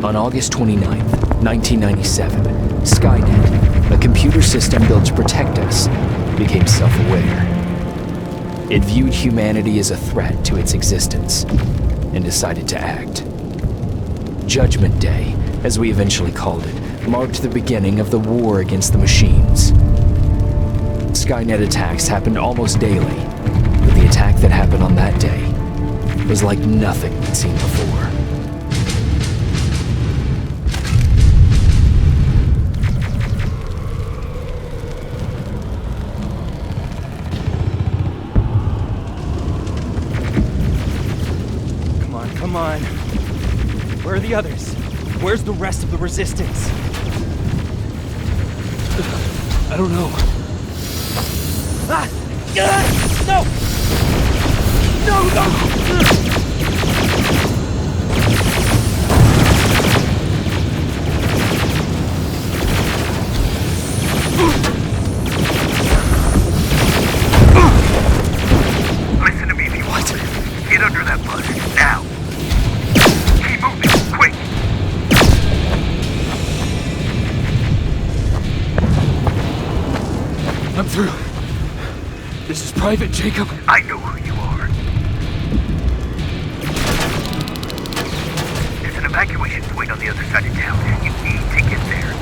On August 29th, 1997, Skynet, a computer system built to protect us, became self-aware. It viewed humanity as a threat to its existence and decided to act. Judgment Day, as we eventually called it, marked the beginning of the war against the machines. Skynet attacks happened almost daily, but the attack that happened on that day was like nothing we'd seen before. Come on. Where are the others? Where's the rest of the resistance? I don't know. Ah! No! No! Listen to me if you want. Get under that bus, now! Keep moving, quick! I'm through. This is Private Jacob. I know who you are. There's an evacuation point on the other side of town. You need to get there.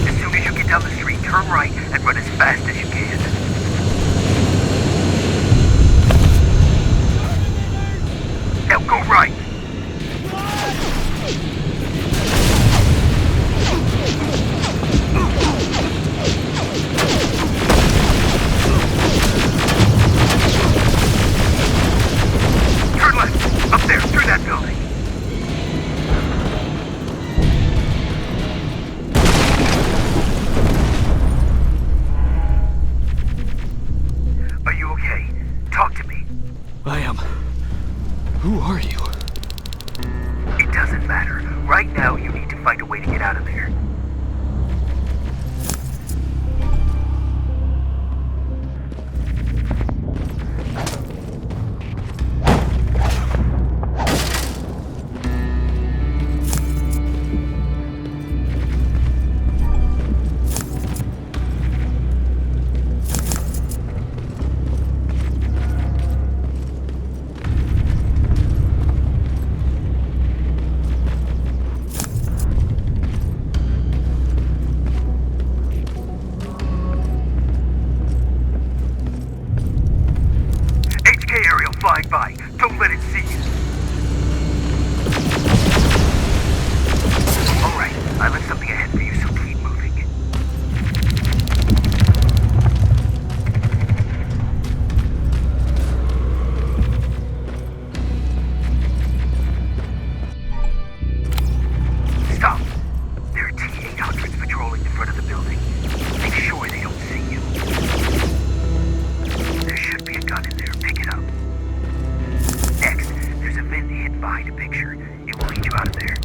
As soon as you get down the street, turn right and run as fast as you can. Now go right. Turn left. Up there, through that building. Are you okay? Talk to me. I am. Who are you? It doesn't matter. Right now, you need to find a way to get out of there. Flying by. Don't let it see you. Alright, I left something ahead for you, so keep moving. Stop! There are T-800s patrolling the front of the building. Make sure they don't see you. There should be a gun in there. Pick it up. Next, there's a vent hidden behind a picture. It will lead you out of there.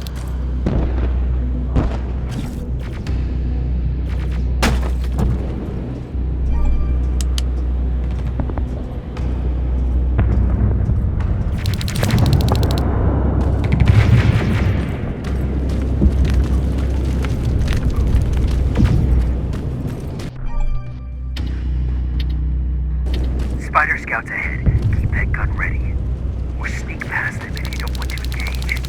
Spider scouts ahead. Keep that gun ready. Or sneak past them if you don't want to engage.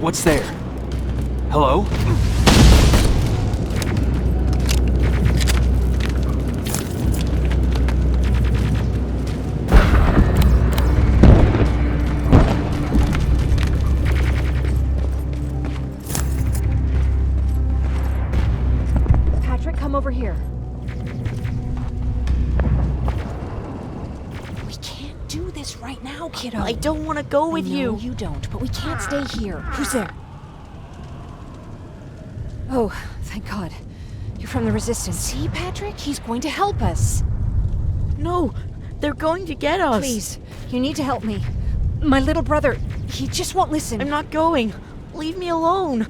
What's there? Hello? kiddo. I don't want to go with I know you. you don't, but we can't stay here. Who's there? Oh, thank God. You're from the Resistance. See, Patrick? He's going to help us. No, they're going to get us. Please, you need to help me. My little brother, he just won't listen. I'm not going. Leave me alone.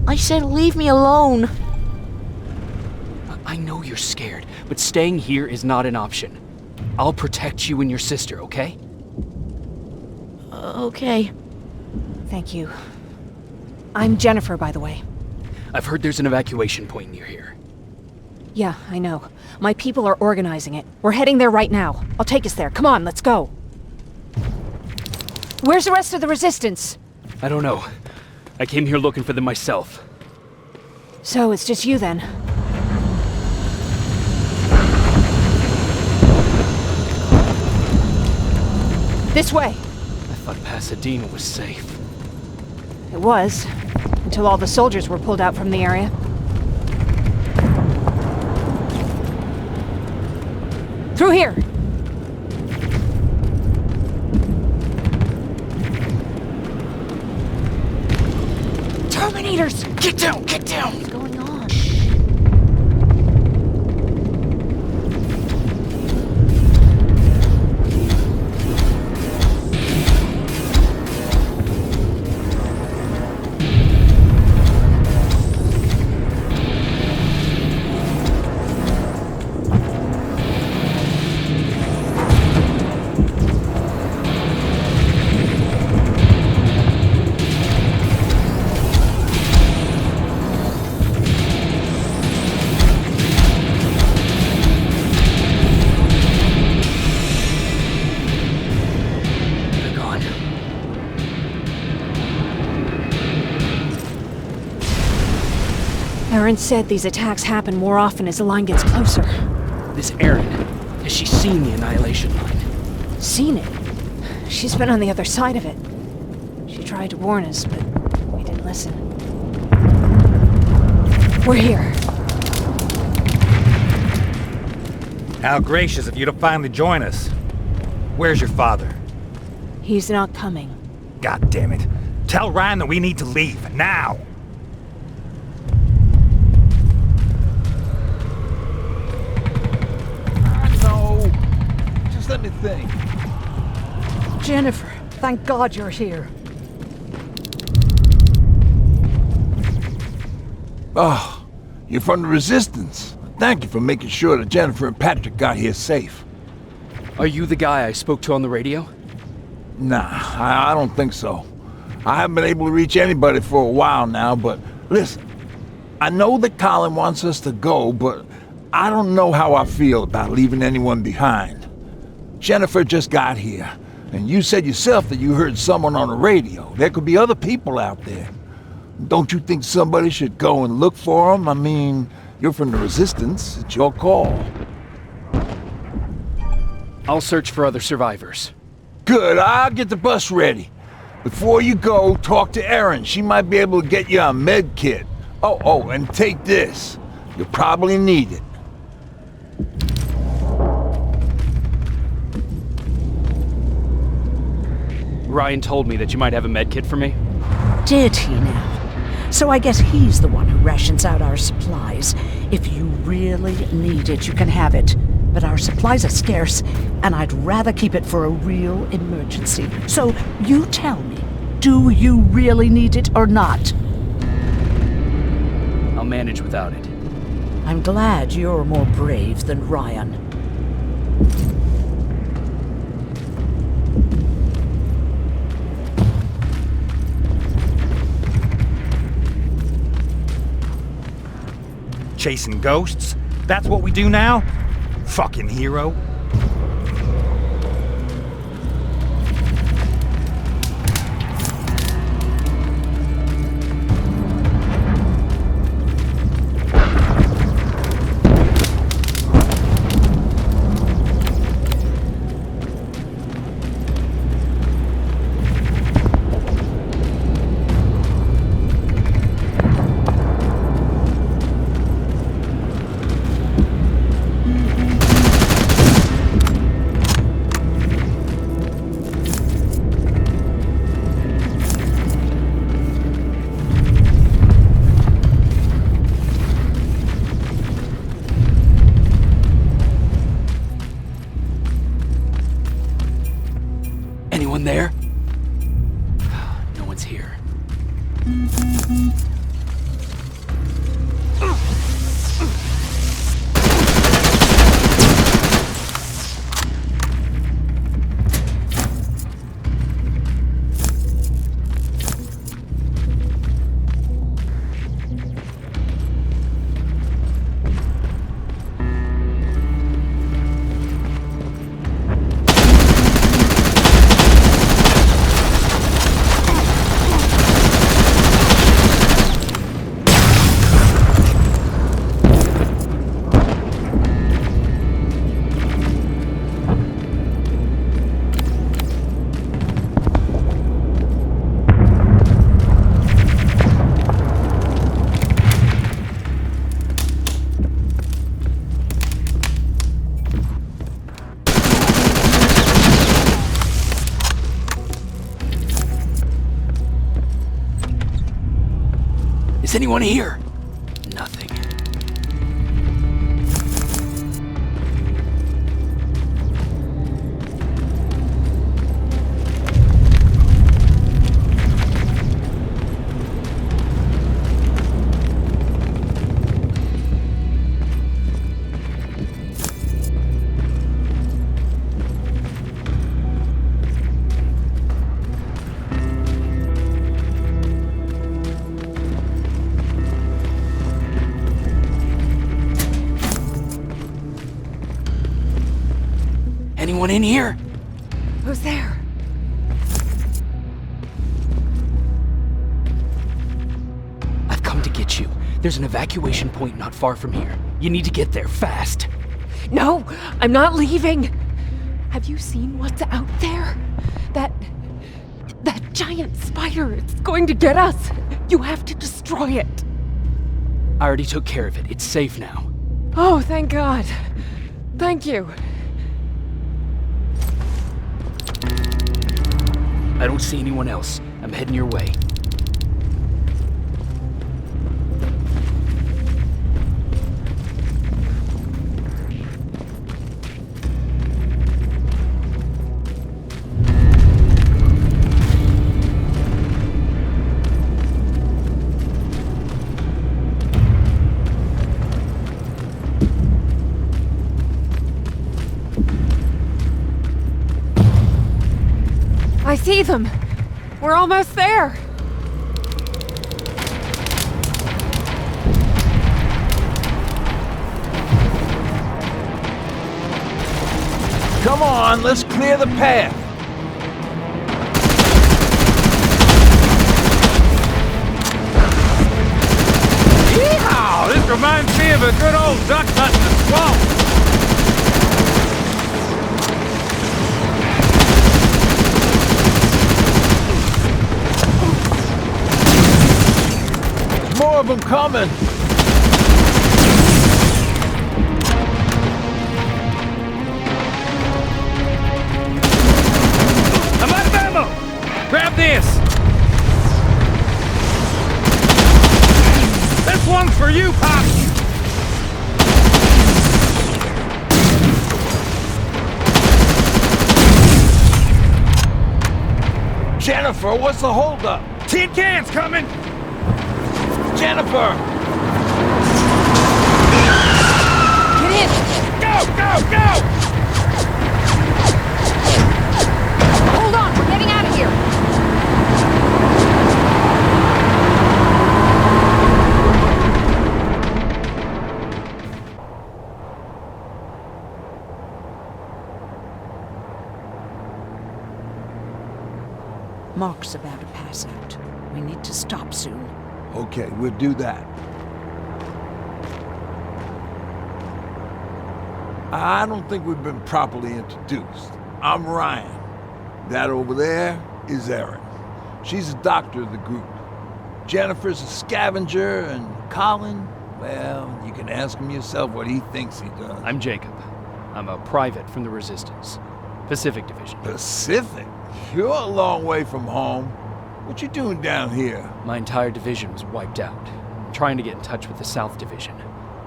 I said leave me alone. I know you're scared, but staying here is not an option. I'll protect you and your sister, okay? Okay. Thank you. I'm Jennifer, by the way. I've heard there's an evacuation point near here. Yeah, I know. My people are organizing it. We're heading there right now. I'll take us there. Come on, let's go. Where's the rest of the Resistance? I don't know. I came here looking for them myself. So, it's just you then? This way! I thought Pasadena was safe. It was, until all the soldiers were pulled out from the area. Through here! Terminators! Get down! Get down! What's going on? Erin said these attacks happen more often as the line gets closer. This Erin, has she seen the Annihilation Line? Seen it? She's been on the other side of it. She tried to warn us, but we didn't listen. We're here. How gracious of you to finally join us. Where's your father? He's not coming. God damn it. Tell Ryan that we need to leave, now! No. Just let me think. Jennifer, thank God you're here. Oh, you're from the Resistance. Thank you for making sure that Jennifer and Patrick got here safe. Are you the guy I spoke to on the radio? Nah, I don't think so. I haven't been able to reach anybody for a while now, but listen, I know that Colin wants us to go, but I don't know how I feel about leaving anyone behind. Jennifer just got here, and you said yourself that you heard someone on the radio. There could be other people out there. Don't you think somebody should go and look for them? I mean, you're from the Resistance. It's your call. I'll search for other survivors. Good, I'll get the bus ready. Before you go, talk to Erin. She might be able to get you a med kit. Oh, and take this. You'll probably need it. Ryan told me that you might have a med kit for me. Did he now? So I guess he's the one who rations out our supplies. If you really need it, you can have it. But our supplies are scarce, and I'd rather keep it for a real emergency. So you tell me, do you really need it or not? I'll manage without it. I'm glad you're more brave than Ryan. Chasing ghosts? That's what we do now? Fucking hero. Anyone there? No one's here. Is anyone here? Nothing. Anyone in here? Who's there? I've come to get you. There's an evacuation point not far from here. You need to get there fast. No, I'm not leaving. Have you seen what's out there? That giant spider, it's going to get us. You have to destroy it. I already took care of it. It's safe now. Oh, thank God. Thank you. I don't see anyone else. I'm heading your way. I see them. We're almost there. Come on, let's clear the path. Yeehaw! This reminds me of a good old duck hunt in the swamp. More of them coming. I'm out of ammo! Grab this! This one's for you, Pop! Jennifer, what's the holdup? Tin cans coming! Jennifer! Get in! Go, go, go! Hold on, we're getting out of here. Mark's about to pass out. We need to stop soon. Okay, we'll do that. I don't think we've been properly introduced. I'm Ryan. That over there is Erin. She's the doctor of the group. Jennifer's a scavenger, and Colin, well, you can ask him yourself what he thinks he does. I'm Jacob. I'm a private from the Resistance. Pacific Division. Pacific? You're a long way from home. What you doing down here? My entire division was wiped out. I'm trying to get in touch with the South Division.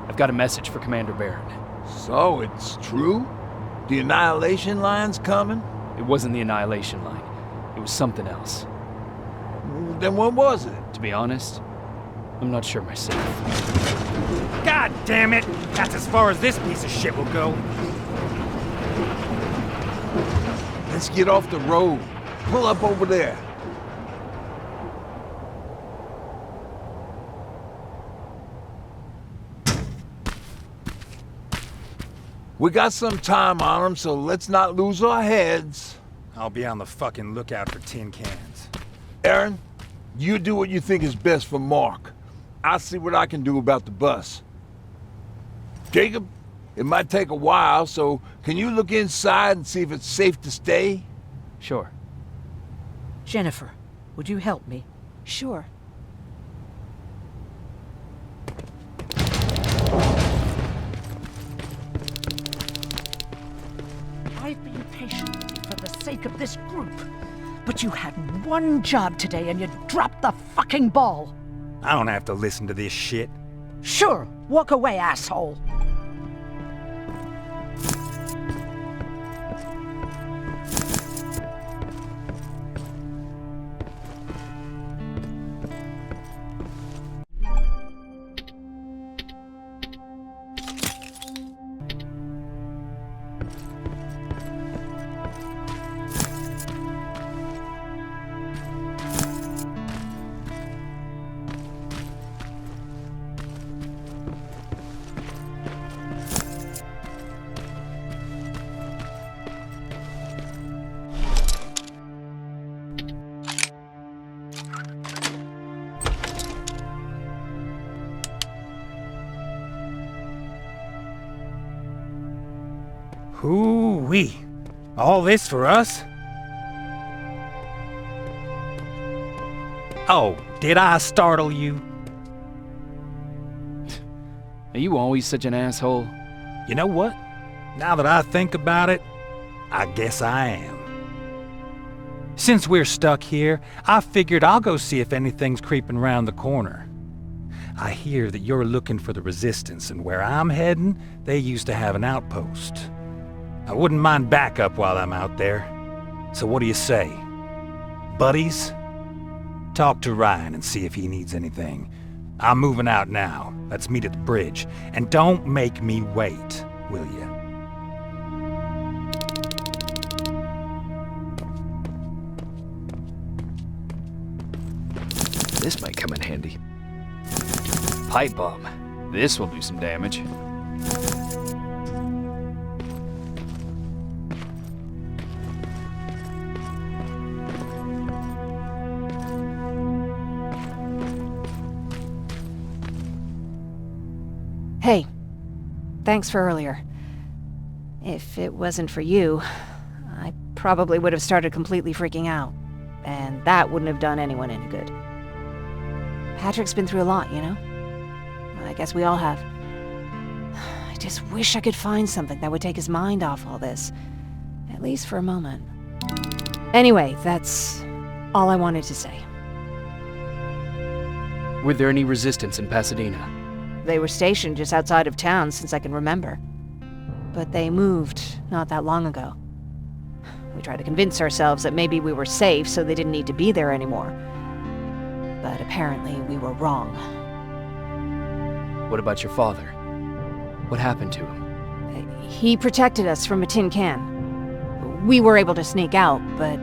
I've got a message for Commander Barron. So, it's true? The Annihilation Line's coming? It wasn't the Annihilation Line. was something else. Then what was it? To be honest, I'm not sure myself. God damn it! That's as far as this piece of shit will go. Let's get off the road. Pull up over there. We got some time on them, so let's not lose our heads. I'll be on the fucking lookout for tin cans. Aaron, you do what you think is best for Mark. I'll see what I can do about the bus. Jacob, it might take a while, so can you look inside and see if it's safe to stay? Sure. Jennifer, would you help me? Sure. I've been patient with you for the sake of this group. But you had one job today and you dropped the fucking ball. I don't have to listen to this shit. Sure, walk away, asshole. Hoo-wee. All this for us? Oh, did I startle you? Are you always such an asshole? You know what? Now that I think about it, I guess I am. Since we're stuck here, I figured I'll go see if anything's creeping around the corner. I hear that you're looking for the Resistance, and where I'm heading, they used to have an outpost. I wouldn't mind backup while I'm out there. So what do you say? Buddies? Talk to Ryan and see if he needs anything. I'm moving out now. Let's meet at the bridge. And don't make me wait, will you? This might come in handy. Pipe bomb. This will do some damage. Hey, thanks for earlier. If it wasn't for you, I probably would have started completely freaking out, and that wouldn't have done anyone any good. Patrick's been through a lot, you know? I guess we all have. I just wish I could find something that would take his mind off all this, at least for a moment. Anyway, that's all I wanted to say. Were there any Resistance in Pasadena? They were stationed just outside of town since I can remember. But they moved not that long ago. We tried to convince ourselves that maybe we were safe so they didn't need to be there anymore. But apparently we were wrong. What about your father? What happened to him? He protected us from a tin can. We were able to sneak out, but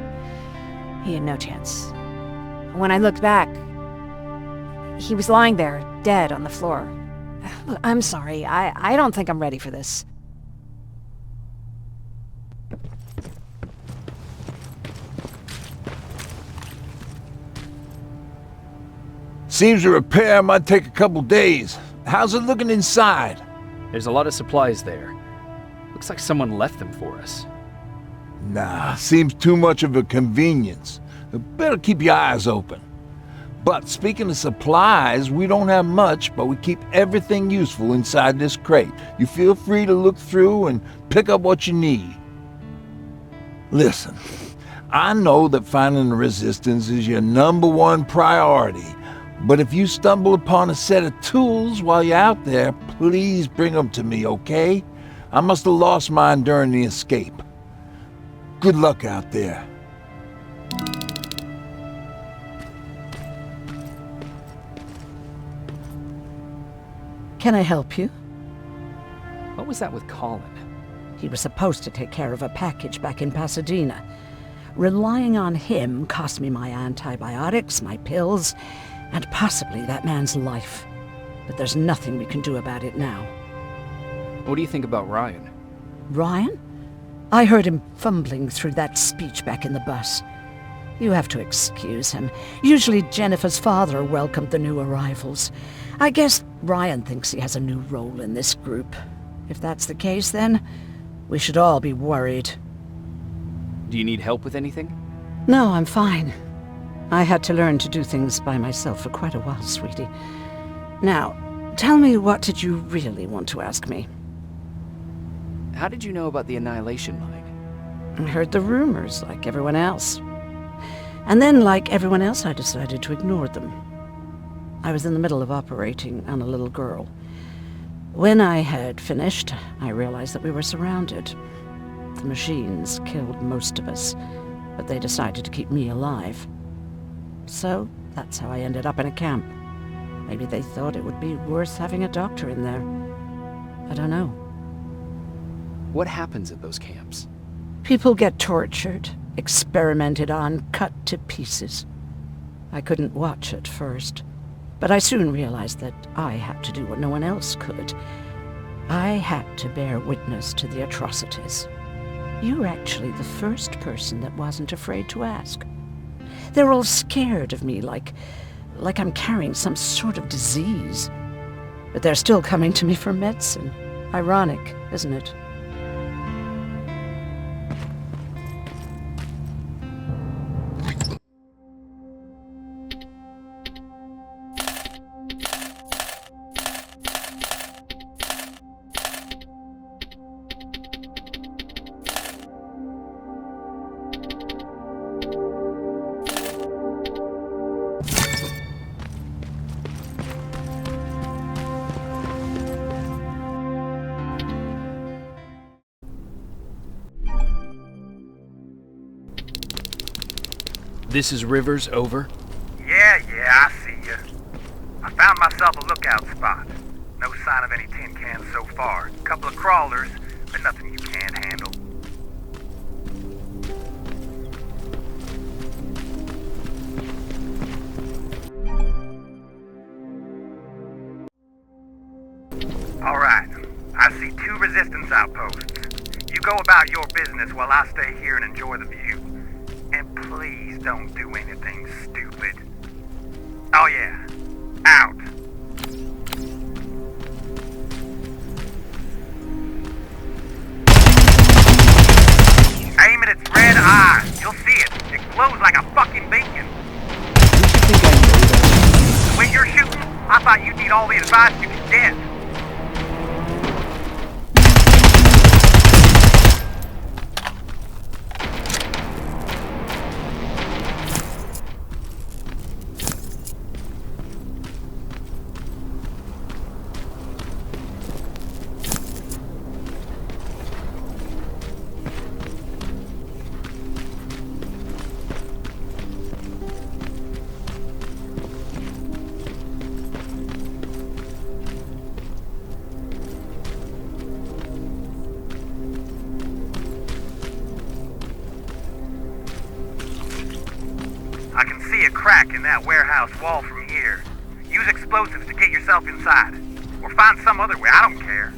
he had no chance. When I looked back, he was lying there, dead on the floor. Look, I'm sorry. I don't think I'm ready for this. Seems the repair might take a couple days. How's it looking inside? There's a lot of supplies there. Looks like someone left them for us. Nah, seems too much of a convenience. Better keep your eyes open. But speaking of supplies, we don't have much, but we keep everything useful inside this crate. You feel free to look through and pick up what you need. Listen, I know that finding the Resistance is your #1 priority, but if you stumble upon a set of tools while you're out there, please bring them to me, okay? I must have lost mine during the escape. Good luck out there. Can I help you? What was that with Colin? He was supposed to take care of a package back in Pasadena. Relying on him cost me my antibiotics, my pills, and possibly that man's life. But there's nothing we can do about it now. What do you think about Ryan? Ryan? I heard him fumbling through that speech back in the bus. You have to excuse him. Usually Jennifer's father welcomed the new arrivals. I guess Ryan thinks he has a new role in this group. If that's the case, then we should all be worried. Do you need help with anything? No, I'm fine. I had to learn to do things by myself for quite a while, sweetie. Now, tell me, what did you really want to ask me? How did you know about the Annihilation Mine? I heard the rumors, like everyone else. And then, like everyone else, I decided to ignore them. I was in the middle of operating on a little girl. When I had finished, I realized that we were surrounded. The machines killed most of us, but they decided to keep me alive. So, that's how I ended up in a camp. Maybe they thought it would be worth having a doctor in there. I don't know. What happens at those camps? People get tortured, experimented on, cut to pieces. I couldn't watch at first, but I soon realized that I had to do what no one else could. I had to bear witness to the atrocities. You're actually the first person that wasn't afraid to ask. They're all scared of me, like I'm carrying some sort of disease. But they're still coming to me for medicine. Ironic, isn't it? This is Rivers, over. Yeah, I see ya. I found myself a lookout spot. No sign of any tin cans so far. Couple of crawlers, but nothing you can't handle. Alright, I see 2 resistance outposts. You go about your business while I stay here and enjoy the view. And please don't do anything stupid. Oh yeah, out. Aim at its red eye. You'll see it. It glows like a fucking beacon. Don't you think I know that? The way you're shooting, I thought you'd need all the advice you could get. I can see a crack in that warehouse wall from here. Use explosives to get yourself inside. Or find some other way, I don't care.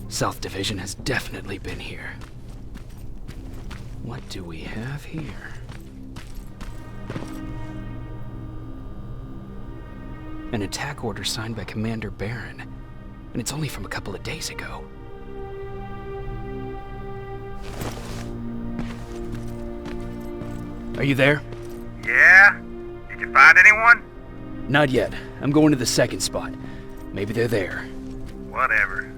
South Division has definitely been here. What do we have here? An attack order signed by Commander Barron, and it's only from a couple of days ago. Are you there? Yeah? Did you find anyone? Not yet. I'm going to the second spot. Maybe they're there. Whatever.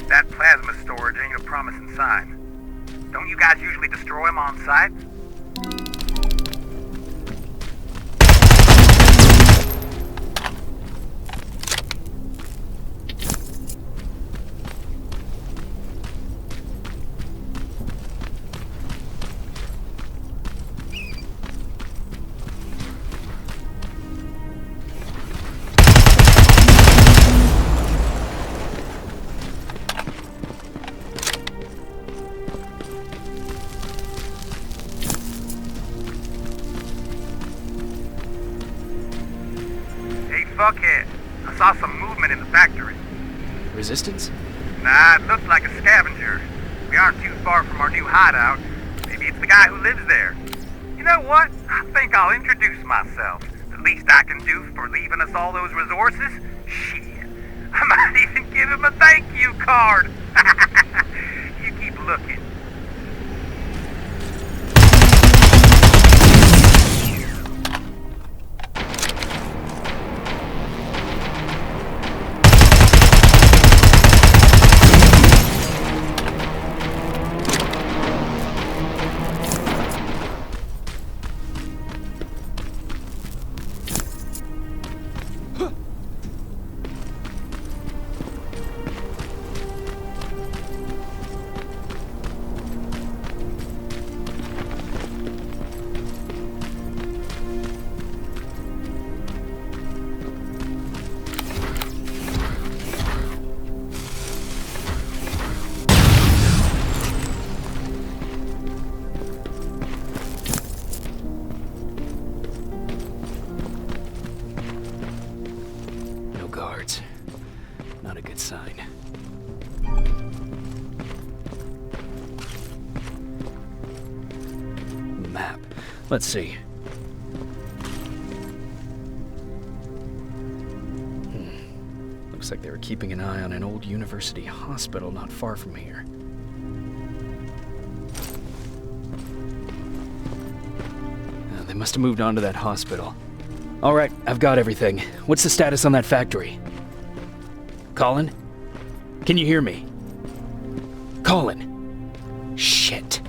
That plasma storage ain't a promising sign. Don't you guys usually destroy them on sight? Fuckhead. I saw some movement in the factory. Resistance? Nah, it looked like a scavenger. We aren't too far from our new hideout. Maybe it's the guy who lives there. You know what? I think I'll introduce myself. The least I can do for leaving us all those resources? Shit. I might even give him a thank you card. You keep looking. Guards. Not a good sign. Map. Let's see. Looks like they were keeping an eye on an old university hospital not far from here. They must have moved on to that hospital. All right, I've got everything. What's the status on that factory? Colin? Can you hear me? Colin? Shit.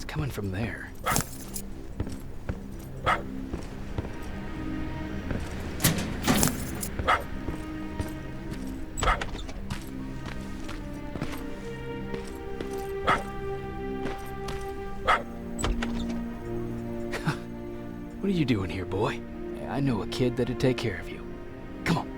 Coming from there. What are you doing here, boy? I know a kid that'd take care of you. Come on.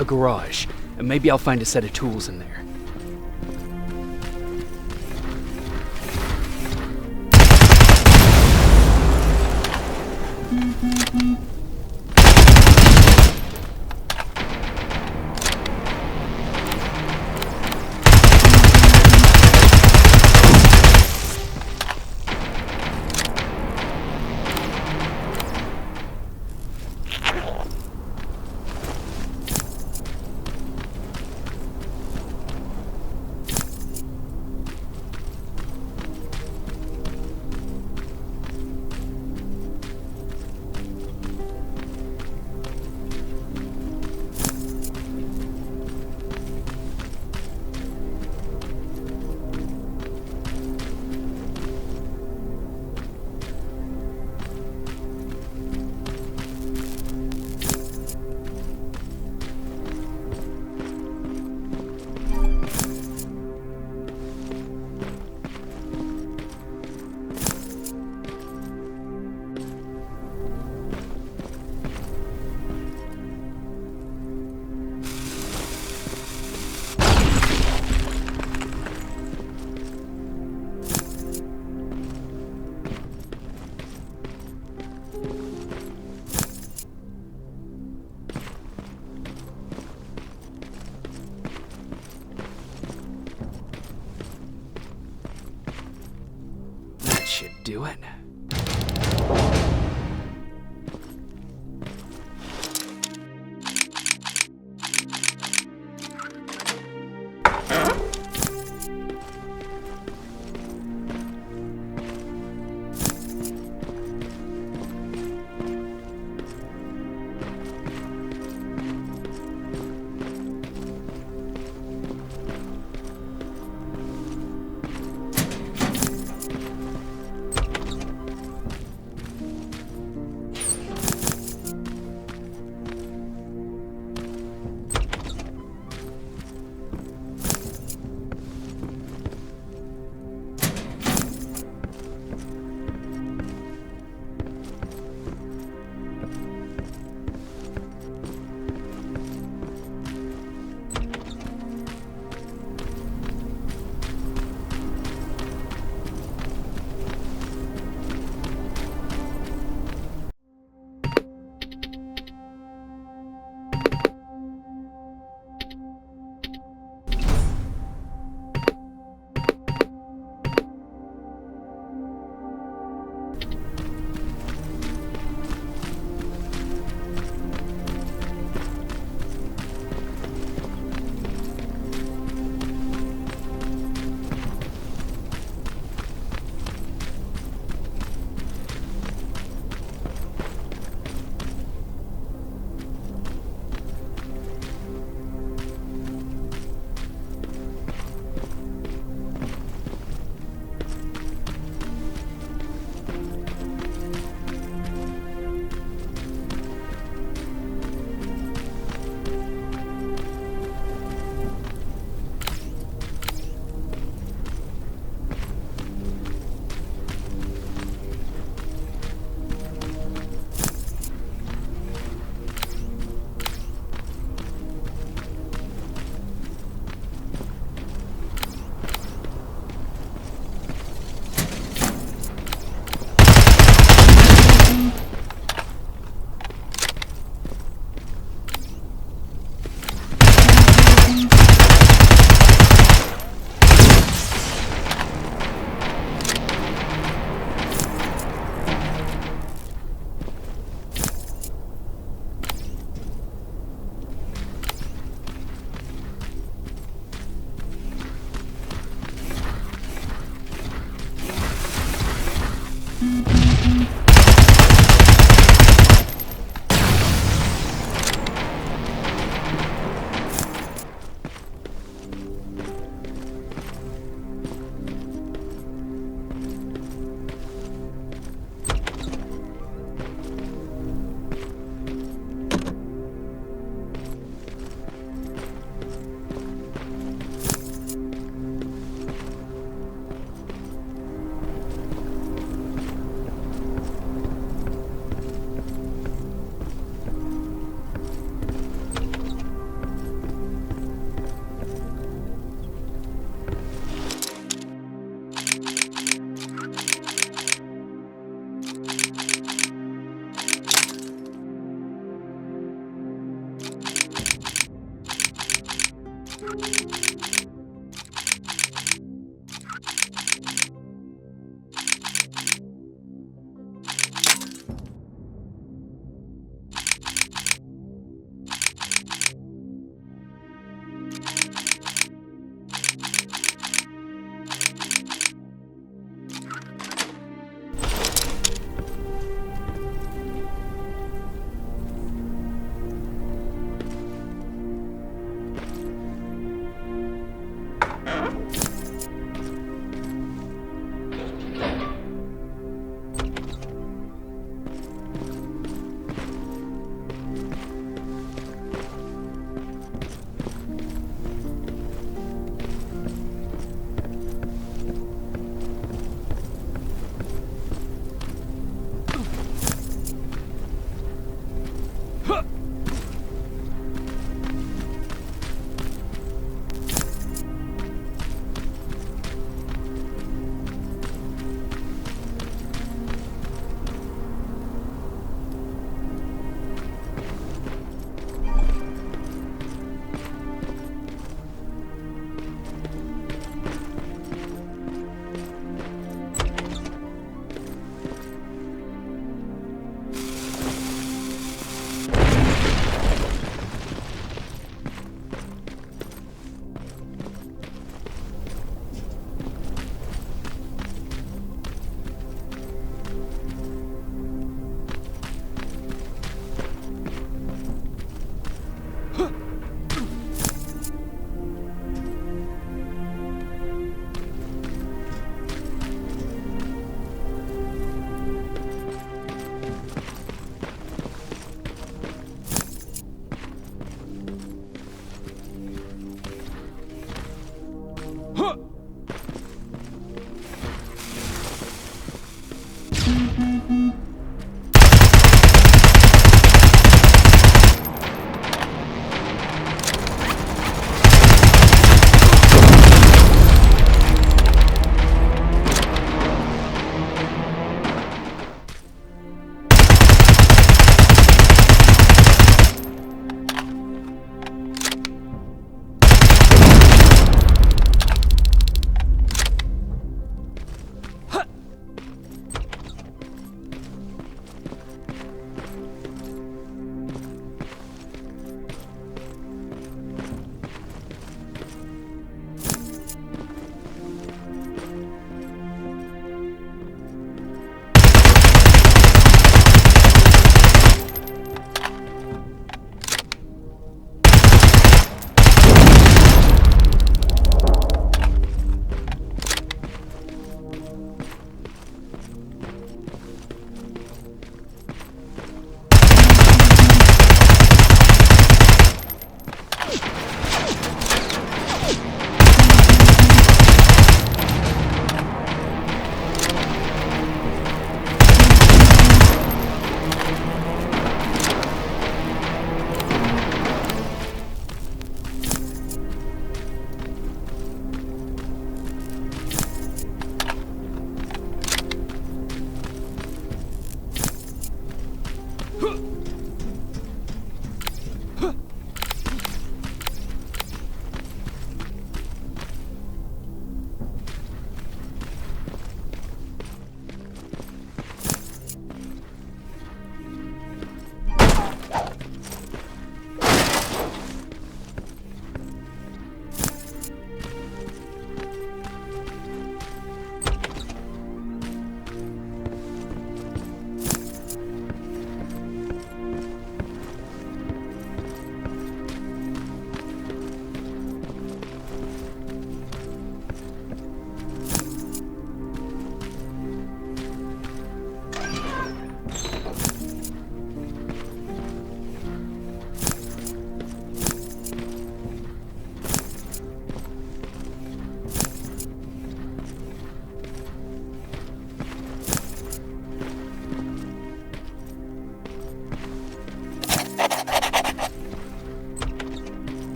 A garage. And maybe I'll find a set of tools in there. Should do it.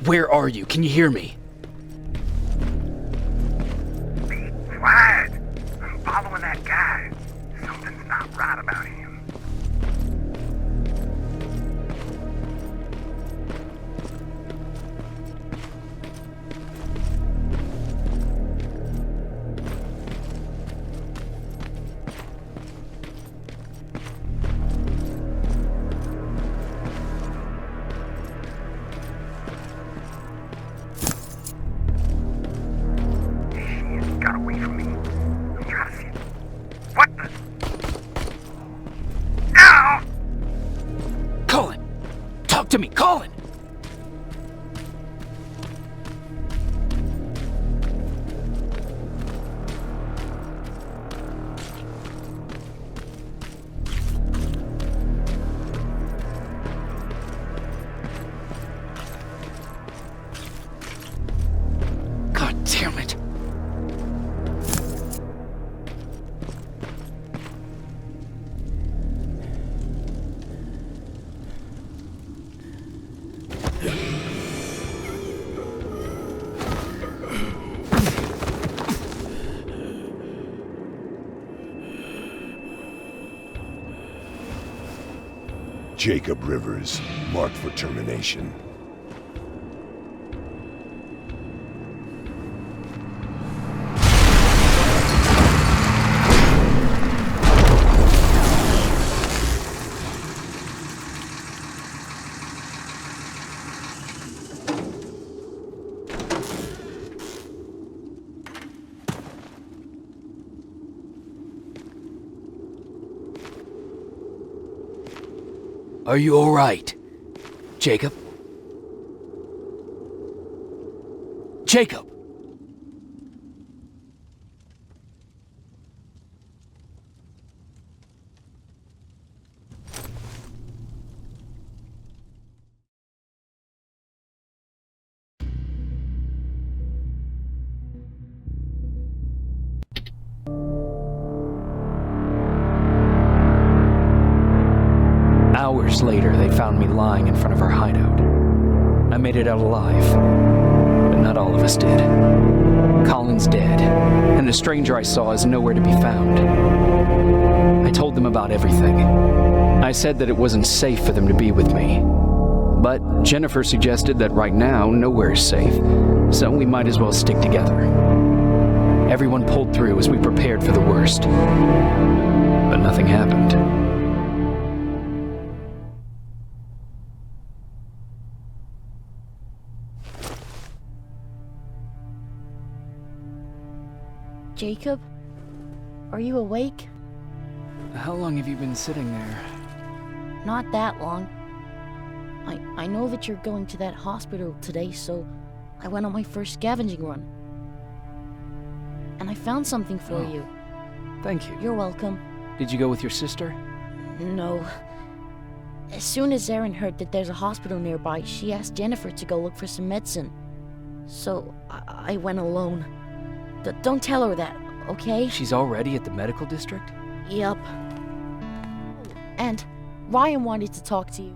Where are you? Can you hear me? Be quiet. I'm following that guy. Something's not right about him. Got away from me. I'm trying to see. What the? Ow! Colin! Talk to me, Colin! God damn it! Jacob Rivers, marked for termination. Are you all right? Jacob? Jacob! Hours later, they found me lying in front of our hideout. I made it out alive, but not all of us did. Colin's dead, and the stranger I saw is nowhere to be found. I told them about everything. I said that it wasn't safe for them to be with me. But Jennifer suggested that right now, nowhere is safe, so we might as well stick together. Everyone pulled through as we prepared for the worst. But nothing happened. Jacob? Are you awake? How long have you been sitting there? Not that long. I know that you're going to that hospital today, so I went on my first scavenging run. And I found something for you. Thank you. You're welcome. Did you go with your sister? No. As soon as Erin heard that there's a hospital nearby, she asked Jennifer to go look for some medicine. So I went alone. Don't tell her that, okay? She's already at the medical district? Yup. And Ryan wanted to talk to you.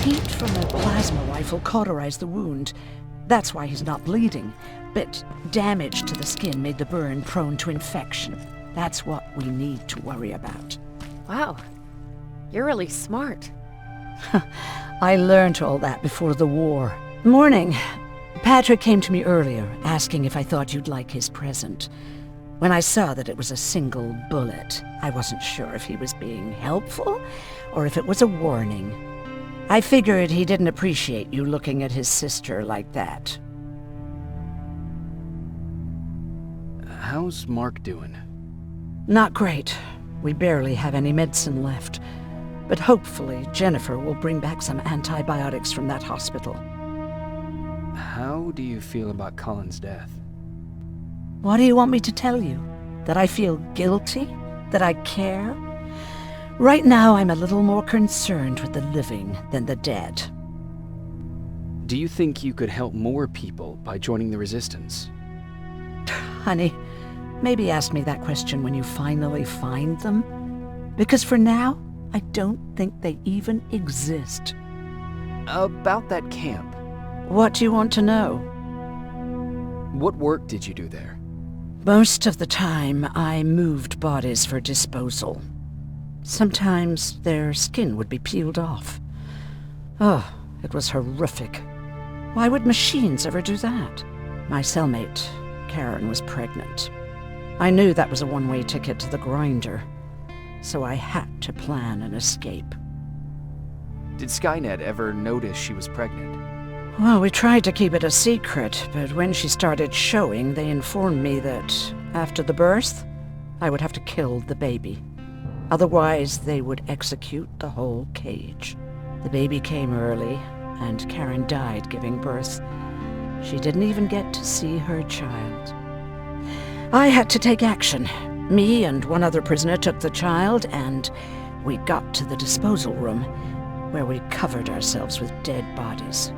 Heat from a plasma rifle cauterized the wound. That's why he's not bleeding. But damage to the skin made the burn prone to infection. That's what we need to worry about. Wow. You're really smart. I learned all that before the war. Morning. Patrick came to me earlier, asking if I thought you'd like his present. When I saw that it was a single bullet, I wasn't sure if he was being helpful or if it was a warning. I figured he didn't appreciate you looking at his sister like that. How's Mark doing? Not great. We barely have any medicine left. But hopefully Jennifer will bring back some antibiotics from that hospital. How do you feel about Colin's death? What do you want me to tell you? That I feel guilty? That I care? Right now I'm a little more concerned with the living than the dead. Do you think you could help more people by joining the Resistance? Honey, Maybe ask me that question when you finally find them. Because for now, I don't think they even exist. About that camp. What do you want to know? What work did you do there? Most of the time, I moved bodies for disposal. Sometimes their skin would be peeled off. Oh, it was horrific. Why would machines ever do that? My cellmate, Karen, was pregnant. I knew that was a one-way ticket to the grinder, so I had to plan an escape. Did Skynet ever notice she was pregnant? Well, we tried to keep it a secret, but when she started showing, they informed me that after the birth, I would have to kill the baby. Otherwise, they would execute the whole cage. The baby came early, and Karen died giving birth. She didn't even get to see her child. I had to take action. Me and one other prisoner took the child, and we got to the disposal room, where we covered ourselves with dead bodies.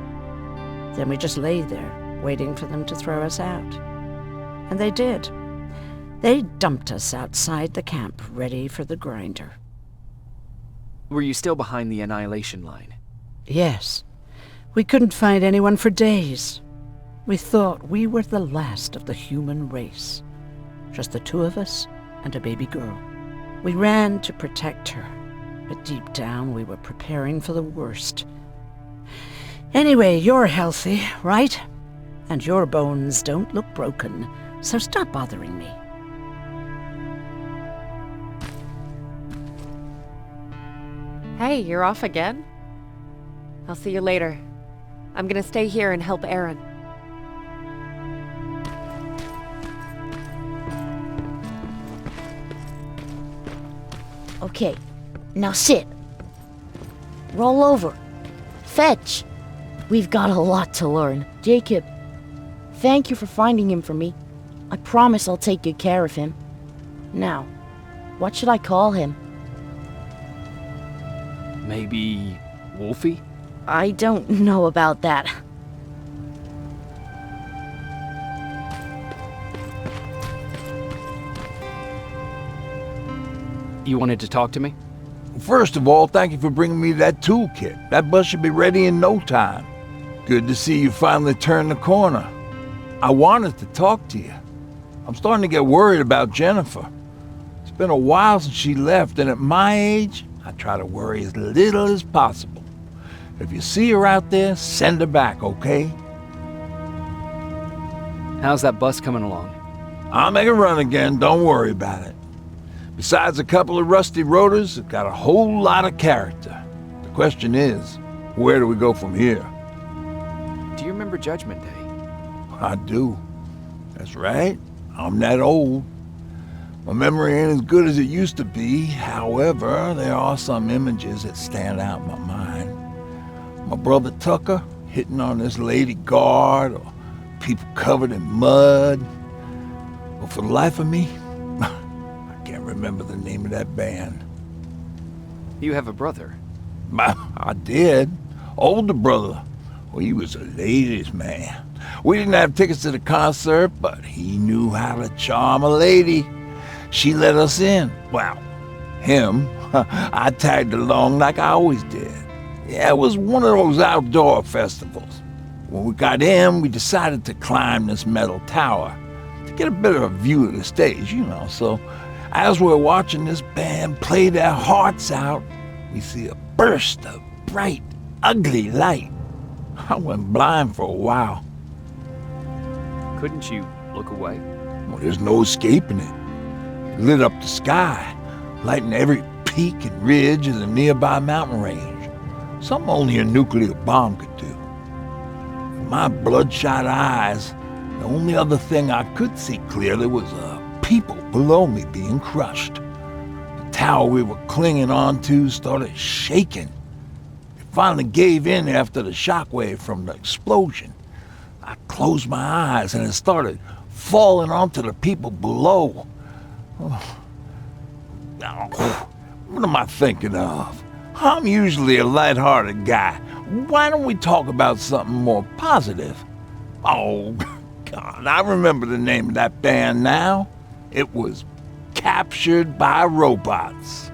Then we just lay there, waiting for them to throw us out. And they did. They dumped us outside the camp, ready for the grinder. Were you still behind the annihilation line? Yes. We couldn't find anyone for days. We thought we were the last of the human race. Just the two of us and a baby girl. We ran to protect her, but deep down we were preparing for the worst. Anyway, you're healthy, right? And your bones don't look broken, so stop bothering me. Hey, you're off again? I'll see you later. I'm gonna stay here and help Aaron. Okay, now sit. Roll over. Fetch. We've got a lot to learn. Jacob, thank you for finding him for me. I promise I'll take good care of him. Now, what should I call him? Maybe Wolfie? I don't know about that. You wanted to talk to me? First of all, thank you for bringing me that toolkit. That bus should be ready in no time. Good to see you finally turned the corner. I wanted to talk to you. I'm starting to get worried about Jennifer. It's been a while since she left, and at my age, I try to worry as little as possible. If you see her out there, send her back, okay? How's that bus coming along? I'll make a run again, don't worry about it. Besides a couple of rusty rotors, it's got a whole lot of character. The question is, where do we go from here? Do you remember Judgment Day? I do. That's right. I'm that old. My memory ain't as good as it used to be. However, there are some images that stand out in my mind. My brother Tucker hitting on this lady guard, or people covered in mud. But for the life of me, I can't remember the name of that band. You have a brother? I did. Older brother. Well, he was a ladies' man. We didn't have tickets to the concert, but he knew how to charm a lady. She let us in. Well, him. I tagged along like I always did. Yeah, it was one of those outdoor festivals. When we got in, we decided to climb this metal tower to get a better view of the stage, you know. So as we're watching this band play their hearts out, we see a burst of bright, ugly light. I went blind for a while. Couldn't you look away? Well, there's no escaping it. It lit up the sky, lighting every peak and ridge of the nearby mountain range. Something only a nuclear bomb could do. With my bloodshot eyes, the only other thing I could see clearly was people below me being crushed. The tower we were clinging onto started shaking. It finally gave in after the shockwave from the explosion. I closed my eyes and it started falling onto the people below. Oh. What am I thinking of? I'm usually a lighthearted guy. Why don't we talk about something more positive? Oh, God, I remember the name of that band now. It was captured by robots.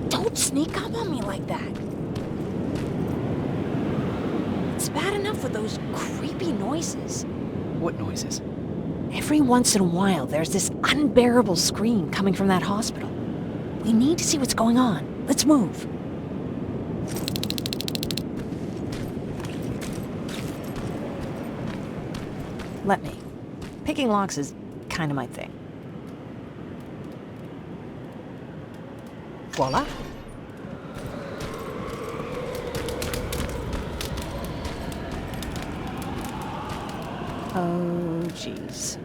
Don't sneak up on me like that. It's bad enough with those creepy noises. What noises? Every once in a while, there's this unbearable scream coming from that hospital. We need to see what's going on. Let's move. Let me. Picking locks is kind of my thing. Voila. Oh, jeez.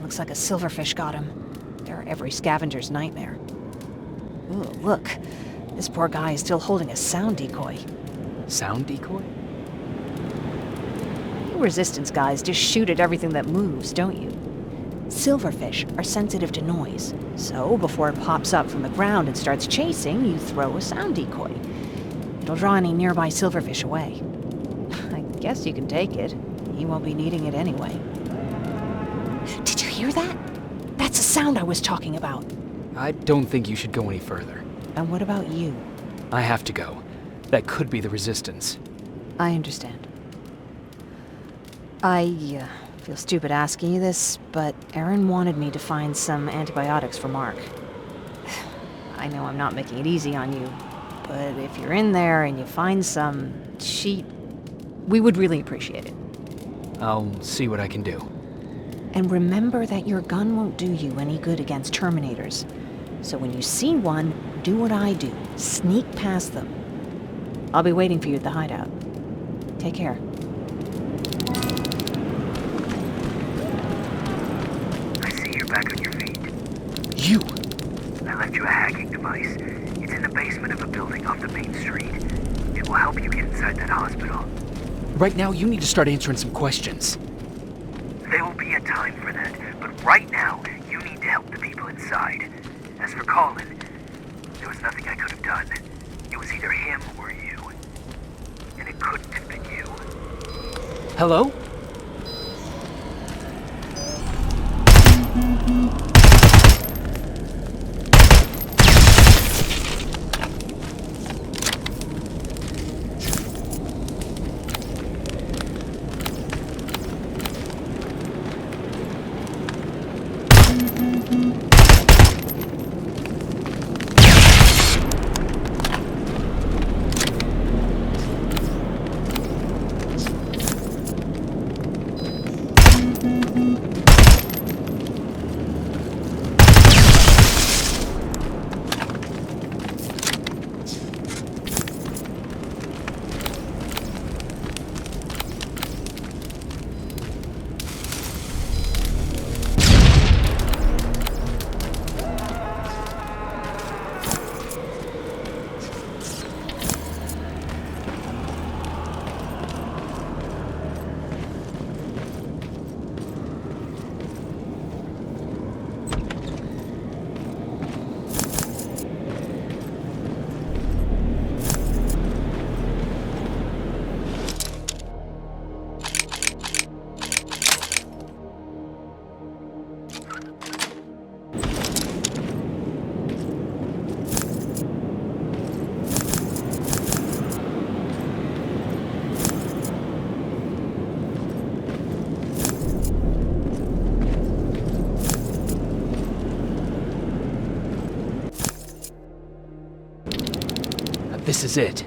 Looks like a silverfish got him. They're every scavenger's nightmare. Ooh, look. This poor guy is still holding a sound decoy. Sound decoy? You resistance guys just shoot at everything that moves, don't you? Silverfish are sensitive to noise, so before it pops up from the ground and starts chasing, you throw a sound decoy. It'll draw any nearby silverfish away. I guess you can take it. He won't be needing it anyway. Did you hear that? That's the sound I was talking about. I don't think you should go any further. And what about you? I have to go. That could be the resistance. I understand. I feel stupid asking you this, but Erin wanted me to find some antibiotics for Mark. I know I'm not making it easy on you, but if you're in there and you find some, we would really appreciate it. I'll see what I can do. And remember that your gun won't do you any good against Terminators. So when you see one, do what I do. Sneak past them. I'll be waiting for you at the hideout. Take care. I see you're back on your feet. You! I left you a hacking device. It's in the basement of a building off the main street. It will help you get inside that hospital. Right now, you need to start answering some questions. There will be a time for that, but right now, you need to help the people inside. As for Colin, there was nothing I could have done. It was either him or you. And it couldn't have been you. Hello? This is it.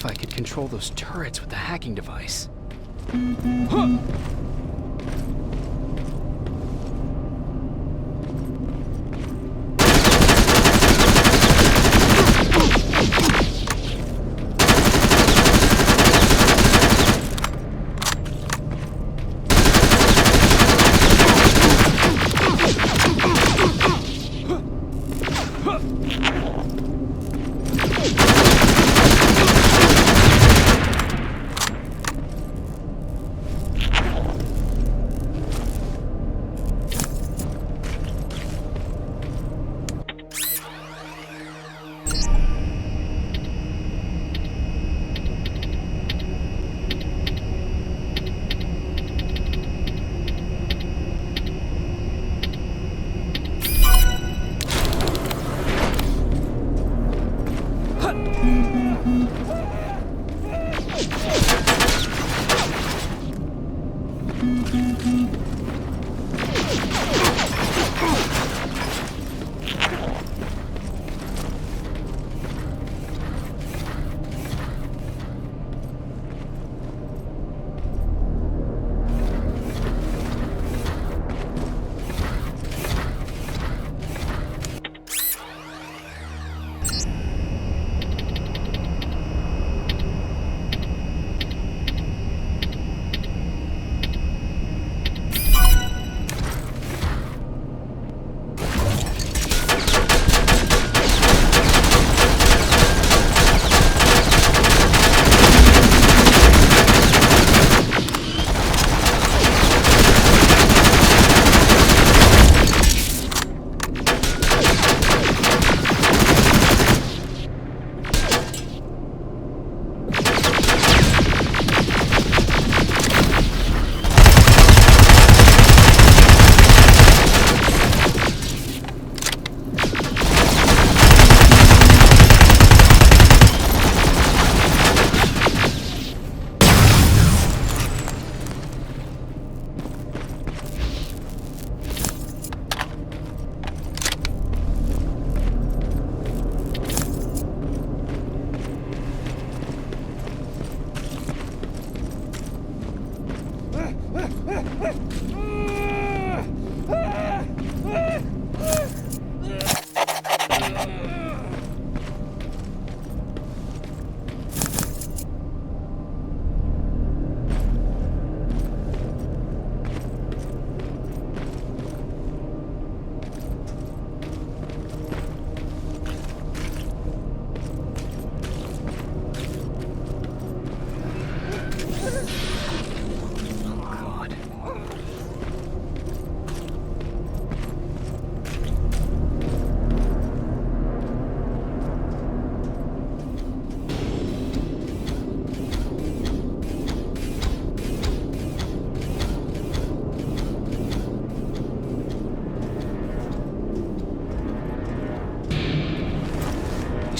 if I could control those turrets with the hacking device.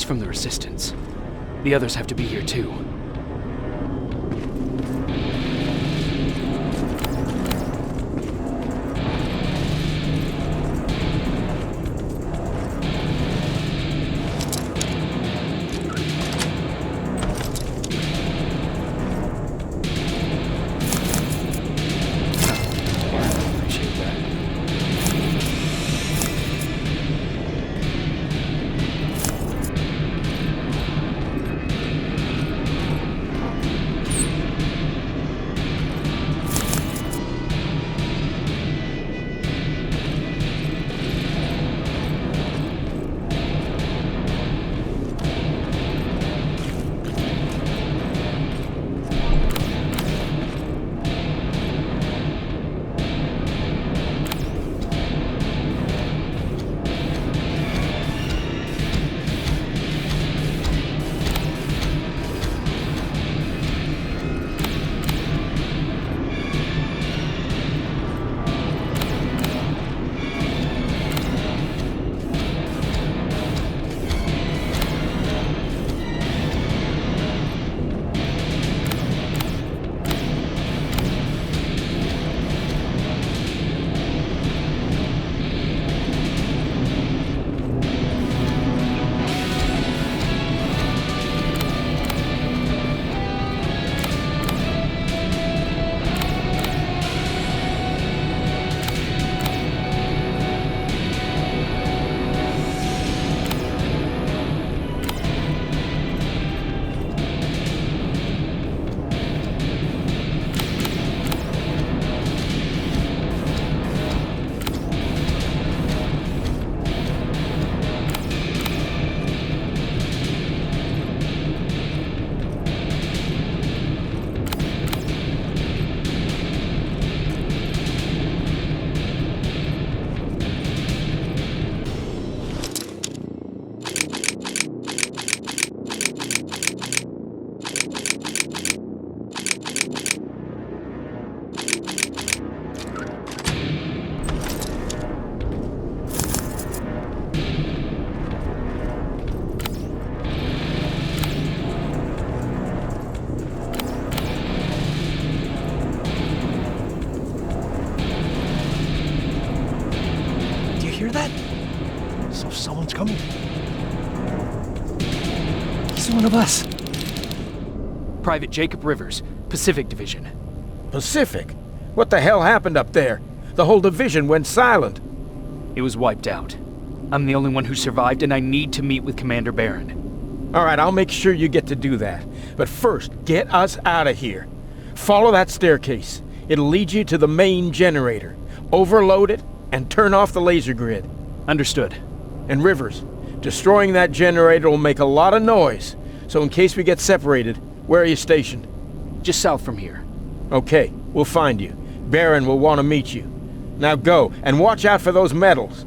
From the Resistance. The others have to be here too. Come on. He's one of us. Private Jacob Rivers, Pacific Division. Pacific? What the hell happened up there? The whole division went silent. It was wiped out. I'm the only one who survived, and I need to meet with Commander Barron. All right, I'll make sure you get to do that. But first, get us out of here. Follow that staircase. It'll lead you to the main generator. Overload it and turn off the laser grid. Understood. And Rivers, destroying that generator will make a lot of noise. So in case we get separated, where are you stationed? Just south from here. Okay, we'll find you. Barron will want to meet you. Now go, and watch out for those medals.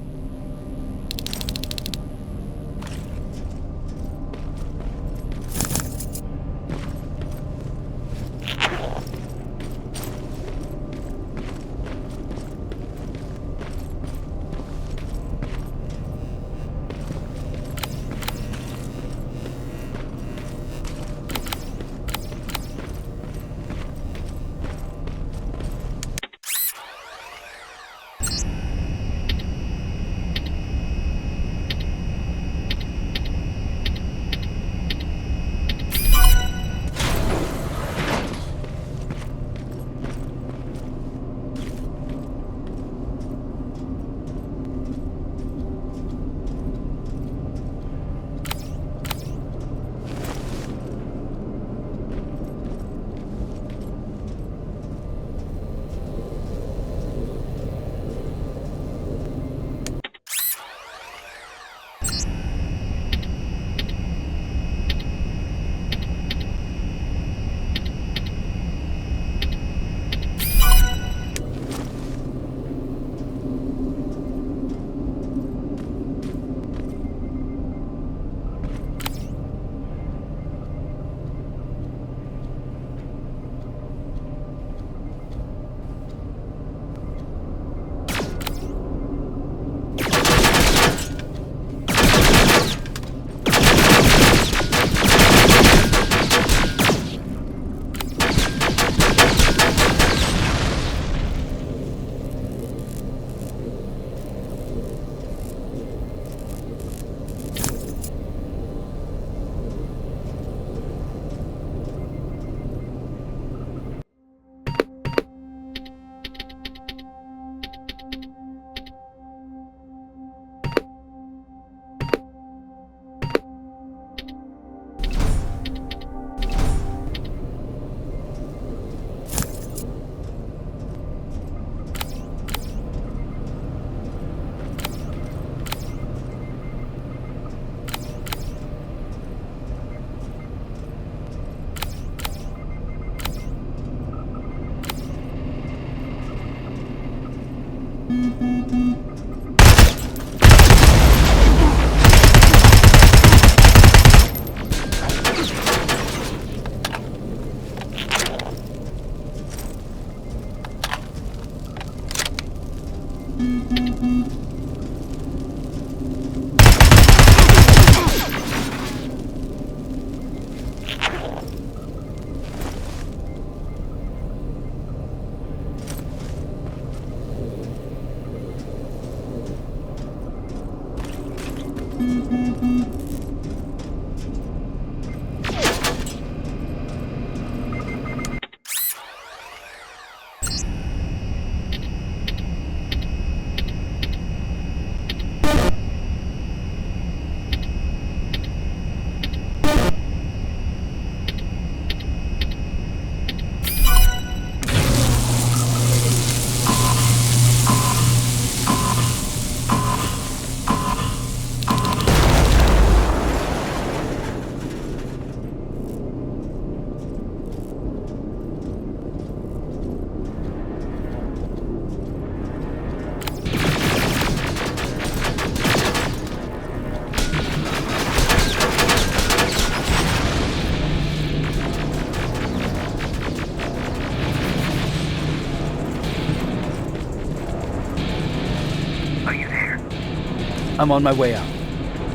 I'm on my way out.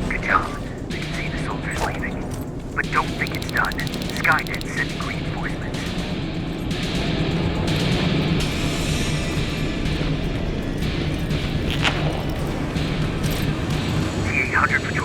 Good job. I can see the soldiers leaving. But don't think it's done. Skynet's sending reinforcements. T-800 patrol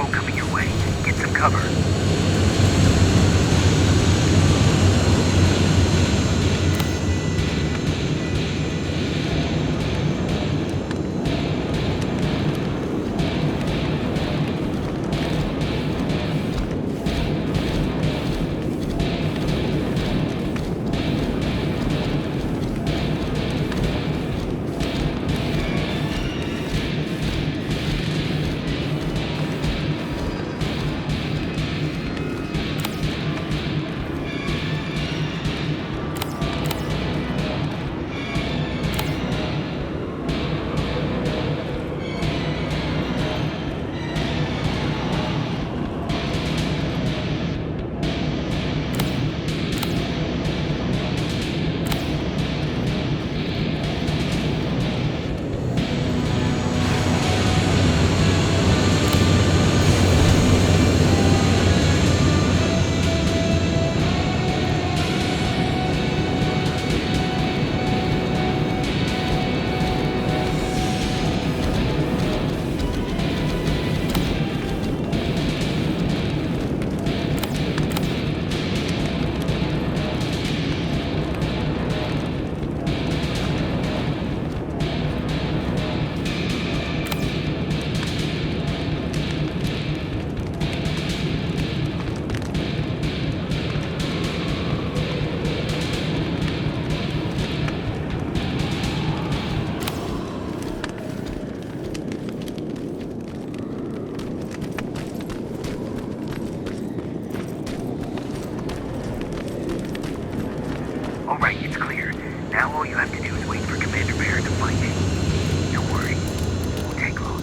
Alright, it's clear. Now all you have to do is wait for Commander Barrett to find it. Don't worry. It won't take long.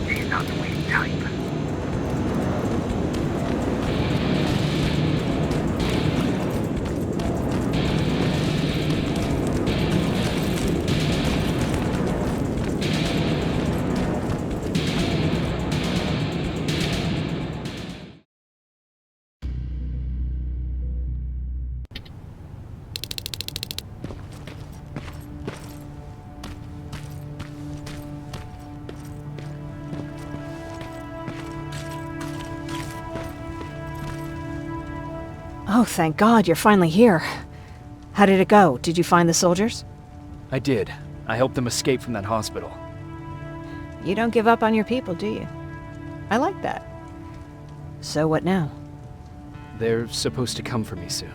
He's not the waiting type. Oh, thank God, you're finally here. How did it go? Did you find the soldiers? I did. I helped them escape from that hospital. You don't give up on your people, do you? I like that. So what now? They're supposed to come for me soon.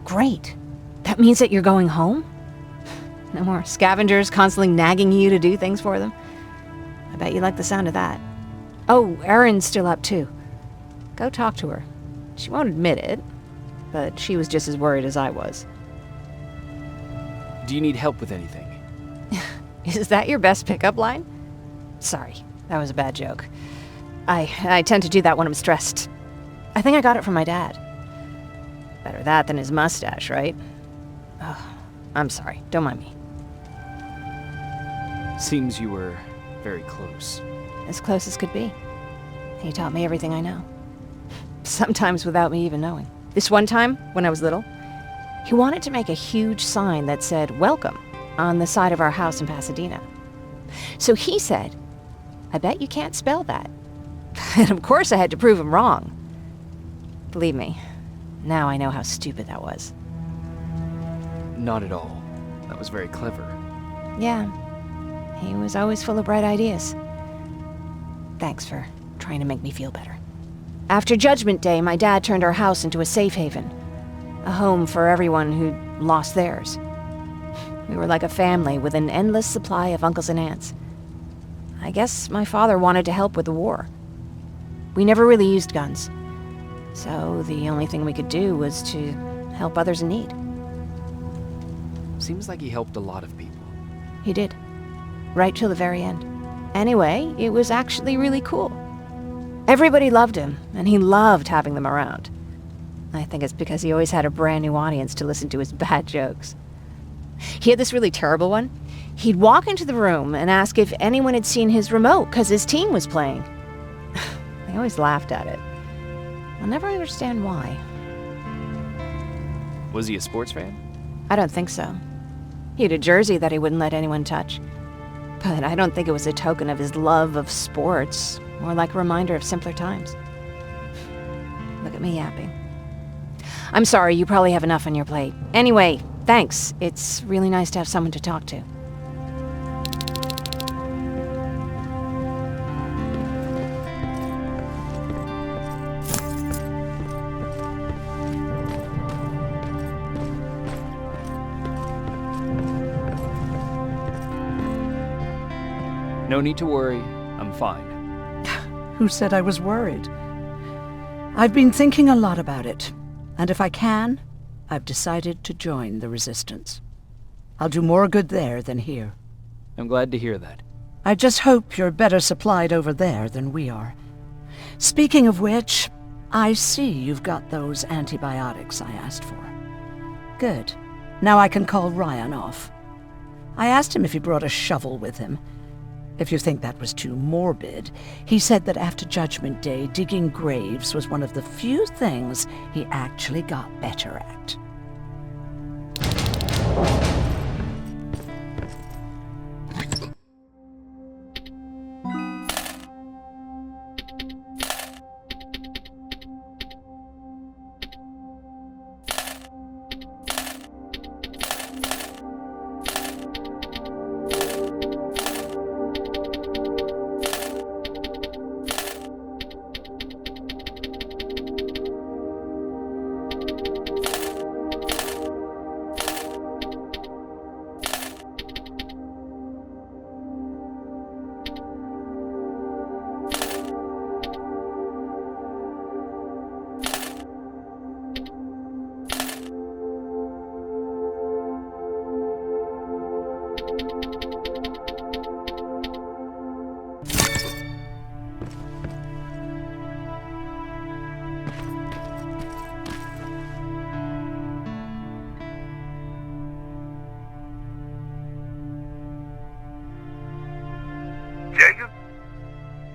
Great. That means that you're going home? No more scavengers constantly nagging you to do things for them? I bet you like the sound of that. Oh, Erin's still up too. Go talk to her. She won't admit it, but she was just as worried as I was. Do you need help with anything? Is that your best pickup line? Sorry, that was a bad joke. I tend to do that when I'm stressed. I think I got it from my dad. Better that than his mustache, right? Oh, I'm sorry, don't mind me. Seems you were very close. As close as could be. He taught me everything I know. Sometimes without me even knowing. This one time, when I was little, he wanted to make a huge sign that said, "Welcome," on the side of our house in Pasadena. So he said, "I bet you can't spell that." And of course I had to prove him wrong. Believe me, now I know how stupid that was. Not at all. That was very clever. Yeah, he was always full of bright ideas. Thanks for trying to make me feel better. After Judgment Day, my dad turned our house into a safe haven. A home for everyone who'd lost theirs. We were like a family with an endless supply of uncles and aunts. I guess my father wanted to help with the war. We never really used guns. So the only thing we could do was to help others in need. Seems like he helped a lot of people. He did. Right till the very end. Anyway, it was actually really cool. Everybody loved him, and he loved having them around. I think it's because he always had a brand new audience to listen to his bad jokes. He had this really terrible one. He'd walk into the room and ask if anyone had seen his remote because his team was playing. I always laughed at it. I'll never understand why. Was he a sports fan? I don't think so. He had a jersey that he wouldn't let anyone touch. But I don't think it was a token of his love of sports, more like a reminder of simpler times. Look at me yapping. I'm sorry, you probably have enough on your plate. Anyway, thanks. It's really nice to have someone to talk to. No need to worry. I'm fine. Who said I was worried? I've been thinking a lot about it, and if I can, I've decided to join the Resistance. I'll do more good there than here. I'm glad to hear that. I just hope you're better supplied over there than we are. Speaking of which, I see you've got those antibiotics I asked for. Good. Now I can call Ryan off. I asked him if he brought a shovel with him. If you think that was too morbid, he said that after Judgment Day, digging graves was one of the few things he actually got better at.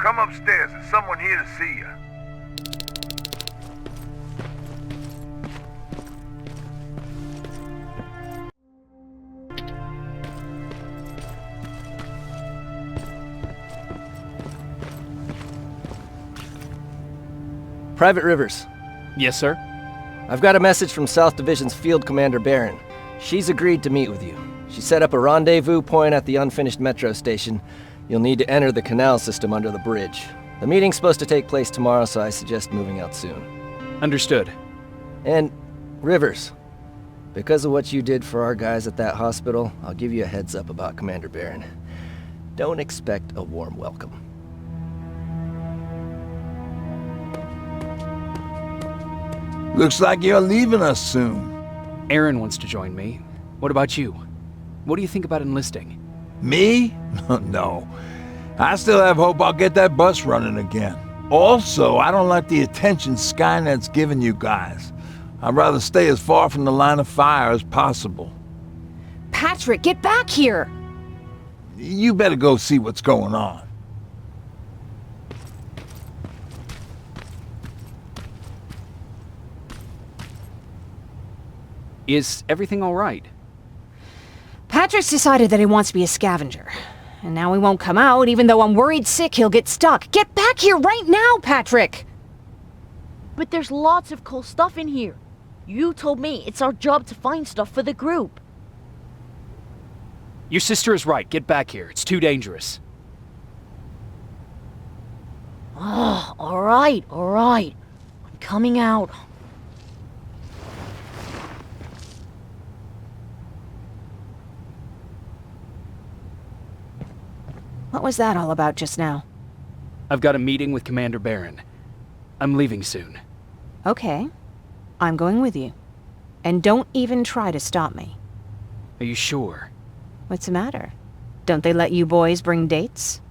Come upstairs. There's someone here to see you. Private Rivers, Yes, sir? I've got a message from South Division's Field Commander Barron. She's agreed to meet with you. She set up a rendezvous point at the unfinished metro station. You'll need to enter the canal system under the bridge. The meeting's supposed to take place tomorrow, so I suggest moving out soon. Understood. And, Rivers, because of what you did for our guys at that hospital, I'll give you a heads up about Commander Barron. Don't expect a warm welcome. Looks like you're leaving us soon. Aaron wants to join me. What about you? What do you think about enlisting? Me? No. I still have hope I'll get that bus running again. Also, I don't like the attention Skynet's giving you guys. I'd rather stay as far from the line of fire as possible. Patrick, get back here! You better go see what's going on. Is everything all right? Patrick's decided that he wants to be a scavenger. And now he won't come out, even though I'm worried sick he'll get stuck. Get back here right now, Patrick! But there's lots of cool stuff in here. You told me it's our job to find stuff for the group. Your sister is right. Get back here. It's too dangerous. Oh, alright. I'm coming out. What was that all about just now? I've got a meeting with Commander Barron. I'm leaving soon. Okay. I'm going with you. And don't even try to stop me. Are you sure? What's the matter? Don't they let you boys bring dates?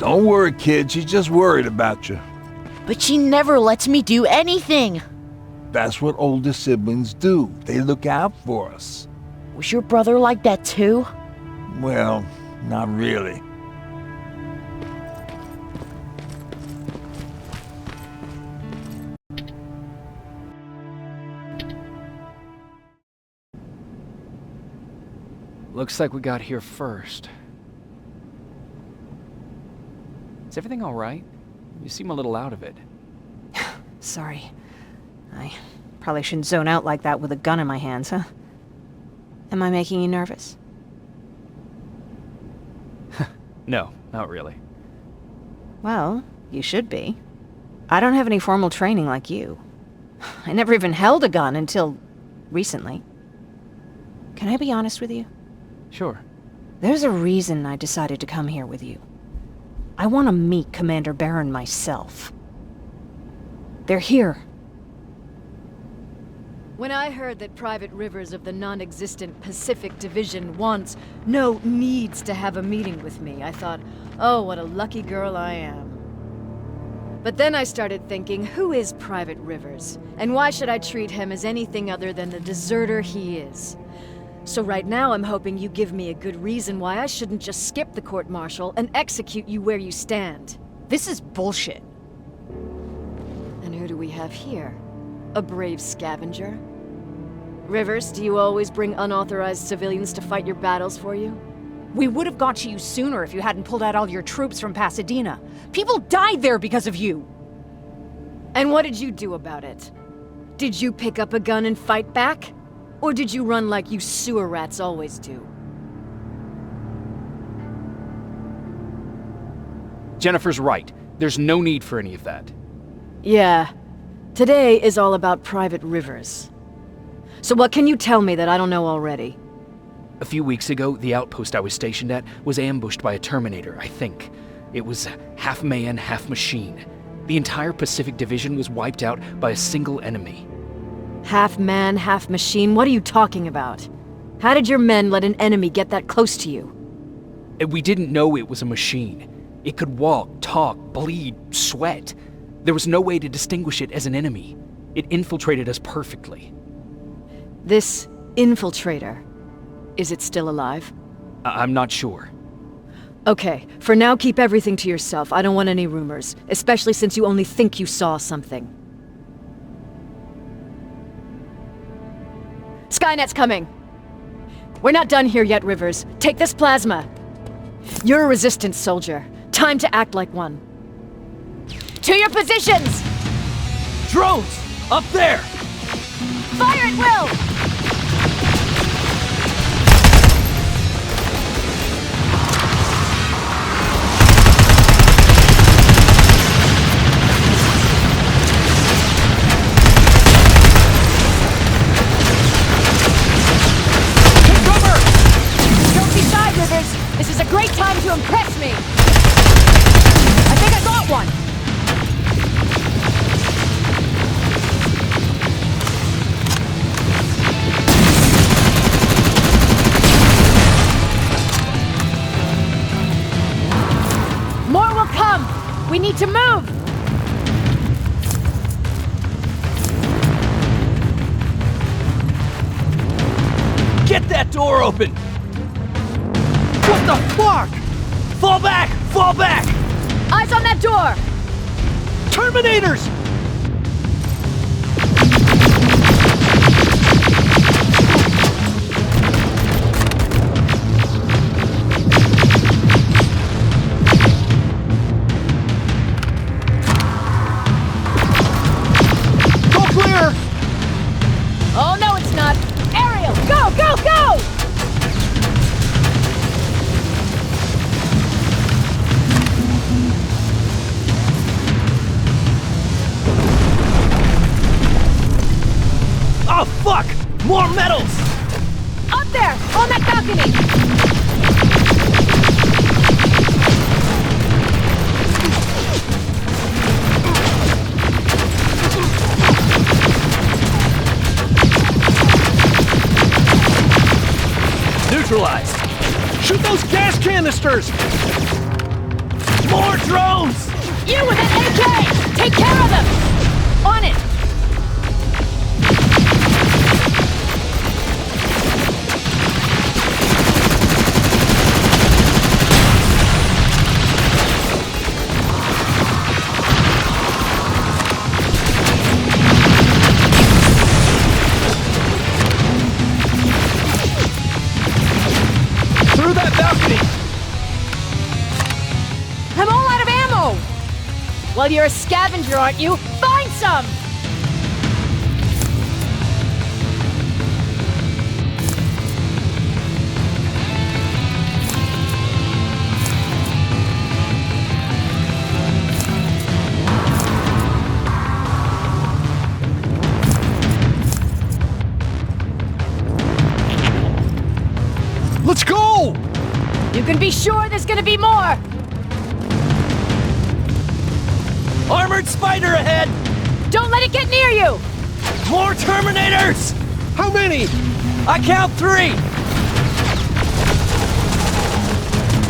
Don't worry, kid. She's just worried about you. But she never lets me do anything. That's what older siblings do. They look out for us. Was your brother like that too? Well, not really. Looks like we got here first. Is everything all right? You seem a little out of it. Sorry. I probably shouldn't zone out like that with a gun in my hands, huh? Am I making you nervous? No, not really. Well, you should be. I don't have any formal training like you. I never even held a gun until recently. Can I be honest with you? Sure. There's a reason I decided to come here with you. I want to meet Commander Barron myself. They're here. When I heard that Private Rivers of the non-existent Pacific Division needs to have a meeting with me, I thought, oh, what a lucky girl I am. But then I started thinking, who is Private Rivers? And why should I treat him as anything other than the deserter he is? So right now I'm hoping you give me a good reason why I shouldn't just skip the court-martial and execute you where you stand. This is bullshit. And who do we have here? A brave scavenger? Rivers, do you always bring unauthorized civilians to fight your battles for you? We would have got to you sooner if you hadn't pulled out all your troops from Pasadena. People died there because of you! And what did you do about it? Did you pick up a gun and fight back? Or did you run like you sewer rats always do? Jennifer's right. There's no need for any of that. Yeah. Today is all about Private Rivers. So what can you tell me that I don't know already? A few weeks ago, the outpost I was stationed at was ambushed by a Terminator, I think. It was half man, half machine. The entire Pacific Division was wiped out by a single enemy. Half man, half machine? What are you talking about? How did your men let an enemy get that close to you? We didn't know it was a machine. It could walk, talk, bleed, sweat. There was no way to distinguish it as an enemy. It infiltrated us perfectly. This infiltrator, is it still alive? I'm not sure. Okay, for now keep everything to yourself. I don't want any rumors, especially since you only think you saw something. Skynet's coming! We're not done here yet, Rivers. Take this plasma. You're a resistance soldier. Time to act like one. To your positions! Drones! Up there! Fire at will! This is a great time to impress me! I think I got one! More will come! We need to move! Get that door open! What the fuck? Fall back! Fall back! Eyes on that door! Terminators! Go clear! Oh no, it's not! Ariel, go, go, go! Oh, fuck! More metals! Up there! On that balcony! Neutralized! Shoot those gas canisters! More drones! You with an AK! Take care of them! On it! Through that balcony! I'm all out of ammo! Well, you're a scavenger, aren't you? Find some! Let's go! You can be sure there's gonna be more! Armored spider ahead! Don't let it get near you! More Terminators! How many? I count 3!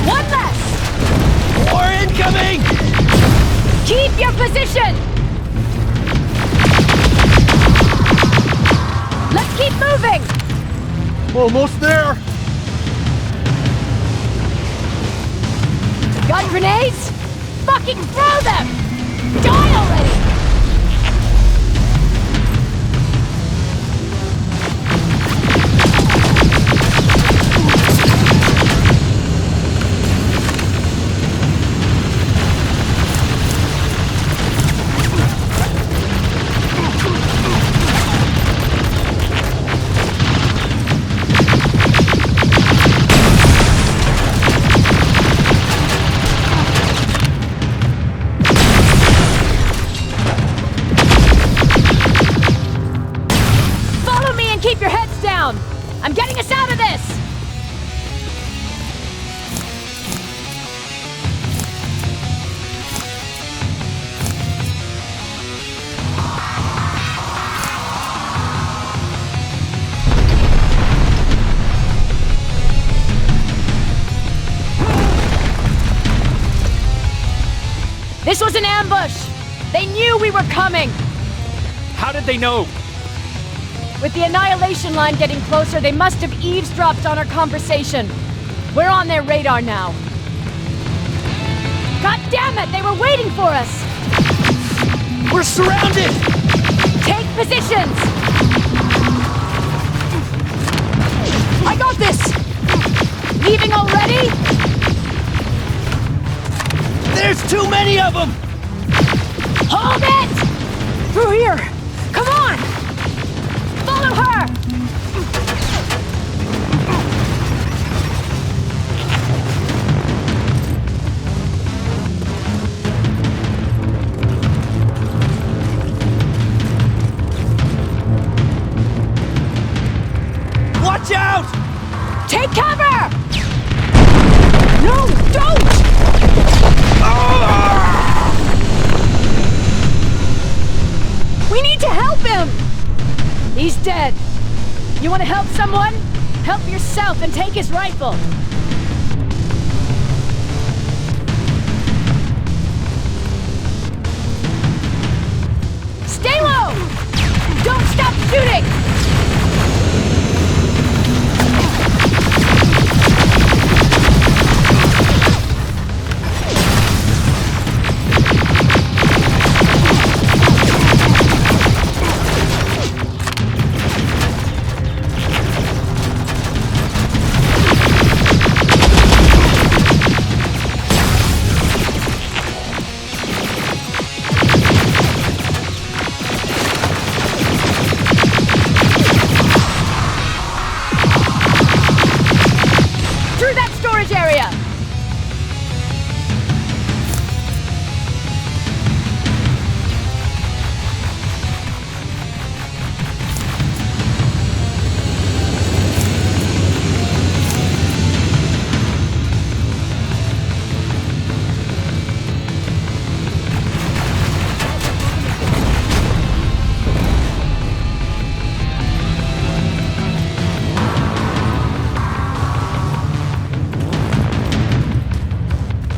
One less! More incoming! Keep your position! Let's keep moving! Almost there! Got grenades? Fucking throw them! Die already! Keep your heads down! I'm getting us out of this! This was an ambush! They knew we were coming! How did they know? With the annihilation line getting closer, they must have eavesdropped on our conversation. We're on their radar now. God damn it! They were waiting for us! We're surrounded! Take positions! I got this! Leaving already? There's too many of them! Hold it! Through here! Come on! Follow her! Watch out! Take cover! No, don't! We need to help him! He's dead. You want to help someone? Help yourself and take his rifle. Stay low! Don't stop shooting! Area.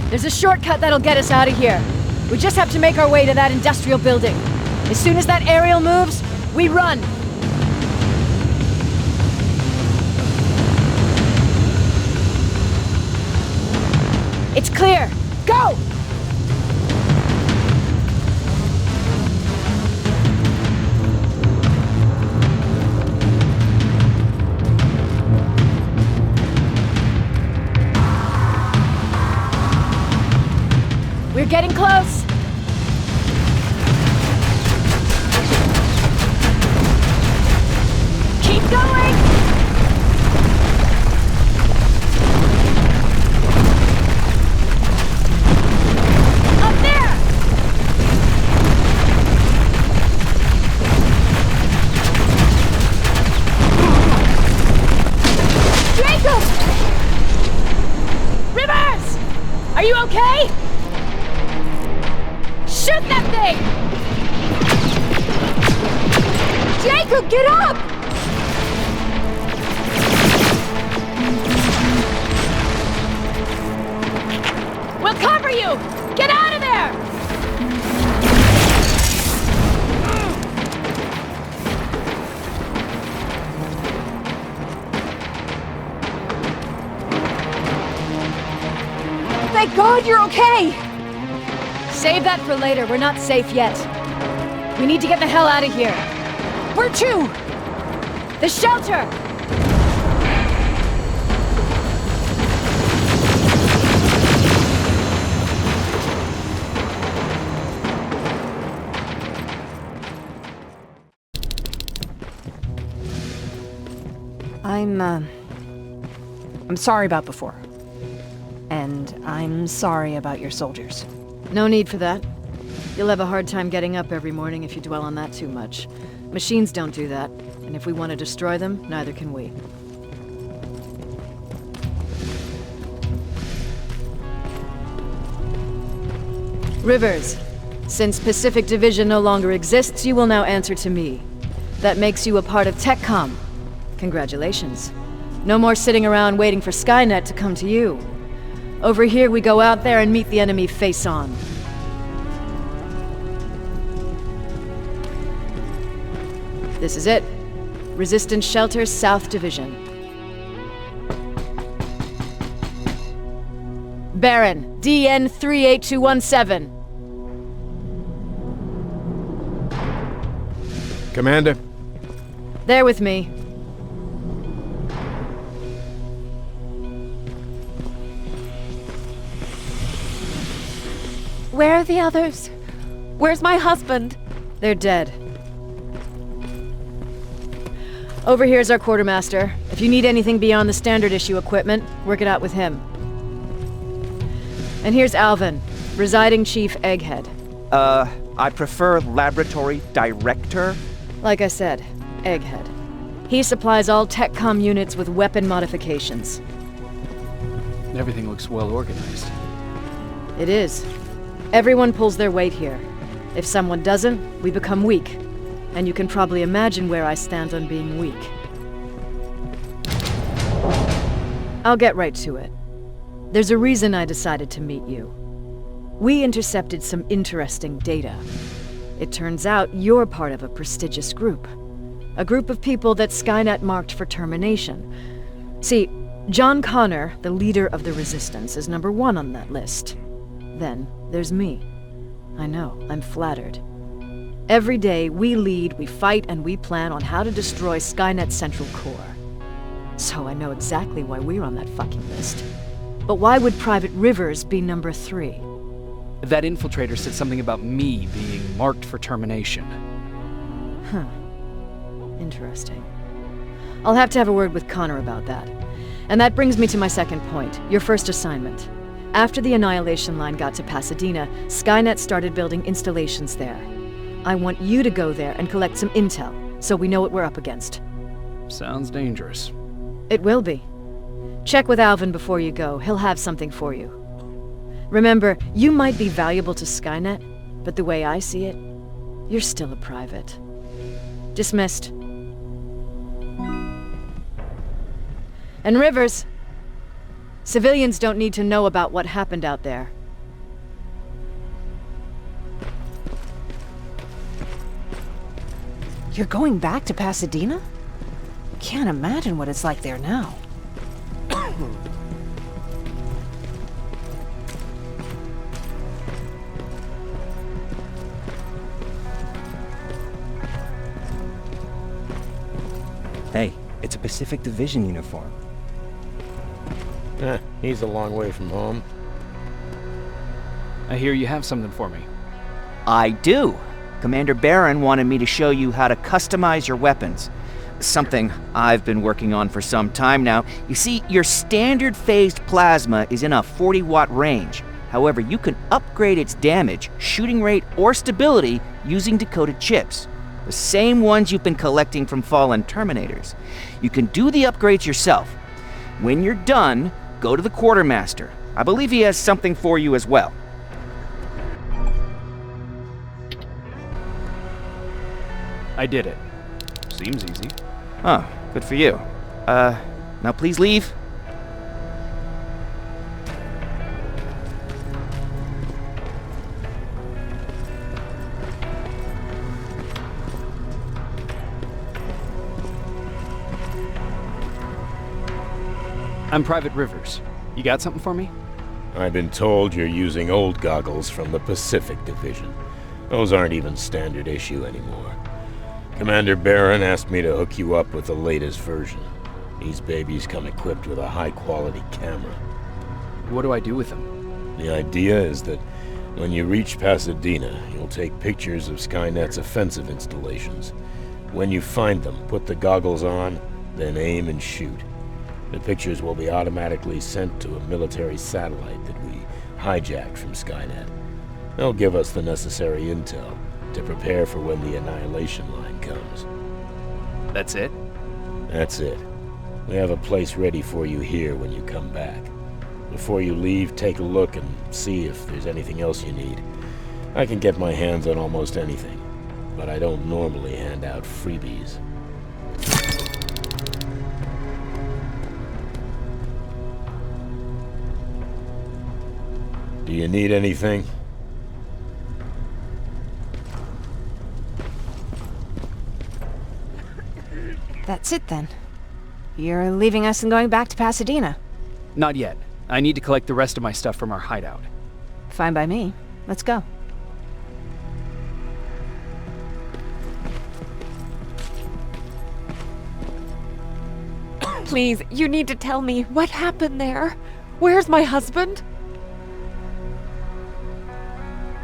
There's a shortcut that'll get us out of here. We just have to make our way to that industrial building. As soon as that aerial moves, we run. It's clear. Go! We're getting close. Keep going. Up there. Jacob! Rivers! Are you okay? Shoot that thing! Jacob, get up! We'll cover you! Get out of there! Thank God you're okay! Save that for later. We're not safe yet. We need to get the hell out of here. Where to? The shelter! I'm sorry about before. And I'm sorry about your soldiers. No need for that. You'll have a hard time getting up every morning if you dwell on that too much. Machines don't do that, and if we want to destroy them, neither can we. Rivers, since Pacific Division no longer exists, you will now answer to me. That makes you a part of TechCom. Congratulations. No more sitting around waiting for Skynet to come to you. Over here, we go out there and meet the enemy face on. This is it. Resistance Shelter, South Division. Baron, DN 38217. Commander? There with me. Where are the others? Where's my husband? They're dead. Over here's our quartermaster. If you need anything beyond the standard issue equipment, work it out with him. And here's Alvin, residing chief Egghead. I prefer laboratory director. Like I said, Egghead. He supplies all techcom units with weapon modifications. Everything looks well organized. It is. Everyone pulls their weight here. If someone doesn't, we become weak. And you can probably imagine where I stand on being weak. I'll get right to it. There's a reason I decided to meet you. We intercepted some interesting data. It turns out you're part of a prestigious group. A group of people that Skynet marked for termination. See, John Connor, the leader of the Resistance, is number 1 on that list. Then there's me. I know, I'm flattered. Every day, we lead, we fight, and we plan on how to destroy Skynet's central core. So I know exactly why we're on that fucking list. But why would Private Rivers be number 3? That infiltrator said something about me being marked for termination. Huh. Interesting. I'll have to have a word with Connor about that. And that brings me to my second point, your first assignment. After the Annihilation Line got to Pasadena, Skynet started building installations there. I want you to go there and collect some intel, so we know what we're up against. Sounds dangerous. It will be. Check with Alvin before you go. He'll have something for you. Remember, you might be valuable to Skynet, but the way I see it, you're still a private. Dismissed. And Rivers, civilians don't need to know about what happened out there. You're going back to Pasadena? Can't imagine what it's like there now. Hey, it's a Pacific Division uniform. He's a long way from home. I hear you have something for me. I do. Commander Barron wanted me to show you how to customize your weapons. Something I've been working on for some time now. You see, your standard phased plasma is in a 40-watt range. However, you can upgrade its damage, shooting rate, or stability using decoded chips. The same ones you've been collecting from fallen Terminators. You can do the upgrades yourself. When you're done, go to the quartermaster. I believe he has something for you as well. I did it. Seems easy. Oh, good for you. Now please leave. I'm Private Rivers. You got something for me? I've been told you're using old goggles from the Pacific Division. Those aren't even standard issue anymore. Commander Barron asked me to hook you up with the latest version. These babies come equipped with a high-quality camera. What do I do with them? The idea is that when you reach Pasadena, you'll take pictures of Skynet's offensive installations. When you find them, put the goggles on, then aim and shoot. The pictures will be automatically sent to a military satellite that we hijacked from Skynet. They'll give us the necessary intel to prepare for when the Annihilation Line comes. That's it? That's it. We have a place ready for you here when you come back. Before you leave, take a look and see if there's anything else you need. I can get my hands on almost anything, but I don't normally hand out freebies. Do you need anything? That's it then. You're leaving us and going back to Pasadena. Not yet. I need to collect the rest of my stuff from our hideout. Fine by me. Let's go. Please, you need to tell me what happened there. Where's my husband?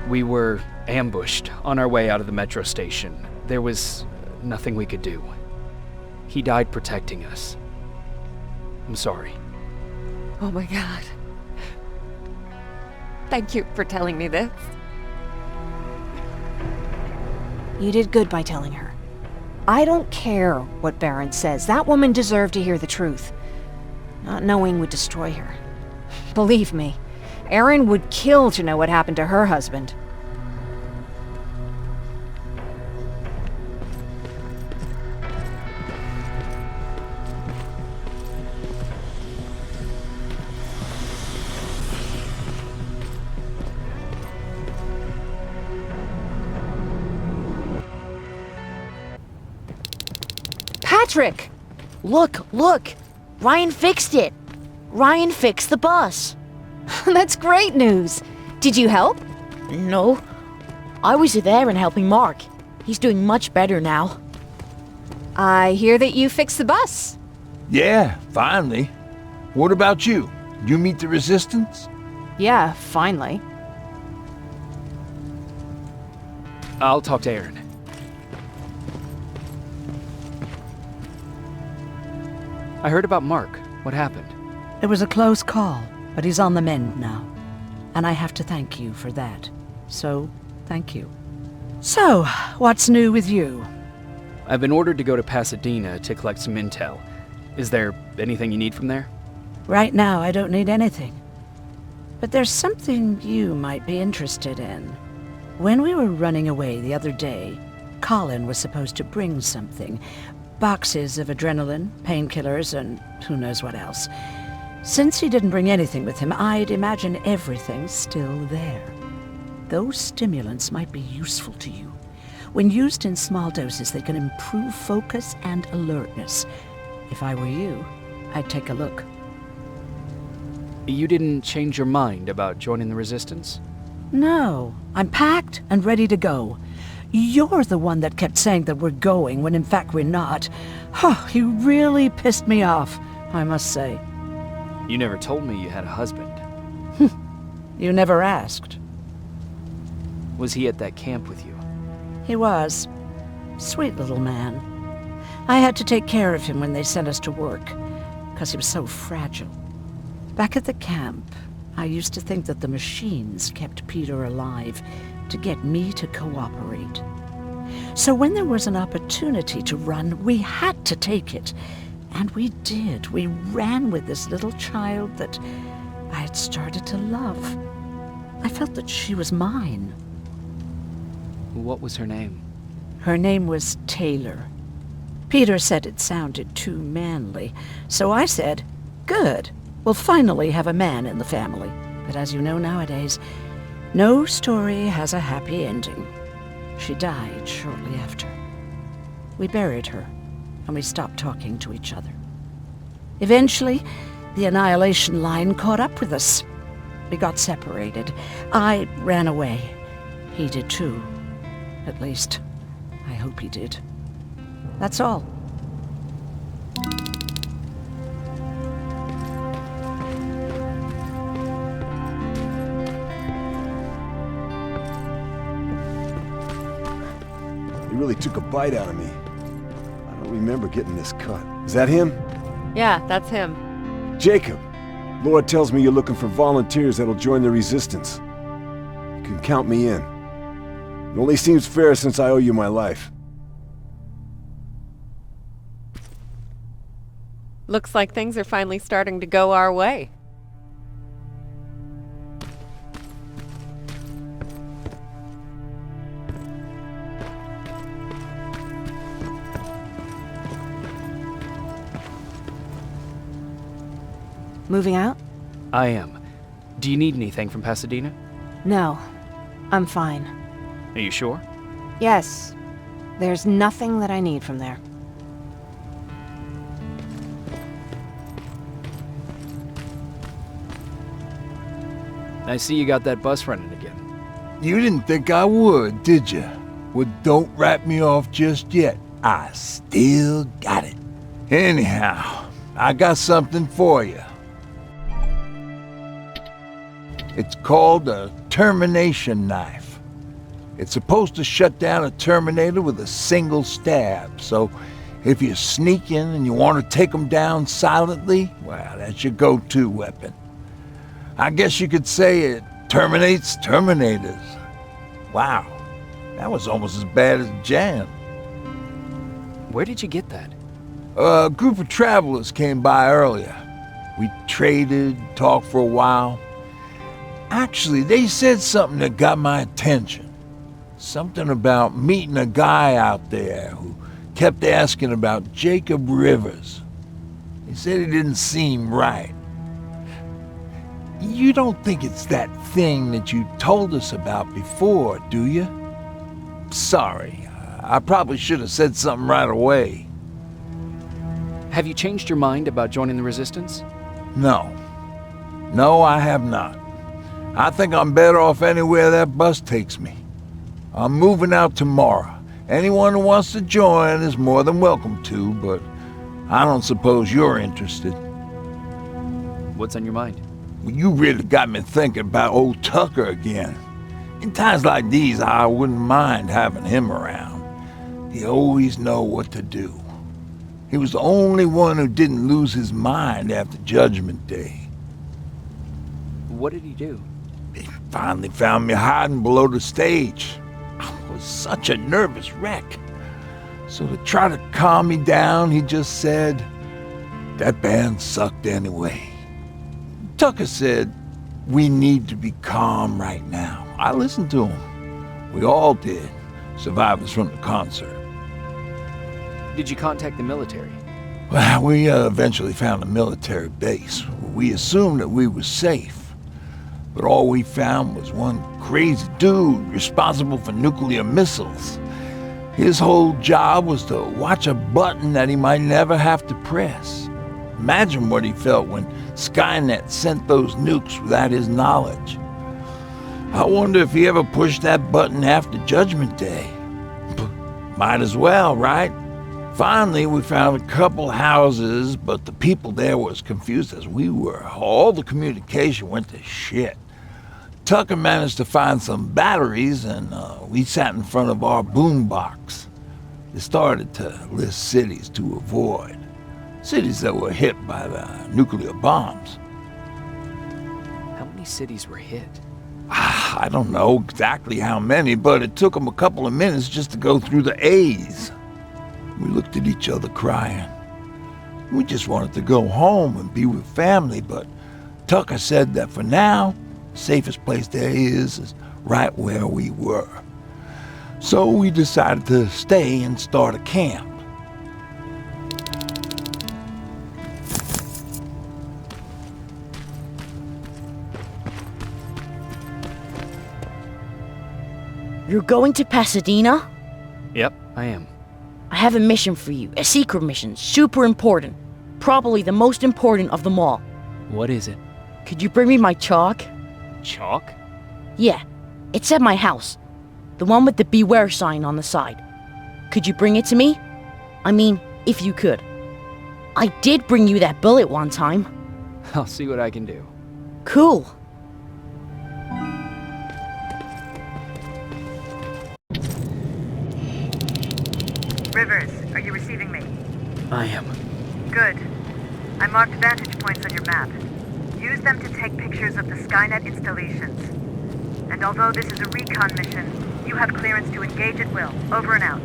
We were ambushed on our way out of the metro station. There was nothing we could do. He died protecting us. I'm sorry. Oh my god. Thank you for telling me this. You did good by telling her. I don't care what Baron says. That woman deserved to hear the truth. Not knowing would destroy her. Believe me, Erin would kill to know what happened to her husband. Patrick! Look! Ryan fixed it! Ryan fixed the bus! That's great news! Did you help? No. I was there and helping Mark. He's doing much better now. I hear that you fixed the bus. Yeah, finally. What about you? You meet the resistance? Yeah, finally. I'll talk to Erin. I heard about Mark. What happened? It was a close call, but he's on the mend now. And I have to thank you for that. So, thank you. So, what's new with you? I've been ordered to go to Pasadena to collect some intel. Is there anything you need from there? Right now, I don't need anything. But there's something you might be interested in. When we were running away the other day, Colin was supposed to bring something. Boxes of adrenaline, painkillers, and who knows what else. Since he didn't bring anything with him, I'd imagine everything's still there. Those stimulants might be useful to you. When used in small doses, they can improve focus and alertness. If I were you, I'd take a look. You didn't change your mind about joining the Resistance? No, I'm packed and ready to go. You're the one that kept saying that we're going when in fact we're not. Oh, you really pissed me off, I must say. You never told me you had a husband. You never asked. Was he at that camp with you? He was. Sweet little man. I had to take care of him when they sent us to work, because he was so fragile. Back at the camp, I used to think that the machines kept Peter alive to get me to cooperate. So when there was an opportunity to run, we had to take it. And we did. We ran with this little child that I had started to love. I felt that she was mine. What was her name? Her name was Taylor. Peter said it sounded too manly, so I said, good, we'll finally have a man in the family. But as you know nowadays, no story has a happy ending. She died shortly after. We buried her, and we stopped talking to each other. Eventually, the Annihilation Line caught up with us. We got separated. I ran away. He did too. At least, I hope he did. That's all. He really took a bite out of me. I don't remember getting this cut. Is that him? Yeah, that's him. Jacob! Laura tells me you're looking for volunteers that'll join the Resistance. You can count me in. It only seems fair since I owe you my life. Looks like things are finally starting to go our way. Moving out? I am. Do you need anything from Pasadena? No. I'm fine. Are you sure? Yes. There's nothing that I need from there. I see you got that bus running again. You didn't think I would, did you? Well, don't write me off just yet. I still got it. Anyhow, I got something for you. It's called a termination knife. It's supposed to shut down a Terminator with a single stab, so if you're sneaking and you want to take them down silently, well, that's your go-to weapon. I guess you could say it terminates Terminators. Wow, that was almost as bad as Jan. Where did you get that? A group of travelers came by earlier. We traded, talked for a while. Actually, they said something that got my attention. Something about meeting a guy out there who kept asking about Jacob Rivers. He said he didn't seem right. You don't think it's that thing that you told us about before, do you? Sorry, I probably should have said something right away. Have you changed your mind about joining the Resistance? No. No, I have not. I think I'm better off anywhere that bus takes me. I'm moving out tomorrow. Anyone who wants to join is more than welcome to, but I don't suppose you're interested. What's on your mind? You really got me thinking about old Tucker again. In times like these, I wouldn't mind having him around. He always know what to do. He was the only one who didn't lose his mind after Judgment Day. What did he do? He finally found me hiding below the stage. I was such a nervous wreck. So to try to calm me down, he just said, that band sucked anyway. Tucker said, we need to be calm right now. I listened to him. We all did, survivors from the concert. Did you contact the military? Well, we eventually found a military base. We assumed that we were safe. But all we found was one crazy dude responsible for nuclear missiles. His whole job was to watch a button that he might never have to press. Imagine what he felt when Skynet sent those nukes without his knowledge. I wonder if he ever pushed that button after Judgment Day. Might as well, right? Finally, we found a couple houses, but the people there were as confused as we were. All the communication went to shit. Tucker managed to find some batteries, and we sat in front of our boombox. They started to list cities to avoid. Cities that were hit by the nuclear bombs. How many cities were hit? I don't know exactly how many, but it took them a couple of minutes just to go through the A's. We looked at each other crying. We just wanted to go home and be with family, but Tucker said that for now, the safest place there is right where we were. So we decided to stay and start a camp. You're going to Pasadena? Yep, I am. I have a mission for you. A secret mission. Super important. Probably the most important of them all. What is it? Could you bring me my chalk? Chalk? Yeah. It's at my house. The one with the beware sign on the side. Could you bring it to me? I mean, if you could. I did bring you that bullet one time. I'll see what I can do. Cool. Rivers, are you receiving me? I am. Good. I marked vantage points on your map. Use them to take pictures of the Skynet installations. And although this is a recon mission, you have clearance to engage at will. Over and out.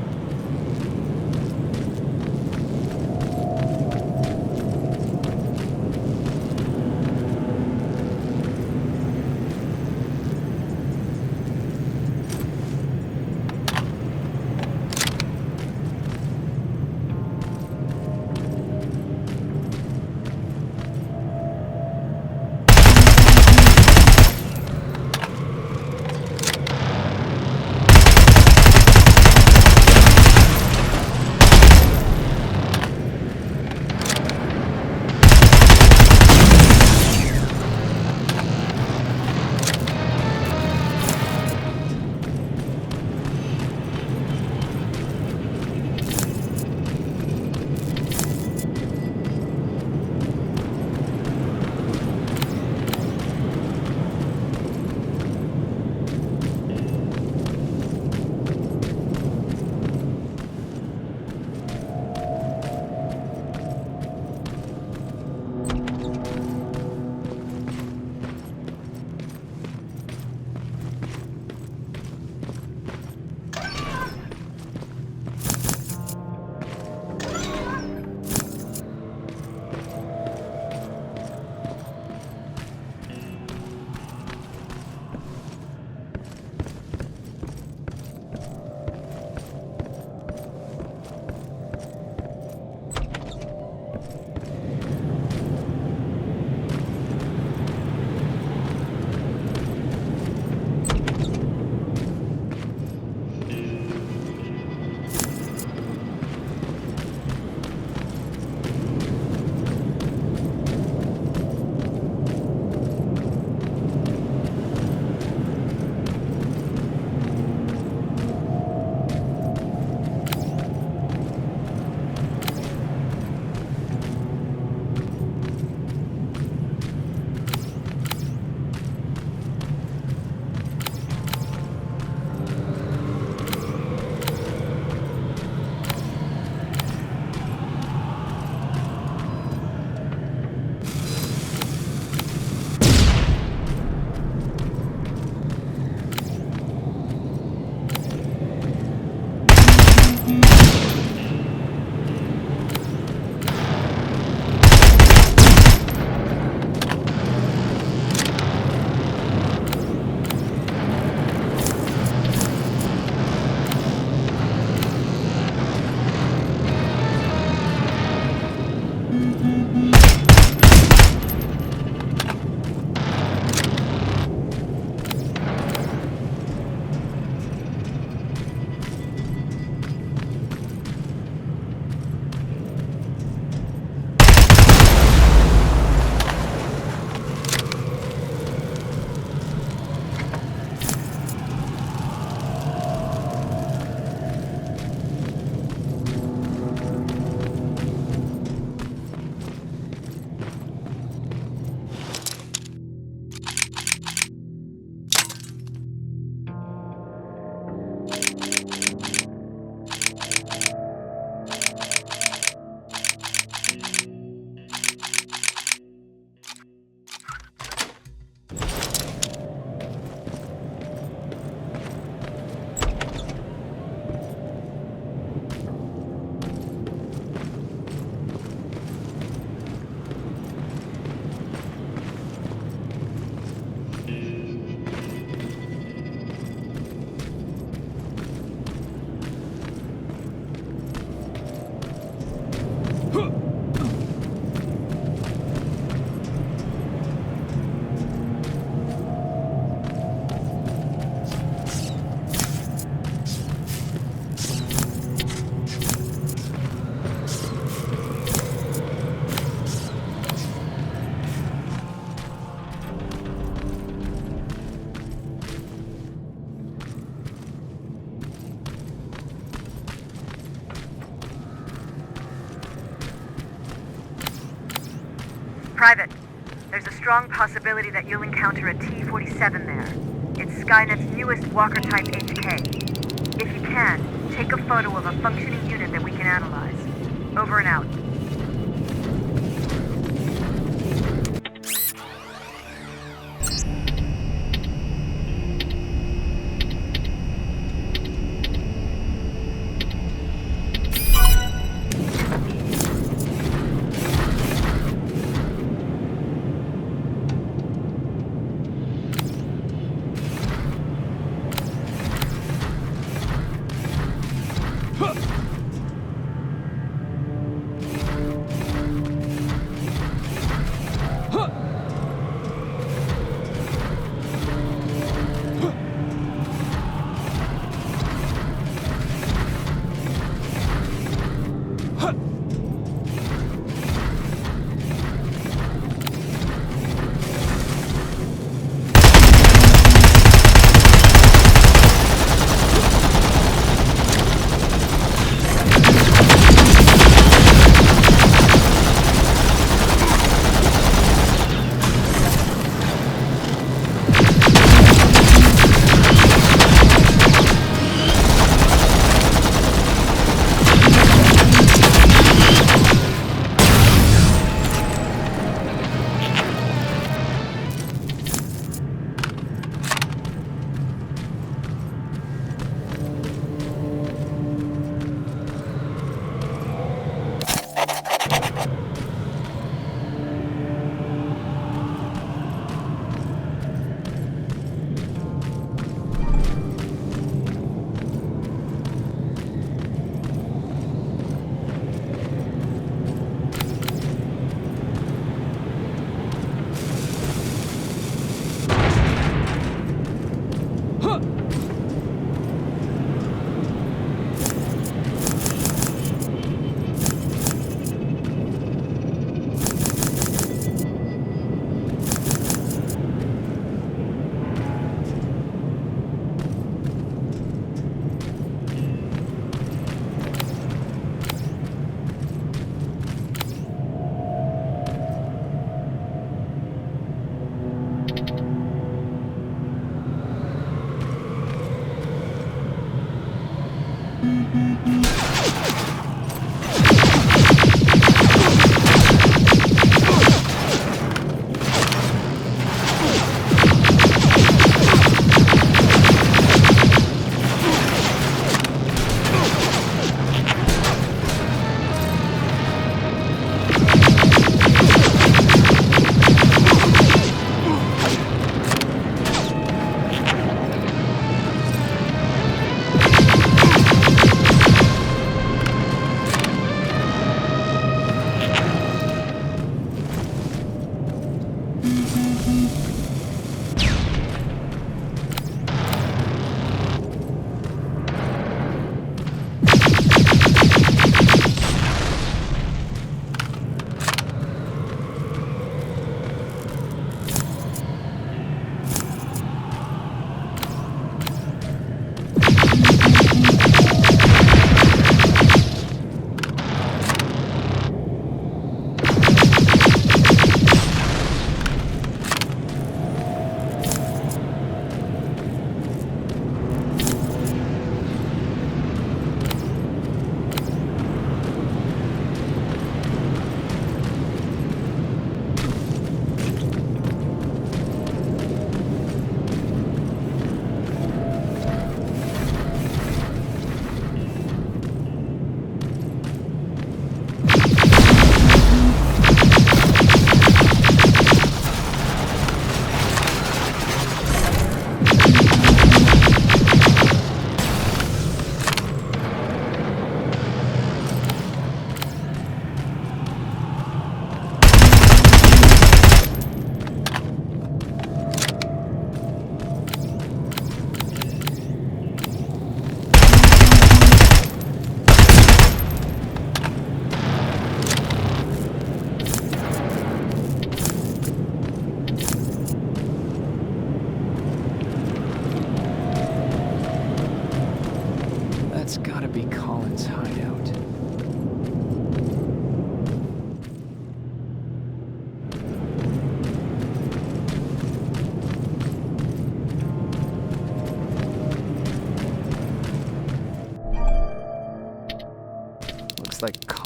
Private, there's a strong possibility that you'll encounter a T-47 there. It's Skynet's newest Walker-type HK. If you can, take a photo of a functioning unit that we can analyze. Over and out.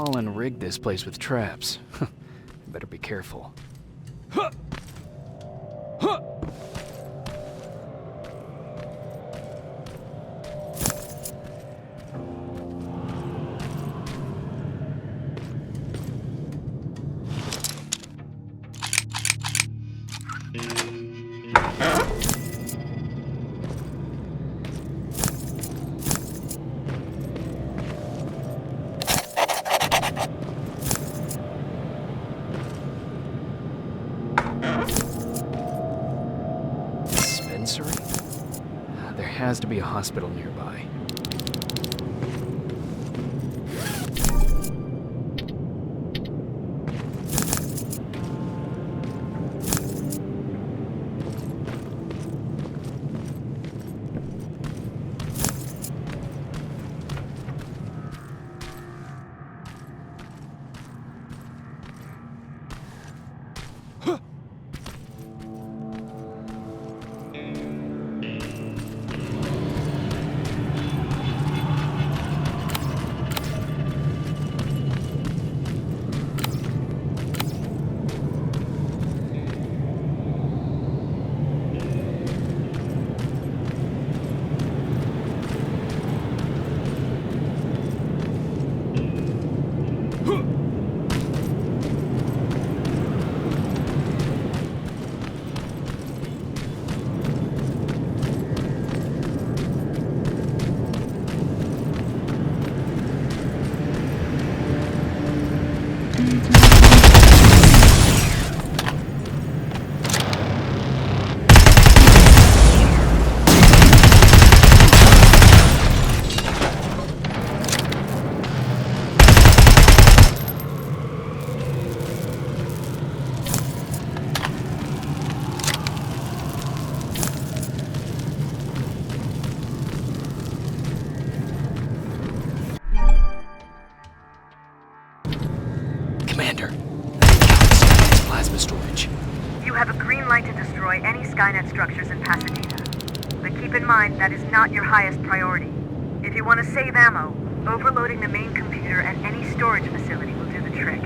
Colin rigged this place with traps. Better be careful. There has to be a hospital nearby. Plasma storage. You have a green light to destroy any Skynet structures in Pasadena. But keep in mind that is not your highest priority. If you want to save ammo, overloading the main computer at any storage facility will do the trick.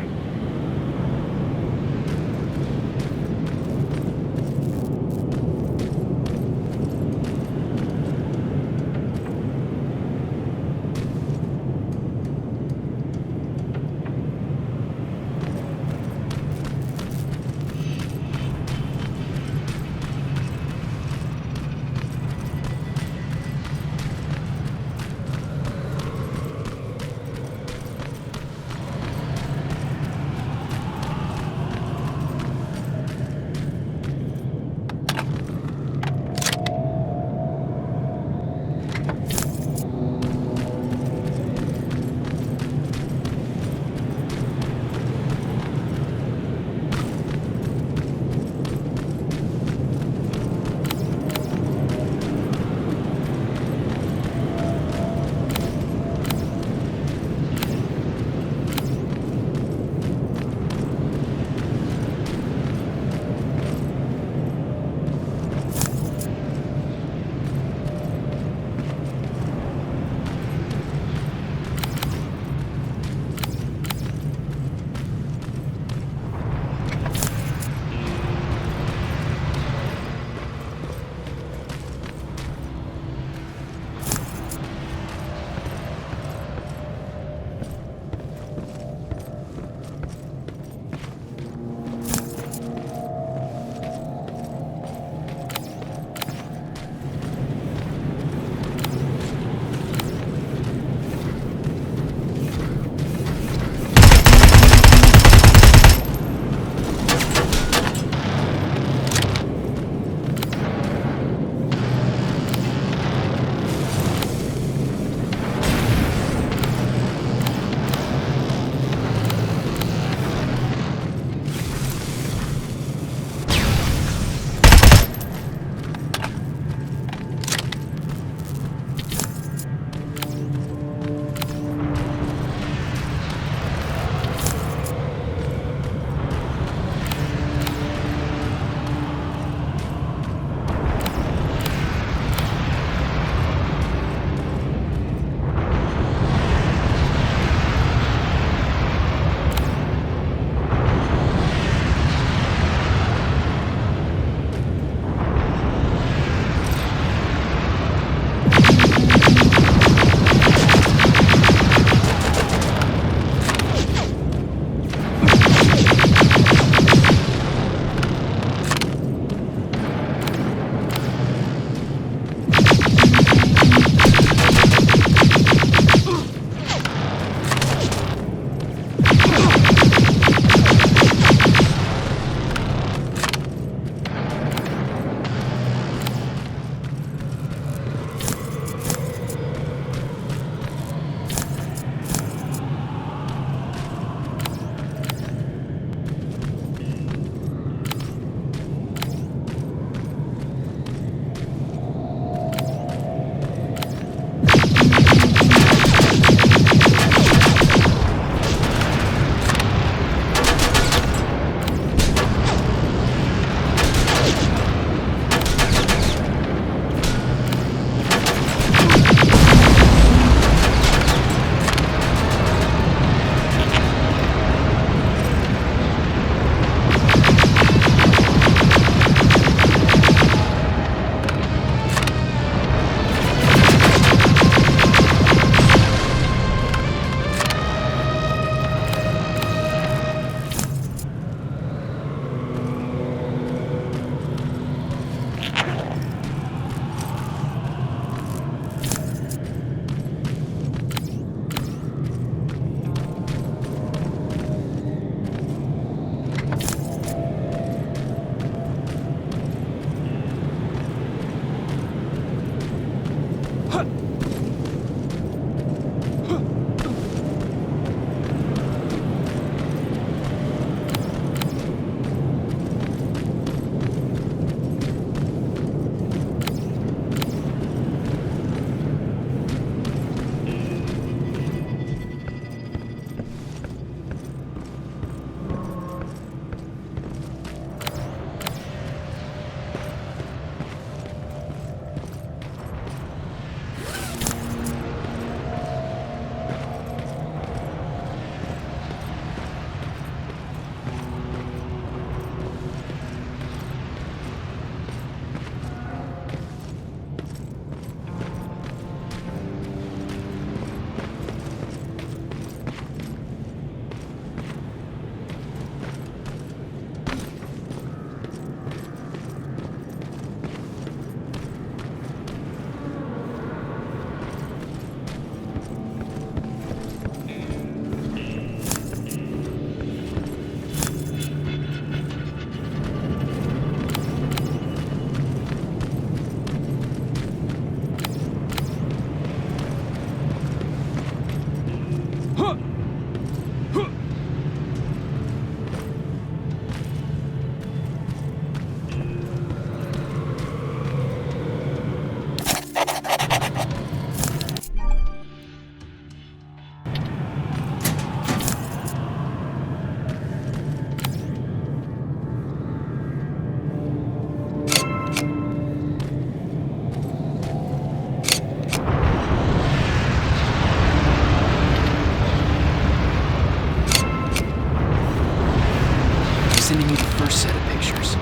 Sending you the first set of pictures.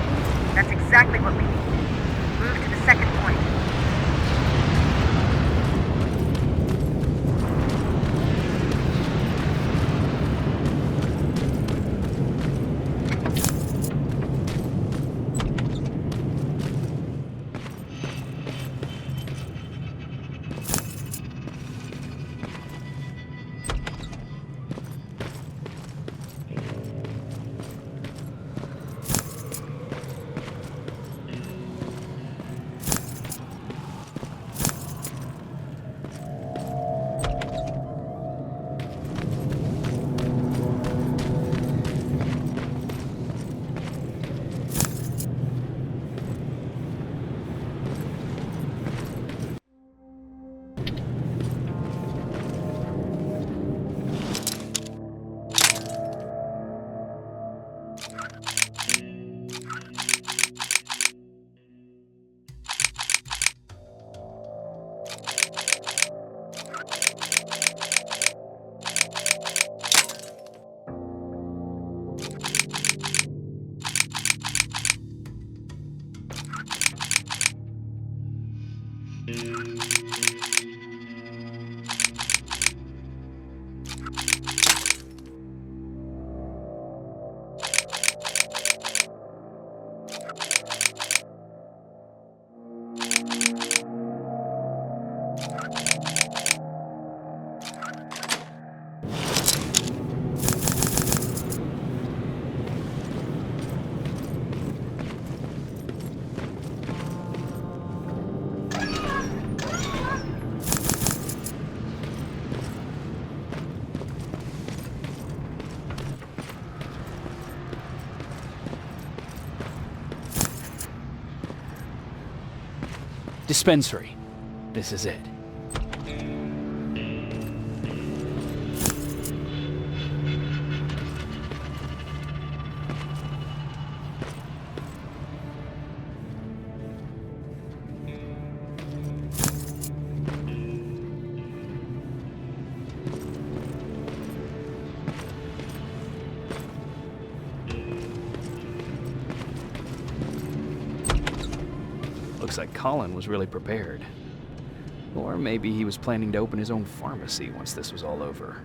That's exactly what we need. Move to the second point. Dispensary. This is it. Looks like Colin was really prepared. Or maybe he was planning to open his own pharmacy once this was all over.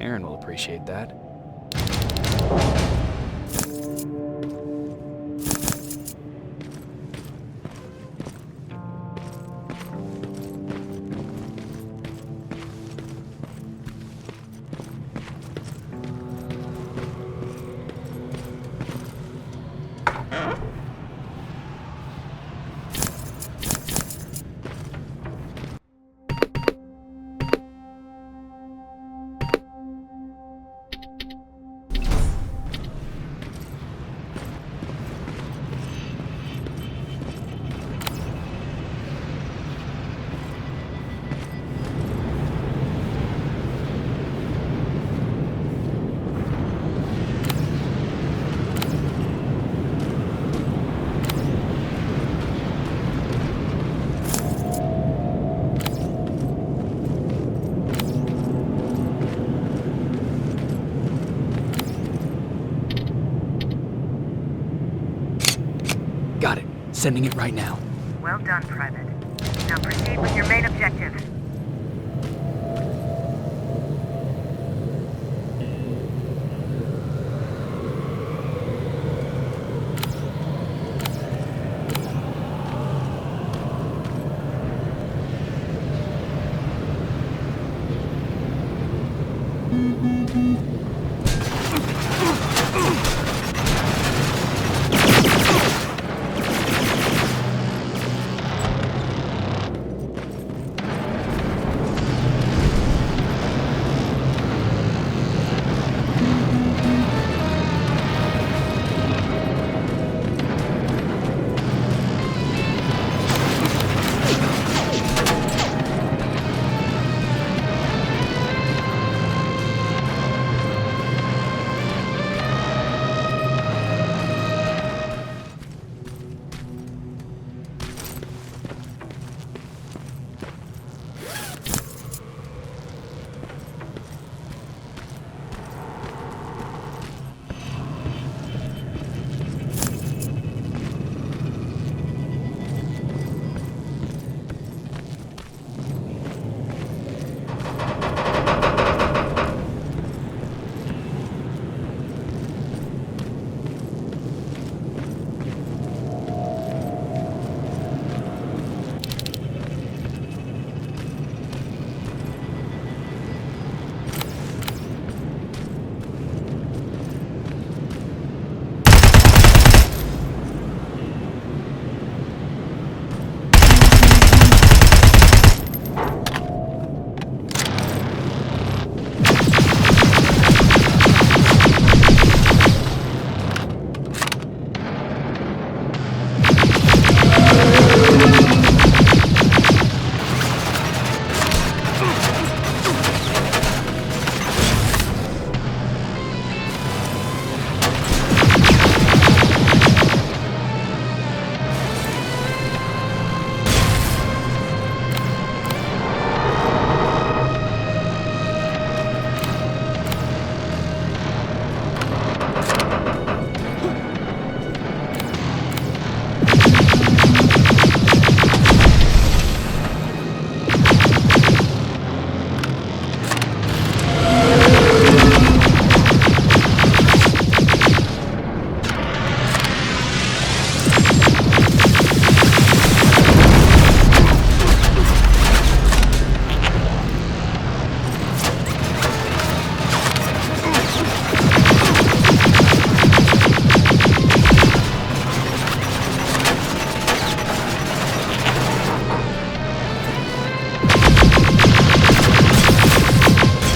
Aaron will appreciate that. Got it. Sending it right now. Well done, Private. Now proceed with your main objective.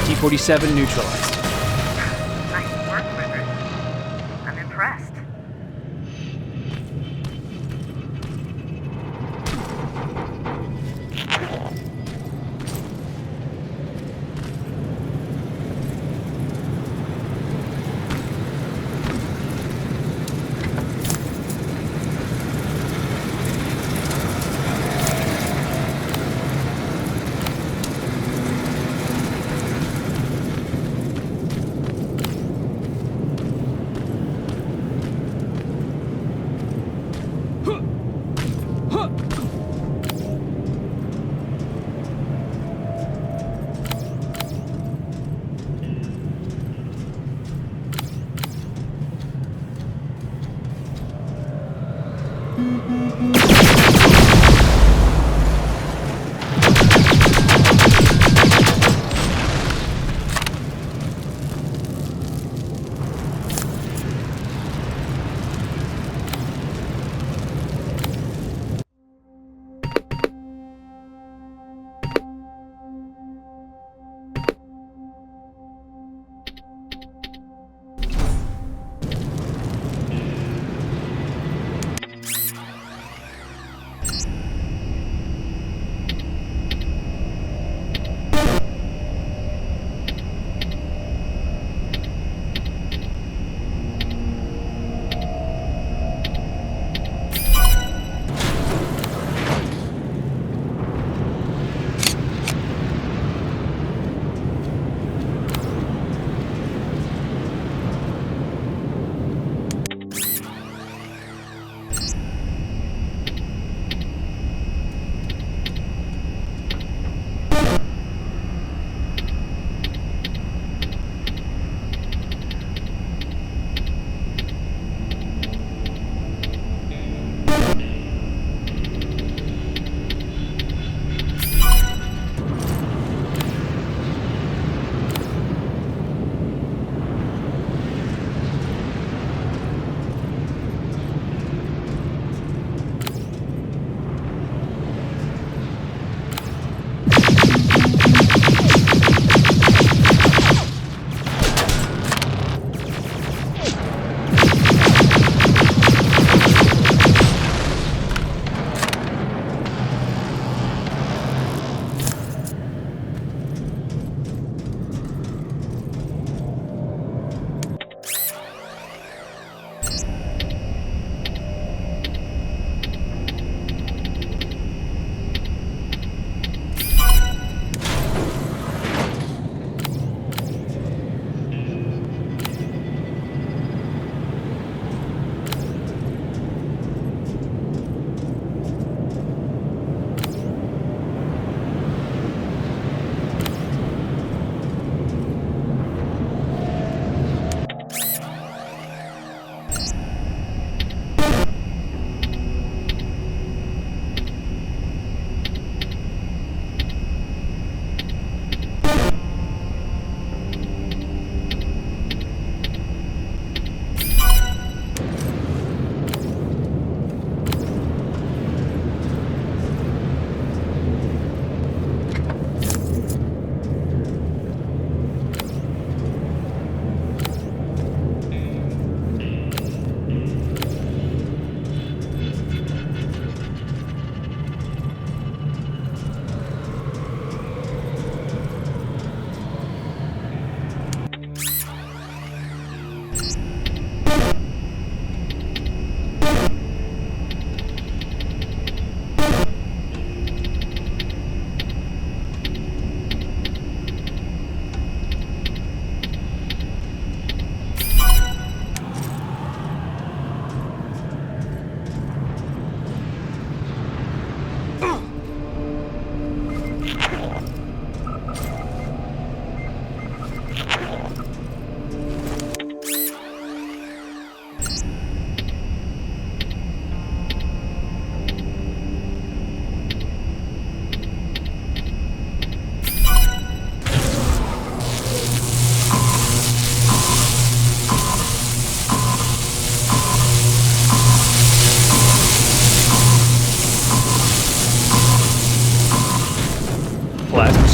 T-47 neutralized. Nice work, Rivers. I'm impressed.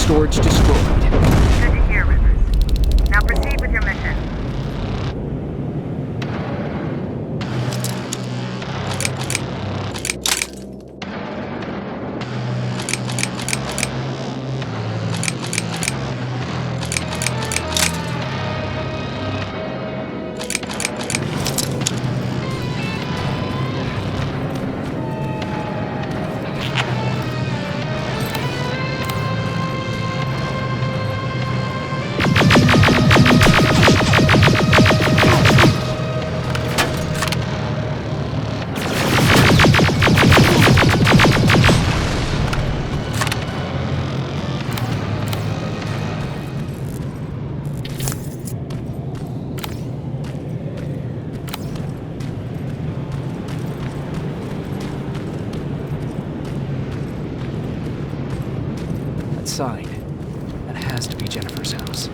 storage destroyed. Good to hear, Rivers. Now proceed with your mission. Sign. That has to be Jennifer's house.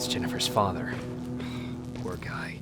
Jennifer's father. Poor guy.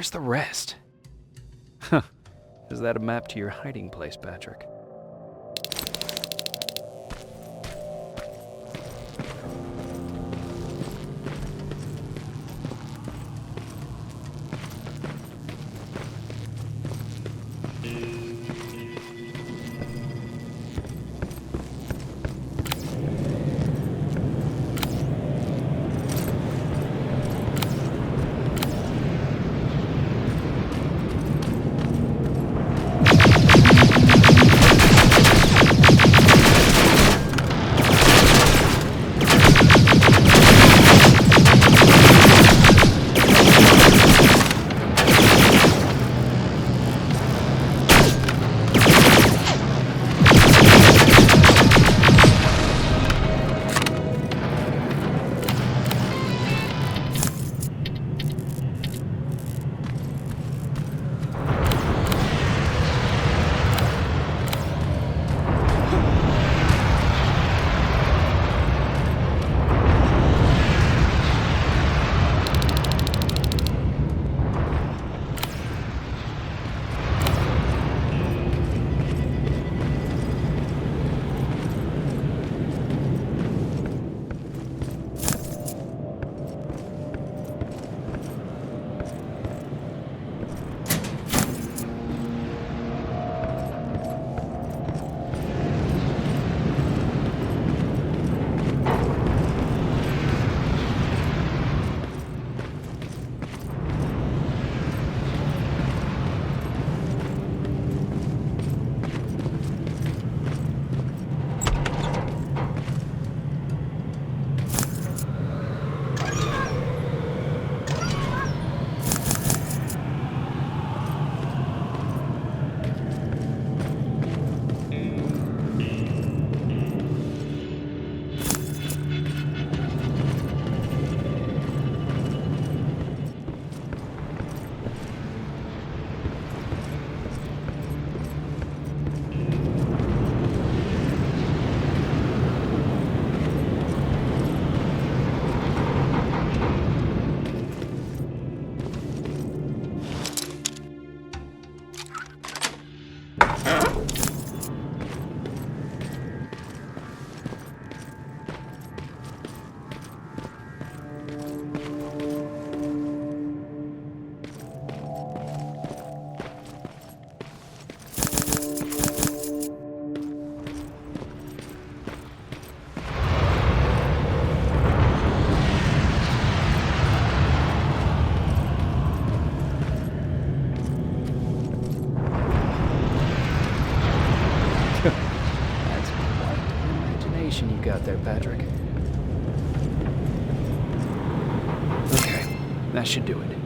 Where's the rest? Is that a map to your hiding place, Patrick? You got there, Patrick. Okay, that should do it.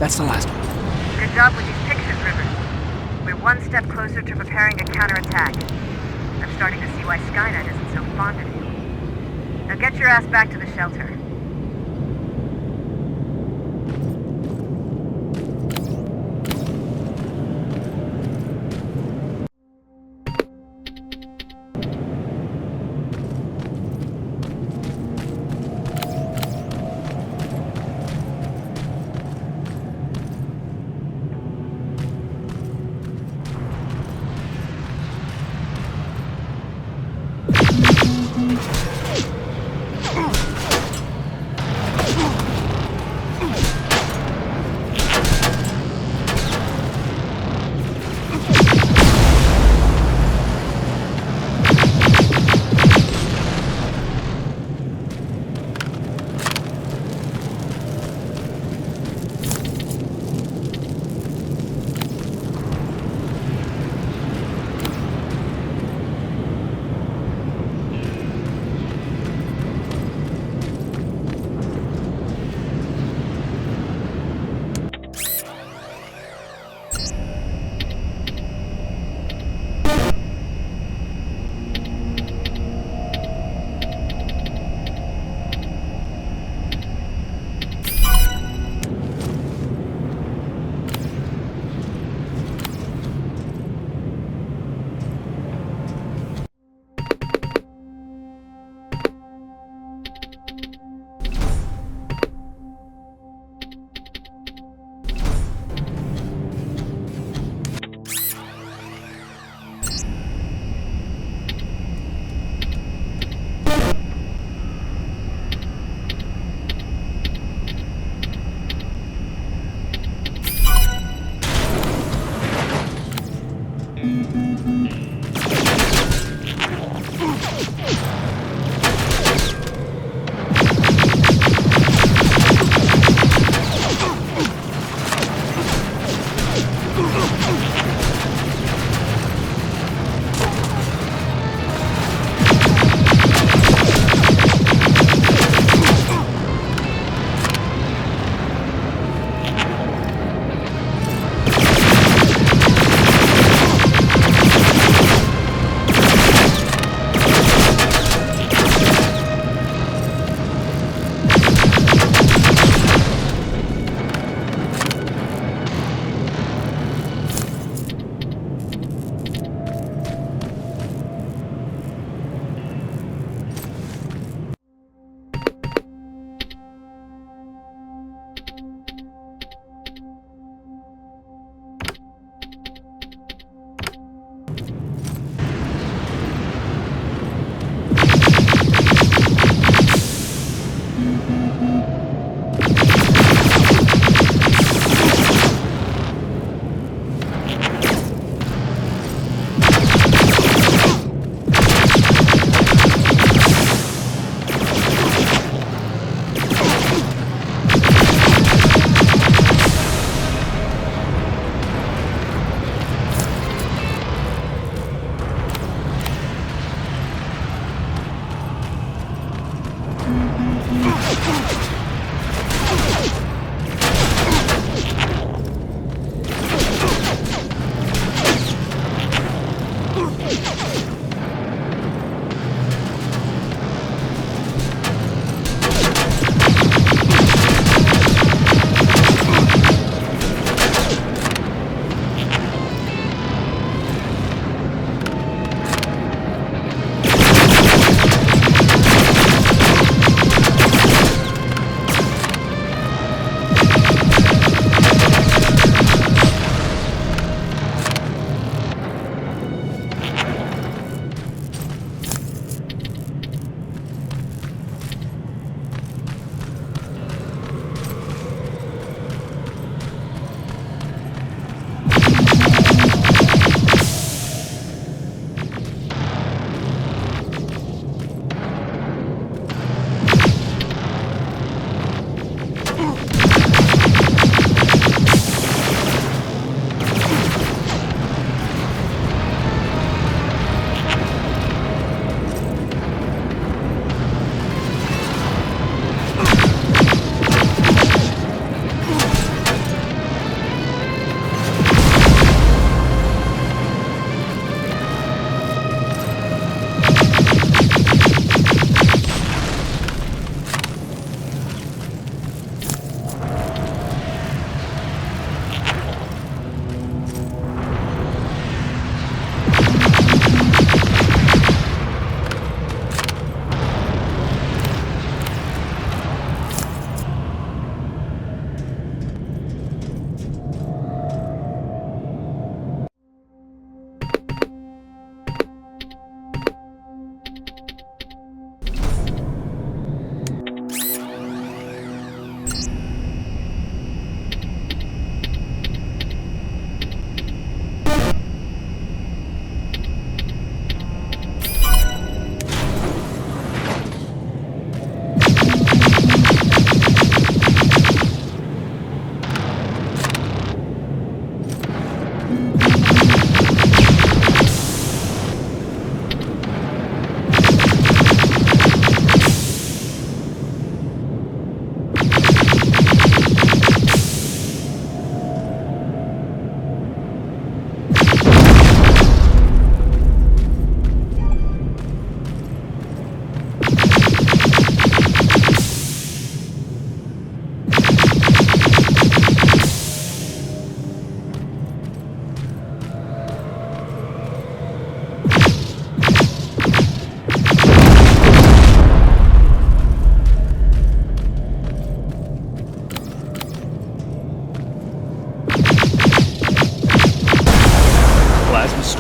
That's the last one. Good job with these pictures, Rivers. We're one step closer to preparing a counterattack. I'm starting to see why Skynet isn't so fond of you. Now get your ass back to the shelter.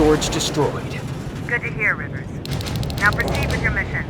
storage destroyed. Good to hear, Rivers. Now proceed with your mission.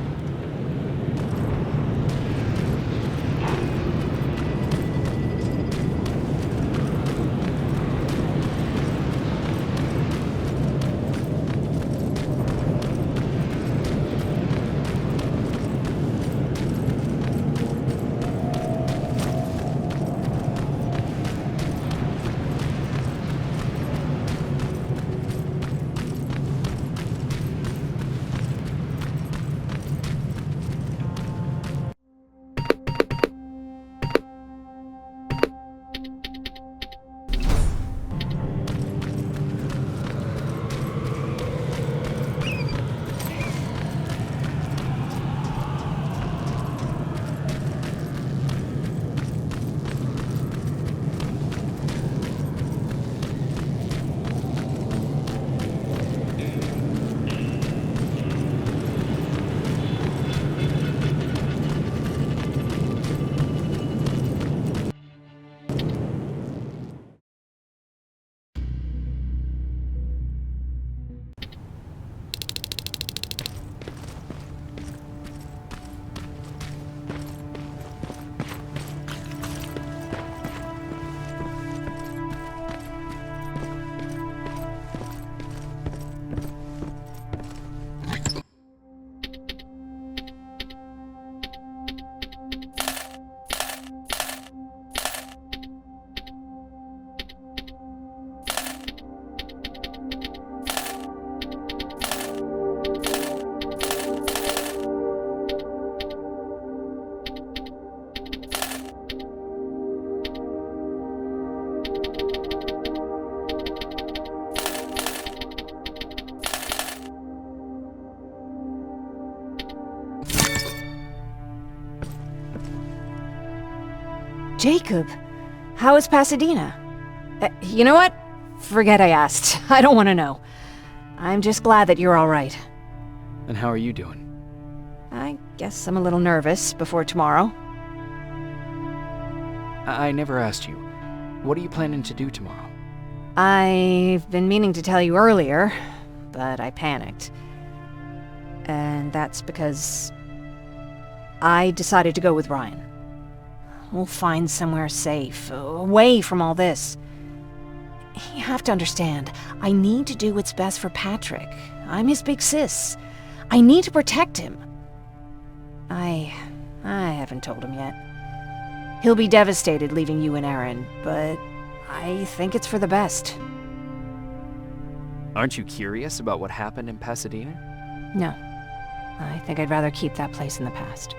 Jacob, how is Pasadena? You know what? Forget I asked. I don't want to know. I'm just glad that you're all right. And how are you doing? I guess I'm a little nervous before tomorrow. I never asked you. What are you planning to do tomorrow? I've been meaning to tell you earlier, but I panicked. And that's because I decided to go with Ryan. We'll find somewhere safe, away from all this. You have to understand, I need to do what's best for Patrick. I'm his big sis. I need to protect him. I haven't told him yet. He'll be devastated leaving you and Aaron, but I think it's for the best. Aren't you curious about what happened in Pasadena? No. I think I'd rather keep that place in the past.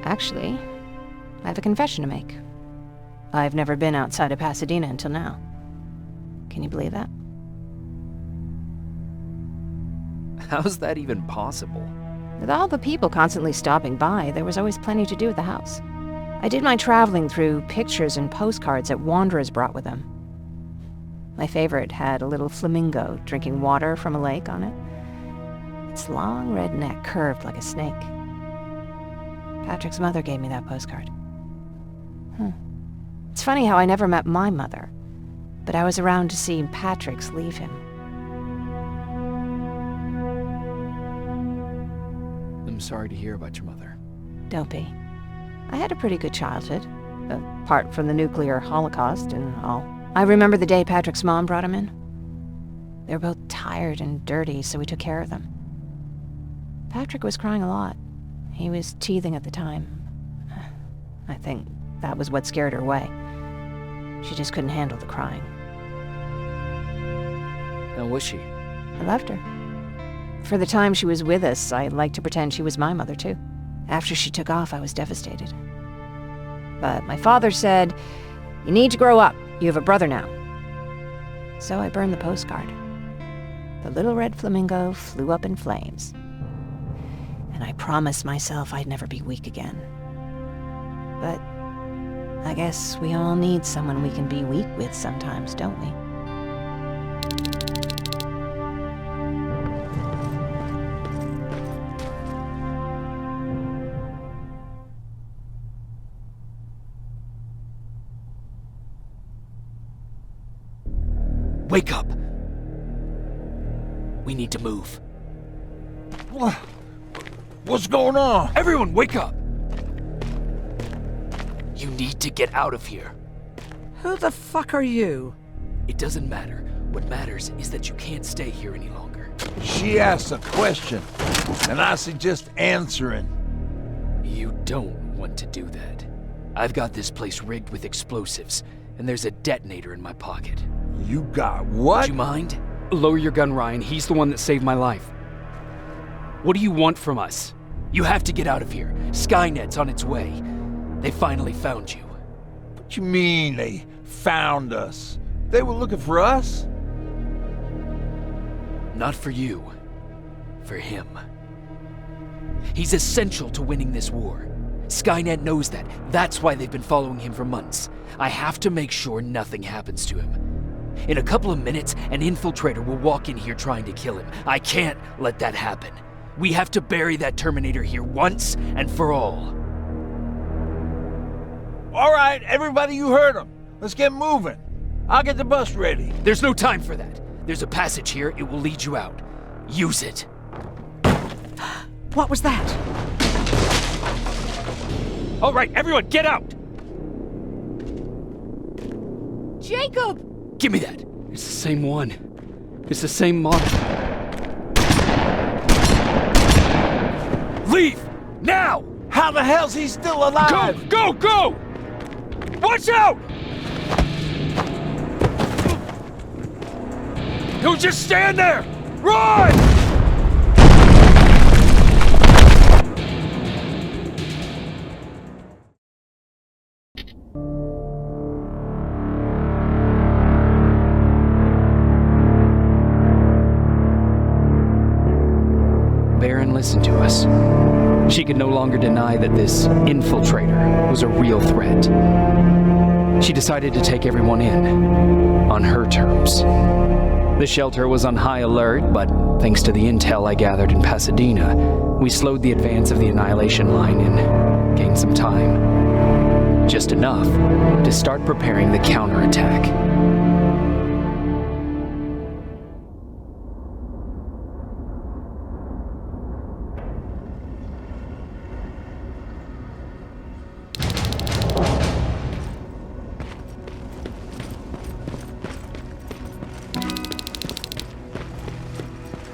Actually, I have a confession to make. I've never been outside of Pasadena until now. Can you believe that? How's that even possible? With all the people constantly stopping by, there was always plenty to do at the house. I did my traveling through pictures and postcards that wanderers brought with them. My favorite had a little flamingo drinking water from a lake on it. Its long red neck curved like a snake. Patrick's mother gave me that postcard. It's funny how I never met my mother, but I was around to see Patrick's leave him. I'm sorry to hear about your mother. Don't be. I had a pretty good childhood, apart from the nuclear holocaust and all. I remember the day Patrick's mom brought him in. They were both tired and dirty, so we took care of them. Patrick was crying a lot. He was teething at the time. I think that was what scared her away. She just couldn't handle the crying. How was she? I loved her. For the time she was with us, I liked to pretend she was my mother, too. After she took off, I was devastated. But my father said, "You need to grow up. You have a brother now." So I burned the postcard. The little red flamingo flew up in flames. And I promised myself I'd never be weak again. But I guess we all need someone we can be weak with sometimes, don't we? Wake up! We need to move. What's going on? Everyone, wake up! You need to get out of here. Who the fuck are you? It doesn't matter. What matters is that you can't stay here any longer. She asked a question, and I suggest answering. You don't want to do that. I've got this place rigged with explosives, and there's a detonator in my pocket. You got what? Would you mind? Lower your gun, Ryan. He's the one that saved my life. What do you want from us? You have to get out of here. Skynet's on its way. They finally found you. What you mean they found us? They were looking for us? Not for you. For him. He's essential to winning this war. Skynet knows that. That's why they've been following him for months. I have to make sure nothing happens to him. In a couple of minutes, an infiltrator will walk in here trying to kill him. I can't let that happen. We have to bury that Terminator here once and for all. All right, everybody, you heard him. Let's get moving. I'll get the bus ready. There's no time for that. There's a passage here. It will lead you out. Use it. What was that? All right, everyone, get out! Jacob! Give me that. It's the same one. It's the same model. Leave! Now! How the hell's he still alive? Go! Go! Go! Watch out! Don't just stand there! Run! Baron, listen to us. She could no longer deny that this infiltrator was a real threat. She decided to take everyone in, on her terms. The shelter was on high alert, but thanks to the intel I gathered in Pasadena, we slowed the advance of the Annihilation Line and gained some time. Just enough to start preparing the counterattack.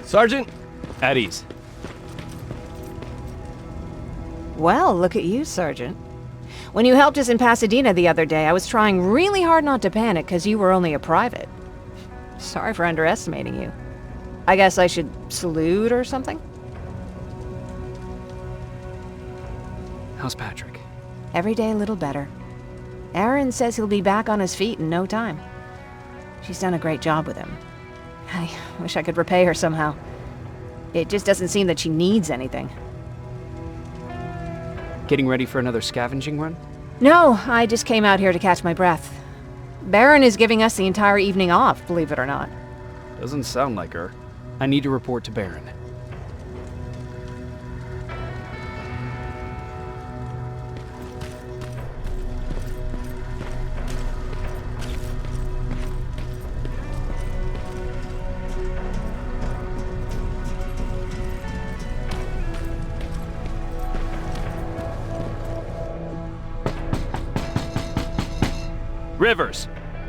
Sergeant? At ease. Well, look at you, Sergeant. When you helped us in Pasadena the other day, I was trying really hard not to panic because you were only a private. Sorry for underestimating you. I guess I should salute or something? How's Patrick? Every day a little better. Aaron says he'll be back on his feet in no time. She's done a great job with him. I wish I could repay her somehow. It just doesn't seem that she needs anything. Getting ready for another scavenging run? No, I just came out here to catch my breath. Baron is giving us the entire evening off, believe it or not. Doesn't sound like her. I need to report to Baron. Rivers,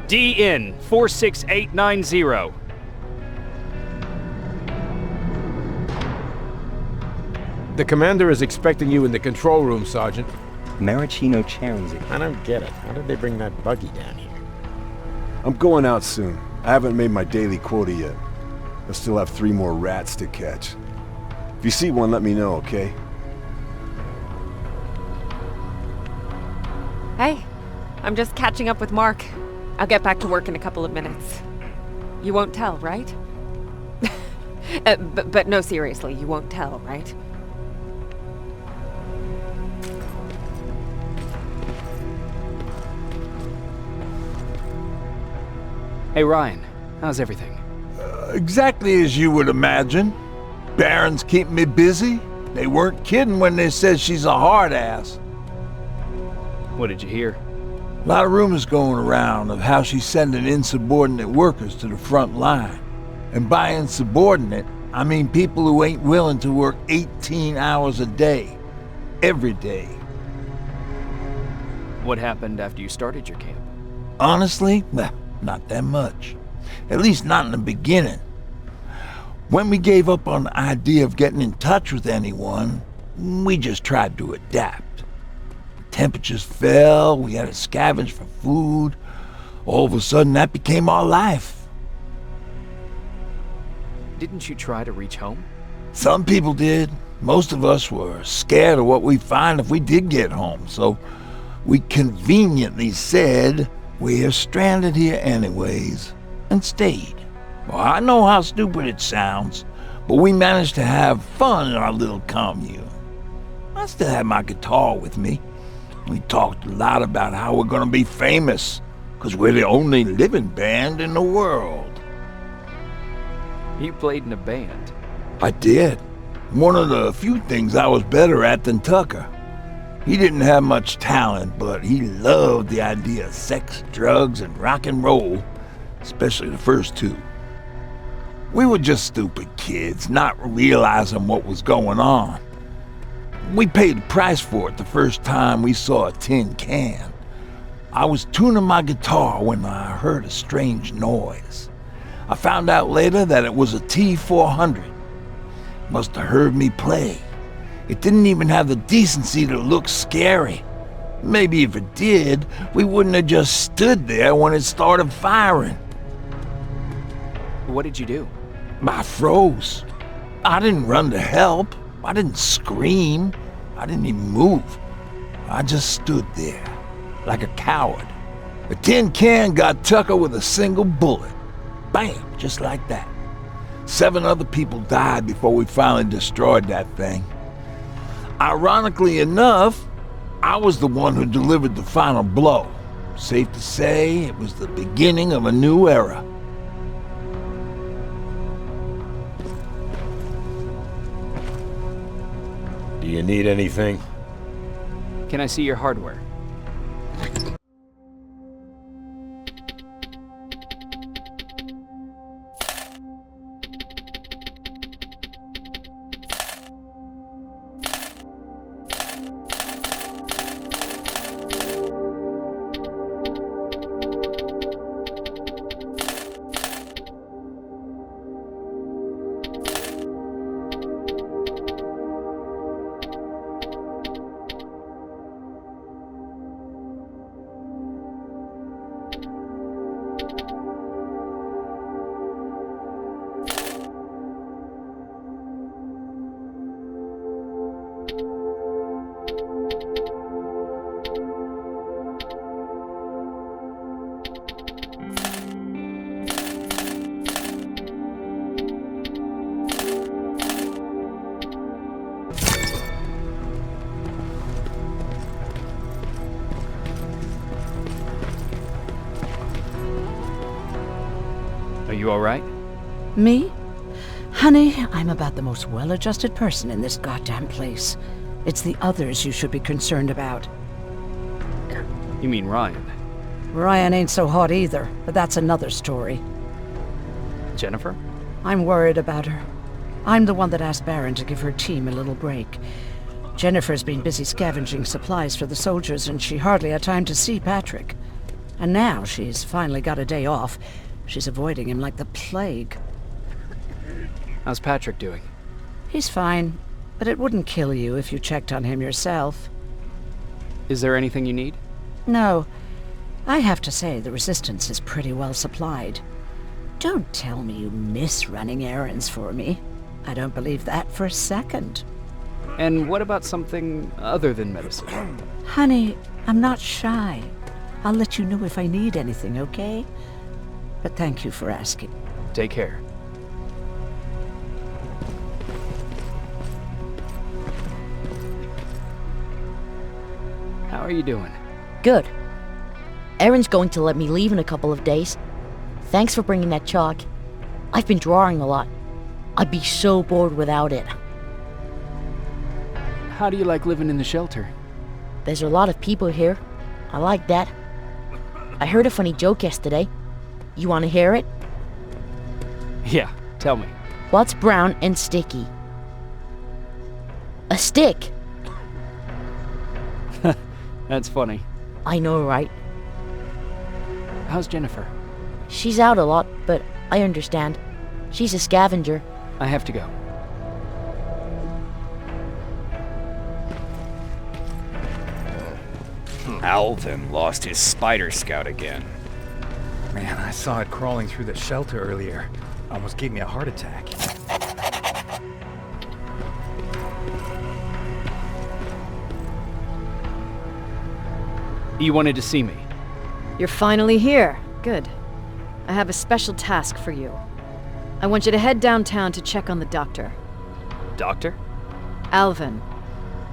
DN 46890. The commander is expecting you in the control room, Sergeant. Maraschino Cherenzi. I don't get it. How did they bring that buggy down here? I'm going out soon. I haven't made my daily quota yet. I still have 3 more rats to catch. If you see one, let me know, okay? Hey, I'm just catching up with Mark. I'll get back to work in a couple of minutes. You won't tell, right? But no, seriously, you won't tell, right? Hey Ryan, how's everything? Exactly as you would imagine. Baron's keeping me busy. They weren't kidding when they said she's a hard ass. What did you hear? A lot of rumors going around of how she's sending insubordinate workers to the front line. And by insubordinate, I mean people who ain't willing to work 18 hours a day. Every day. What happened after you started your camp? Honestly, well, not that much. At least not in the beginning. When we gave up on the idea of getting in touch with anyone, we just tried to adapt. Temperatures fell, we had to scavenge for food. All of a sudden, that became our life. Didn't you try to reach home? Some people did. Most of us were scared of what we'd find if we did get home, so we conveniently said we're stranded here anyways, and stayed. Well, I know how stupid it sounds, but we managed to have fun in our little commune. I still had my guitar with me. We talked a lot about how we're gonna be famous, because we're the only living band in the world. You played in a band? I did. One of the few things I was better at than Tucker. He didn't have much talent, but he loved the idea of sex, drugs, and rock and roll, especially the first 2. We were just stupid kids, not realizing what was going on. We paid the price for it the first time we saw a tin can. I was tuning my guitar when I heard a strange noise. I found out later that it was a T-400. Must have heard me play. It didn't even have the decency to look scary. Maybe if it did, we wouldn't have just stood there when it started firing. What did you do? I froze. I didn't run to help. I didn't scream. I didn't even move. I just stood there, like a coward. The tin can got Tucker with a single bullet. Bam, just like that. 7 other people died before we finally destroyed that thing. Ironically enough, I was the one who delivered the final blow. Safe to say, it was the beginning of a new era. Do you need anything? Can I see your hardware? Are you all right? Me? Honey, I'm about the most well-adjusted person in this goddamn place. It's the others you should be concerned about. You mean Ryan? Ryan ain't so hot either, but that's another story. Jennifer? I'm worried about her. I'm the one that asked Baron to give her team a little break. Jennifer's been busy scavenging supplies for the soldiers, and she hardly had time to see Patrick. And now she's finally got a day off. She's avoiding him like the plague. How's Patrick doing? He's fine, but it wouldn't kill you if you checked on him yourself. Is there anything you need? No. I have to say the Resistance is pretty well supplied. Don't tell me you miss running errands for me. I don't believe that for a second. And what about something other than medicine? Honey, I'm not shy. I'll let you know if I need anything, okay? But thank you for asking. Take care. How are you doing? Good. Erin's going to let me leave in a couple of days. Thanks for bringing that chalk. I've been drawing a lot. I'd be so bored without it. How do you like living in the shelter? There's a lot of people here. I like that. I heard a funny joke yesterday. You want to hear it? Yeah, tell me. What's brown and sticky? A stick! That's funny. I know, right? How's Jennifer? She's out a lot, but I understand. She's a scavenger. I have to go. Alvin lost his spider scout again. Man, I saw it crawling through the shelter earlier. Almost gave me a heart attack. You wanted to see me? You're finally here. Good. I have a special task for you. I want you to head downtown to check on the doctor. Doctor? Alvin.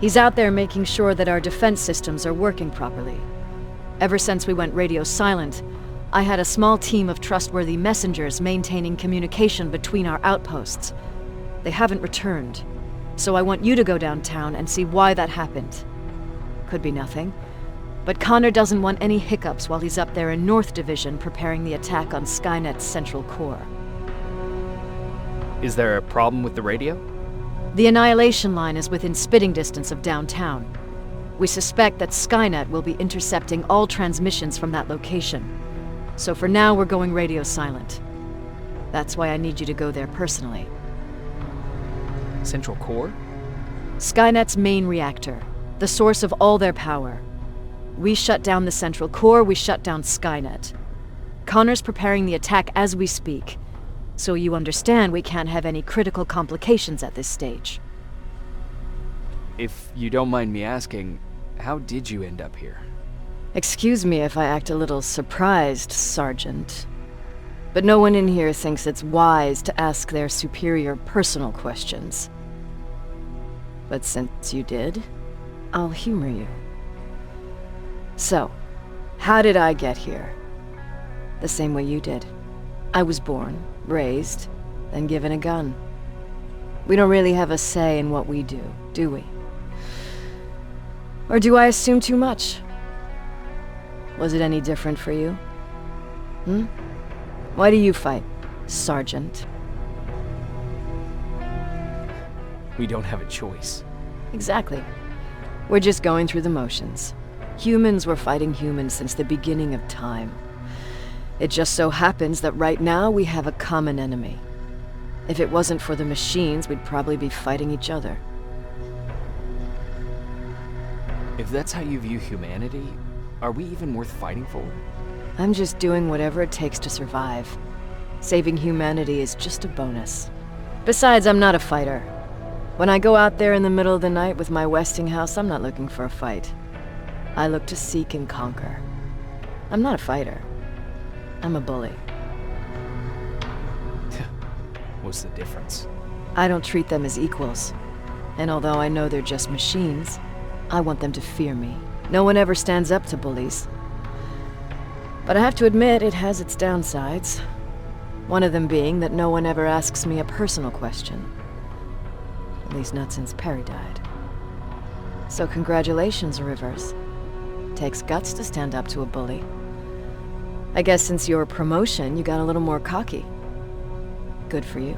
He's out there making sure that our defense systems are working properly. Ever since we went radio silent, I had a small team of trustworthy messengers maintaining communication between our outposts. They haven't returned, so I want you to go downtown and see why that happened. Could be nothing, but Connor doesn't want any hiccups while he's up there in North Division preparing the attack on Skynet's central core. Is there a problem with the radio? The Annihilation Line is within spitting distance of downtown. We suspect that Skynet will be intercepting all transmissions from that location. So for now, we're going radio silent. That's why I need you to go there personally. Central core? Skynet's main reactor, the source of all their power. We shut down the central core, we shut down Skynet. Connor's preparing the attack as we speak, so you understand we can't have any critical complications at this stage. If you don't mind me asking, how did you end up here? Excuse me if I act a little surprised, Sergeant. But no one in here thinks it's wise to ask their superior personal questions. But since you did, I'll humor you. So, how did I get here? The same way you did. I was born, raised, then given a gun. We don't really have a say in what we do we? Or do I assume too much? Was it any different for you? Why do you fight, Sergeant? We don't have a choice. Exactly. We're just going through the motions. Humans were fighting humans since the beginning of time. It just so happens that right now we have a common enemy. If it wasn't for the machines, we'd probably be fighting each other. If that's how you view humanity, are we even worth fighting for? I'm just doing whatever it takes to survive. Saving humanity is just a bonus. Besides, I'm not a fighter. When I go out there in the middle of the night with my Westinghouse, I'm not looking for a fight. I look to seek and conquer. I'm not a fighter. I'm a bully. What's the difference? I don't treat them as equals. And although I know they're just machines, I want them to fear me. No one ever stands up to bullies. But I have to admit, it has its downsides. One of them being that no one ever asks me a personal question. At least not since Perry died. So congratulations, Rivers. Takes guts to stand up to a bully. I guess since your promotion, you got a little more cocky. Good for you.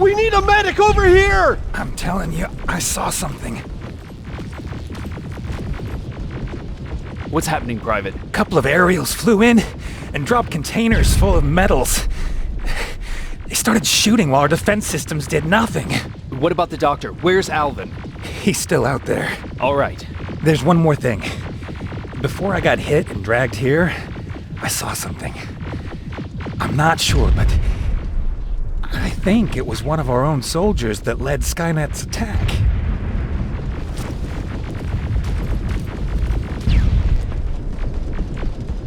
We need a medic over here! I'm telling you, I saw something. What's happening, Private? A couple of aerials flew in and dropped containers full of metals. They started shooting while our defense systems did nothing. What about the doctor? Where's Alvin? He's still out there. All right. There's one more thing. Before I got hit and dragged here, I saw something. I'm not sure, but I think it was one of our own soldiers that led Skynet's attack.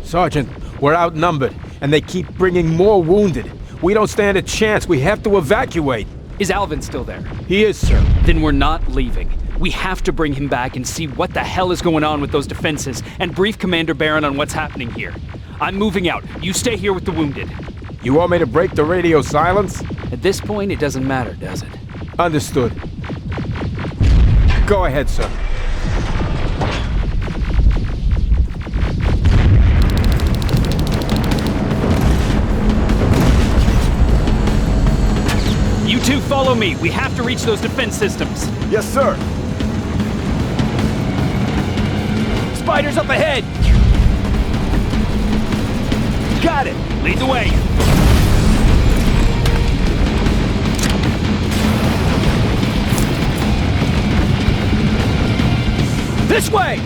Sergeant, we're outnumbered, and they keep bringing more wounded. We don't stand a chance. We have to evacuate. Is Alvin still there? He is, sir. Then we're not leaving. We have to bring him back and see what the hell is going on with those defenses, and brief Commander Barron on what's happening here. I'm moving out. You stay here with the wounded. You want me to break the radio silence? At this point, it doesn't matter, does it? Understood. Go ahead, sir. You two follow me. We have to reach those defense systems. Yes, sir. Spiders up ahead! Got it! Lead the way. This way!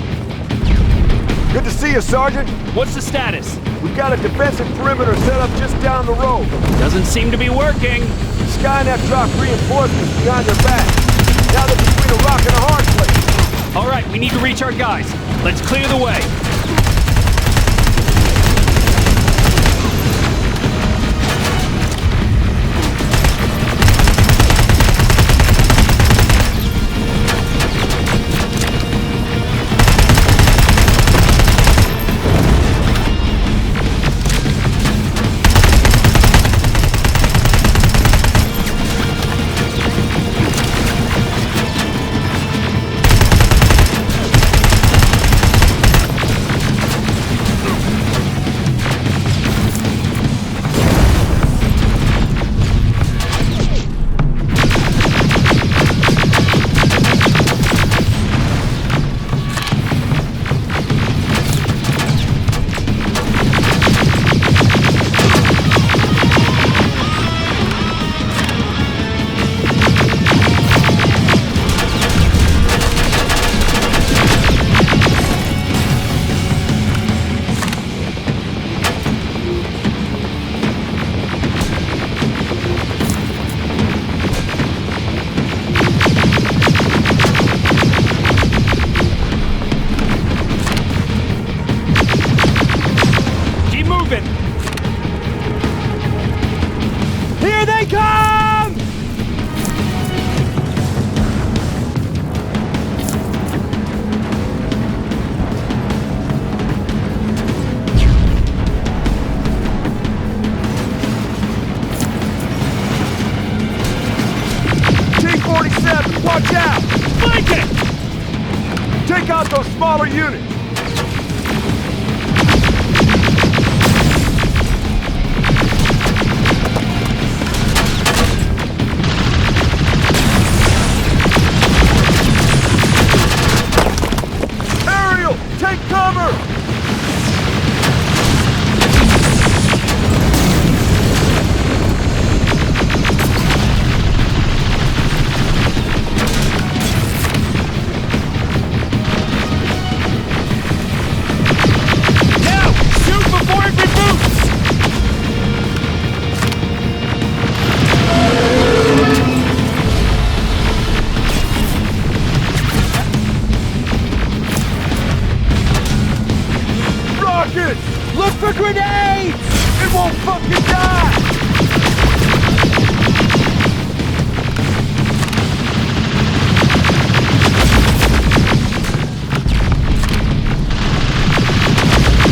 Good to see you, Sergeant. What's the status? We've got a defensive perimeter set up just down the road. Doesn't seem to be working. Skynet dropped reinforcements behind their back. Now they're between a rock and a hard place. All right, we need to reach our guys. Let's clear the way. out those smaller units! Ariel, take cover! Look for grenades! It won't fucking die!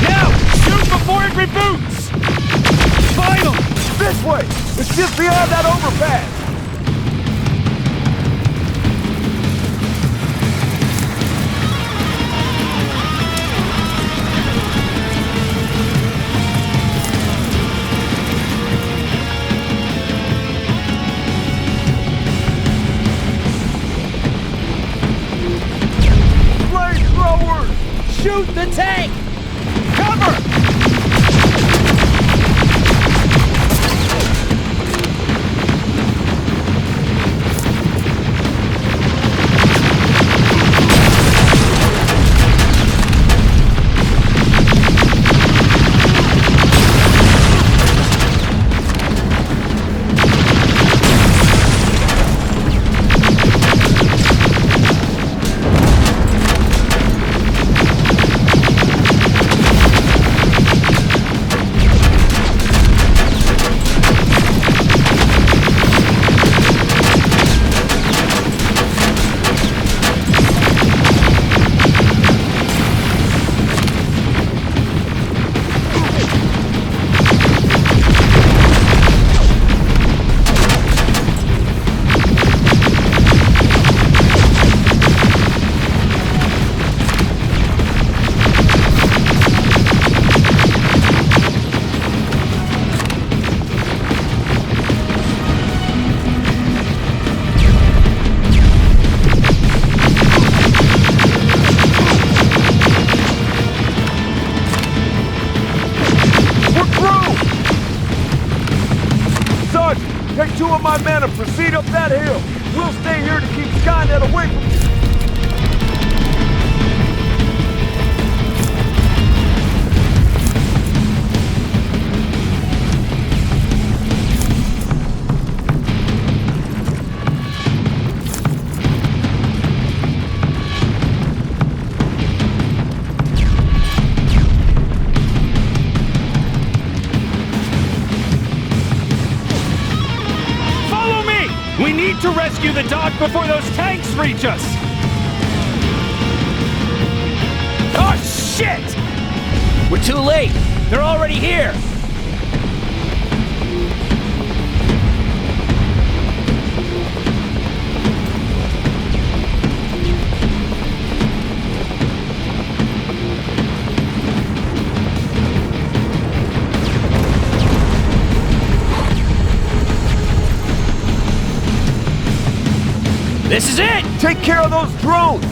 Now! Shoot before it reboots! Find them! This way! It's just beyond that overpass! Shoot the tank! Cover! Take 2 of my men and proceed up that hill. We'll stay here to keep Skynet away from you. We need to rescue the dock before those tanks reach us! Oh, shit! We're too late! They're already here! This is it! Take care of those drones!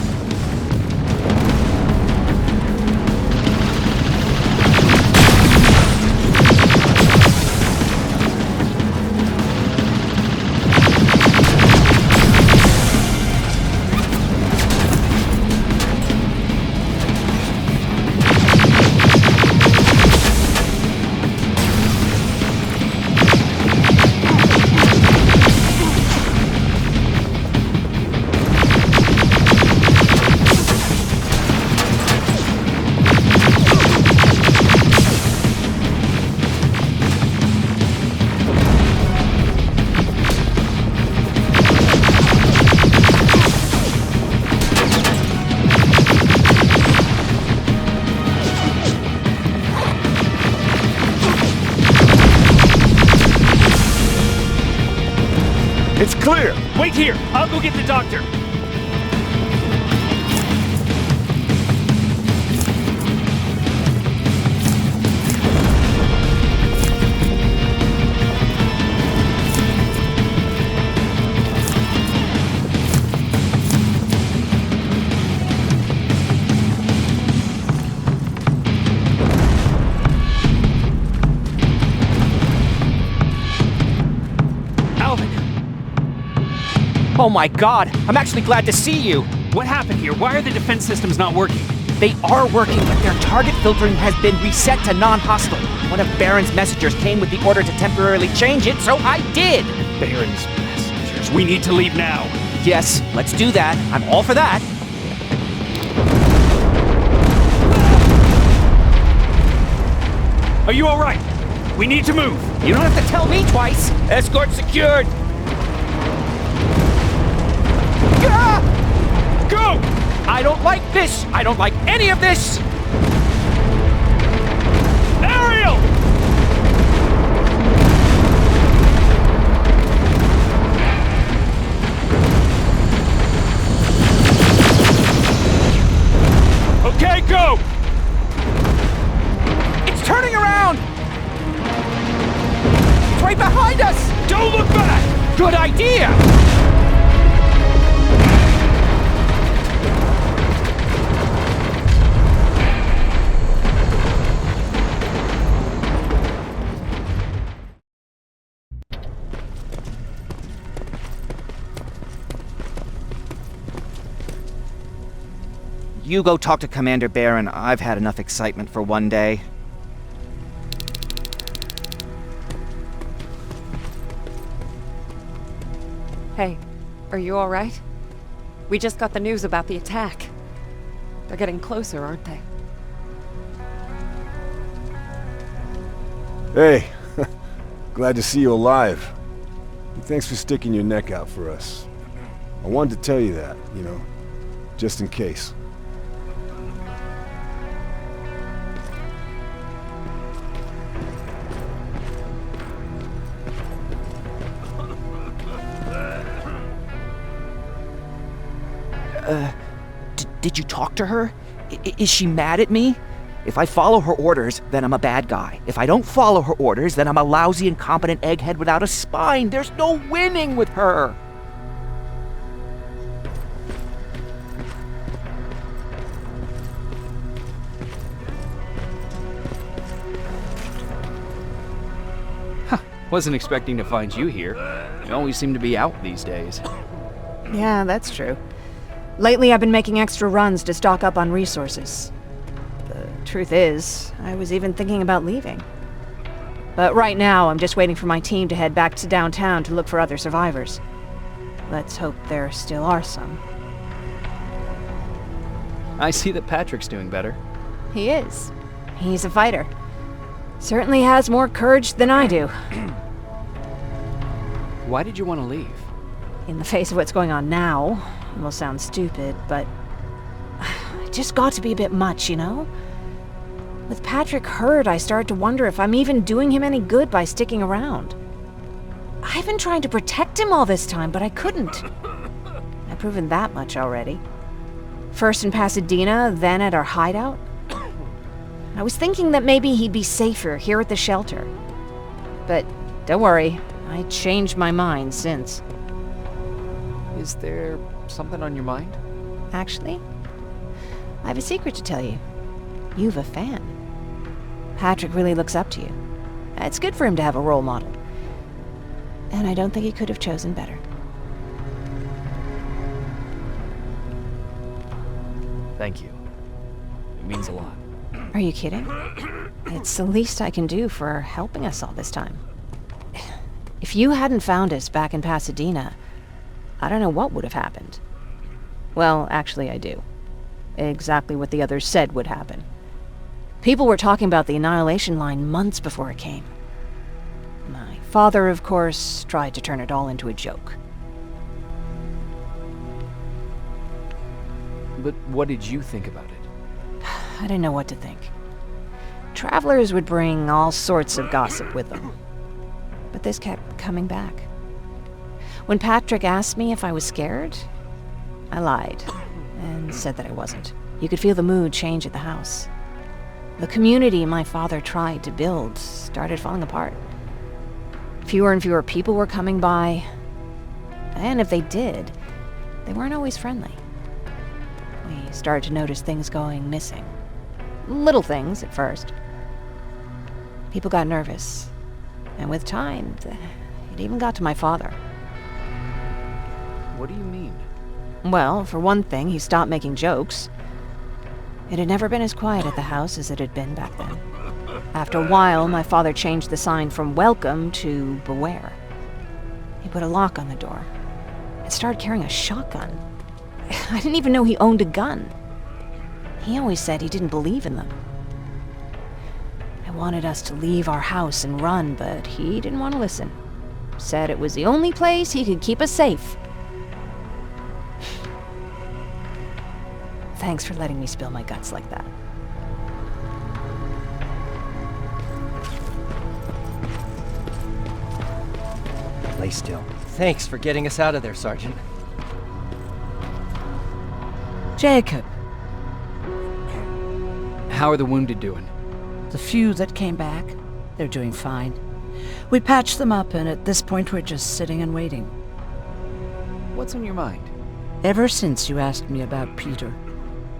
It's clear! Wait here! I'll go get the doctor! Oh my god, I'm actually glad to see you! What happened here? Why are the defense systems not working? They are working, but their target filtering has been reset to non-hostile. One of Baron's messengers came with the order to temporarily change it, so I did! Baron's messengers. We need to leave now. Yes, let's do that. I'm all for that. Are you alright? We need to move. You don't have to tell me twice. Escort secured. Go! I don't like this! I don't like any of this! Ariel! Okay, go! It's turning around! It's right behind us! Don't look back! Good idea! You go talk to Commander Baron. I've had enough excitement for one day. Hey, are you alright? We just got the news about the attack. They're getting closer, aren't they? Hey, glad to see you alive. And thanks for sticking your neck out for us. I wanted to tell you that, you know, just in case. Did you talk to her? Is she mad at me? If I follow her orders, then I'm a bad guy. If I don't follow her orders, then I'm a lousy, incompetent egghead without a spine. There's no winning with her. Wasn't expecting to find you here. You always seem to be out these days. Yeah, that's true. Lately, I've been making extra runs to stock up on resources. The truth is, I was even thinking about leaving. But right now, I'm just waiting for my team to head back to downtown to look for other survivors. Let's hope there still are some. I see that Patrick's doing better. He is. He's a fighter. Certainly has more courage than I do. Why did you want to leave? In the face of what's going on now, it will sound stupid, but it just got to be a bit much, you know? With Patrick hurt, I started to wonder if I'm even doing him any good by sticking around. I've been trying to protect him all this time, but I couldn't. I've proven that much already. First in Pasadena, then at our hideout. I was thinking that maybe he'd be safer here at the shelter. But don't worry, I changed my mind since. Is there something on your mind? Actually, I have a secret to tell you. You've a fan. Patrick really looks up to you. It's good for him to have a role model. And I don't think he could have chosen better. Thank you. It means a lot. Are you kidding? It's the least I can do for helping us all this time. If you hadn't found us back in Pasadena, I don't know what would have happened. Well, actually I do. Exactly what the others said would happen. People were talking about the Annihilation Line months before it came. My father, of course, tried to turn it all into a joke. But what did you think about it? I didn't know what to think. Travelers would bring all sorts of gossip with them. But this kept coming back. When Patrick asked me if I was scared, I lied and said that I wasn't. You could feel the mood change at the house. The community my father tried to build started falling apart. Fewer and fewer people were coming by, and if they did, they weren't always friendly. We started to notice things going missing. Little things at first. People got nervous, and with time, it even got to my father. What do you mean? Well, for one thing, he stopped making jokes. It had never been as quiet at the house as it had been back then. After a while, my father changed the sign from welcome to beware. He put a lock on the door and started carrying a shotgun. I didn't even know he owned a gun. He always said he didn't believe in them. I wanted us to leave our house and run, but he didn't want to listen. Said it was the only place he could keep us safe. Thanks for letting me spill my guts like that. Lay still. Thanks for getting us out of there, Sergeant. Jacob. How are the wounded doing? The few that came back, they're doing fine. We patched them up, and at this point we're just sitting and waiting. What's on your mind? Ever since you asked me about Peter,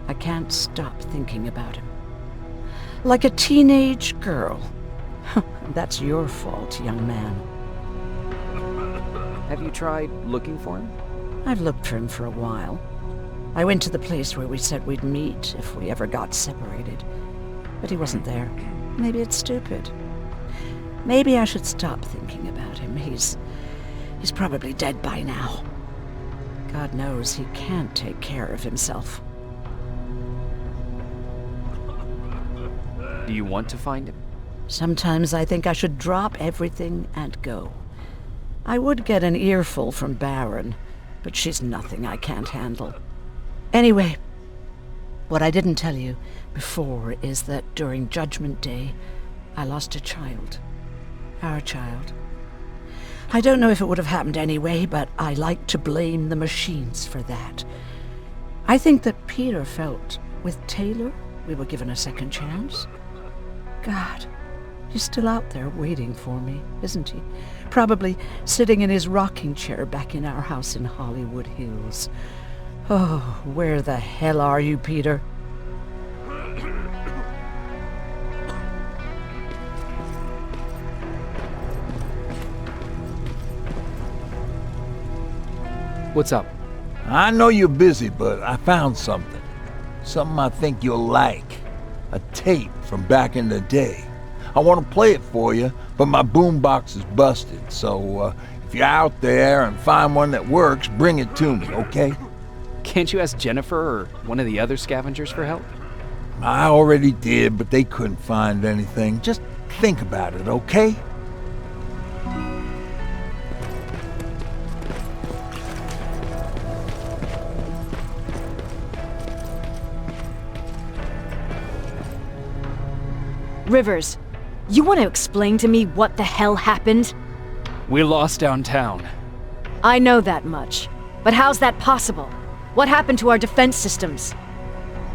I can't stop thinking about him. Like a teenage girl. That's your fault, young man. Have you tried looking for him? I've looked for him for a while. I went to the place where we said we'd meet if we ever got separated. But he wasn't there. Maybe it's stupid. Maybe I should stop thinking about him. He's probably dead by now. God knows he can't take care of himself. Do you want to find him? Sometimes I think I should drop everything and go. I would get an earful from Baron, but she's nothing I can't handle. Anyway, what I didn't tell you before is that during Judgment Day, I lost a child. Our child. I don't know if it would have happened anyway, but I like to blame the machines for that. I think that Peter felt with Taylor we were given a second chance. God, he's still out there waiting for me, isn't he? Probably sitting in his rocking chair back in our house in Hollywood Hills. Oh, where the hell are you, Peter? What's up? I know you're busy, but I found something. Something I think you'll like. A tape from back in the day. I want to play it for you, but my boombox is busted, so if you're out there and find one that works, bring it to me, okay? Can't you ask Jennifer or one of the other scavengers for help? I already did, but they couldn't find anything. Just think about it, okay? Rivers, you want to explain to me what the hell happened? We lost downtown. I know that much. But how's that possible? What happened to our defense systems?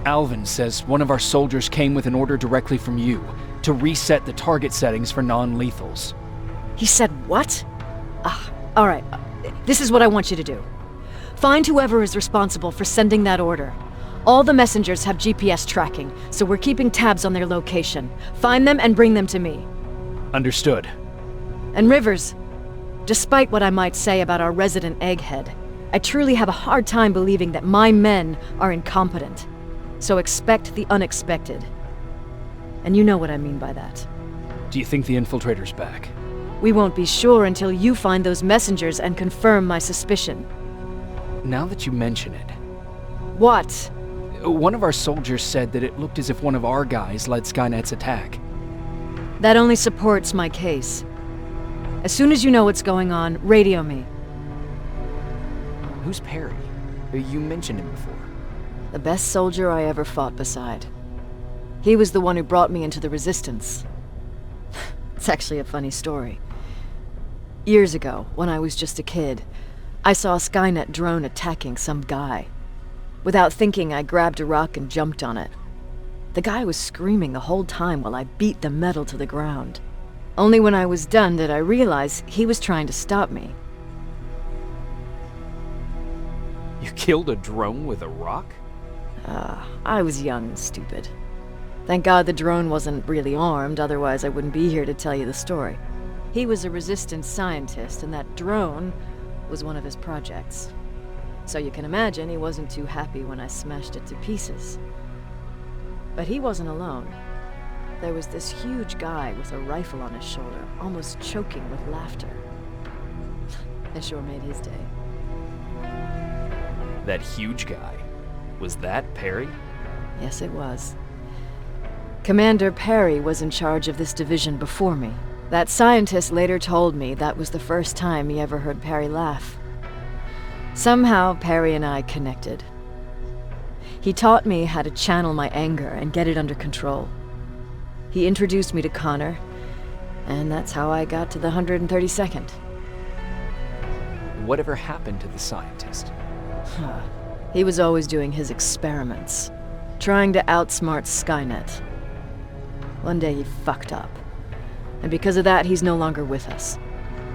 Alvin says one of our soldiers came with an order directly from you to reset the target settings for non-lethals. He said what? All right. This is what I want you to do. Find whoever is responsible for sending that order. All the messengers have GPS tracking, so we're keeping tabs on their location. Find them and bring them to me. Understood. And Rivers, despite what I might say about our resident egghead, I truly have a hard time believing that my men are incompetent. So expect the unexpected. And you know what I mean by that. Do you think the infiltrator's back? We won't be sure until you find those messengers and confirm my suspicion. Now that you mention it... What? One of our soldiers said that it looked as if one of our guys led Skynet's attack. That only supports my case. As soon as you know what's going on, radio me. Who's Perry? You mentioned him before. The best soldier I ever fought beside. He was the one who brought me into the Resistance. It's actually a funny story. Years ago, when I was just a kid, I saw a Skynet drone attacking some guy. Without thinking, I grabbed a rock and jumped on it. The guy was screaming the whole time while I beat the metal to the ground. Only when I was done did I realize he was trying to stop me. You killed a drone with a rock? I was young and stupid. Thank God the drone wasn't really armed, otherwise I wouldn't be here to tell you the story. He was a Resistance scientist, and that drone was one of his projects. So you can imagine he wasn't too happy when I smashed it to pieces. But he wasn't alone. There was this huge guy with a rifle on his shoulder, almost choking with laughter. It sure made his day. That huge guy. Was that Perry? Yes, it was. Commander Perry was in charge of this division before me. That scientist later told me that was the first time he ever heard Perry laugh. Somehow, Perry and I connected. He taught me how to channel my anger and get it under control. He introduced me to Connor, and that's how I got to the 132nd. Whatever happened to the scientist? He was always doing his experiments, trying to outsmart Skynet. One day he fucked up, and because of that, he's no longer with us.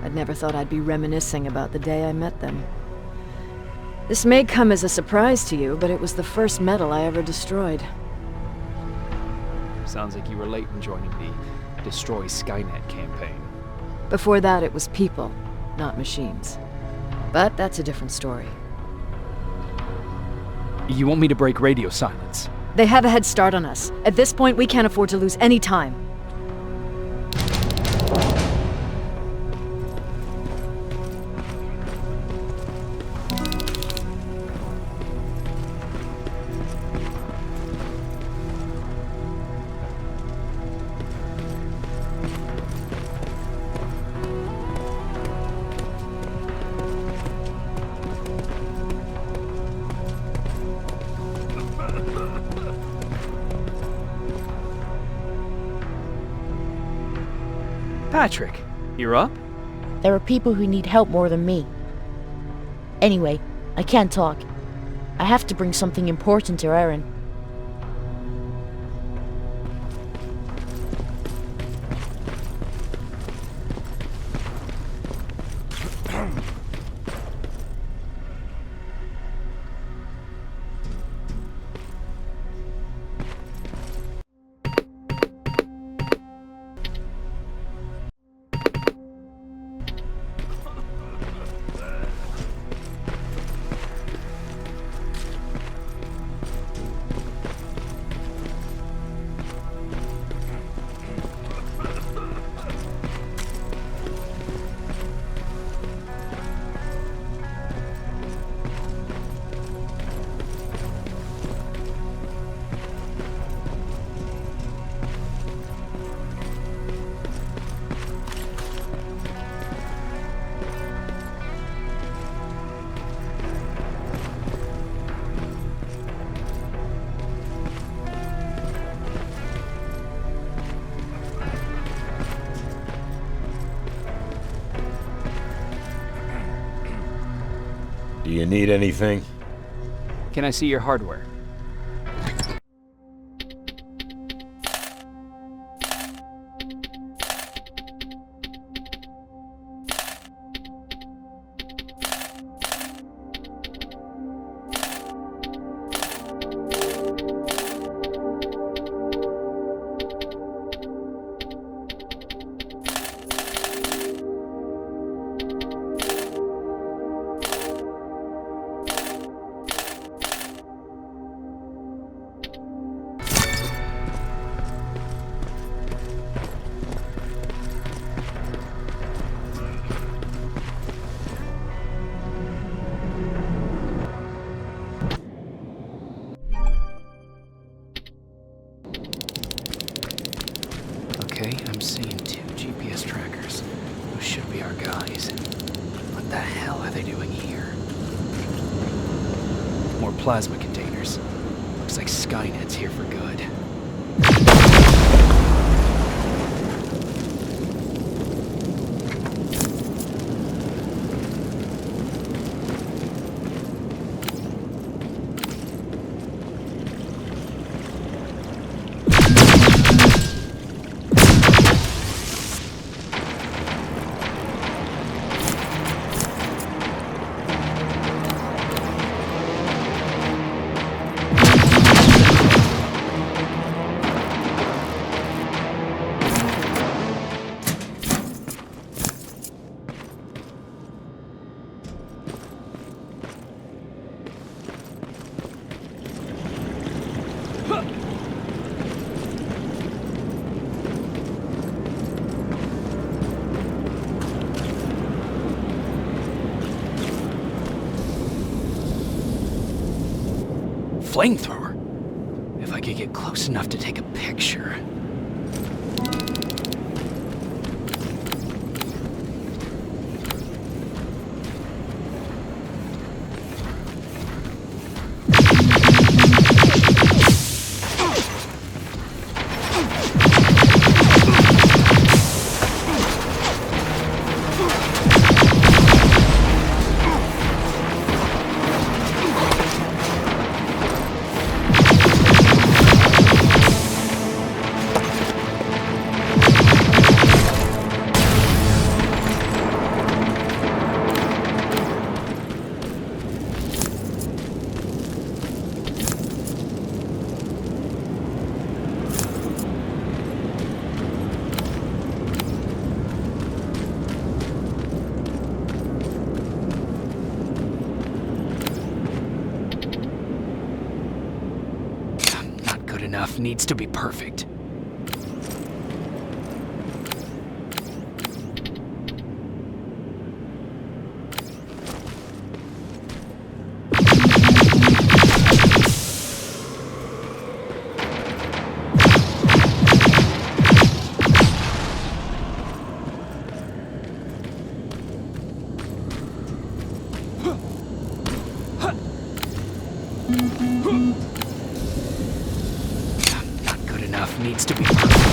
I'd never thought I'd be reminiscing about the day I met them. This may come as a surprise to you, but it was the first metal I ever destroyed. Sounds like you were late in joining the Destroy Skynet campaign. Before that, it was people, not machines. But that's a different story. You want me to break radio silence? They have a head start on us. At this point, we can't afford to lose any time. Patrick, you're up? There are people who need help more than me. Anyway, I can't talk. I have to bring something important to Erin. Do you need anything? Can I see your hardware? Okay, I'm seeing 2 GPS trackers. Those should be our guys. What the hell are they doing here? More plasma containers. Looks like Skynet's here for good. flamethrower. If I could get close enough to take a picture. Enough needs to be perfect. Needs to be perfect.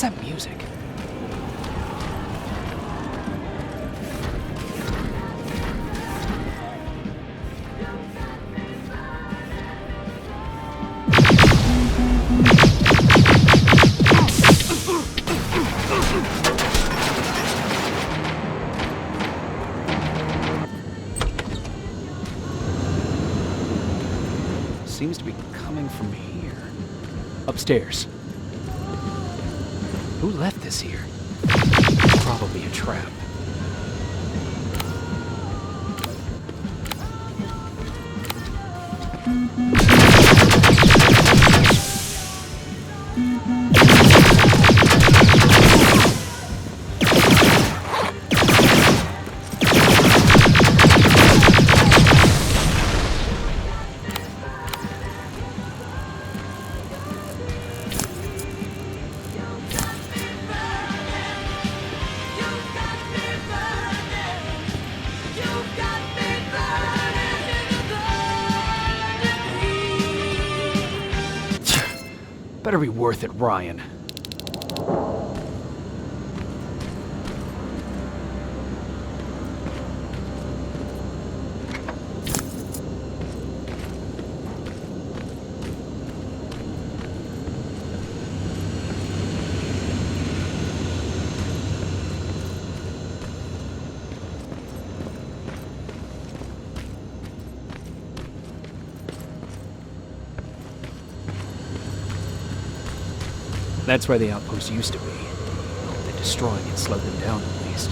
What's that music? Seems to be coming from here. Upstairs. Who left this here? Probably a trap. Better be worth it, Ryan. That's where the outpost used to be. Hope that destroying it slowed them down at least.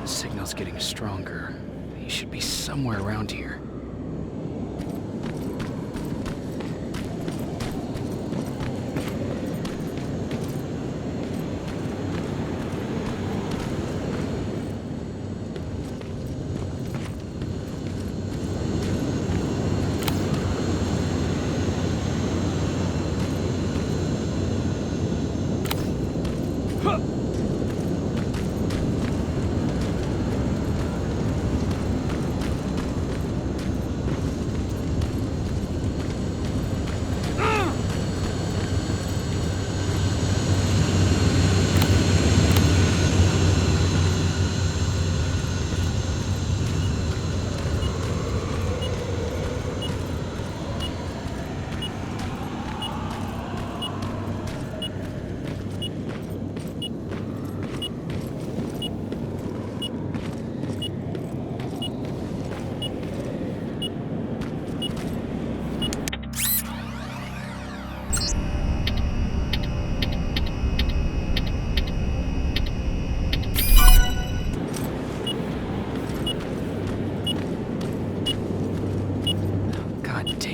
Signal's getting stronger. He should be somewhere around here.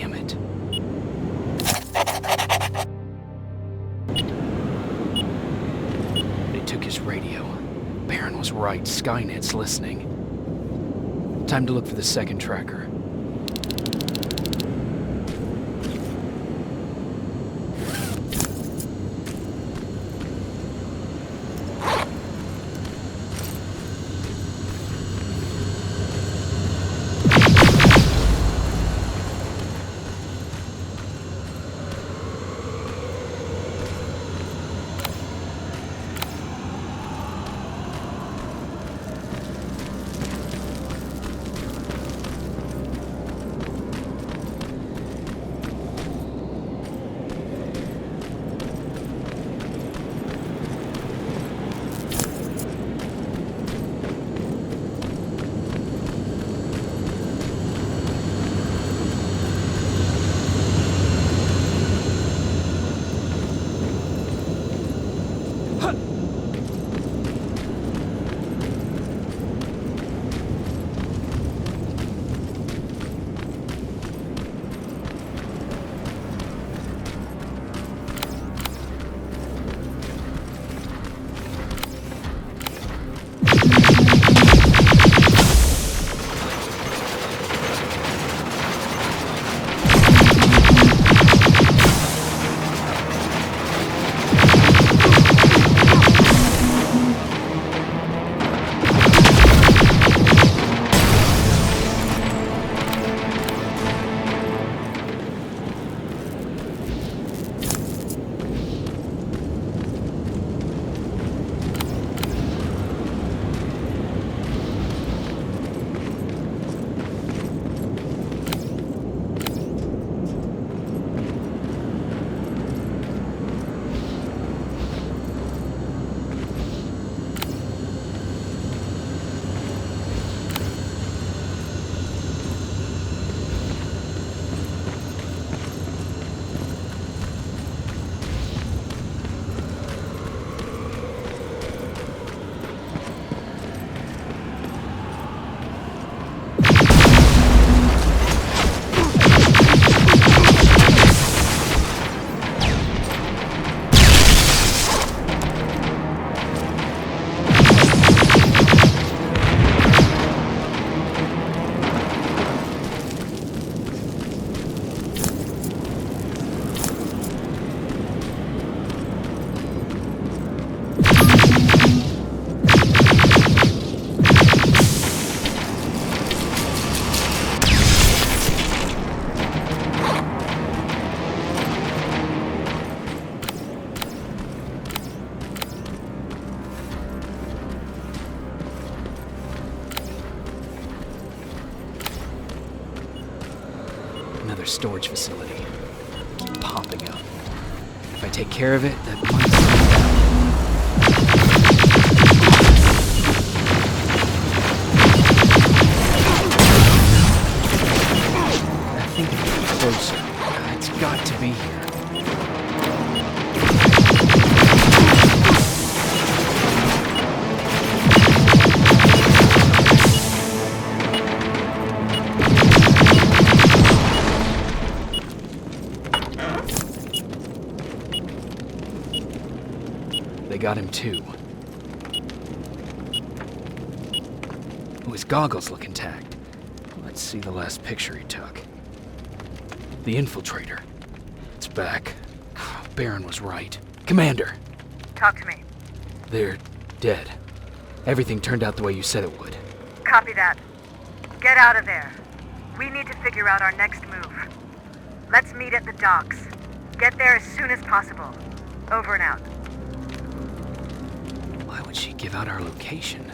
Damn it. They took his radio. Baron was right. Skynet's listening. Time to look for the second tracker. Another storage facility. Keep popping up. If I take care of it, that might slow it down. I think if it's closer, it's got to be here. They got him too. Oh, his goggles look intact. Let's see the last picture he took. The infiltrator. It's back. Baron was right. Commander! Talk to me. They're dead. Everything turned out the way you said it would. Copy that. Get out of there. We need to figure out our next move. Let's meet at the docks. Get there as soon as possible. Over and out. Why would she give out our location?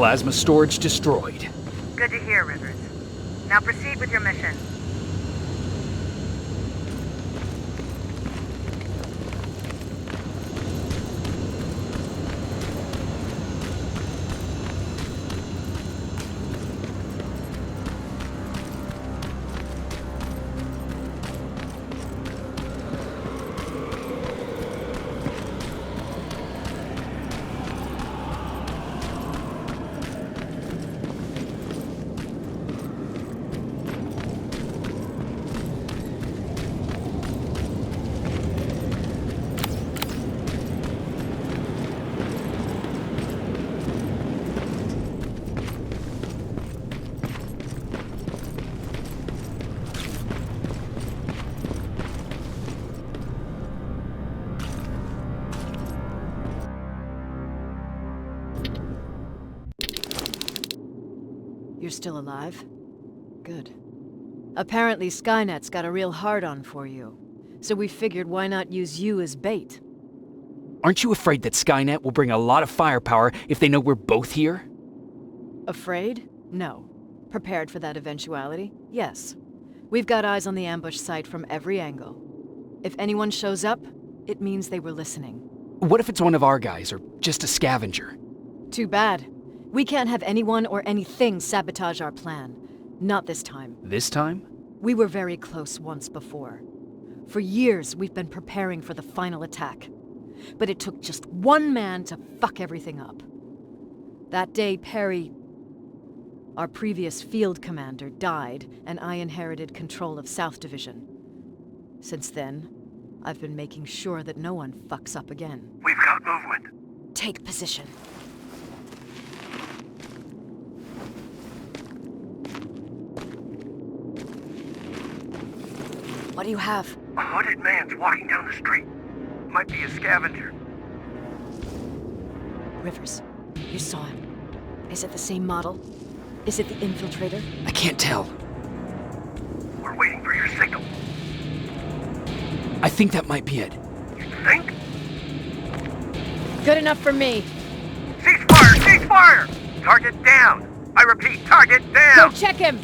Plasma storage destroyed. Good to hear, Rivers. Now proceed with your mission. You're still alive? Good. Apparently Skynet's got a real hard-on for you. So we figured why not use you as bait? Aren't you afraid that Skynet will bring a lot of firepower if they know we're both here? Afraid? No. Prepared for that eventuality? Yes. We've got eyes on the ambush site from every angle. If anyone shows up, it means they were listening. What if it's one of our guys, or just a scavenger? Too bad. We can't have anyone or anything sabotage our plan. Not this time. This time? We were very close once before. For years, we've been preparing for the final attack. But it took just one man to fuck everything up. That day, Perry, our previous field commander, died, and I inherited control of South Division. Since then, I've been making sure that no one fucks up again. We've got movement. Take position. What do you have? A hooded man's walking down the street. Might be a scavenger. Rivers, you saw him. Is it the same model? Is it the infiltrator? I can't tell. We're waiting for your signal. I think that might be it. You think? Good enough for me. Cease fire! Cease fire! Target down! I repeat, target down! Go check him!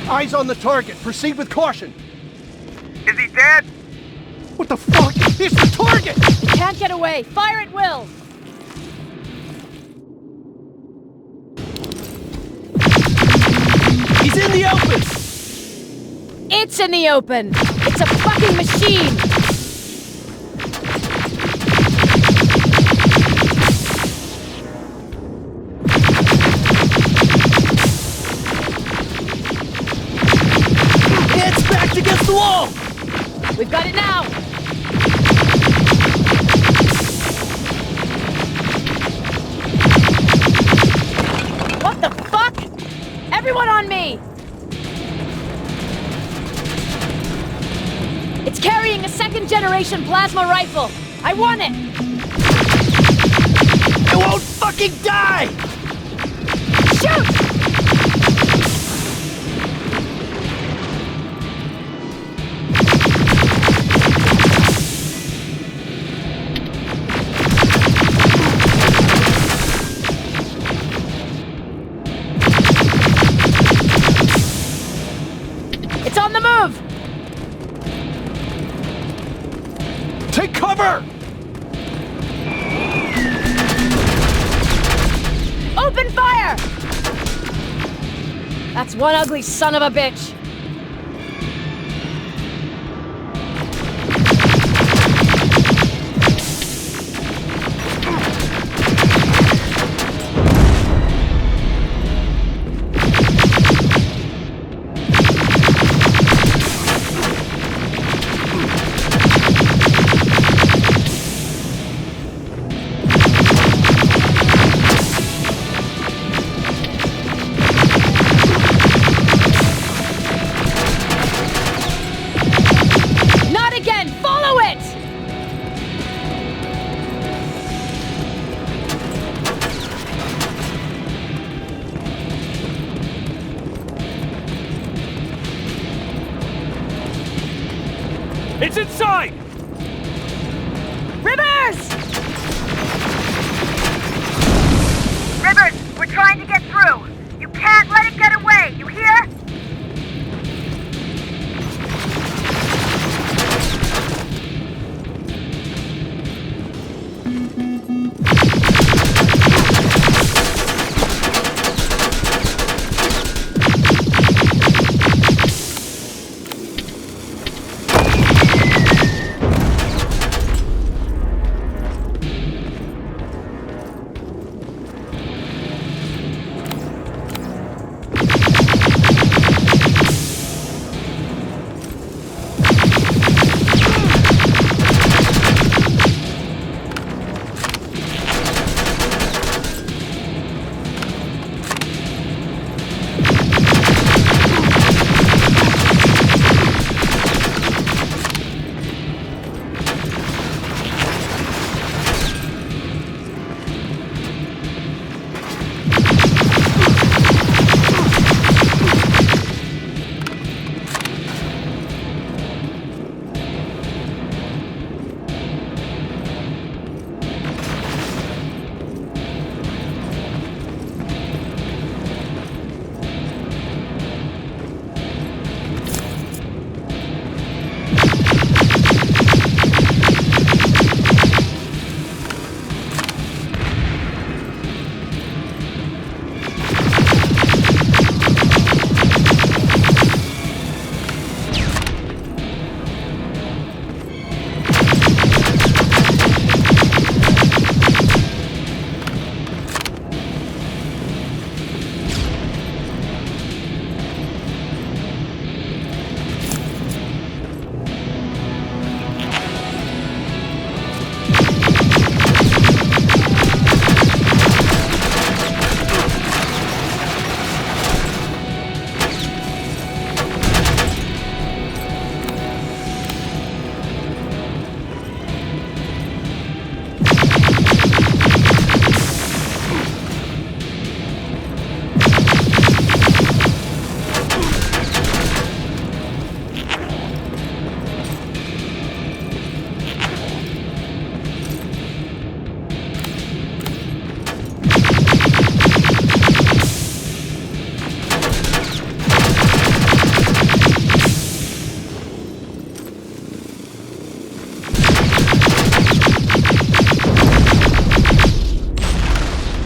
Eyes on the target. Proceed with caution. Is he dead? What the fuck? It's the target! He can't get away. Fire at will! He's in the open! It's in the open! It's a fucking machine! It's backed against the wall! We've got it now! What the fuck? Everyone on me! It's carrying a second-generation plasma rifle! I want it! It won't fucking die! Shoot! It's on the move! Take cover! Open fire! That's one ugly son of a bitch! It's inside! Rivers! through! You can't let it get away, you hear?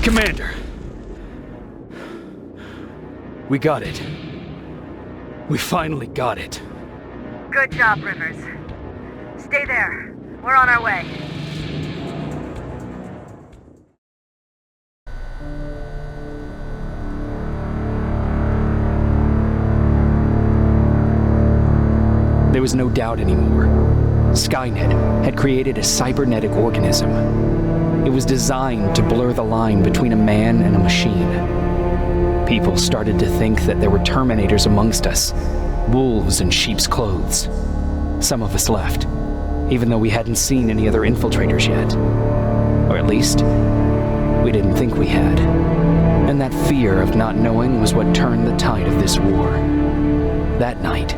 Commander! We got it. We finally got it. Good job, Rivers. Stay there. We're on our way. There was no doubt anymore. Skynet had created a cybernetic organism. It was designed to blur the line between a man and a machine. People started to think that there were Terminators amongst us, wolves in sheep's clothes. Some of us left, even though we hadn't seen any other infiltrators yet. Or at least, we didn't think we had. And that fear of not knowing was what turned the tide of this war. That night,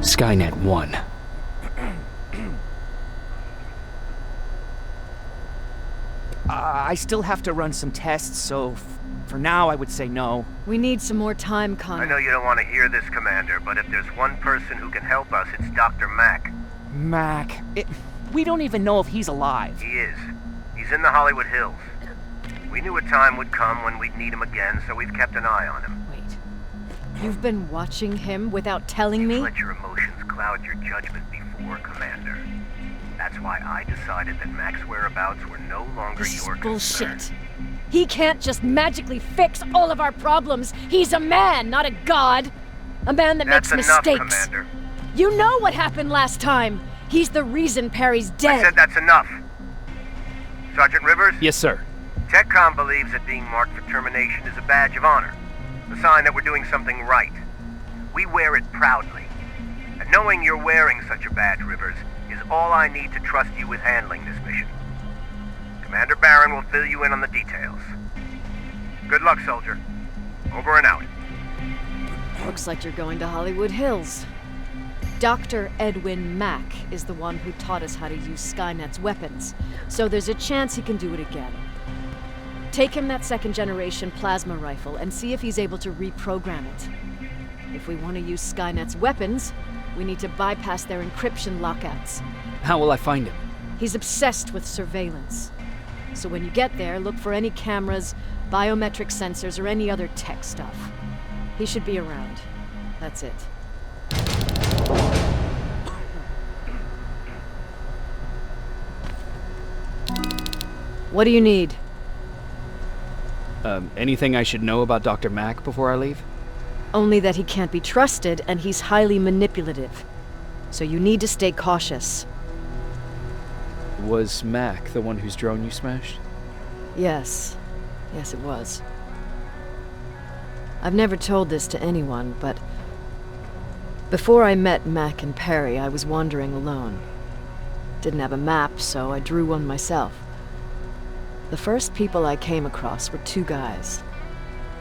Skynet won. I still have to run some tests, so for now I would say no. We need some more time, Connor. I know you don't want to hear this, Commander, but if there's one person who can help us, it's Dr. Mack. Mac. We don't even know if he's alive. He is. He's in the Hollywood Hills. We knew a time would come when we'd need him again, so we've kept an eye on him. Wait. You've been watching him without telling me? Let your emotions cloud your judgment before, Commander. That's why I decided that Mac's whereabouts were no longer your bullshit. concern. He can't just magically fix all of our problems. He's a man, not a god. A man that That's makes enough, mistakes. Commander. You know what happened last time. He's the reason Perry's dead. I said that's enough. Sergeant Rivers? Yes, sir. TechCom believes that being marked for termination is a badge of honor. A sign that we're doing something right. We wear it proudly. And knowing you're wearing such a badge, Rivers, is all I need to trust you with handling this mission. Commander Barron will fill you in on the details. Good luck, soldier. Over and out. Looks like you're going to Hollywood Hills. Dr. Edwin Mack is the one who taught us how to use Skynet's weapons, so there's a chance he can do it again. Take him that second-generation plasma rifle and see if he's able to reprogram it. If we want to use Skynet's weapons, we need to bypass their encryption lockouts. How will I find him? He's obsessed with surveillance. So when you get there, look for any cameras, biometric sensors, or any other tech stuff. He should be around. That's it. What do you need? Anything I should know about Dr. Mack before I leave? Only that he can't be trusted and he's highly manipulative. So you need to stay cautious. Was Mack the one whose drone you smashed? Yes. Yes, it was. I've never told this to anyone, but before I met Mack and Perry, I was wandering alone. Didn't have a map, so I drew one myself. The first people I came across were two guys,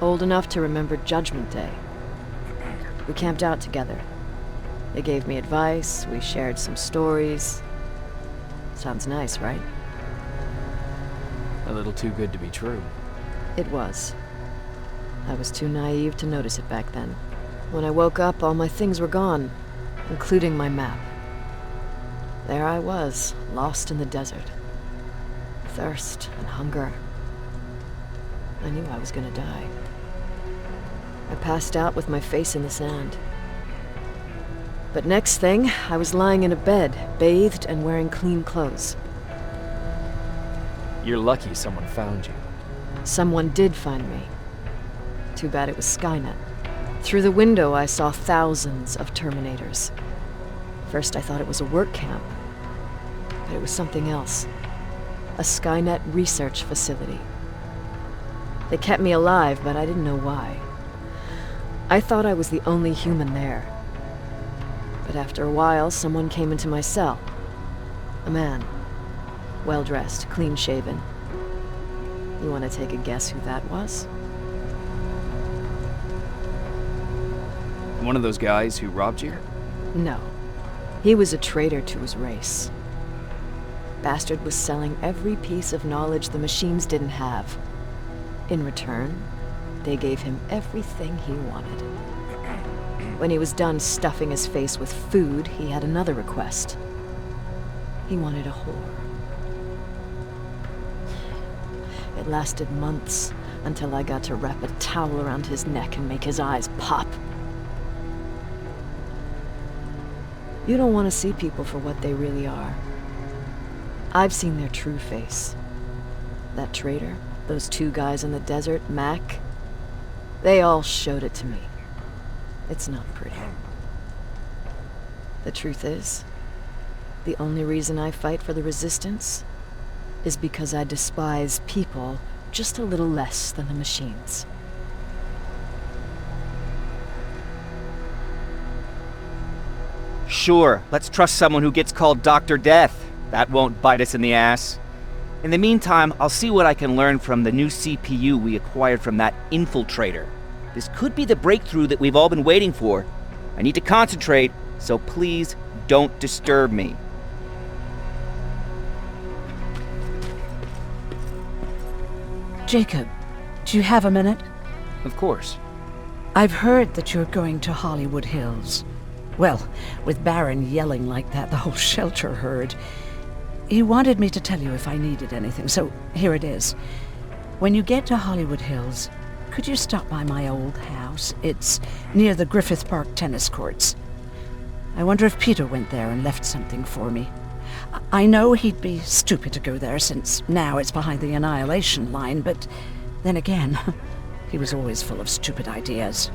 old enough to remember Judgment Day. We camped out together. They gave me advice, we shared some stories. Sounds nice, right? A little too good to be true. It was. I was too naive to notice it back then. When I woke up, all my things were gone, including my map. There I was, lost in the desert. Thirst and hunger. I knew I was gonna die. I passed out with my face in the sand. But next thing, I was lying in a bed, bathed and wearing clean clothes. You're lucky someone found you. Someone did find me. Too bad it was Skynet. Through the window, I saw thousands of Terminators. First, I thought it was a work camp, but it was something else. A Skynet research facility. They kept me alive, but I didn't know why. I thought I was the only human there. But after a while, someone came into my cell. A man. Well-dressed, clean-shaven. You want to take a guess who that was? One of those guys who robbed you? No. He was a traitor to his race. Bastard was selling every piece of knowledge the machines didn't have. In return, they gave him everything he wanted. When he was done stuffing his face with food, he had another request. He wanted a whore. It lasted months, until I got to wrap a towel around his neck and make his eyes pop. You don't want to see people for what they really are. I've seen their true face. That traitor, those two guys in the desert, Mac, they all showed it to me. It's not pretty. The truth is, the only reason I fight for the Resistance is because I despise people just a little less than the machines. Sure, let's trust someone who gets called Dr. Death. That won't bite us in the ass. In the meantime, I'll see what I can learn from the new CPU we acquired from that infiltrator. This could be the breakthrough that we've all been waiting for. I need to concentrate, so please don't disturb me. Jacob, do you have a minute? Of course. I've heard that you're going to Hollywood Hills. Well, with Baron yelling like that, the whole shelter heard. He wanted me to tell you if I needed anything, so here it is. When you get to Hollywood Hills, could you stop by my old house? It's near the Griffith Park tennis courts. I wonder if Peter went there and left something for me. I know he'd be stupid to go there, since now it's behind the Annihilation line, but then again, he was always full of stupid ideas.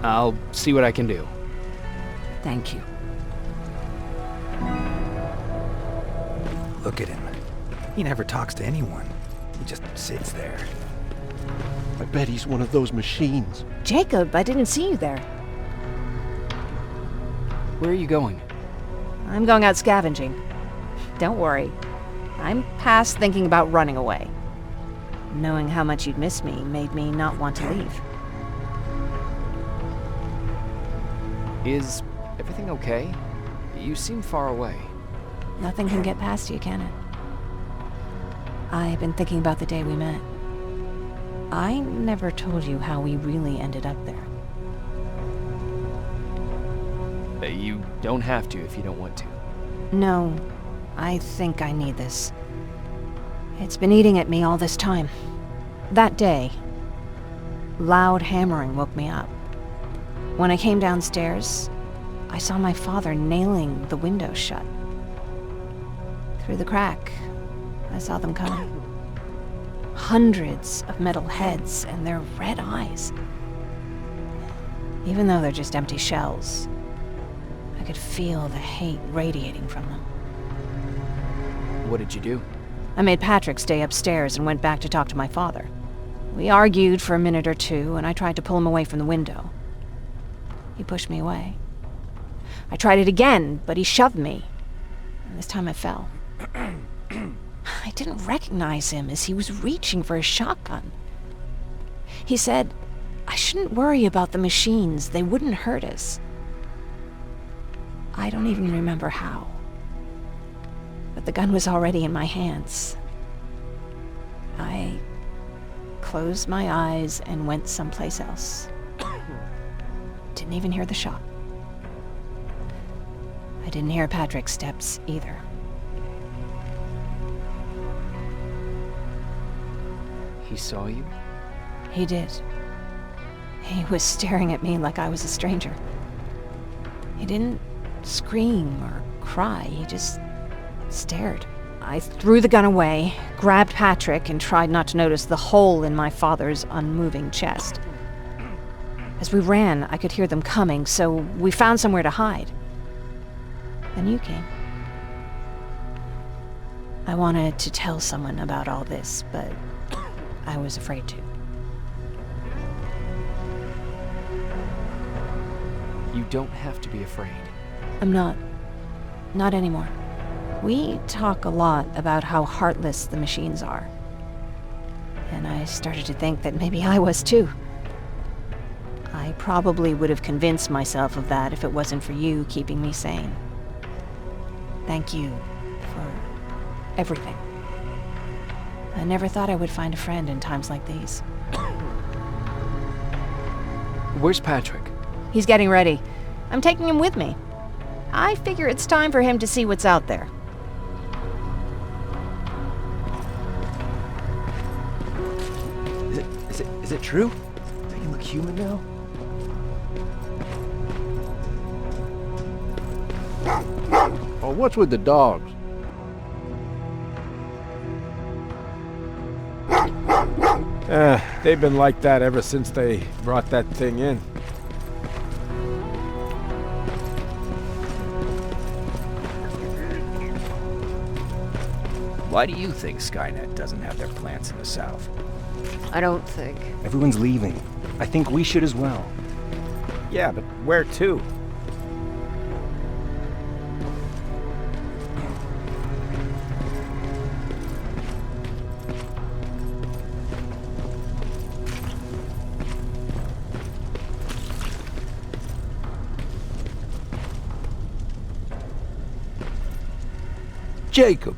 I'll see what I can do. Thank you. Look at him. He never talks to anyone. He just sits there. I bet he's one of those machines. Jacob, I didn't see you there. Where are you going? I'm going out scavenging. Don't worry. I'm past thinking about running away. Knowing how much you'd miss me made me not want to leave. Is everything okay? You seem far away. Nothing can get past you, can it? I've been thinking about the day we met. I never told you how we really ended up there. You don't have to if you don't want to. No, I think I need this. It's been eating at me all this time. That day, loud hammering woke me up. When I came downstairs, I saw my father nailing the window shut. Through the crack, I saw them coming. Hundreds of metal heads and their red eyes. Even though they're just empty shells, I could feel the hate radiating from them. What did you do? I made Patrick stay upstairs and went back to talk to my father. We argued for a minute or two, and I tried to pull him away from the window. He pushed me away. I tried it again, but he shoved me. And this time I fell. I didn't recognize him as he was reaching for his shotgun. He said, I shouldn't worry about the machines. They wouldn't hurt us. I don't even remember how. But the gun was already in my hands. I closed my eyes and went someplace else. Didn't even hear the shot. I didn't hear Patrick's steps either. He saw you? He did. He was staring at me like I was a stranger. He didn't scream or cry, he just stared. I threw the gun away, grabbed Patrick, and tried not to notice the hole in my father's unmoving chest. As we ran, I could hear them coming, so we found somewhere to hide. Then you came. I wanted to tell someone about all this, but I was afraid to. You don't have to be afraid. I'm not. Not anymore. We talk a lot about how heartless the machines are. And I started to think that maybe I was too. I probably would have convinced myself of that if it wasn't for you keeping me sane. Thank you for everything. I never thought I would find a friend in times like these. Where's Patrick? He's getting ready. I'm taking him with me. I figure it's time for him to see what's out there. Is it true? Do you look human now? Oh, what's with the dogs? They've been like that ever since they brought that thing in. Why do you think Skynet doesn't have their plants in the south? I don't think. Everyone's leaving. I think we should as well. Yeah, but where to? Jacob.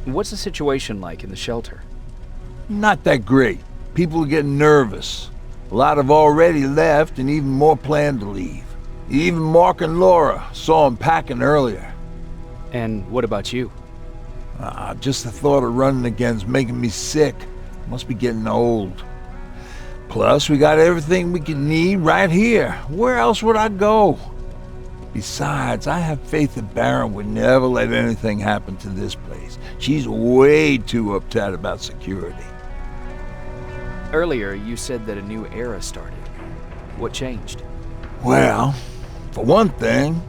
What's the situation like in the shelter? Not that great. People are getting nervous. A lot have already left, and even more plan to leave. Even Mark and Laura saw them packing earlier. And what about you? Just the thought of running again's making me sick. Must be getting old. Plus, we got everything we can need right here. Where else would I go? Besides, I have faith that Baron would never let anything happen to this place. She's way too uptight about security. Earlier, you said that a new era started. What changed? Well, for one thing,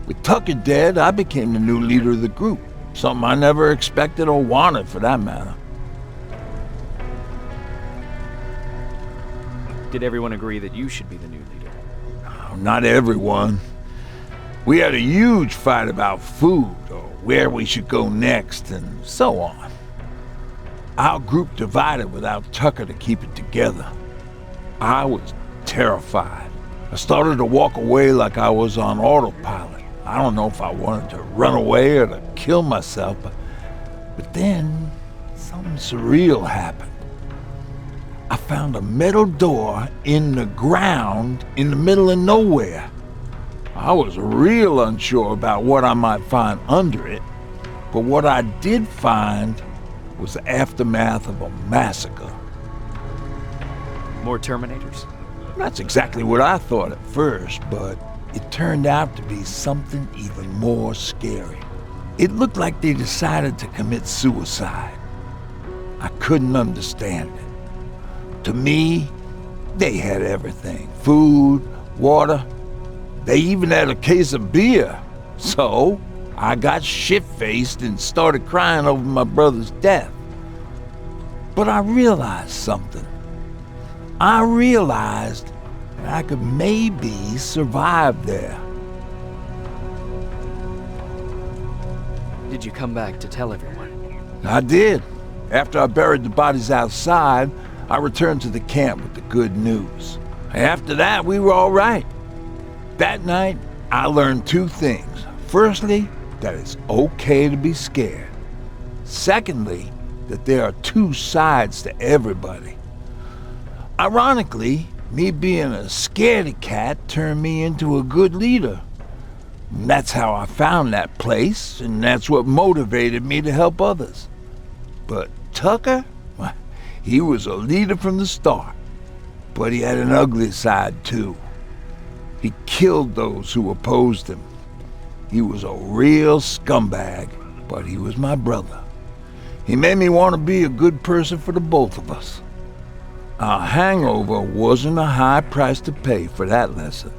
with Tucker dead, I became the new leader of the group. Something I never expected or wanted, for that matter. Did everyone agree that you should be the new leader? Not everyone. We had a huge fight about food, or where we should go next, and so on. Our group divided without Tucker to keep it together. I was terrified. I started to walk away like I was on autopilot. I don't know if I wanted to run away or to kill myself, but then something something surreal happened. I found a metal door in the ground in the middle of nowhere. I was real unsure about what I might find under it, but what I did find was the aftermath of a massacre. More Terminators? That's exactly what I thought at first, but it turned out to be something even more scary. It looked like they decided to commit suicide. I couldn't understand it. To me, they had everything. Food, water, they even had a case of beer. So, I got shit-faced and started crying over my brother's death. But I realized something. I realized that I could maybe survive there. Did you come back to tell everyone? I did. After I buried the bodies outside, I returned to the camp with the good news. After that, we were all right. That night, I learned two things. Firstly, that it's okay to be scared. Secondly, that there are two sides to everybody. Ironically, me being a scaredy cat turned me into a good leader. And that's how I found that place, and that's what motivated me to help others. But Tucker, well, he was a leader from the start, but he had an ugly side too. He killed those who opposed him. He was a real scumbag, but he was my brother. He made me want to be a good person for the both of us. Our hangover wasn't a high price to pay for that lesson.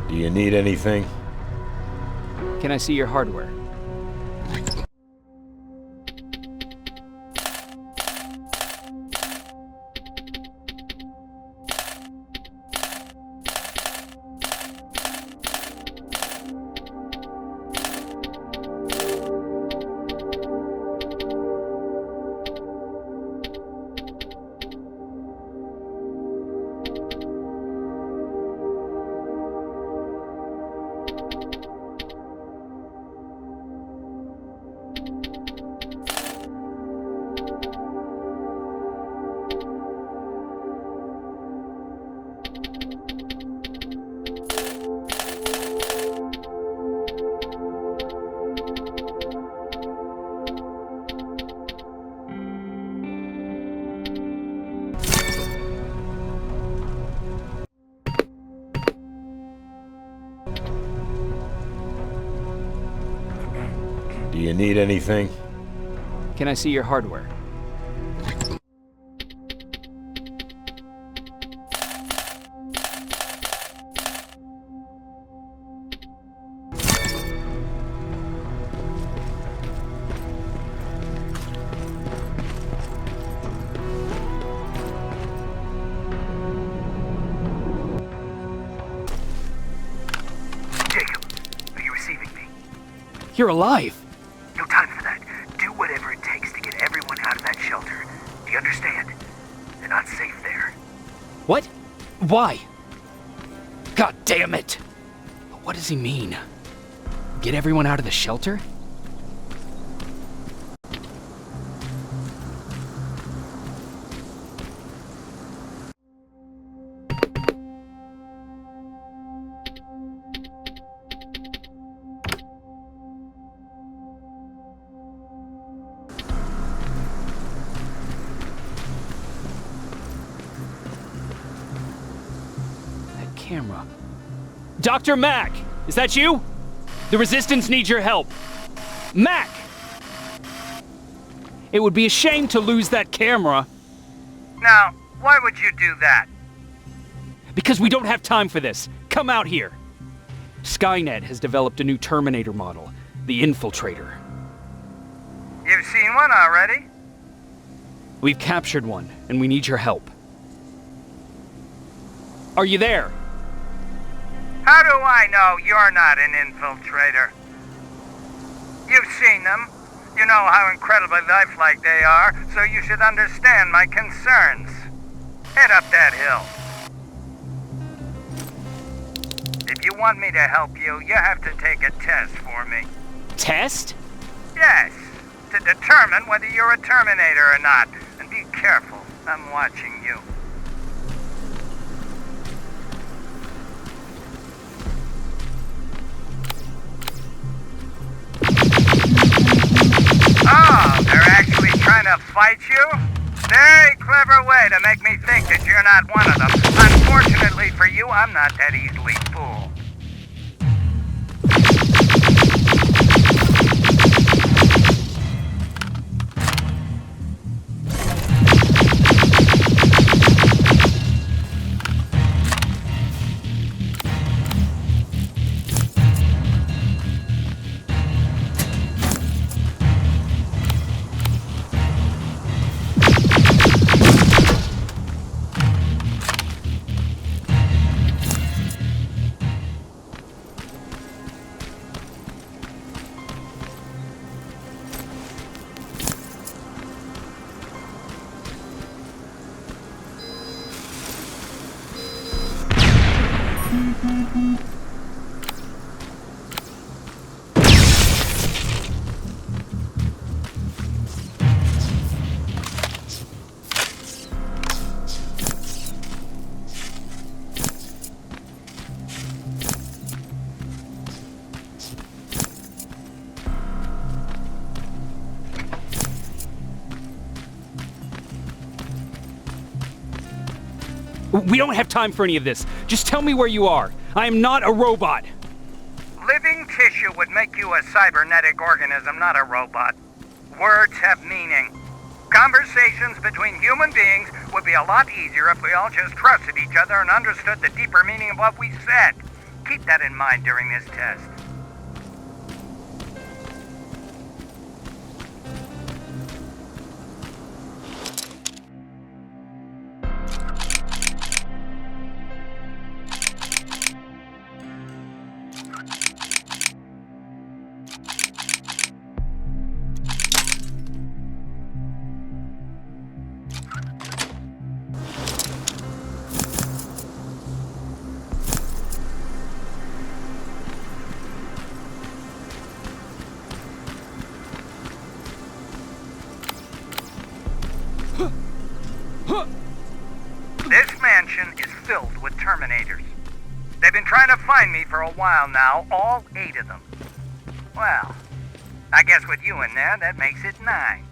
Do you need anything? Can I see your hardware? Do you need anything? Can I see your hardware? You're alive! No time for that. Do whatever it takes to get everyone out of that shelter. Do you understand? They're not safe there. What? Why? God damn it! What does he mean? Get everyone out of the shelter? That camera. Dr. Mack! Is that you? The Resistance needs your help. Mac! It would be a shame to lose that camera. Now, why would you do that? Because we don't have time for this. Come out here. Skynet has developed a new Terminator model, the Infiltrator. You've seen one already? We've captured one, and we need your help. Are you there? How do I know you're not an infiltrator? You've seen them. You know how incredibly lifelike they are, so you should understand my concerns. Head up that hill. If you want me to help you, you have to take a test for me. Test? Yes, to determine whether you're a Terminator or not. And be careful, I'm watching you. Oh, they're actually trying to fight you? Very clever way to make me think that you're not one of them. Unfortunately for you, I'm not that easily fooled. We don't have time for any of this. Just tell me where you are. I am not a robot. Living tissue would make you a cybernetic organism, not a robot. Words have meaning. Conversations between human beings would be a lot easier if we all just trusted each other and understood the deeper meaning of what we said. Keep that in mind during this test. This mansion is filled with Terminators. They've been trying to find me for a while now, all 8 of them. Well, I guess with you in there, that makes it 9.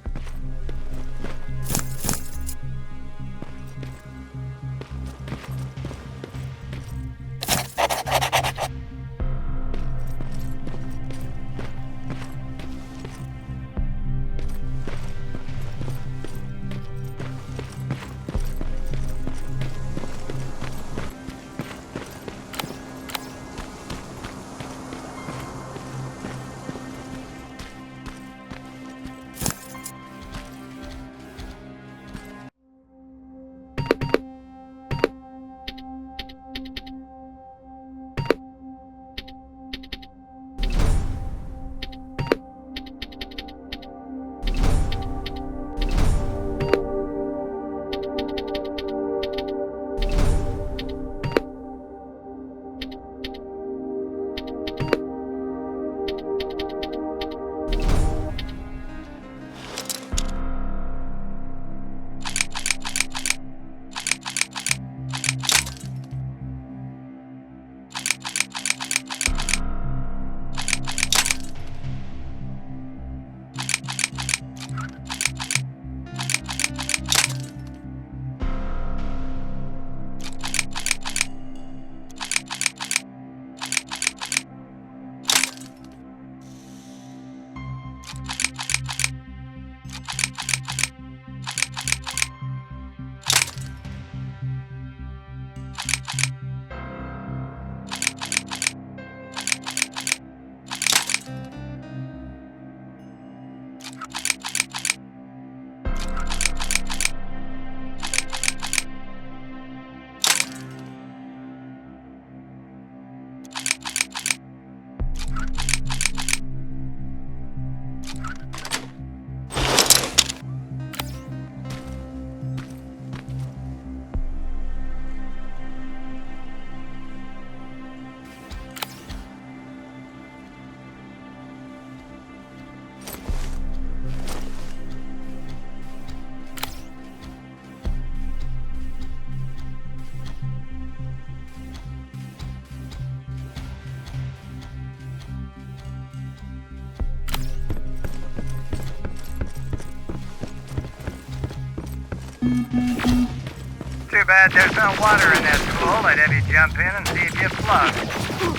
Too bad there's no water in this pool. I'd have you jump in and see if you float.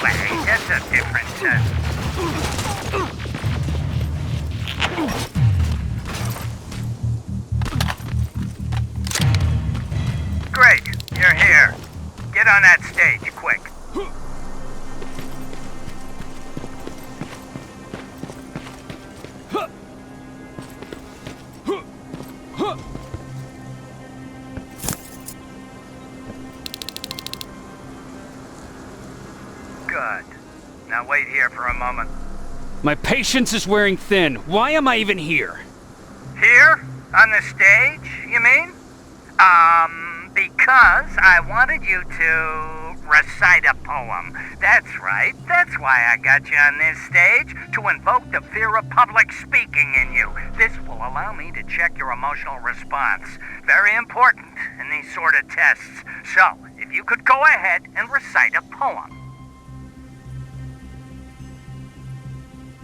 Wait, that's a different test. Great, you're here. Get on that stage, quick. Good. Now wait here for a moment. My patience is wearing thin. Why am I even here? Here? On the stage, you mean? Because I wanted you to recite a poem. That's right. That's why I got you on this stage, to invoke the fear of public speaking in you. This will allow me to check your emotional response. Very important in these sort of tests. So, if you could go ahead and recite a poem.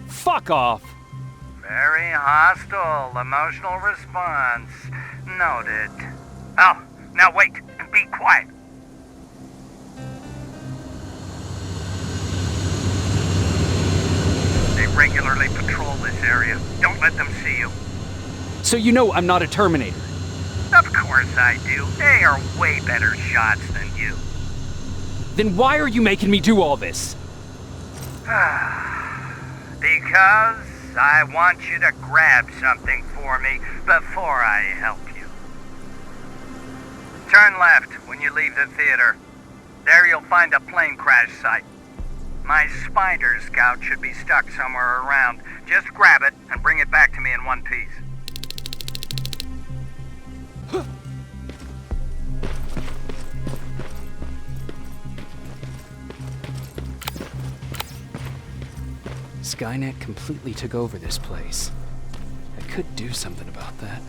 Fuck off. Very hostile emotional response. Noted. Oh, now wait and be quiet. They regularly patrol this area. Don't let them see you. So you know I'm not a Terminator? Of course I do. They are way better shots than you. Then why are you making me do all this? Because I want you to grab something for me before I help you. Turn left when you leave the theater. There you'll find a plane crash site. My spider scout should be stuck somewhere around. Just grab it and bring it back to me in one piece. Skynet completely took over this place. I could do something about that.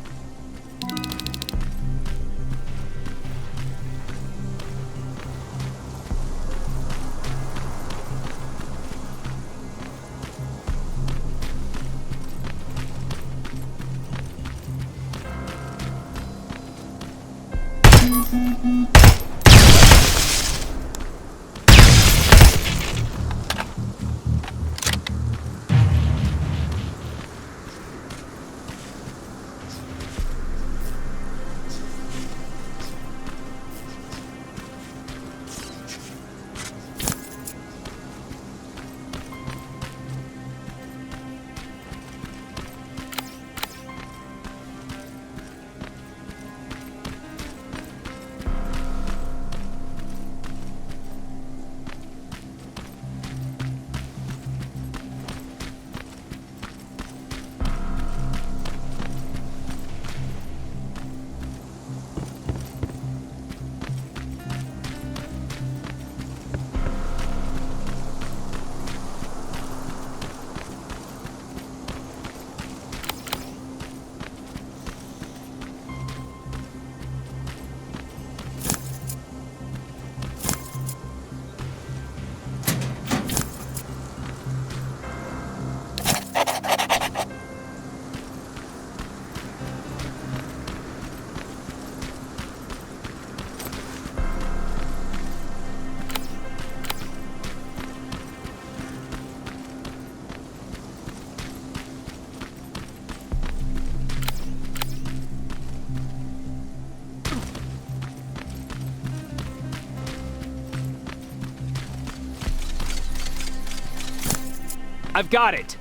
I've got it.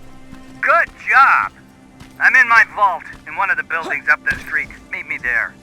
Good job. I'm in my vault in one of the buildings up the street. Meet me there.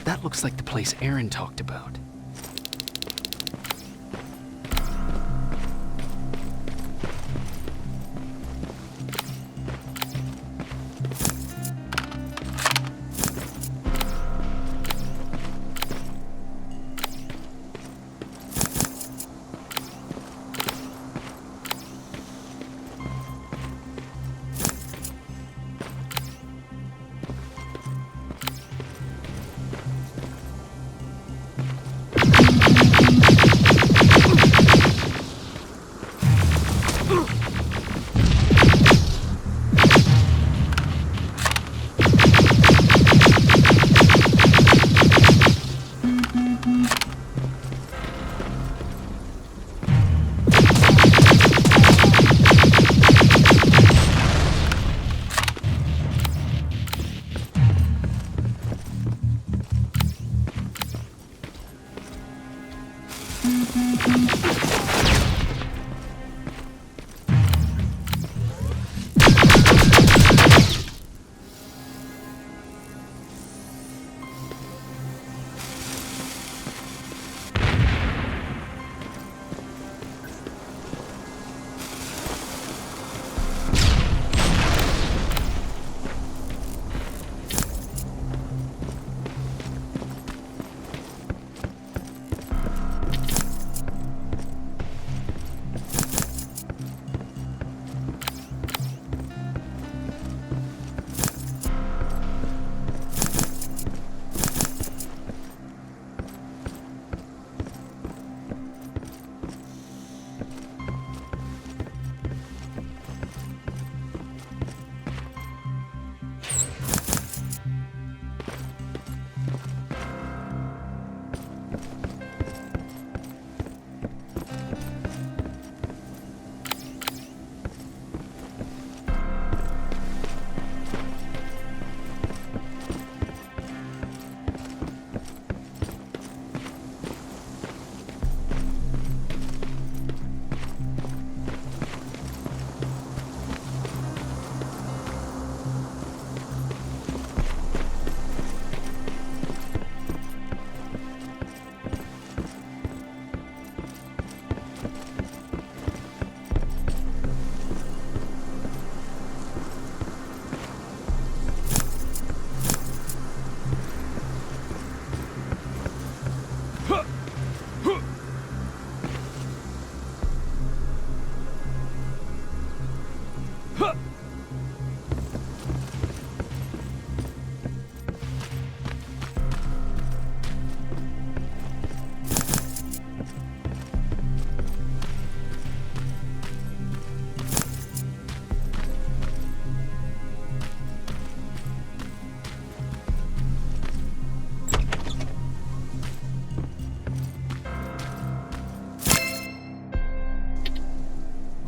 That looks like the place Aaron talked about.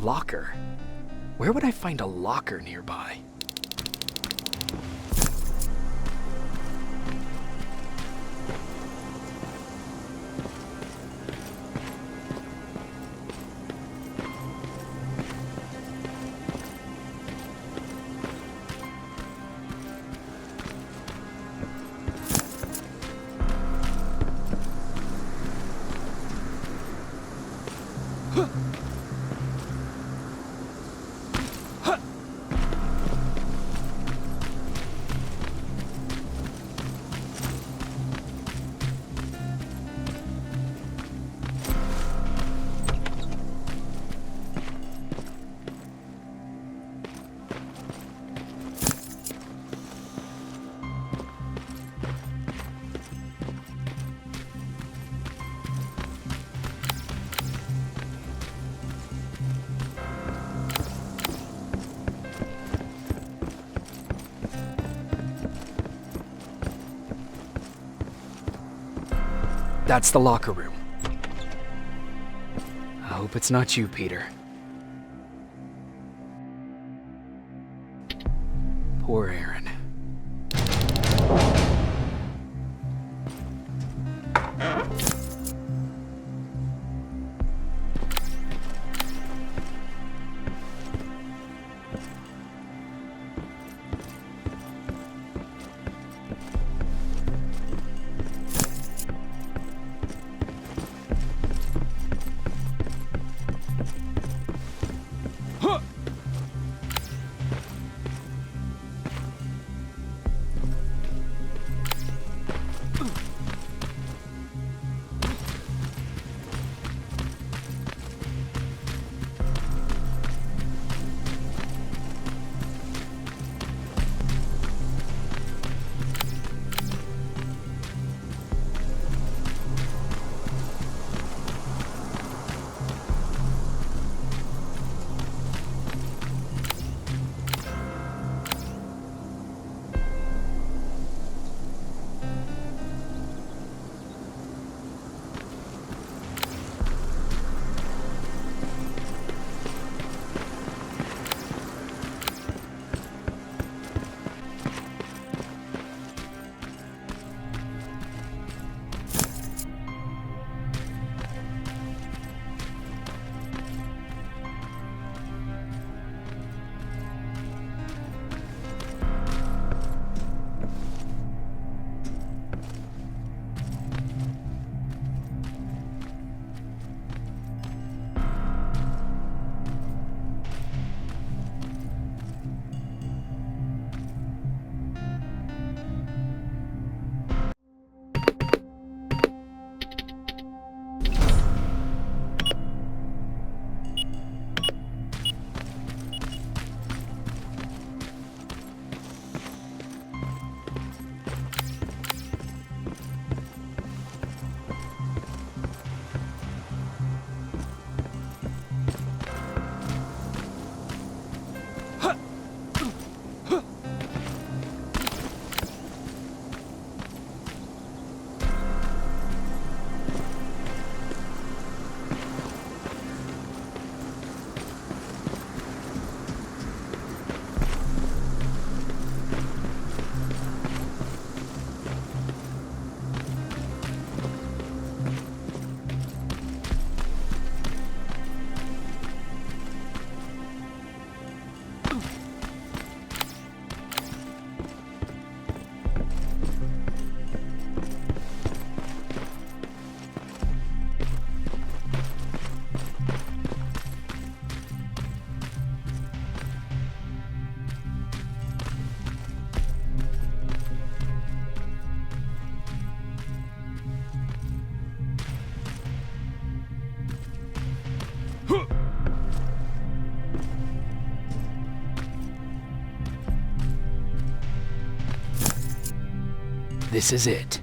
Locker? Where would I find a locker nearby? That's the locker room. I hope it's not you, Peter. Poor Aaron. This is it.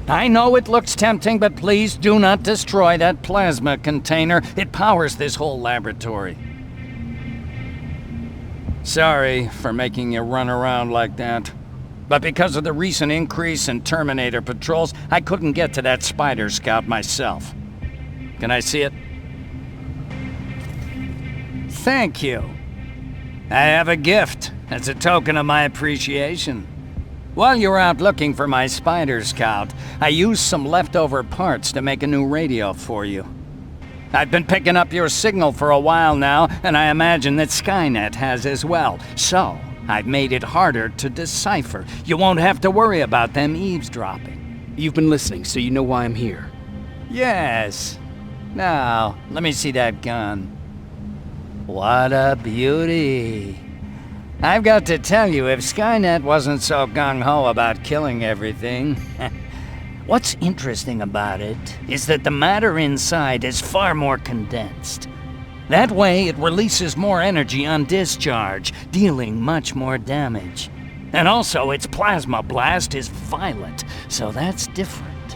I know it looks tempting, but please do not destroy that plasma container. It powers this whole laboratory. Sorry for making you run around like that. But because of the recent increase in Terminator patrols, I couldn't get to that Spider Scout myself. Can I see it? Thank you. I have a gift as a token of my appreciation. While you were out looking for my Spider Scout, I used some leftover parts to make a new radio for you. I've been picking up your signal for a while now, and I imagine that Skynet has as well. So, I've made it harder to decipher. You won't have to worry about them eavesdropping. You've been listening, so you know why I'm here. Yes. Now, let me see that gun. What a beauty. I've got to tell you, if Skynet wasn't so gung-ho about killing everything... What's interesting about it is that the matter inside is far more condensed. That way, it releases more energy on discharge, dealing much more damage. And also, its plasma blast is violent, so that's different.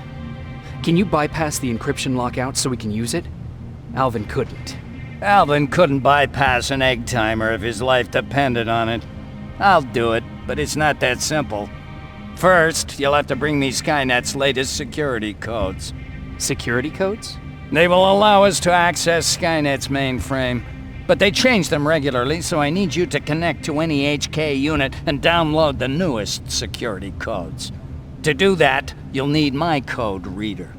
Can you bypass the encryption lockout so we can use it? Alvin couldn't. Alvin couldn't bypass an egg timer if his life depended on it. I'll do it, but it's not that simple. First, you'll have to bring me Skynet's latest security codes. Security codes? They will allow us to access Skynet's mainframe, but they change them regularly, so I need you to connect to any HK unit and download the newest security codes. To do that, you'll need my code reader.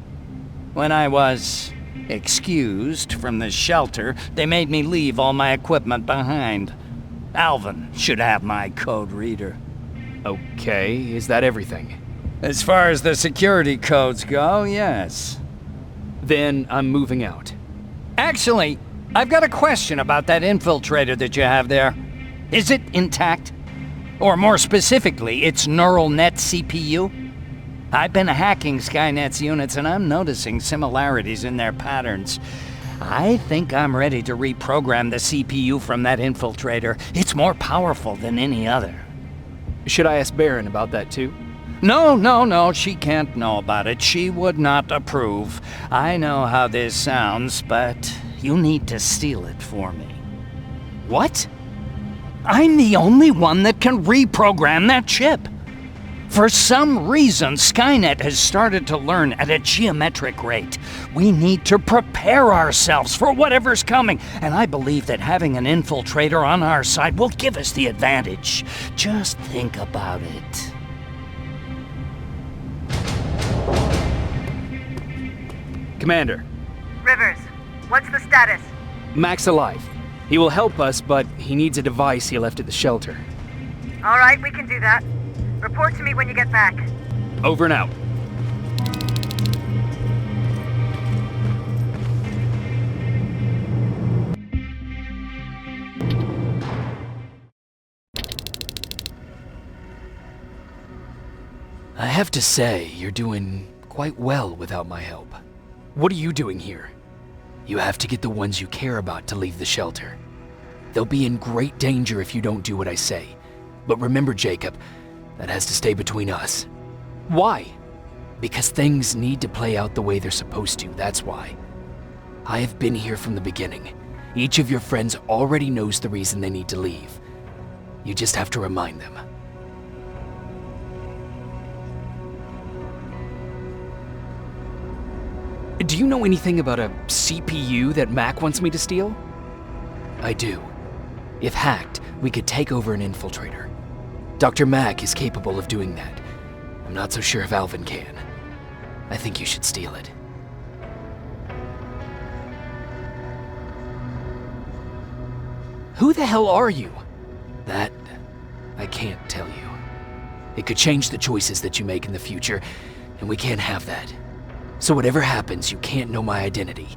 When I was excused from the shelter, they made me leave all my equipment behind. Alvin should have my code reader. Okay, is that everything? As far as the security codes go, yes. Then I'm moving out. Actually, I've got a question about that infiltrator that you have there. Is it intact? Or more specifically, its neural net CPU? I've been hacking Skynet's units and I'm noticing similarities in their patterns. I think I'm ready to reprogram the CPU from that infiltrator. It's more powerful than any other. Should I ask Baron about that too? No, she can't know about it. She would not approve. I know how this sounds, but you need to steal it for me. What? I'm the only one that can reprogram that chip. For some reason, Skynet has started to learn at a geometric rate. We need to prepare ourselves for whatever's coming, and I believe that having an infiltrator on our side will give us the advantage. Just think about it. Commander. Rivers, what's the status? Mac's alive. He will help us, but he needs a device he left at the shelter. All right, we can do that. Report to me when you get back. Over and out. I have to say, you're doing quite well without my help. What are you doing here? You have to get the ones you care about to leave the shelter. They'll be in great danger if you don't do what I say. But remember, Jacob, that has to stay between us. Why? Because things need to play out the way they're supposed to, that's why. I have been here from the beginning. Each of your friends already knows the reason they need to leave. You just have to remind them. Do you know anything about a CPU that Mac wants me to steal? I do. If hacked, we could take over an infiltrator. Dr. Mac is capable of doing that. I'm not so sure if Alvin can. I think you should steal it. Who the hell are you? That, I can't tell you. It could change the choices that you make in the future, and we can't have that. So whatever happens, you can't know my identity.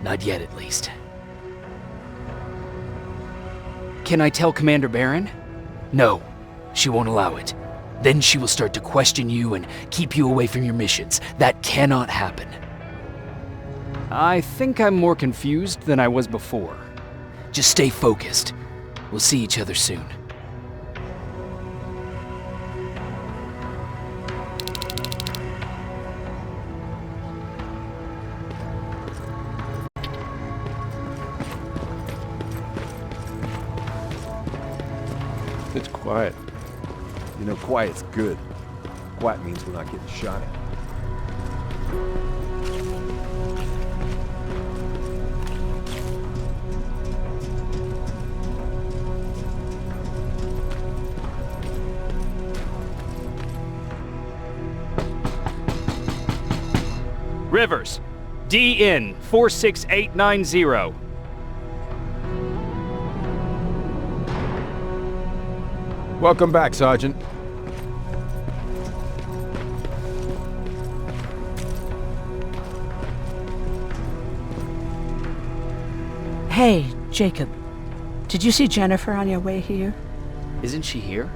Not yet, at least. Can I tell Commander Baron? No, she won't allow it. Then she will start to question you and keep you away from your missions. That cannot happen. I think I'm more confused than I was before. Just stay focused. We'll see each other soon. It's quiet. You know, quiet's good. Quiet means we're not getting shot at. Rivers, DN 46890. Welcome back, Sergeant. Hey, Jacob. Did you see Jennifer on your way here? Isn't she here?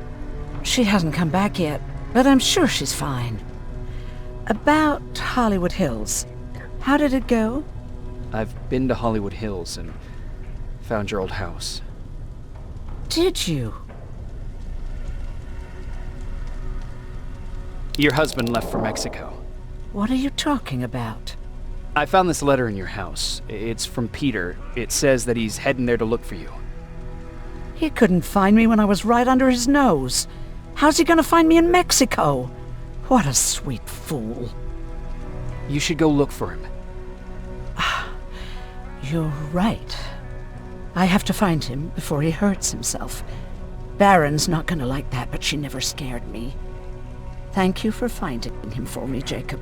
She hasn't come back yet, but I'm sure she's fine. About Hollywood Hills. How did it go? I've been to Hollywood Hills and found your old house. Did you? Your husband left for Mexico. What are you talking about? I found this letter in your house. It's from Peter. It says that he's heading there to look for you. He couldn't find me when I was right under his nose. How's he gonna find me in Mexico? What a sweet fool. You should go look for him. You're right. I have to find him before he hurts himself. Baron's not gonna like that, but she never scared me. Thank you for finding him for me, Jacob.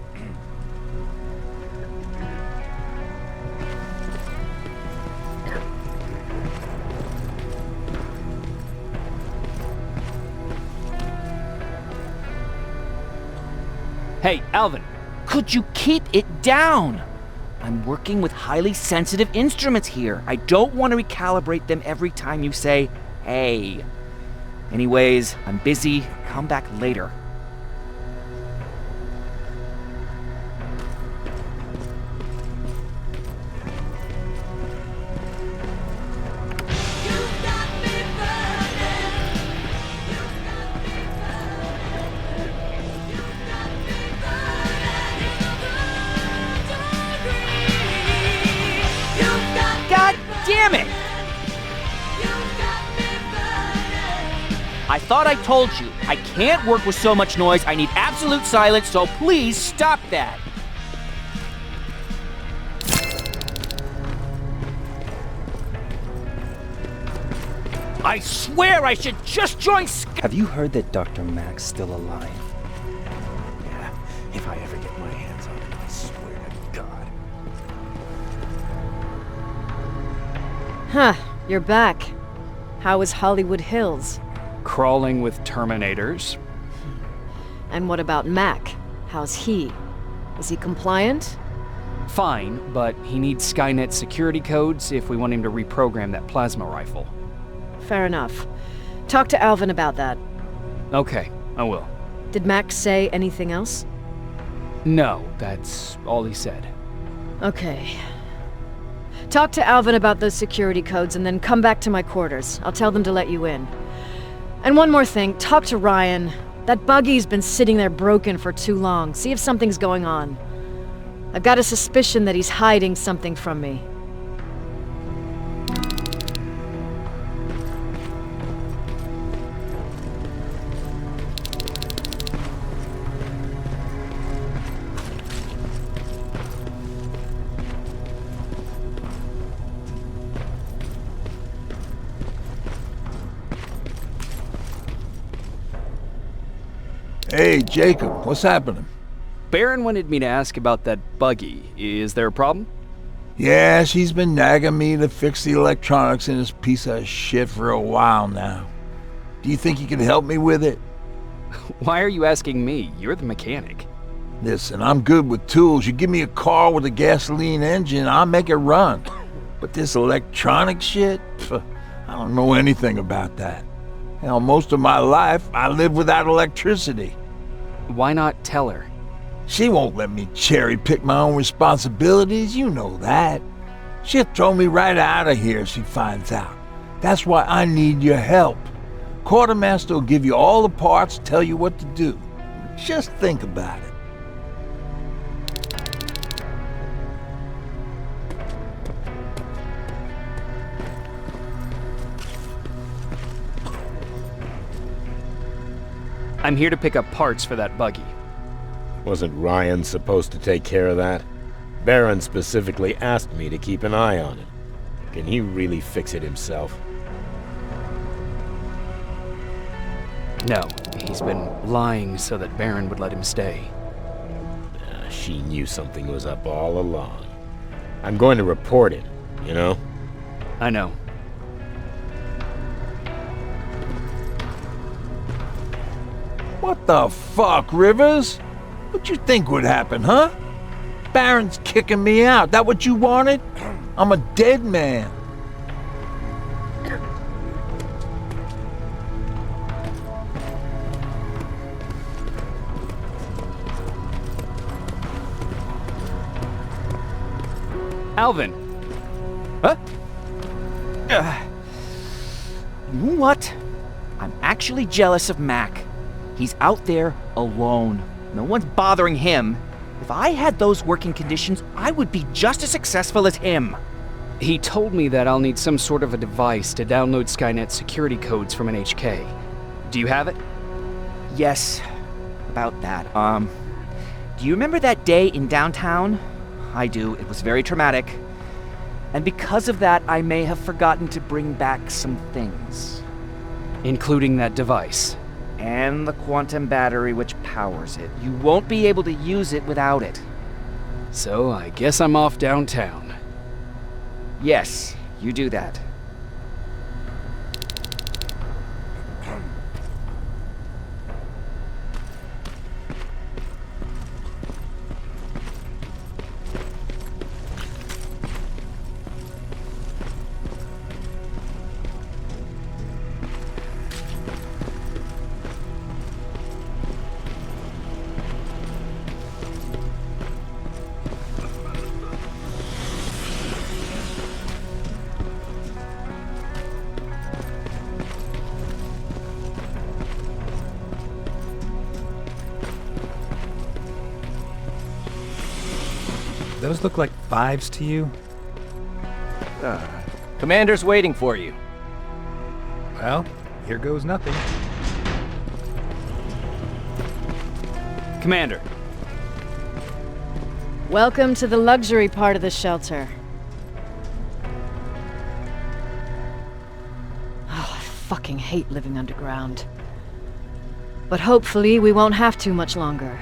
Hey, Alvin. Could you keep it down? I'm working with highly sensitive instruments here. I don't want to recalibrate them every time you say, hey. Anyways, I'm busy. Come back later. Damn it! I thought I told you, I can't work with so much noise. I need absolute silence, so please stop that. I swear I should just join Have you heard that Dr. Mack's still alive? Yeah, if I ever get my hands on him, I swear to God. Huh, you're back. How is Hollywood Hills? Crawling with Terminators. And what about Mac? How's he? Is he compliant? Fine, but he needs Skynet security codes if we want him to reprogram that plasma rifle. Fair enough. Talk to Alvin about that. Okay, I will. Did Mac say anything else? No, that's all he said. Okay. Talk to Alvin about those security codes and then come back to my quarters. I'll tell them to let you in. And one more thing, talk to Ryan. That buggy's been sitting there broken for too long. See if something's going on. I've got a suspicion that he's hiding something from me. Hey, Jacob, what's happening? Baron wanted me to ask about that buggy. Is there a problem? Yeah, she's been nagging me to fix the electronics in this piece of shit for a while now. Do you think you can help me with it? Why are you asking me? You're the mechanic. Listen, I'm good with tools. You give me a car with a gasoline engine, I'll make it run. But this electronic shit? Pff, I don't know anything about that. Hell, most of my life, I lived without electricity. Why not tell her? She won't let me cherry-pick my own responsibilities, you know that. She'll throw me right out of here if she finds out. That's why I need your help. Quartermaster will give you all the parts, tell you what to do. Just think about it. I'm here to pick up parts for that buggy. Wasn't Ryan supposed to take care of that? Baron specifically asked me to keep an eye on him. Can he really fix it himself? No, he's been lying so that Baron would let him stay. She knew something was up all along. I'm going to report it, you know? I know. What the fuck, Rivers? What you think would happen, huh? Baron's kicking me out. That what you wanted? I'm a dead man. Alvin! Huh? You know what? I'm actually jealous of Mac. He's out there alone. No one's bothering him. If I had those working conditions, I would be just as successful as him. He told me that I'll need some sort of a device to download Skynet's security codes from an HK. Do you have it? Yes, about that. Do you remember that day in downtown? I do. It was very traumatic. And because of that, I may have forgotten to bring back some things. Including that device. And the quantum battery which powers it. You won't be able to use it without it. So I guess I'm off downtown. Yes, you do that. Those look like 5s to you? Commander's waiting for you. Well, here goes nothing. Commander. Welcome to the luxury part of the shelter. Oh, I fucking hate living underground. But hopefully we won't have to much longer.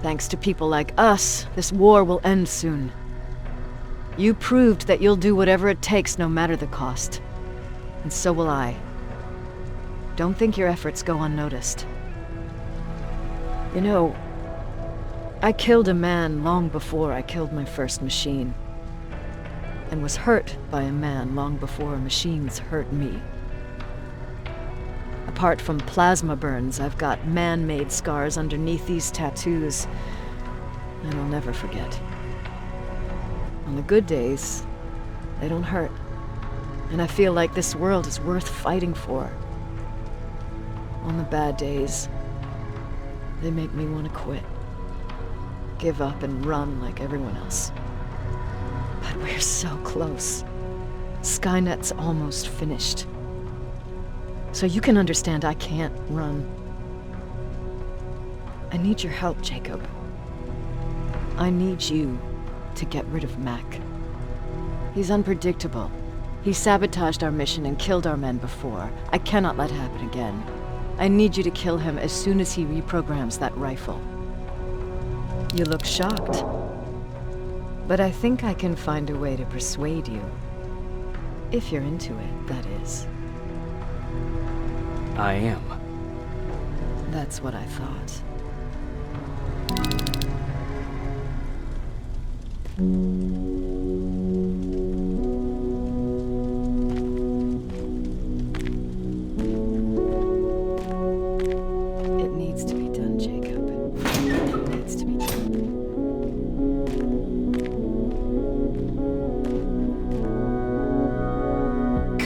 Thanks to people like us, this war will end soon. You proved that you'll do whatever it takes no matter the cost. And so will I. Don't think your efforts go unnoticed. You know, I killed a man long before I killed my first machine. And was hurt by a man long before machines hurt me. Apart from plasma burns, I've got man-made scars underneath these tattoos. And I'll never forget. On the good days, they don't hurt. And I feel like this world is worth fighting for. On the bad days, they make me want to quit. Give up and run like everyone else. But we're so close. Skynet's almost finished. So you can understand I can't run. I need your help, Jacob. I need you to get rid of Mac. He's unpredictable. He sabotaged our mission and killed our men before. I cannot let it happen again. I need you to kill him as soon as he reprograms that rifle. You look shocked. But I think I can find a way to persuade you. If you're into it, that is. I am. That's what I thought.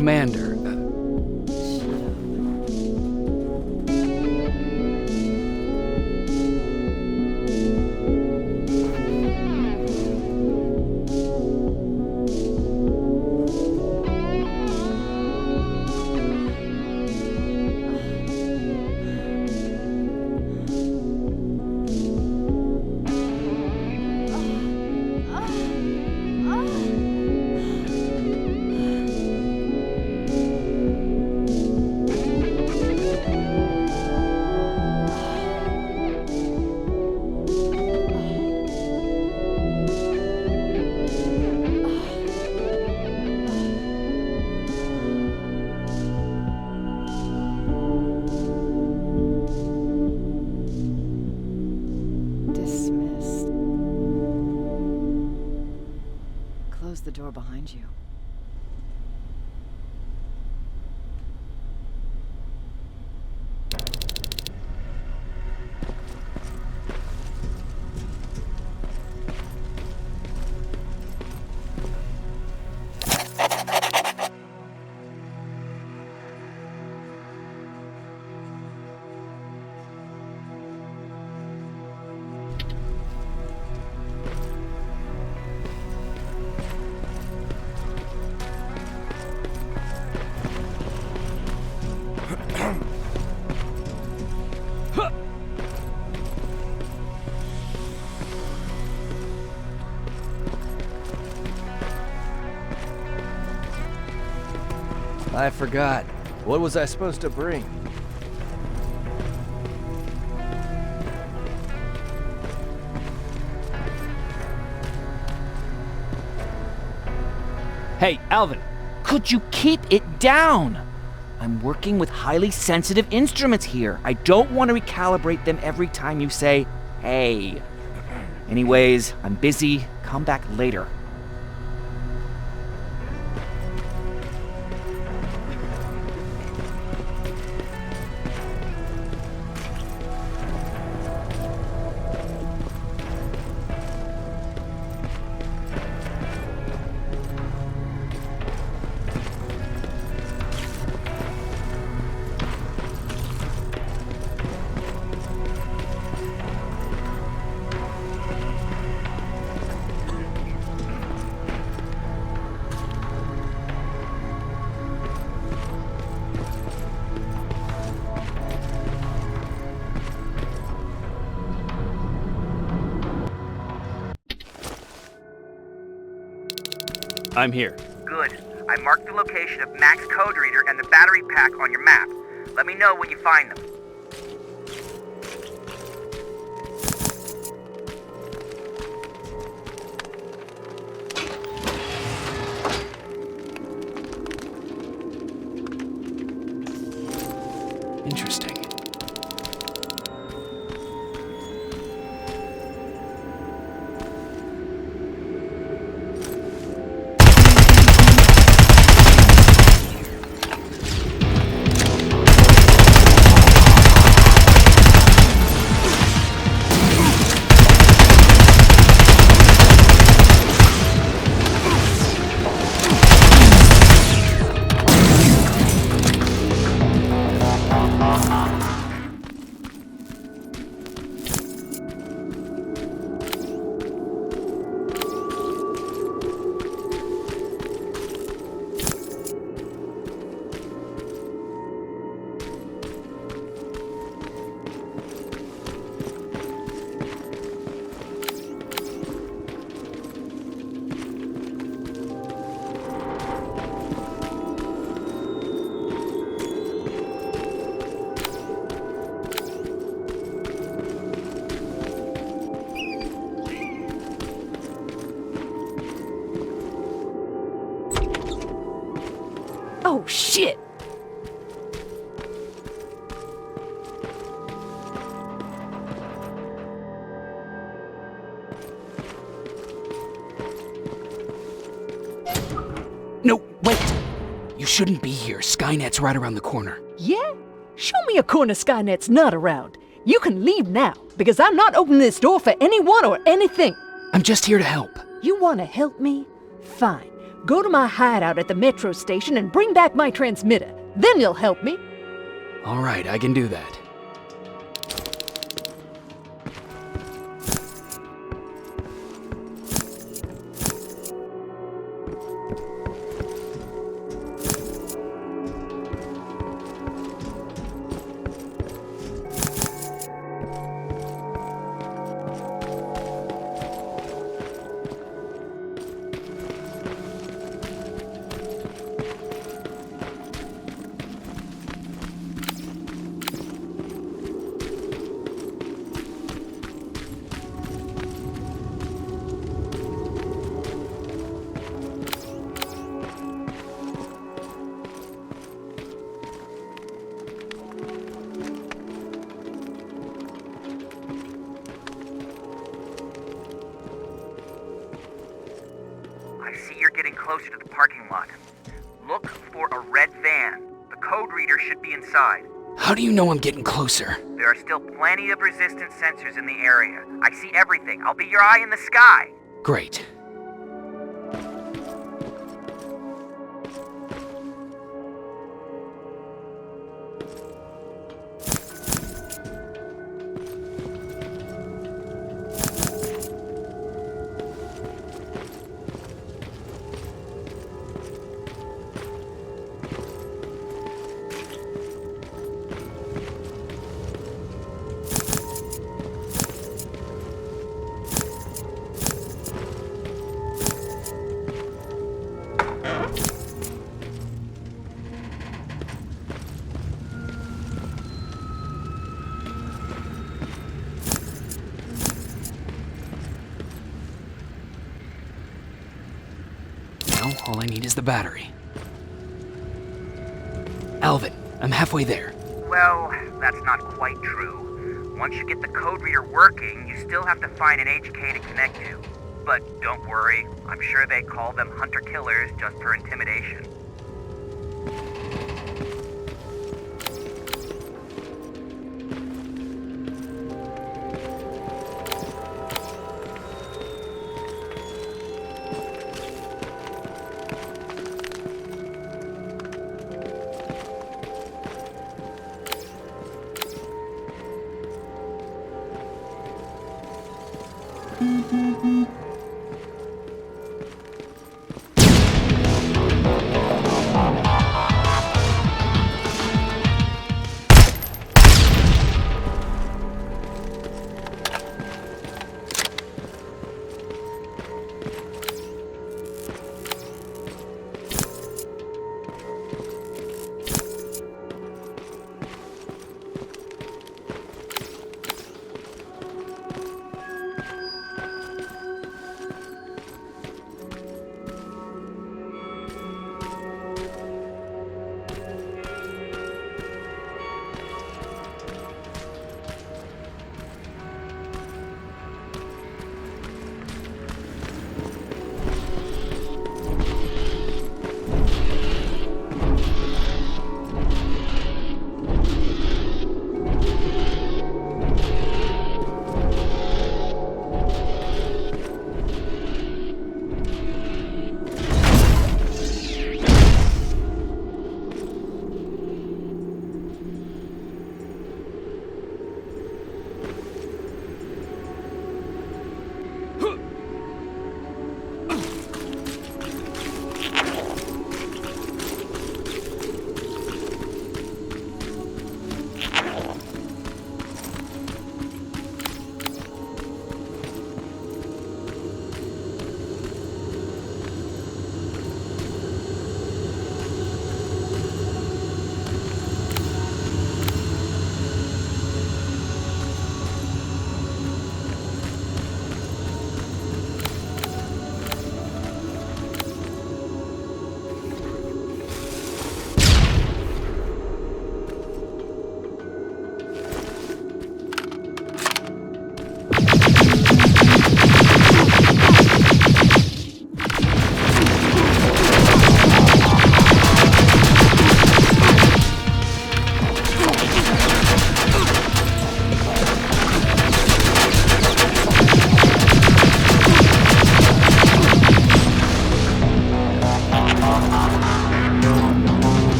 Commander, Dismissed. Close the door behind you. I forgot. What was I supposed to bring? Hey, Alvin, could you keep it down? I'm working with highly sensitive instruments here. I don't want to recalibrate them every time you say, hey. Anyways, I'm busy. Come back later. I'm here. Good. I marked the location of Mac's code reader and the battery pack on your map. Let me know when you find them. interesting. Oh, shit! No, wait! You shouldn't be here. Skynet's right around the corner. Yeah? Show me a corner Skynet's not around. You can leave now, because I'm not opening this door for anyone or anything. I'm just here to help. You want to help me? Fine. Go to my hideout at the metro station and bring back my transmitter. Then you'll help me. All right, I can do that. I see you're getting closer to the parking lot. Look for a red van. The code reader should be inside. How do you know I'm getting closer? There are still plenty of resistance sensors in the area. I see everything. I'll be your eye in the sky. Great. Now, all I need is the battery. Alvin, I'm halfway there. Well, that's not quite true. Once you get the code reader working, you still have to find an HK to connect to. But don't worry, I'm sure they call them hunter-killers just for intimidation.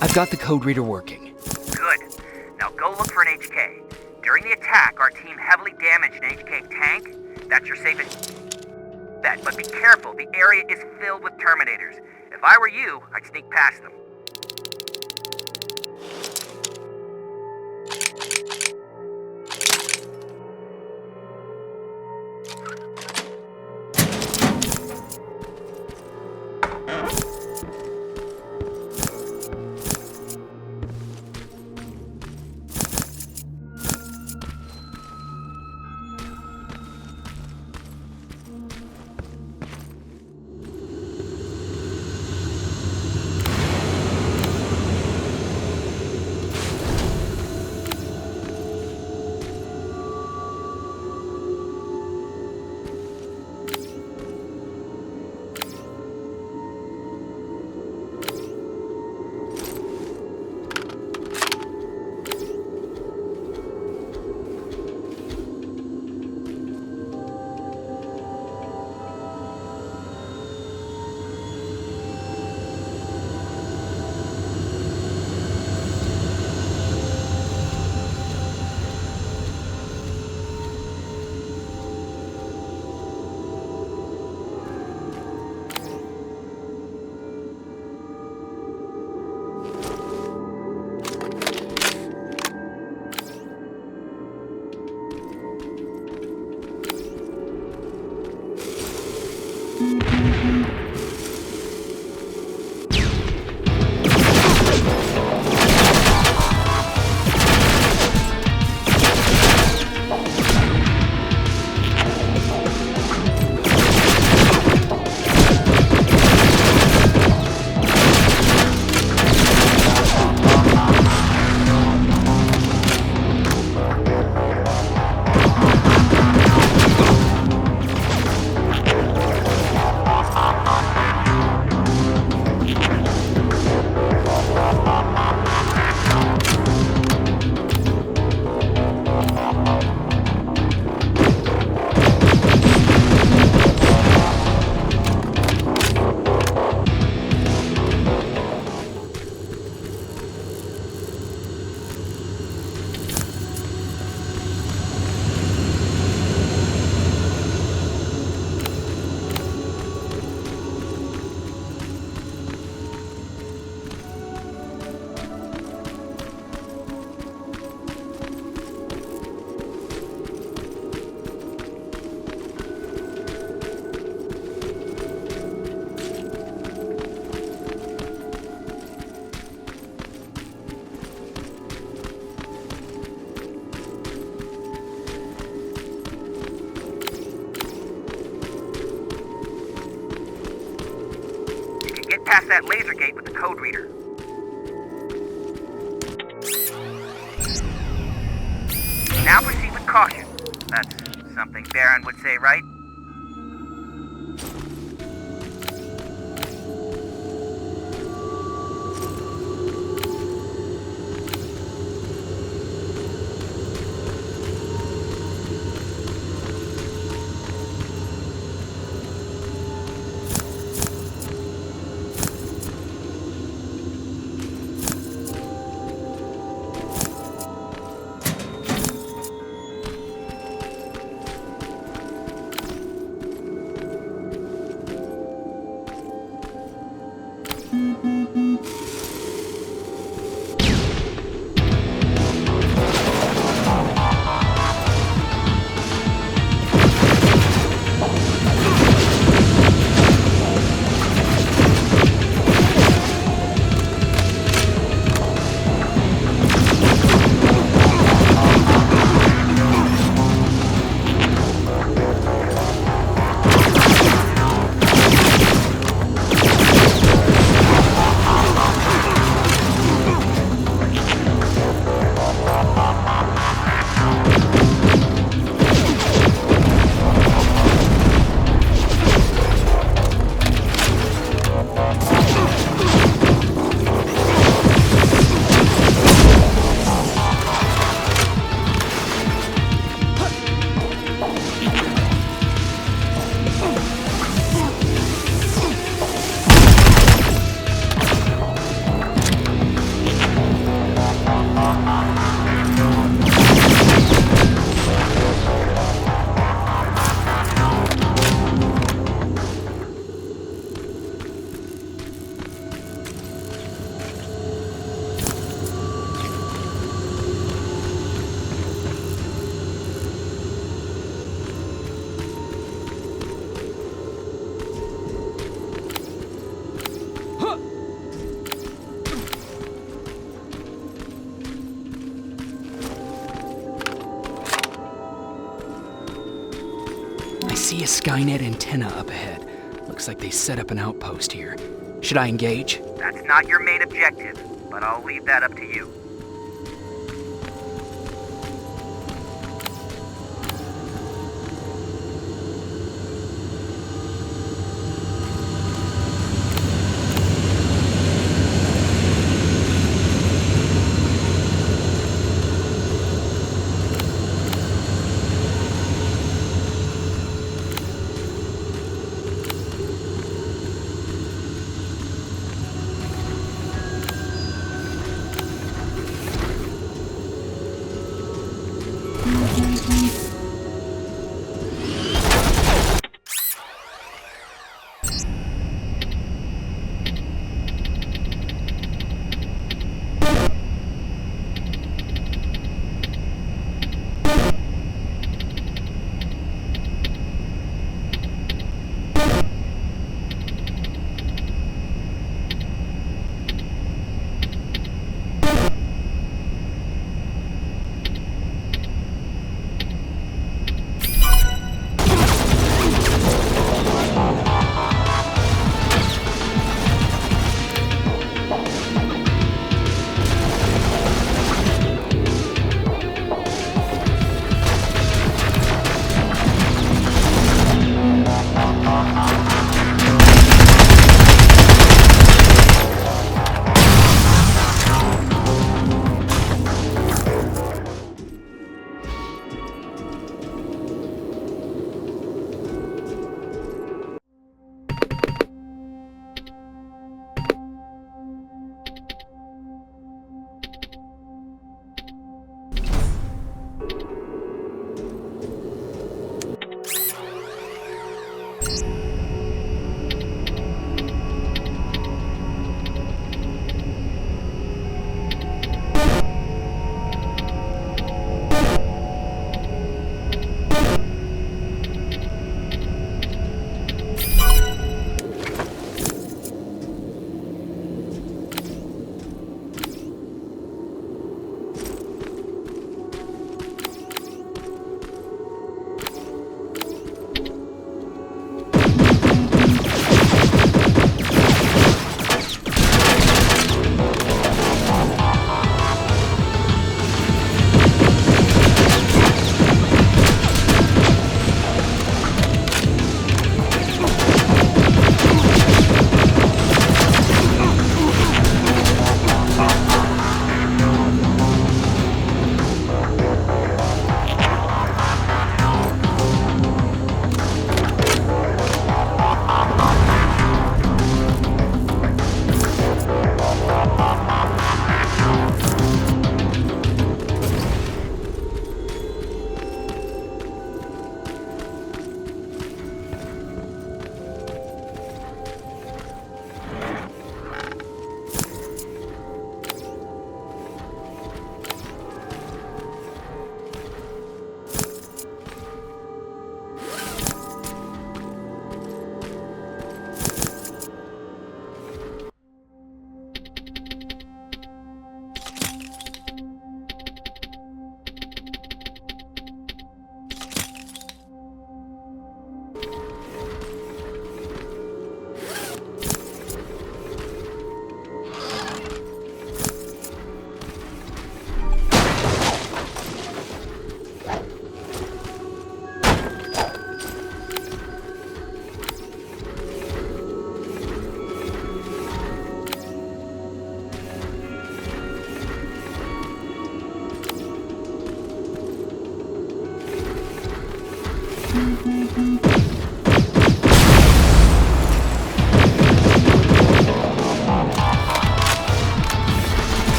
I've got the code reader working. Good. Now go look for an HK. During the attack, our team heavily damaged an HK tank. That's your safest bet, but be careful. The area is filled with Terminators. If I were you, I'd sneak past them. Past that laser gate with the code reader. Now proceed with caution. That's something Baron would say, right? see a Skynet antenna up ahead. Looks like they set up an outpost here. Should I engage? That's not your main objective, but I'll leave that up to you.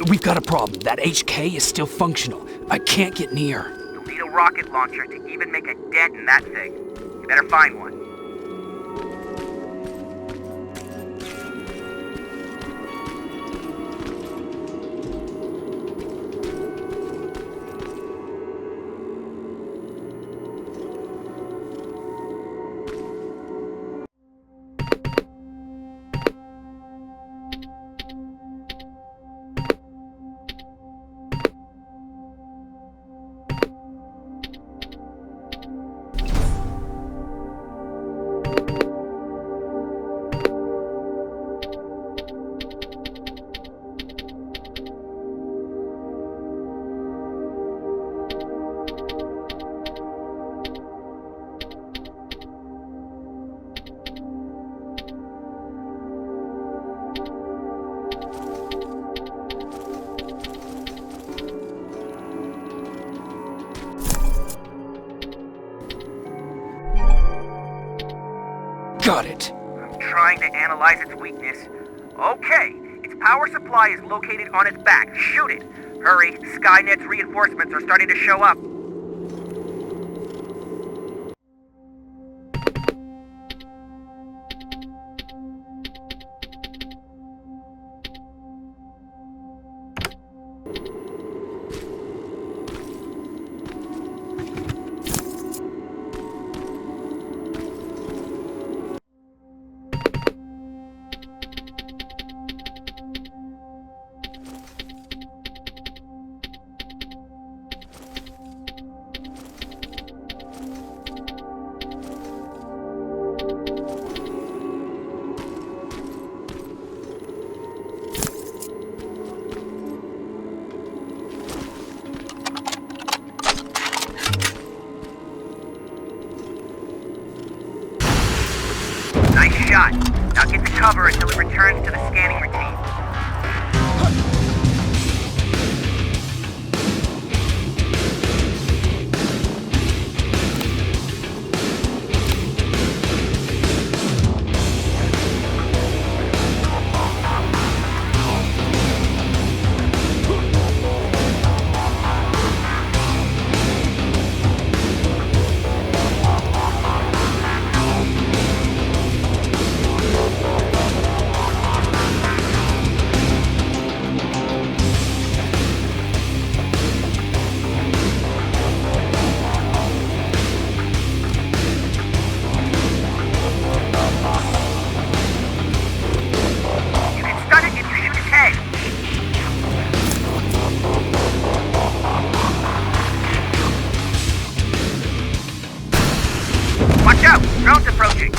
We've got a problem. That HK is still functional. I can't get near. You'll need a rocket launcher to even make a dent in that thing. You better find one. Got it. I'm trying to analyze its weakness. Okay, its power supply is located on its back. Shoot it. Hurry, Skynet's reinforcements are starting to show up. Nice shot. Now get to cover until it returns to the scanning routine. Watch out! Drone's approaching!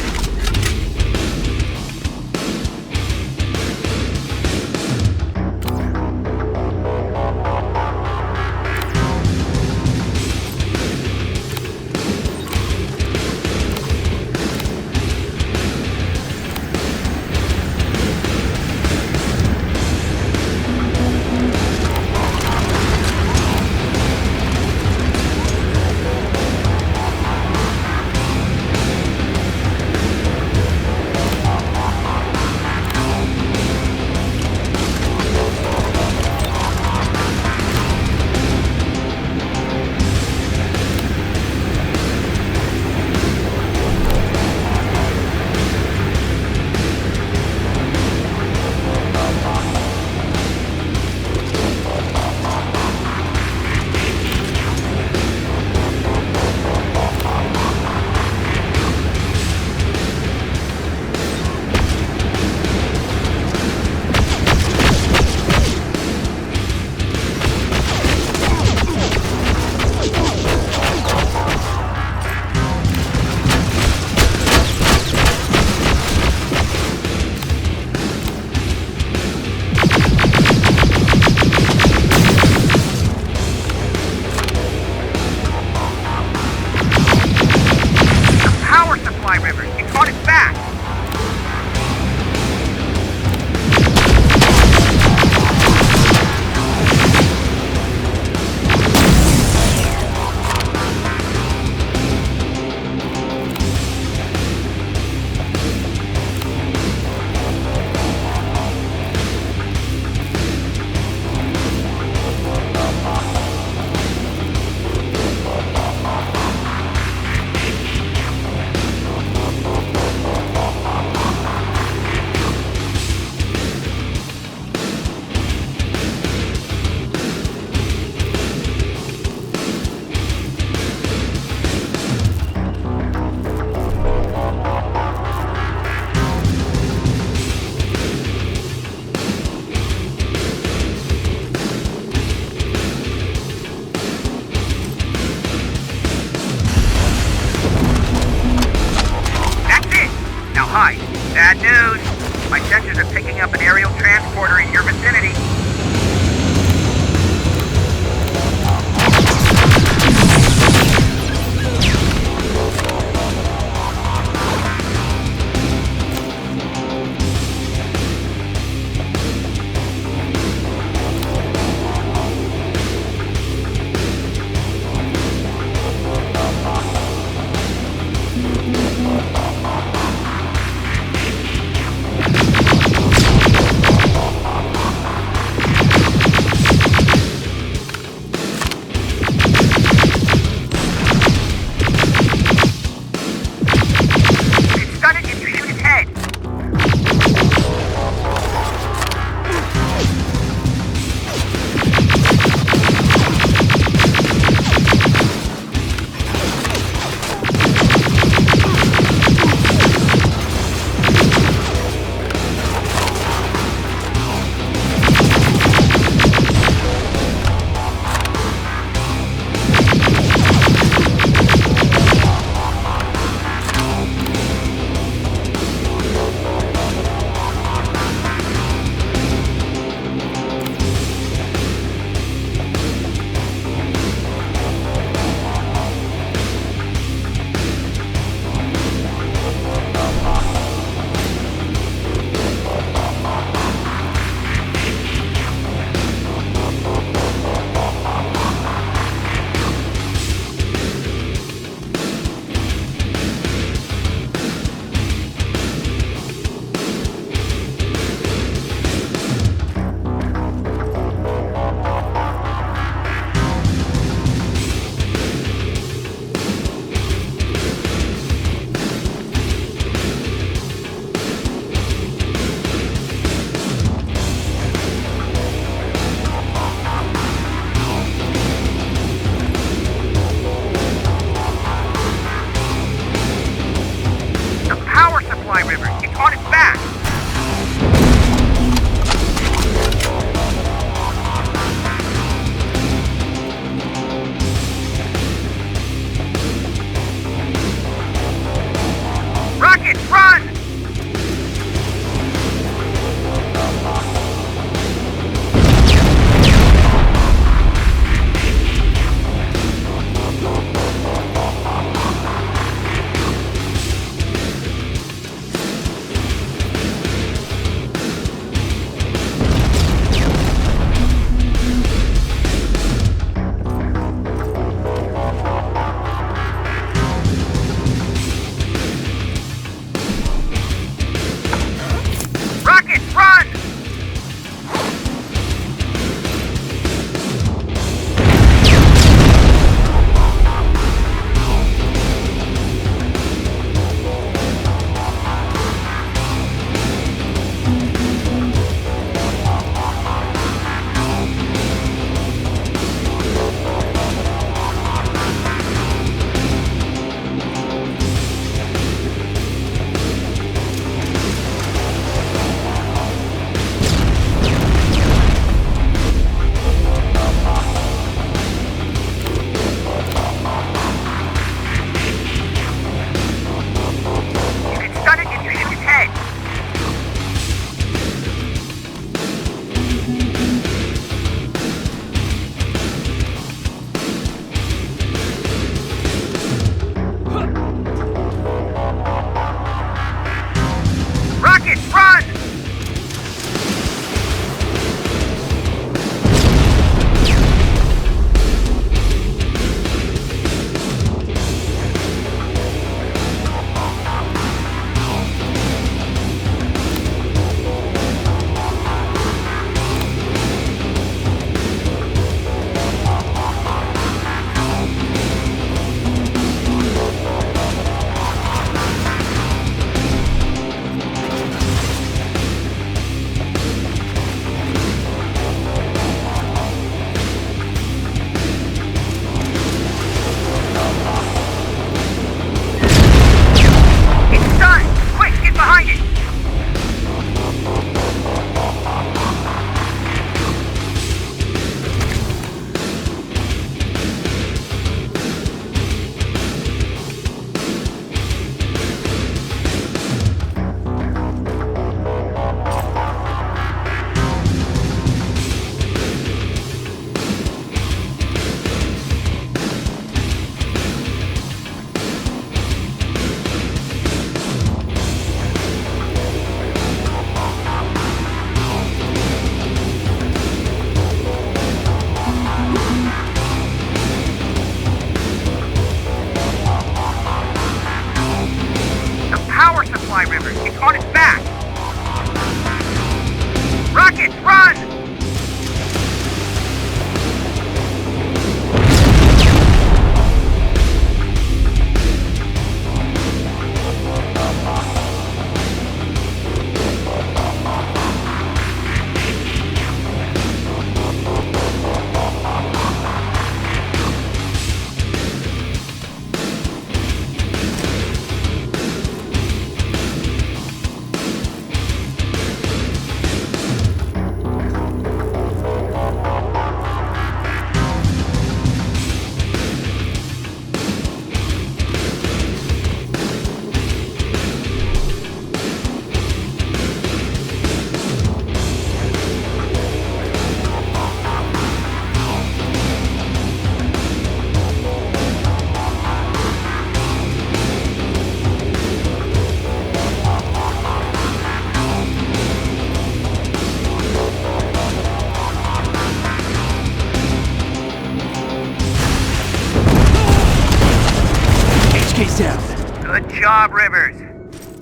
down. Good job, Rivers.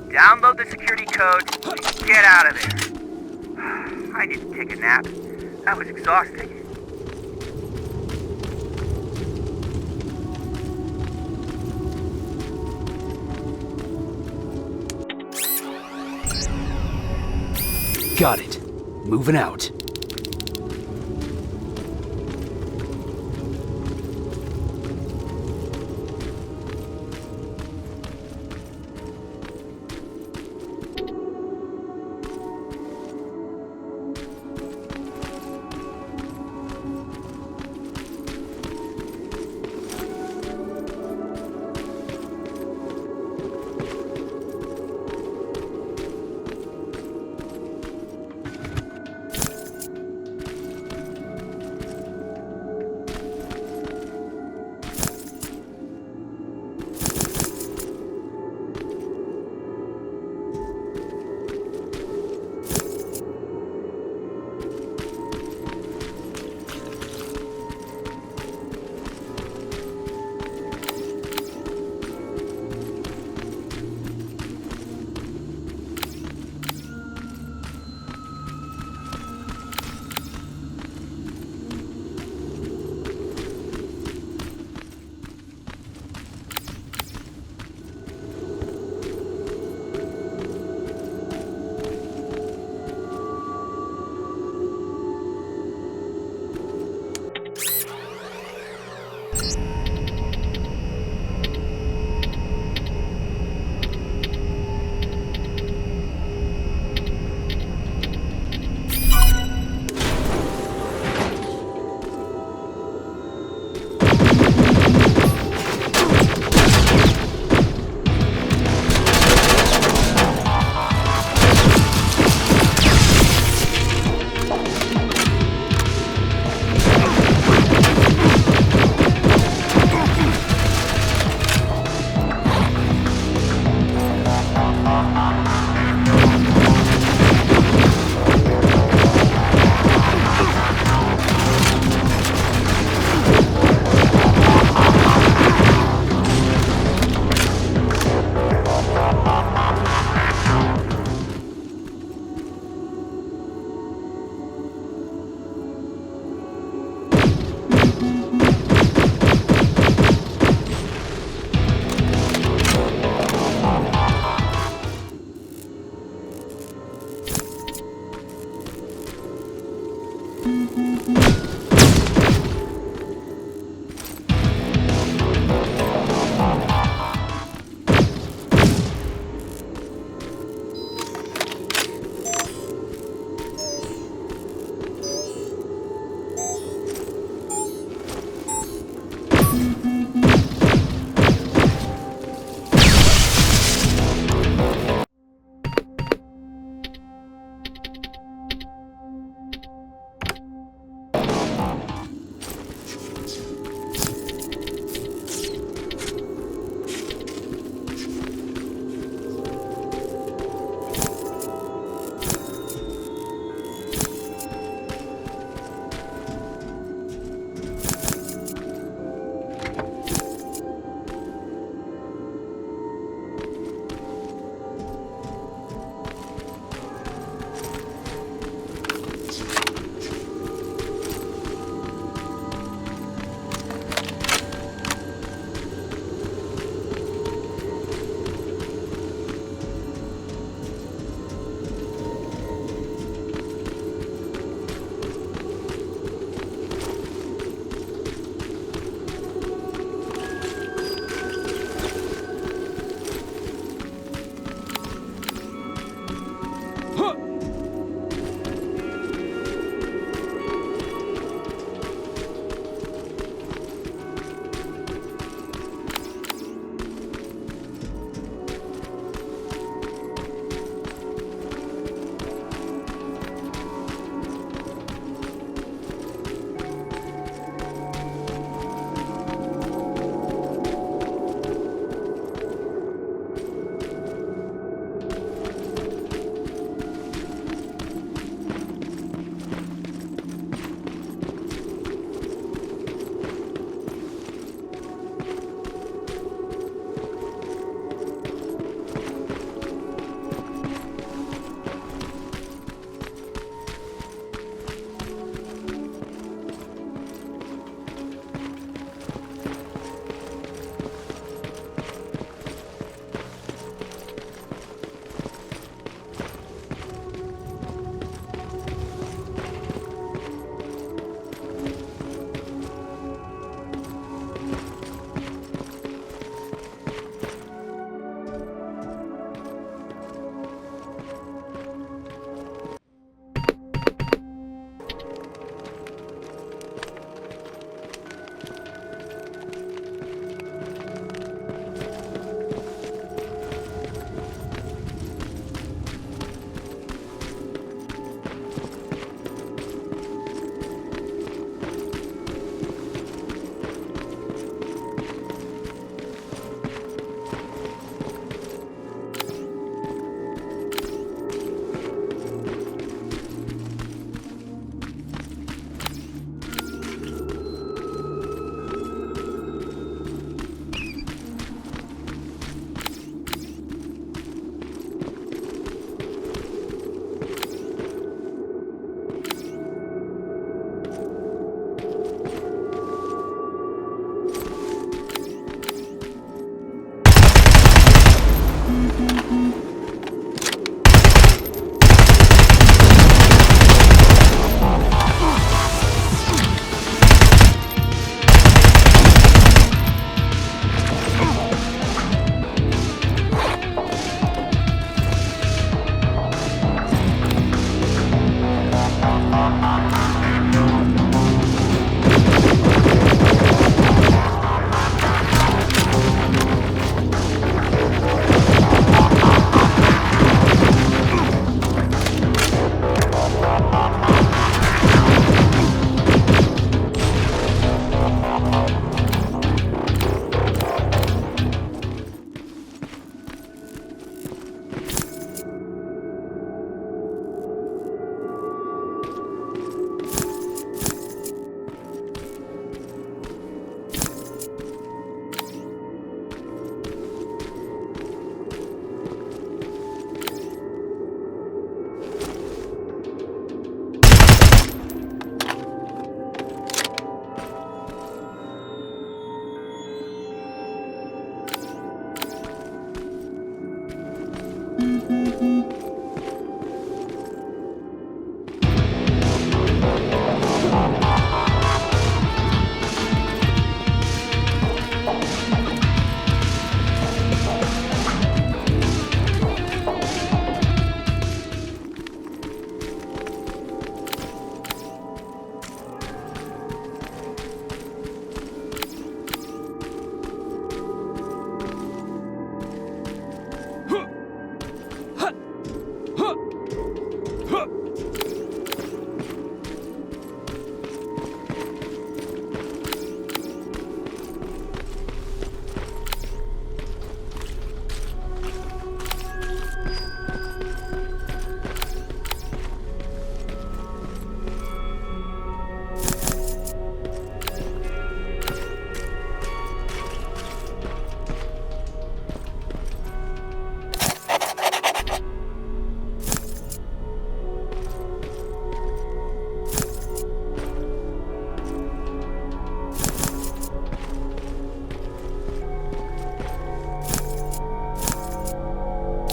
Download the security code and get out of there. I need to take a nap. That was exhausting. Got it. Moving out.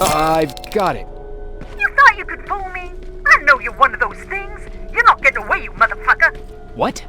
I've got it. You thought you could fool me? I know you're one of those things. You're not getting away, you motherfucker. What?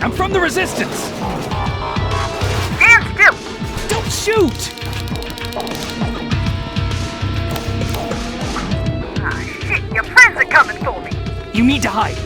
I'm from the Resistance! Stand still! Don't shoot! Ah, shit, your friends are coming for me! You need to hide.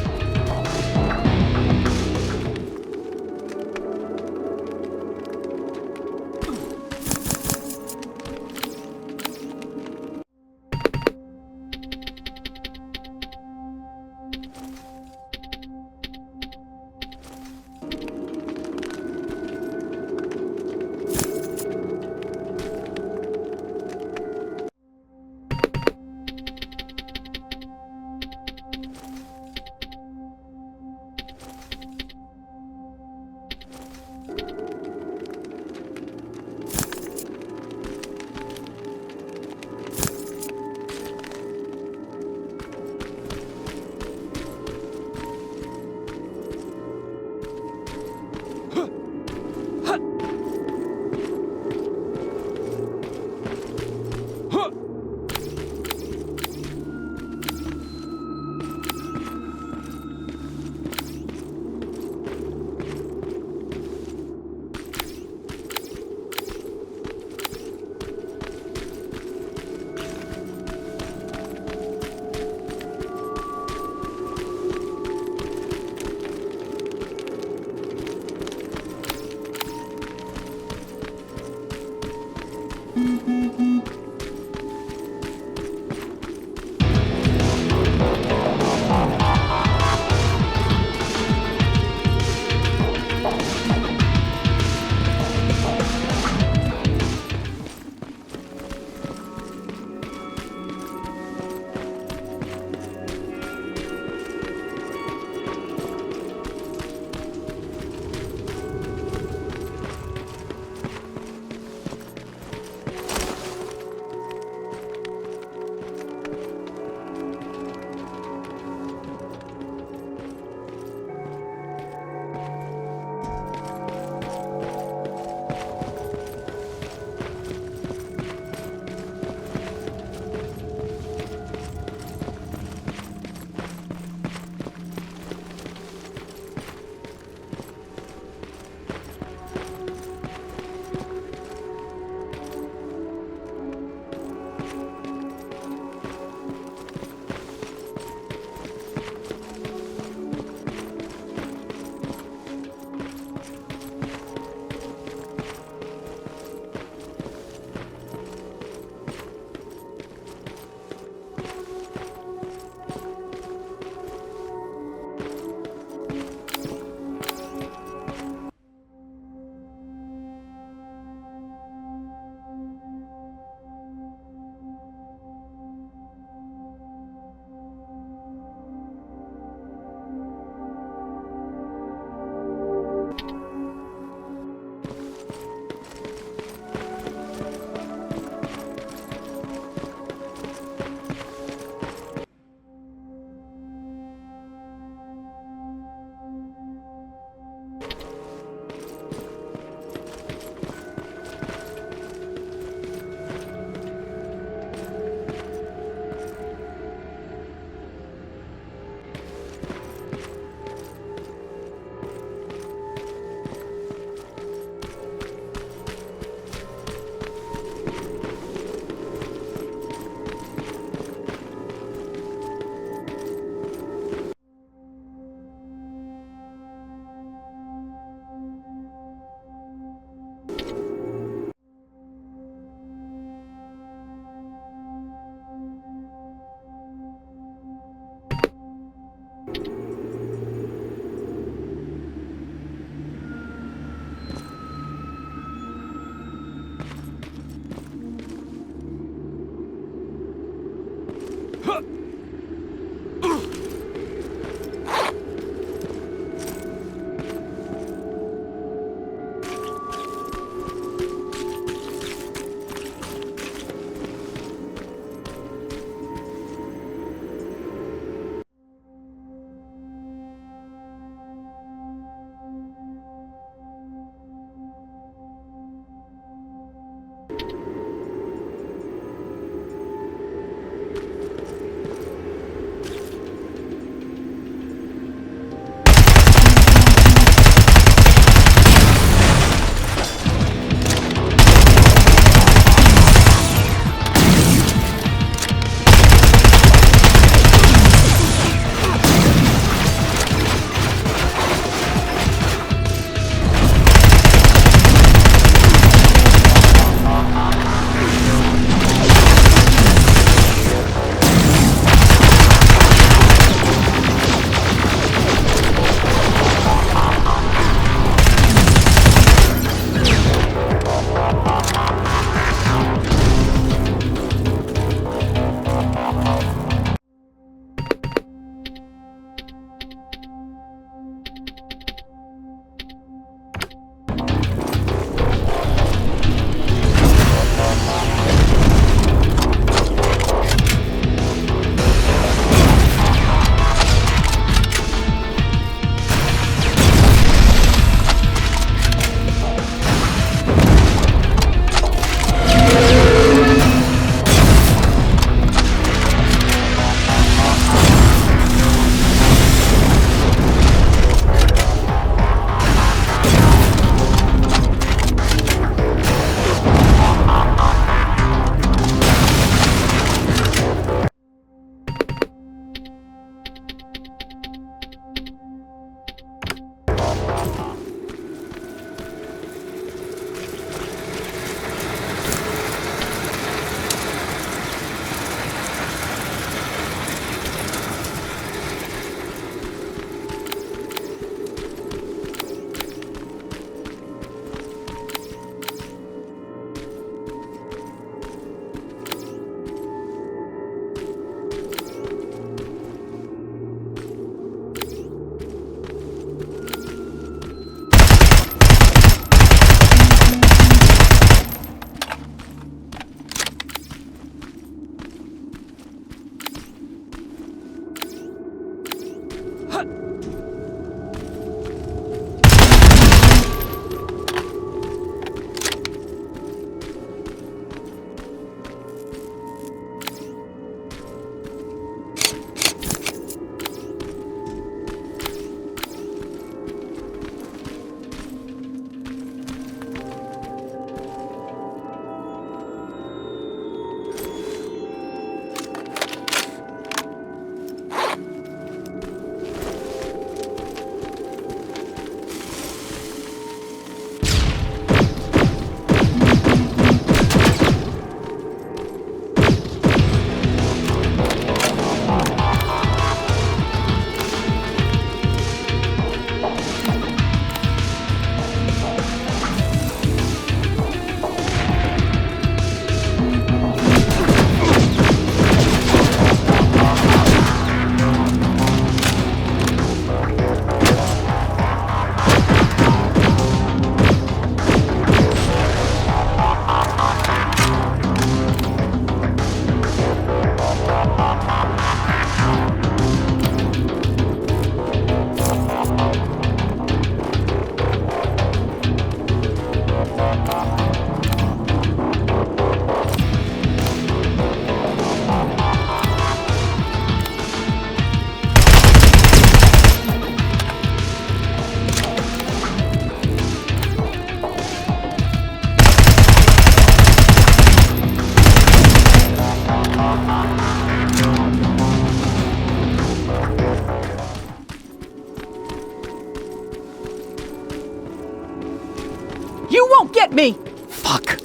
You won't get me! Fuck.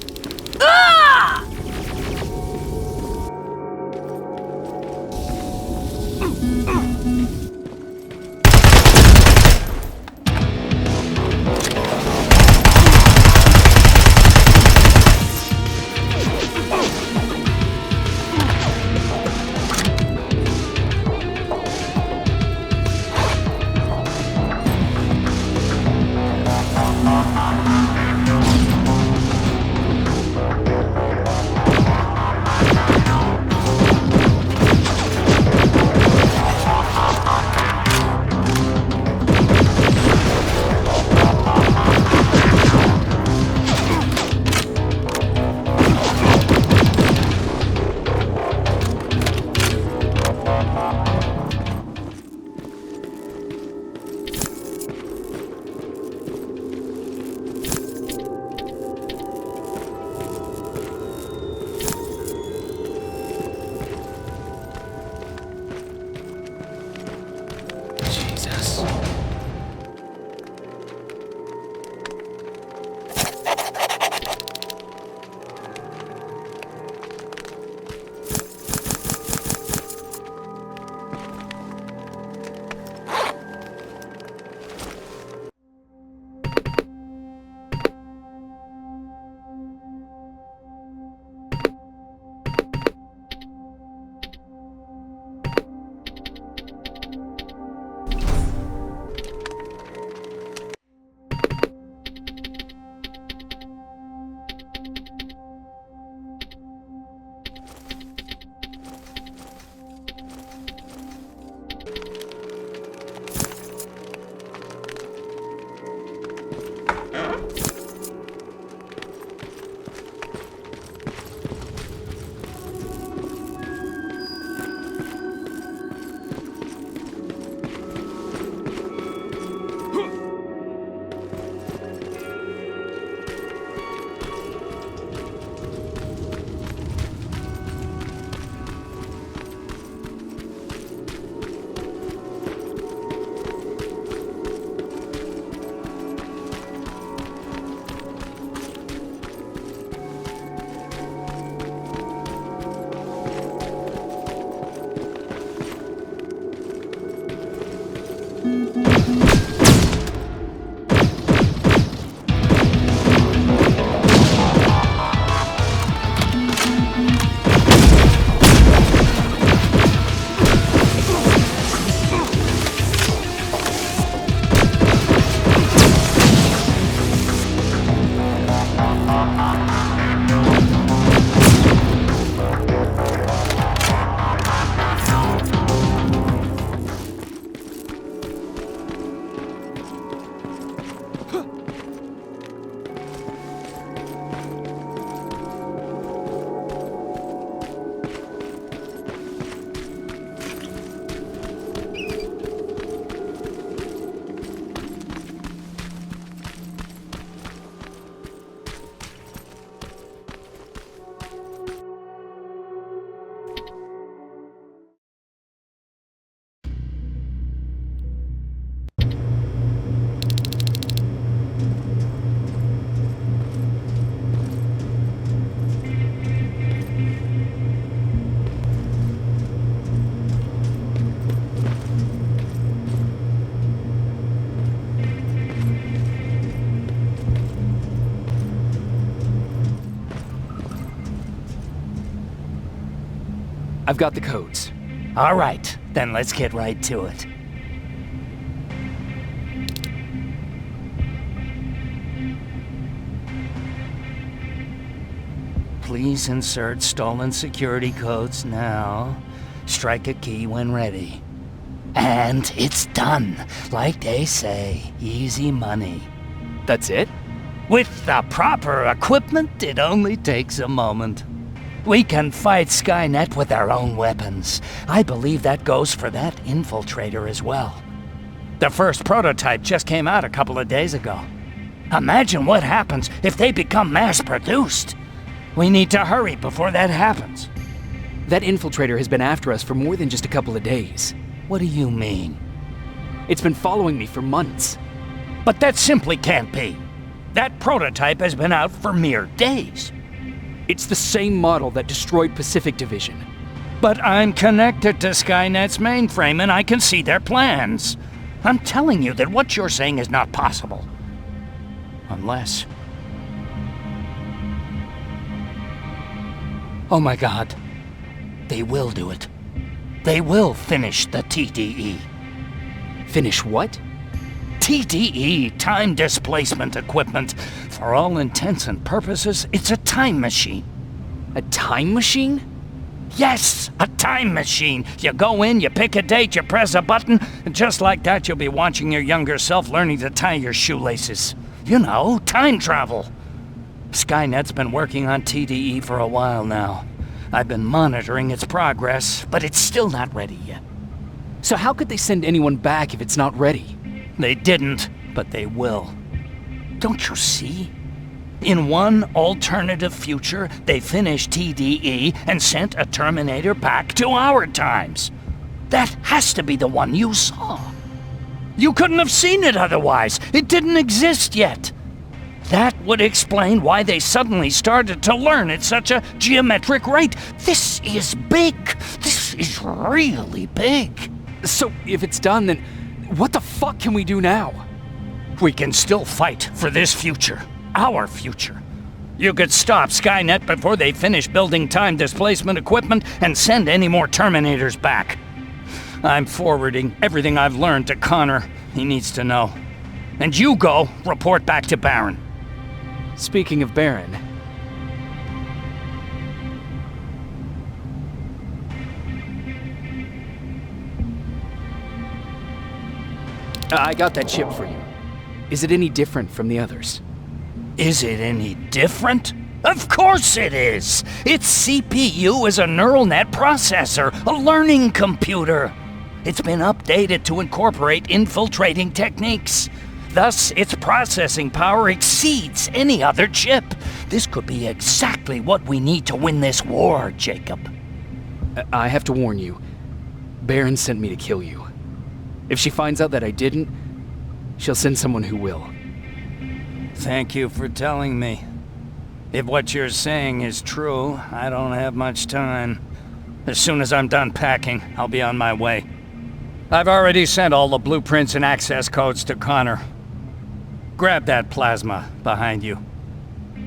Ah! I've got the codes. All right, then let's get right to it. Please insert stolen security codes now. Strike a key when ready. And it's done. Like they say, easy money. That's it? With the proper equipment, it only takes a moment. We can fight Skynet with our own weapons. I believe that goes for that infiltrator as well. The first prototype just came out a couple of days ago. Imagine what happens if they become mass-produced. We need to hurry before that happens. That infiltrator has been after us for more than just a couple of days. What do you mean? It's been following me for months. But that simply can't be. That prototype has been out for mere days. It's the same model that destroyed Pacific Division. But I'm connected to Skynet's mainframe and I can see their plans. I'm telling you that what you're saying is not possible. Unless... Oh my God. They will do it. They will finish the TDE. Finish what? TDE, time displacement equipment. For all intents and purposes, it's a time machine. A time machine? Yes, a time machine. You go in, you pick a date, you press a button, and just like that you'll be watching your younger self learning to tie your shoelaces. You know, time travel. Skynet's been working on TDE for a while now. I've been monitoring its progress, but it's still not ready yet. So how could they send anyone back if it's not ready? They didn't, but they will. Don't you see? In one alternative future, they finished TDE and sent a Terminator back to our times. That has to be the one you saw. You couldn't have seen it otherwise. It didn't exist yet. That would explain why they suddenly started to learn at such a geometric rate. This is big. This is really big. So if it's done, then what the fuck can we do now? We can still fight for this future. Our future. You could stop Skynet before they finish building time displacement equipment and send any more Terminators back. I'm forwarding everything I've learned to Connor. He needs to know. And you go report back to Baron. Speaking of Baron... I got that chip for you. Is it any different from the others? Is it any different? Of course it is! Its CPU is a neural net processor, a learning computer. It's been updated to incorporate infiltrating techniques. Thus, its processing power exceeds any other chip. This could be exactly what we need to win this war, Jacob. I have to warn you. Baron sent me to kill you. If she finds out that I didn't, she'll send someone who will. Thank you for telling me. If what you're saying is true, I don't have much time. As soon as I'm done packing, I'll be on my way. I've already sent all the blueprints and access codes to Connor. Grab that plasma behind you,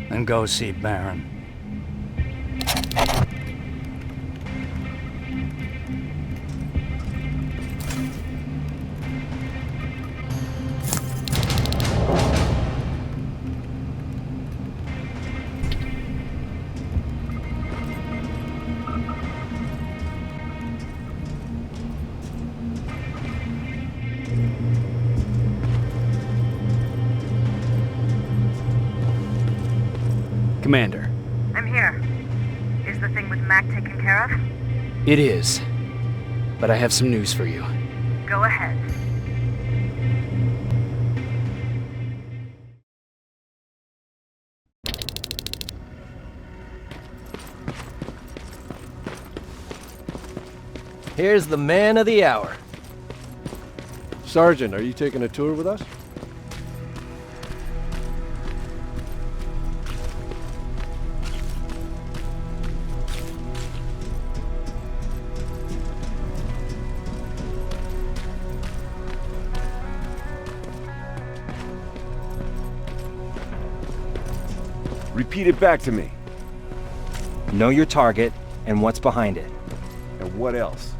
and go see Baron. Commander. I'm here. Is the thing with Mac taken care of? It is. But I have some news for you. Go ahead. Here's the man of the hour. Sergeant, are you taking a tour with us? Repeat it back to me. Know your target and what's behind it. And what else?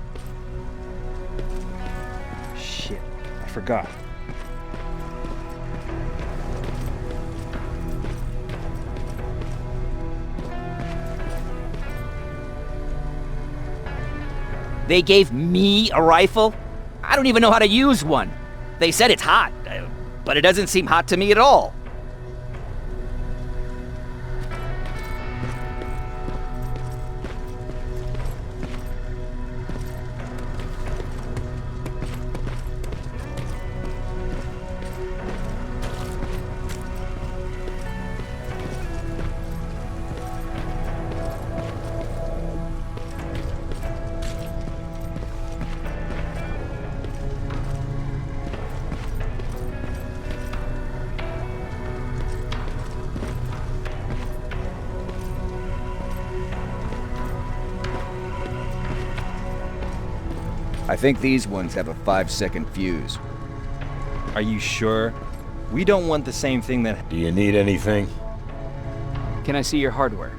Shit, I forgot. They gave me a rifle? I don't even know how to use one. They said it's hot, but it doesn't seem hot to me at all. I think these ones have a 5-second fuse. Are you sure? We don't want the same thing that... Do you need anything? Can I see your hardware?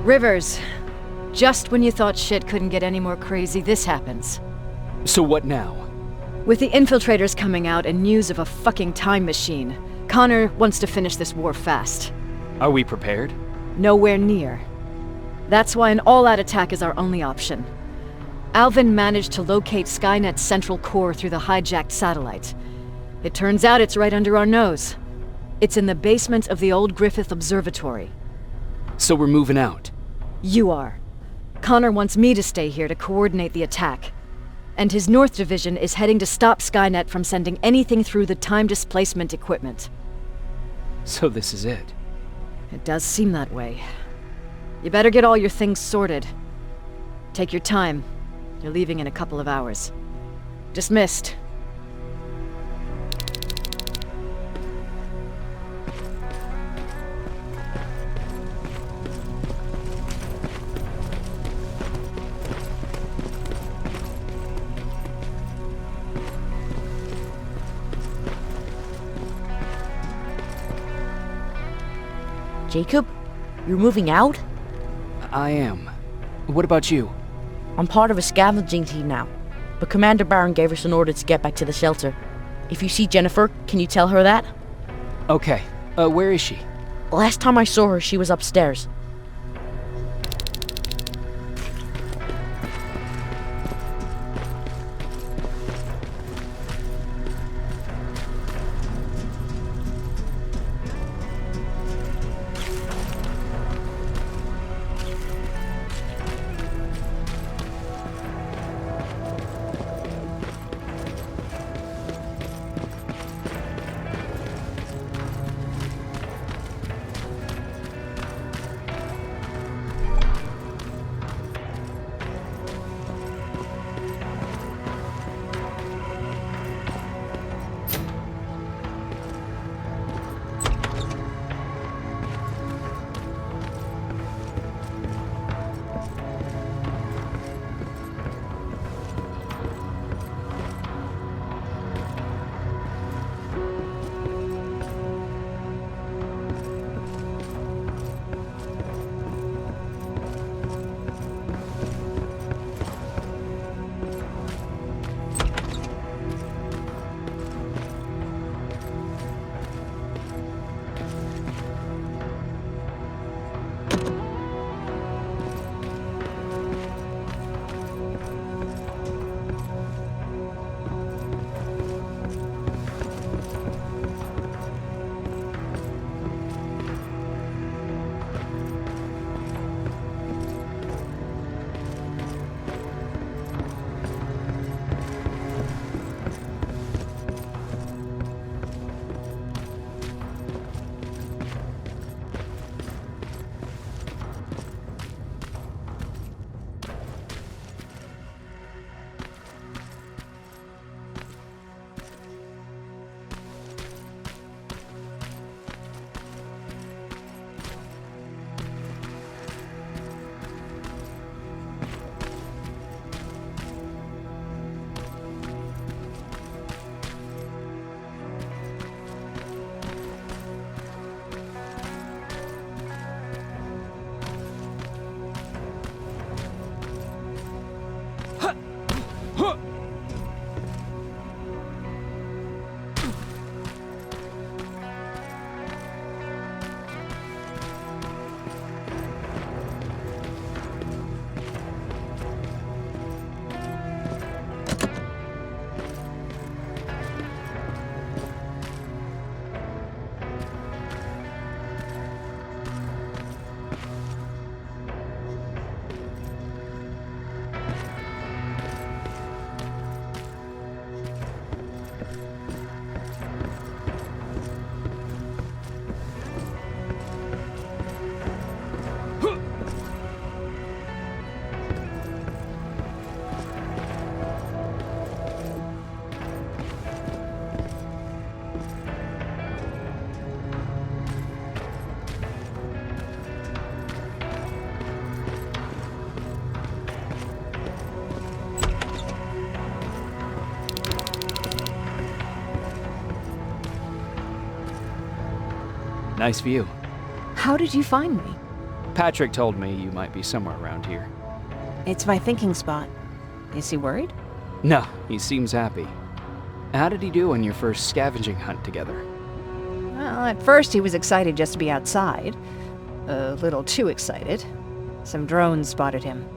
Rivers, just when you thought shit couldn't get any more crazy, this happens. So what now? With the infiltrators coming out and news of a fucking time machine, Connor wants to finish this war fast. Are we prepared? Nowhere near. That's why an all-out attack is our only option. Alvin managed to locate Skynet's central core through the hijacked satellite. It turns out it's right under our nose. It's in the basement of the old Griffith Observatory. So we're moving out? You are. Connor wants me to stay here to coordinate the attack. And his North Division is heading to stop Skynet from sending anything through the time displacement equipment. So this is it? It does seem that way. You better get all your things sorted. Take your time. You're leaving in a couple of hours. Dismissed. Jacob, you're moving out? I am. What about you? I'm part of a scavenging team now, but Commander Barron gave us an order to get back to the shelter. If you see Jennifer, can you tell her that? Okay. Where is she? Last time I saw her, she was upstairs. Nice view. How did you find me? Patrick told me you might be somewhere around here. It's my thinking spot. Is he worried? No, he seems happy. How did he do on your first scavenging hunt together? Well, at first he was excited just to be outside. A little too excited. Some drones spotted him.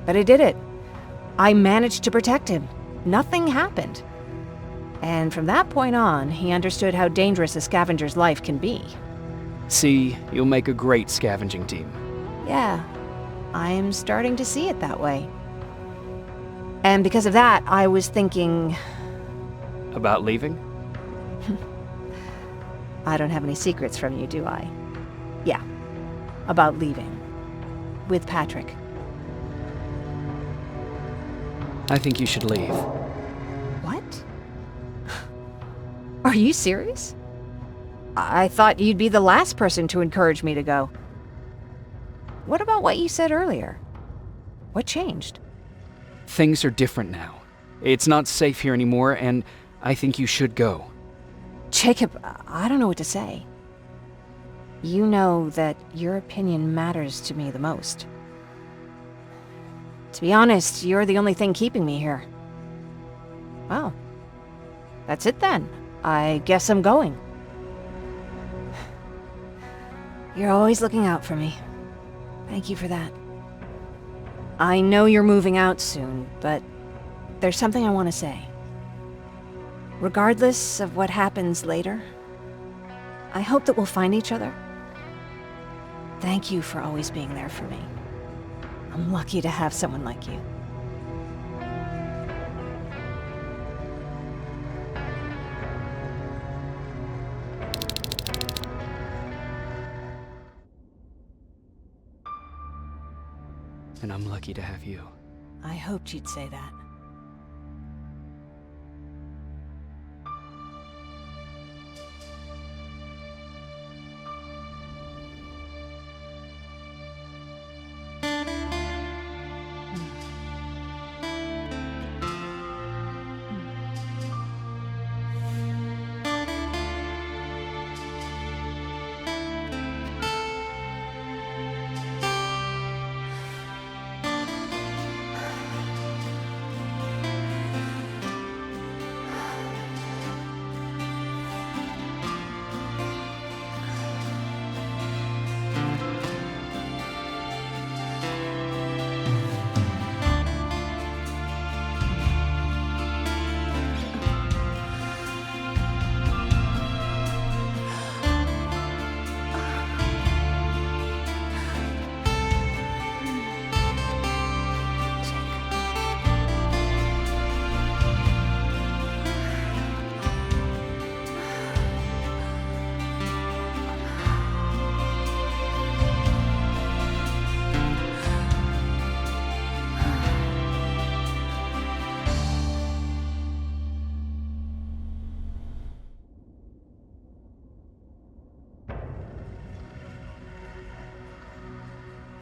But I did it. I managed to protect him. Nothing happened. And from that point on, he understood how dangerous a scavenger's life can be. See, you'll make a great scavenging team. Yeah, I'm starting to see it that way. And because of that, I was thinking... About leaving? I don't have any secrets from you, do I? Yeah, about leaving. With Patrick. I think you should leave. What? Are you serious? I thought you'd be the last person to encourage me to go. What about what you said earlier? What changed? Things are different now. It's not safe here anymore, and I think you should go. Jacob, I don't know what to say. You know that your opinion matters to me the most. To be honest, you're the only thing keeping me here. Well, that's it then. I guess I'm going. You're always looking out for me. Thank you for that. I know you're moving out soon, but there's something I want to say. Regardless of what happens later, I hope that we'll find each other. Thank you for always being there for me. I'm lucky to have someone like you. And I'm lucky to have you. I hoped you'd say that.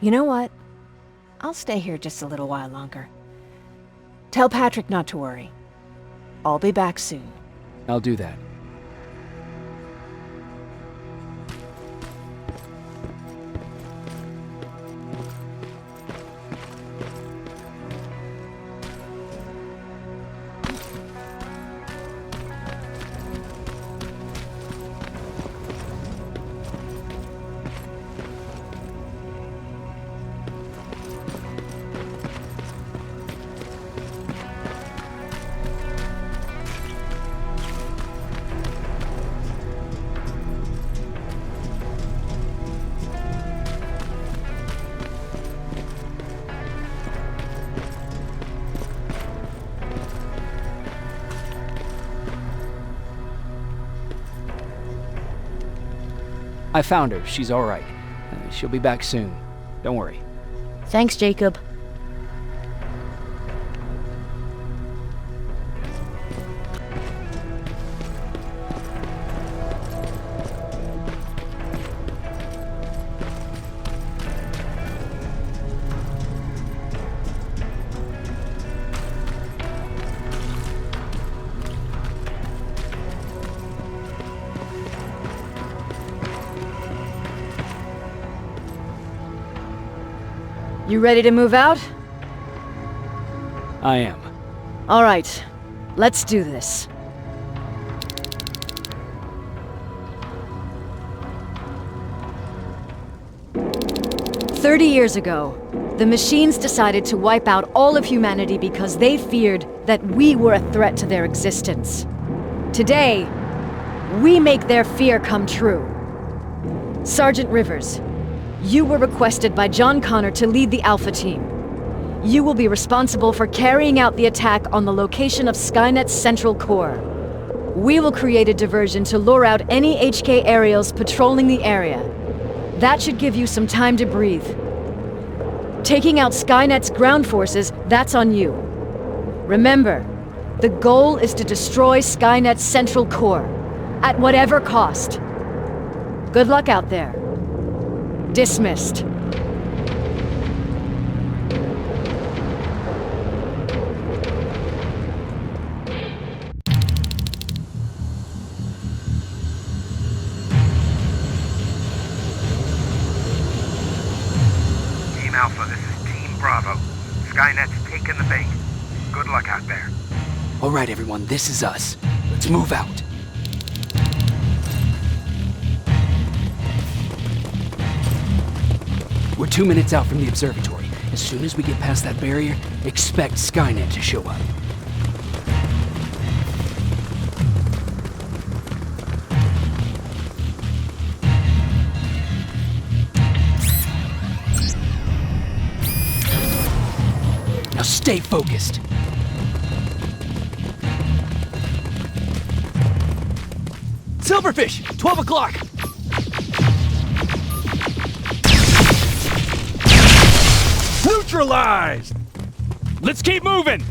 You know what? I'll stay here just a little while longer. Tell Patrick not to worry. I'll be back soon. I'll do that. I found her. She's all right. She'll be back soon. Don't worry. Thanks, Jacob. You ready to move out? I am. All right, let's do this. "30 years ago, the machines decided to wipe out all of humanity because they feared that we were a threat to their existence. Today, we make their fear come true. Sergeant Rivers, you were requested by John Connor to lead the Alpha Team. You will be responsible for carrying out the attack on the location of Skynet's central core. We will create a diversion to lure out any HK aerials patrolling the area. That should give you some time to breathe. Taking out Skynet's ground forces, that's on you. Remember, the goal is to destroy Skynet's central core, at whatever cost. Good luck out there. Dismissed." Team Alpha, this is Team Bravo. Skynet's taken the bait. Good luck out there. All right, everyone, this is us. Let's move out. We're 2 minutes out from the observatory. As soon as we get past that barrier, expect Skynet to show up. Now stay focused. Silverfish, 12 o'clock. Neutralized! Let's keep moving!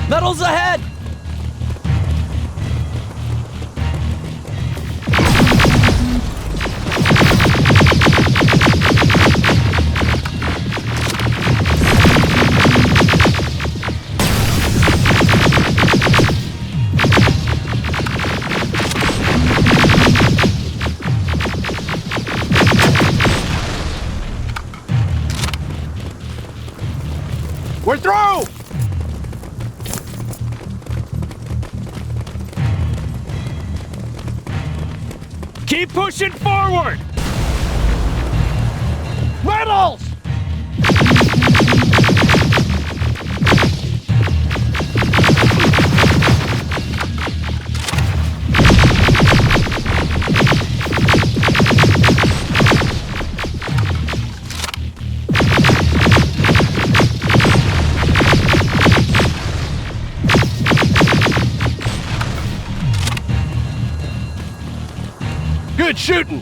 Metals ahead! We're through! Keep pushing forward! Metals! Good shooting!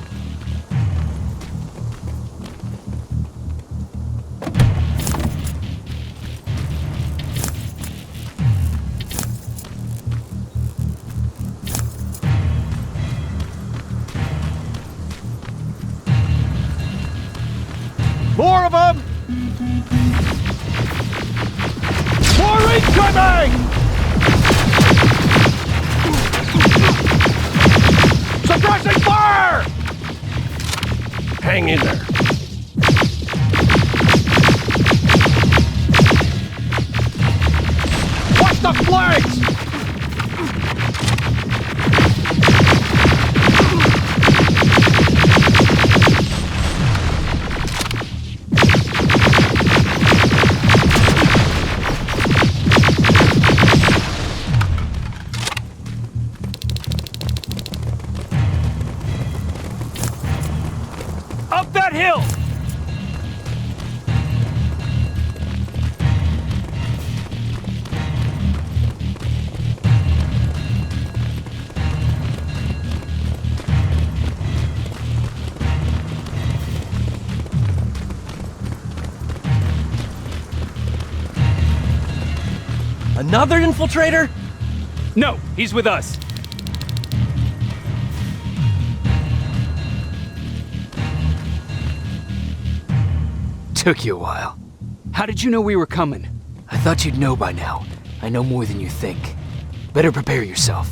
More of them! More incoming! Suppressing fire! Hang in there. Watch the flanks! Up that hill! Another infiltrator? No, he's with us. Took you a while. How did you know we were coming? thought you'd know by now. I know more than you think. Better prepare yourself.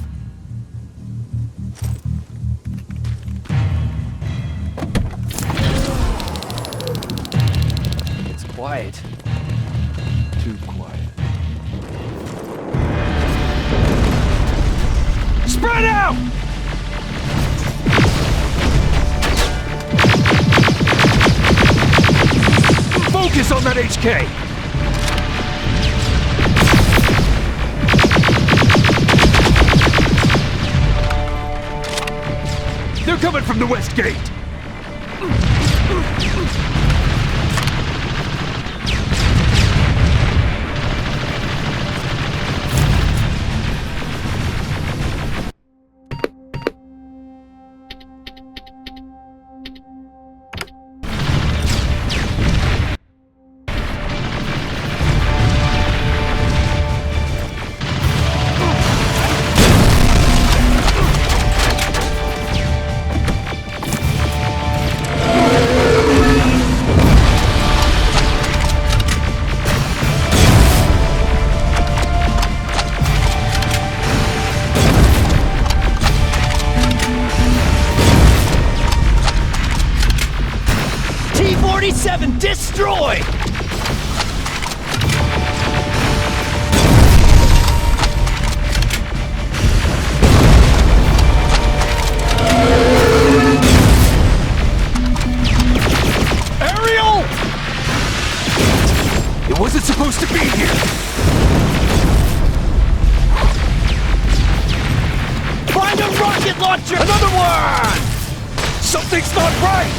It's quiet. Too quiet. Spread out! Focus on that HK! They're coming from the west gate! T-47, destroy! Ariel! It wasn't supposed to be here! Find a rocket launcher! Another one! Something's not right!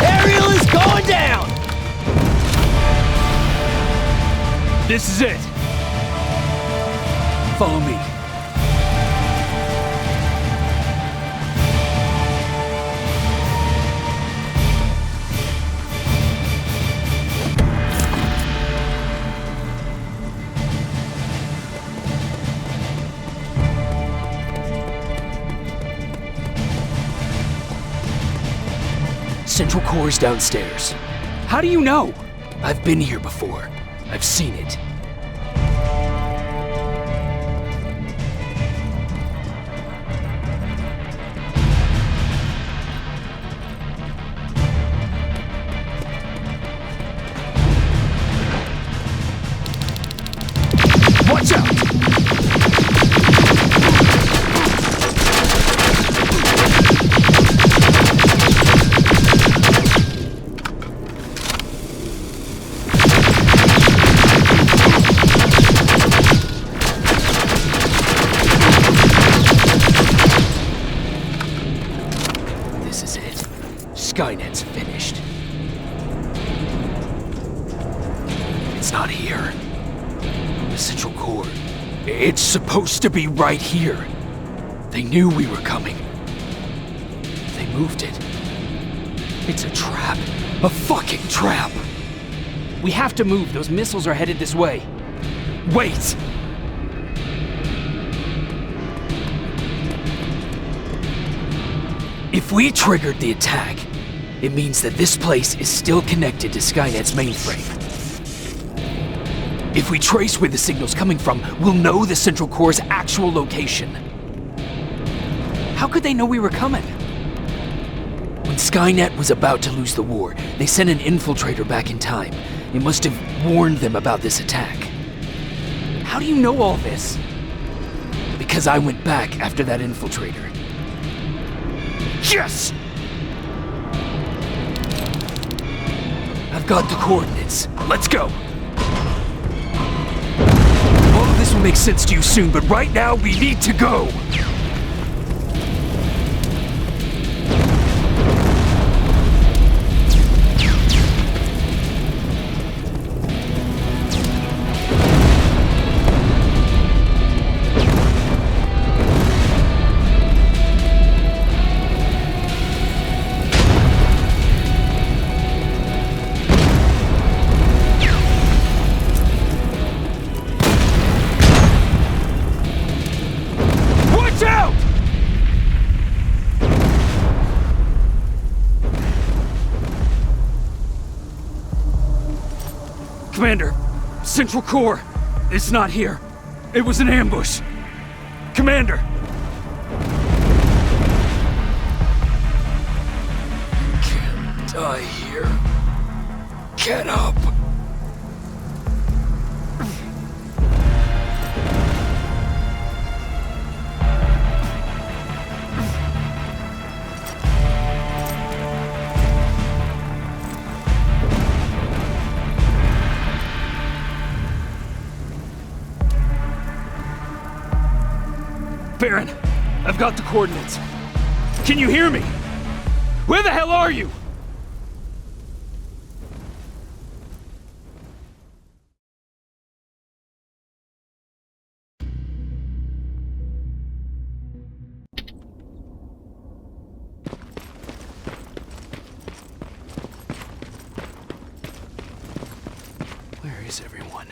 Ariel is going down! This is it! Follow me. Central Core's downstairs. How do you know? I've been here before. I've seen it. Watch out! This is it. Skynet's finished. It's not here. The Central Core. It's supposed to be right here. They knew we were coming. They moved it. It's a trap. A fucking trap. We have to move. Those missiles are headed this way. Wait! If we triggered the attack, it means that this place is still connected to Skynet's mainframe. If we trace where the signal's coming from, we'll know the Central Core's actual location. How could they know we were coming? When Skynet was about to lose the war, they sent an infiltrator back in time. It must have warned them about this attack. How do you know all this? Because I went back after that infiltrator. Yes! I've got the coordinates. Let's go! Follow This will make sense to you soon, but right now we need to go! Commander, Central Core, it's not here. It was an ambush. Commander! You can't die here. Get up! Baron, I've got the coordinates. Can you hear me? Where the hell are you? Where is everyone?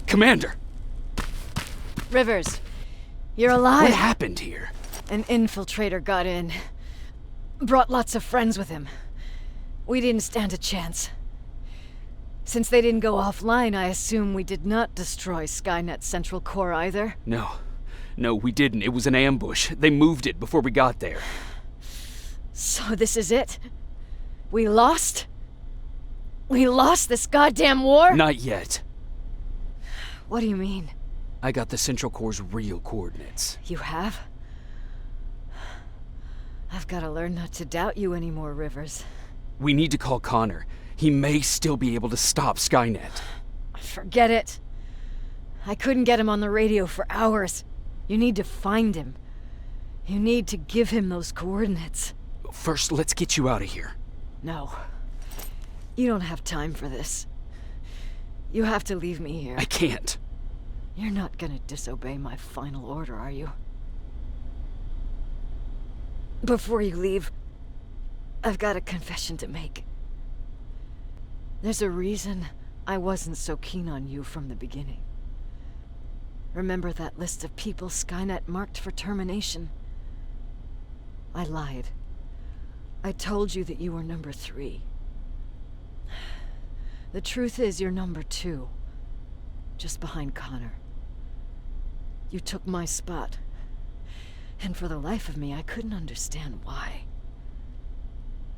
Commander! Rivers, you're alive. What happened here? An infiltrator got in. Brought lots of friends with him. We didn't stand a chance. Since they didn't go offline, I assume we did not destroy Skynet's Central Core either? No, we didn't. It was an ambush. They moved it before we got there. So this is it? We lost? We lost this goddamn war? Not yet. What do you mean? I got the Central Core's real coordinates. You have? I've got to learn not to doubt you anymore, Rivers. We need to call Connor. He may still be able to stop Skynet. Forget it. I couldn't get him on the radio for hours. You need to find him. You need to give him those coordinates. First, let's get you out of here. No. You don't have time for this. You have to leave me here. I can't. You're not gonna disobey my final order, are you? Before you leave, I've got a confession to make. There's a reason I wasn't so keen on you from the beginning. Remember that list of people Skynet marked for termination? I lied. I told you that you were number 3. The truth is you're number 2, just behind Connor. You took my spot, and for the life of me, I couldn't understand why.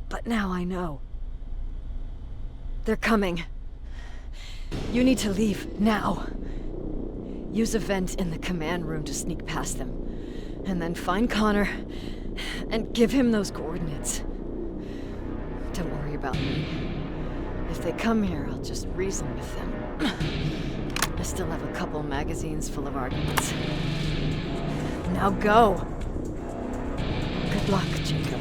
But now I know. They're coming. You need to leave, now. Use a vent in the command room to sneak past them, and then find Connor, and give him those coordinates. Don't worry about me. If they come here, I'll just reason with them. I still have a couple magazines full of arguments. Now go! Good luck, Jacob.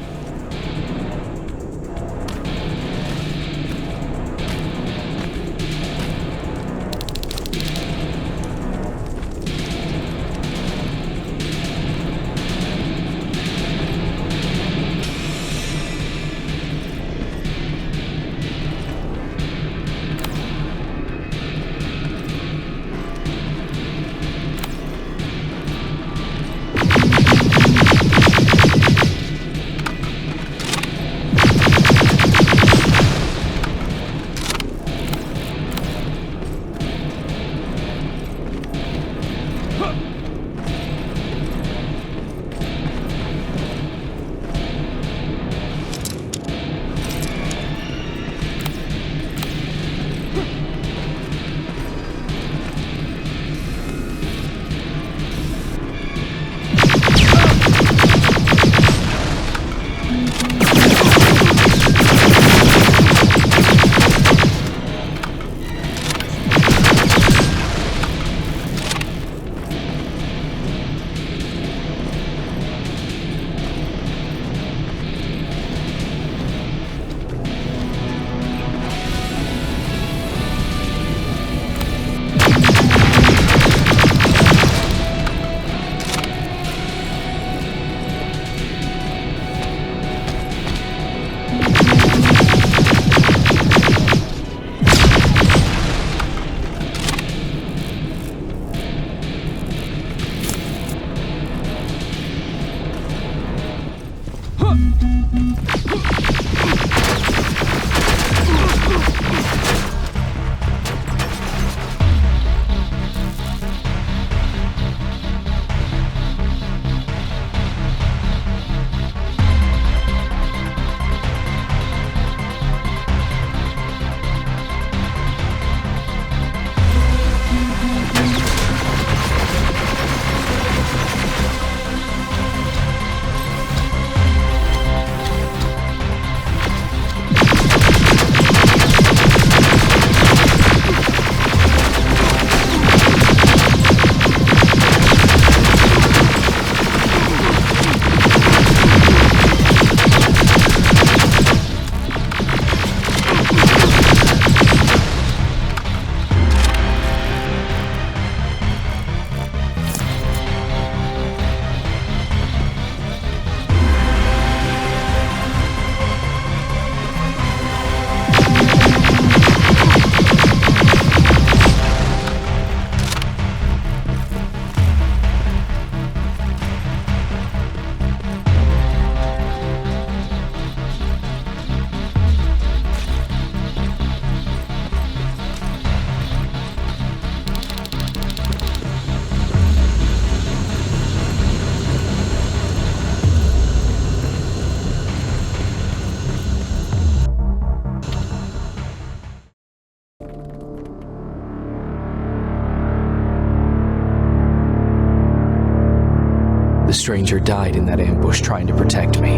stranger died in that ambush trying to protect me.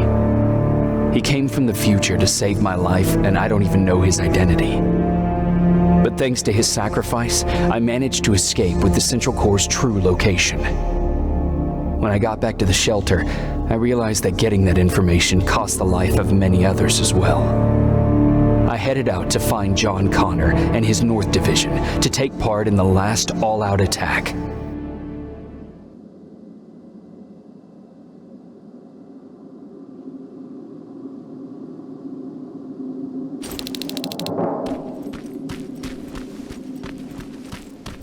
He came from the future to save my life, and I don't even know his identity. But thanks to his sacrifice, I managed to escape with the Central Core's true location. When I got back to the shelter, I realized that getting that information cost the life of many others as well. I headed out to find John Connor and his North Division to take part in the last all-out attack.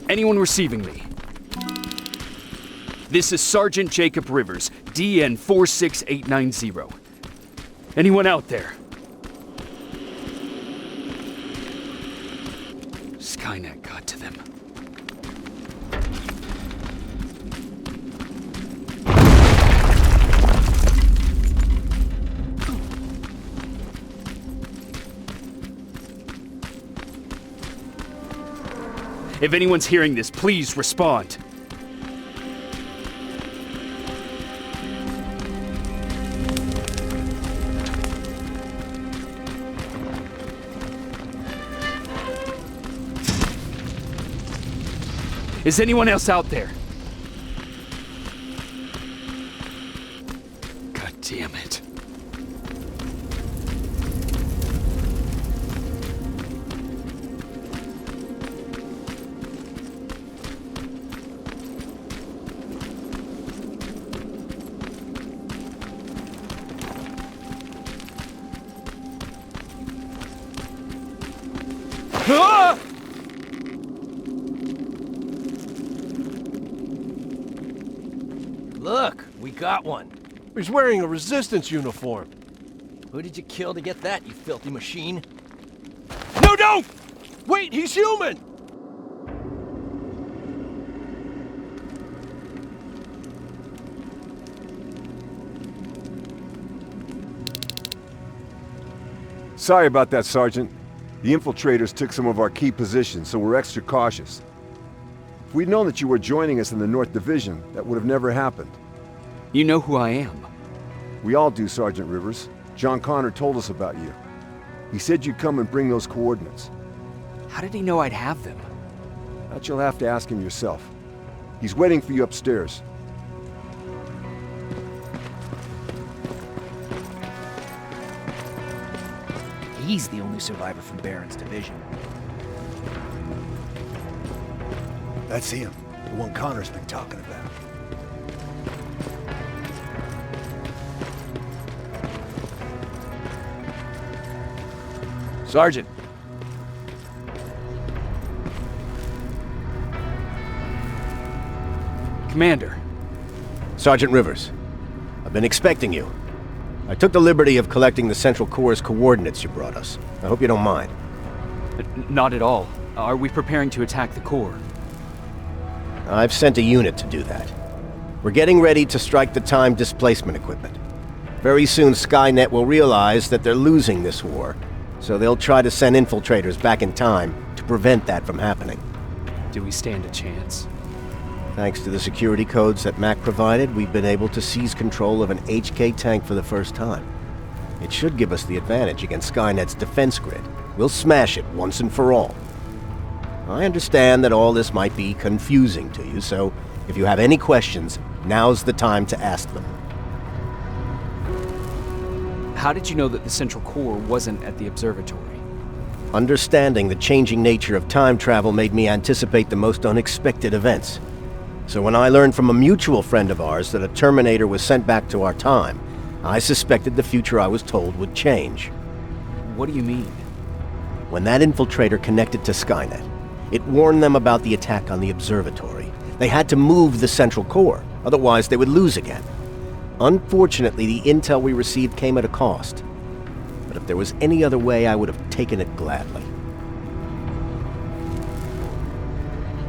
Anyone receiving me? This is Sergeant Jacob Rivers, DN 46890. Anyone out there? Skynet got to them. If anyone's hearing this, please respond. Is anyone else out there? God damn it. Ah! Look, we got one. He's wearing a resistance uniform. Who did you kill to get that, you filthy machine? No, don't! Wait, he's human! Sorry about that, Sergeant. The infiltrators took some of our key positions, so we're extra cautious. If we'd known that you were joining us in the North Division, that would have never happened. You know who I am. We all do, Sergeant Rivers. John Connor told us about you. He said you'd come and bring those coordinates. How did he know I'd have them? That you'll have to ask him yourself. He's waiting for you upstairs. He's the only survivor from Baron's division. That's him. The one Connor's been talking about. Sergeant. Commander. Sergeant Rivers. I've been expecting you. I took the liberty of collecting the Central Core's coordinates you brought us. I hope you don't mind. Not at all. Are we preparing to attack the core? I've sent a unit to do that. We're getting ready to strike the time displacement equipment. Very soon Skynet will realize that they're losing this war, so they'll try to send infiltrators back in time to prevent that from happening. Do we stand a chance? Thanks to the security codes that Mac provided, we've been able to seize control of an HK tank for the first time. It should give us the advantage against Skynet's defense grid. We'll smash it once and for all. I understand that all this might be confusing to you, so if you have any questions, now's the time to ask them. How did you know that the Central Core wasn't at the observatory? Understanding the changing nature of time travel made me anticipate the most unexpected events. So when I learned from a mutual friend of ours that a Terminator was sent back to our time, I suspected the future I was told would change. What do you mean? When that infiltrator connected to Skynet, it warned them about the attack on the observatory. They had to move the Central Core, otherwise they would lose again. Unfortunately, the intel we received came at a cost. But if there was any other way, I would have taken it gladly.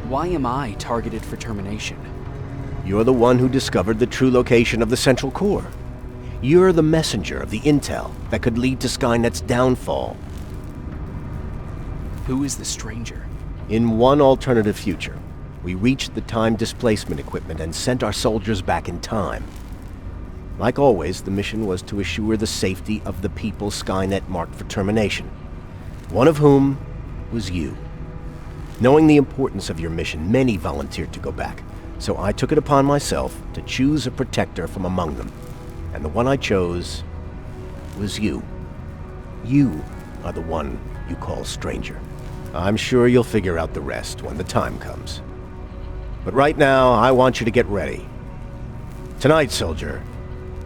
Why am I targeted for termination? You're the one who discovered the true location of the Central Core. You're the messenger of the intel that could lead to Skynet's downfall. Who is the stranger? In one alternative future, we reached the time displacement equipment and sent our soldiers back in time. Like always, the mission was to assure the safety of the people Skynet marked for termination, one of whom was you. Knowing the importance of your mission, many volunteered to go back, so I took it upon myself to choose a protector from among them, and the one I chose was you. You are the one you call stranger. I'm sure you'll figure out the rest when the time comes. But right now, I want you to get ready. Tonight, soldier,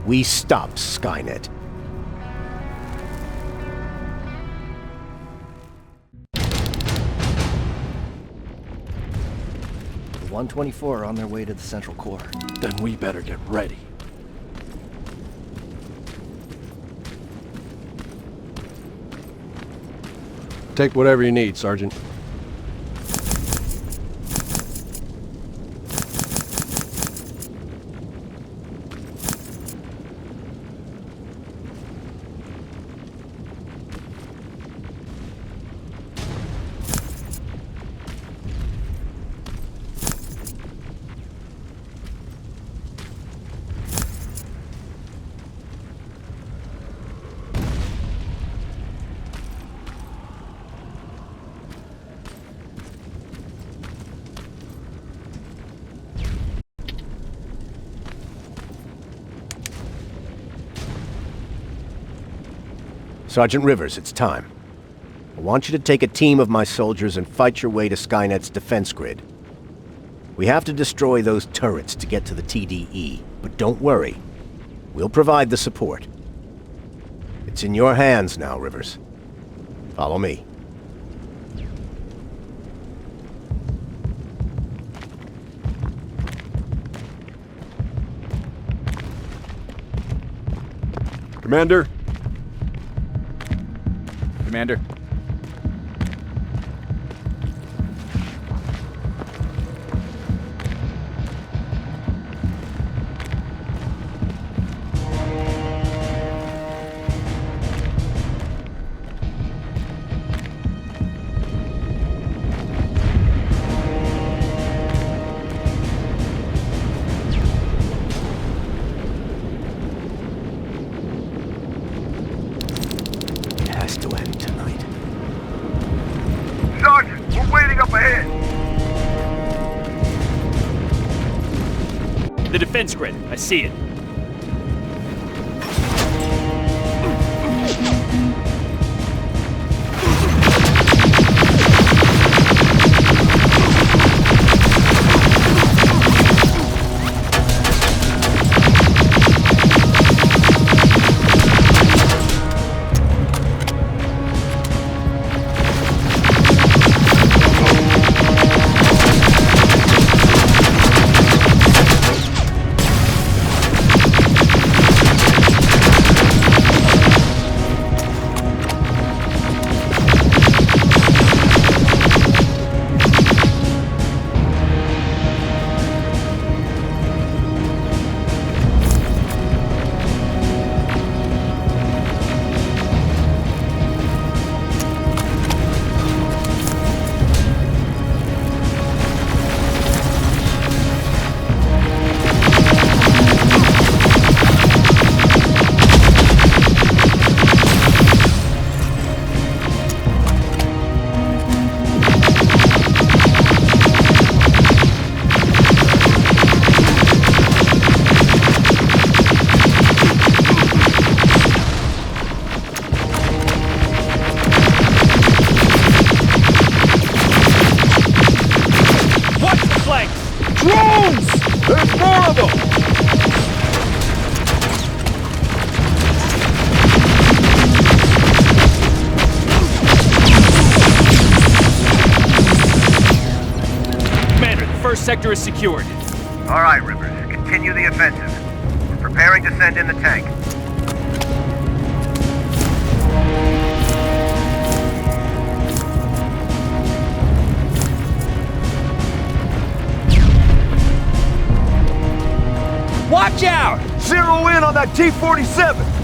we stop Skynet. The 124 are on their way to the central core. Then we better get ready. Take whatever you need, Sergeant. Sergeant Rivers, it's time. I want you to take a team of my soldiers and fight your way to Skynet's defense grid. We have to destroy those turrets to get to the TDE, but don't worry. We'll provide the support. It's in your hands now, Rivers. Follow me. Commander? Commander. The defense grid. I see it. There's more of them! Commander, the first sector is secured. All right, Rivers. Continue the offensive. We're preparing to send in the tank. Watch out! Zero in on that T-47!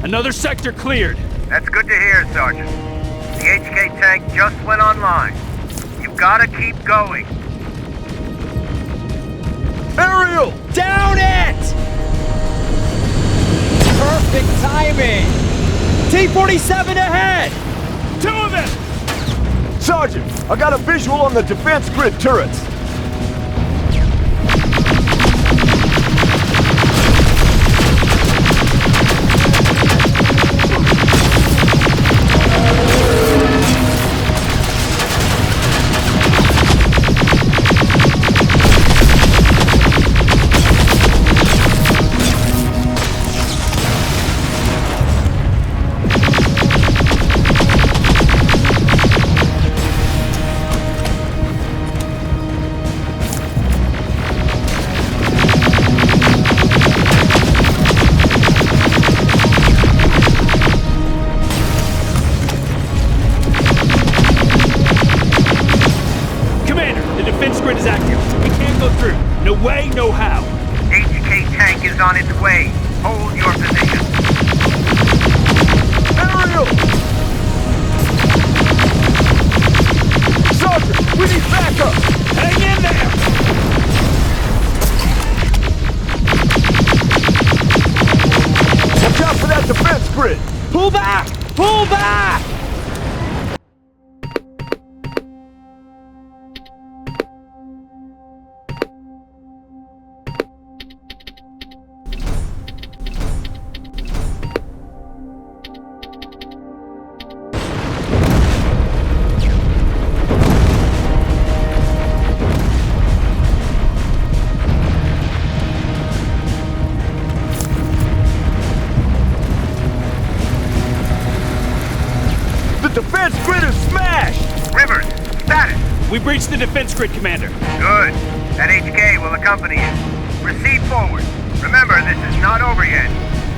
Another sector cleared. That's good to hear, Sergeant. The HK tank just went online. You gotta keep going. Aerial! Down it! Perfect timing! T-47 ahead! 2 of them! Sergeant, I got a visual on the defense grid turrets. No how. HK tank is on its way. Hold your position. Aerial! Sergeant, we need backup! Hang in there! Watch out for that defense grid! Pull back! Pull back! Defense grid is smashed! Rivers, status! We breached the defense grid, Commander. Good. That HK will accompany you. Proceed forward. Remember, this is not over yet.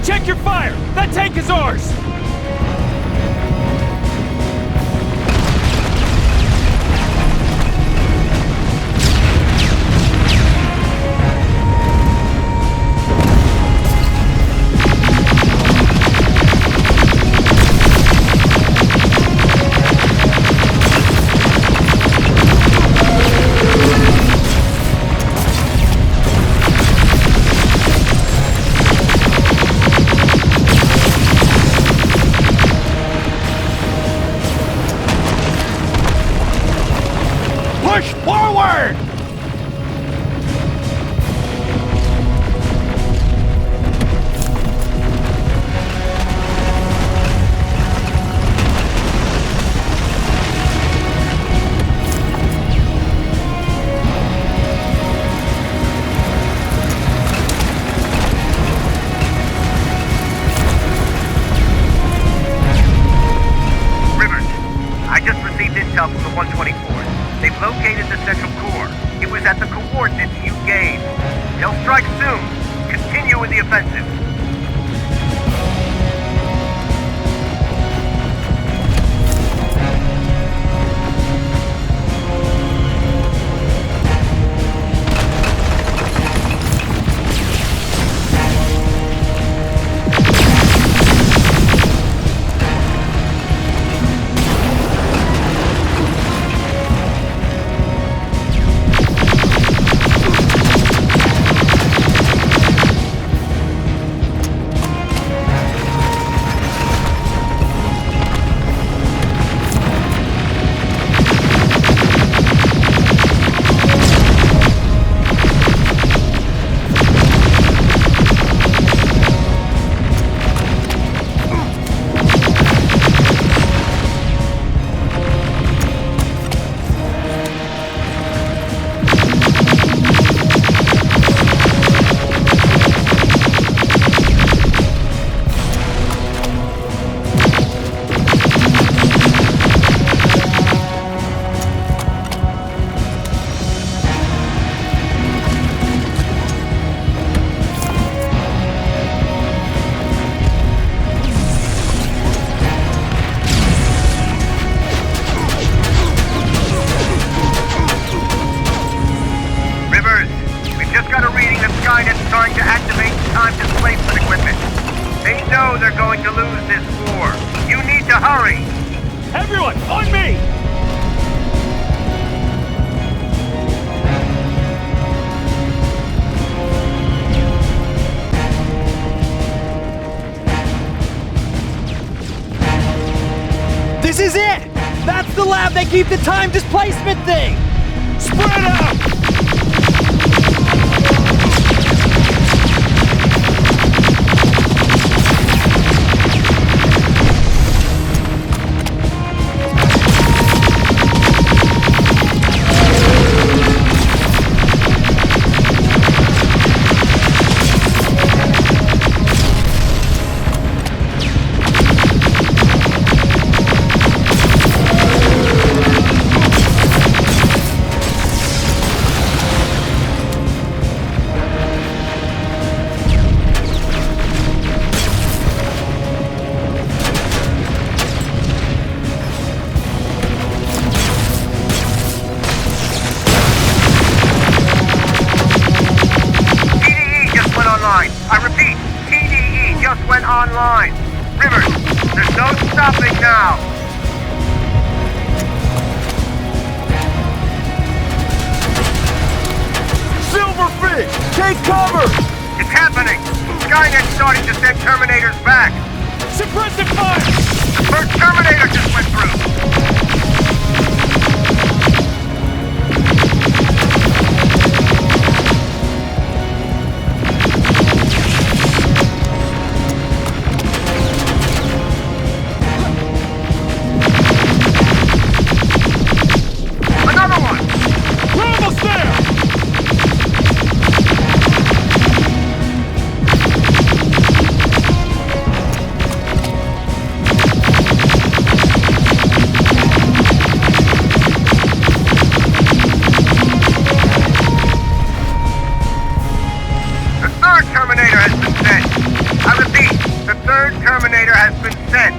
Check your fire! That tank is ours! Push forward! Rivers, I just received intel from the 124th. They've located the central core. It was at the coordinates you gave. They'll strike soon. Continue with the offensive. going to lose this war. You need to hurry! Everyone, on me! This is it! That's the lab they keep the time displacement thing! Spread out! Online. Rivers, there's no stopping now. Silverfish, take cover! It's happening. Skynet's starting to send Terminators back. Suppressive fire! First Terminator just went through. Terminator has been sent.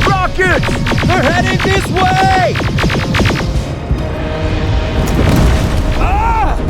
Rockets! They're heading this way! Ah!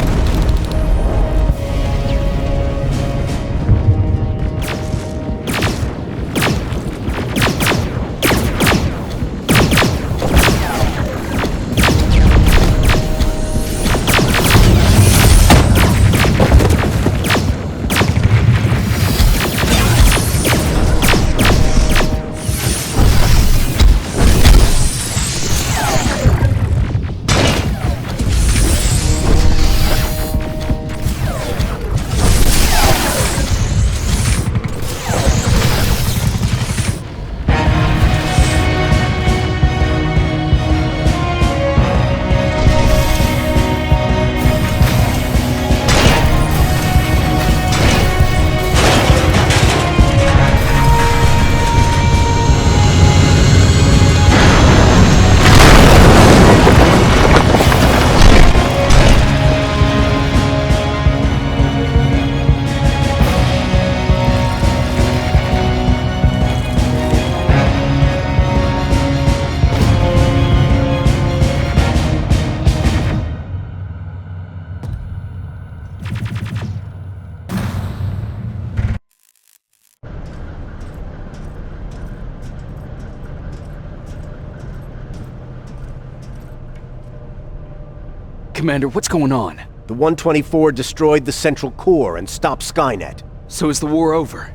Commander, what's going on? The 124 destroyed the central core and stopped Skynet. So is the war over?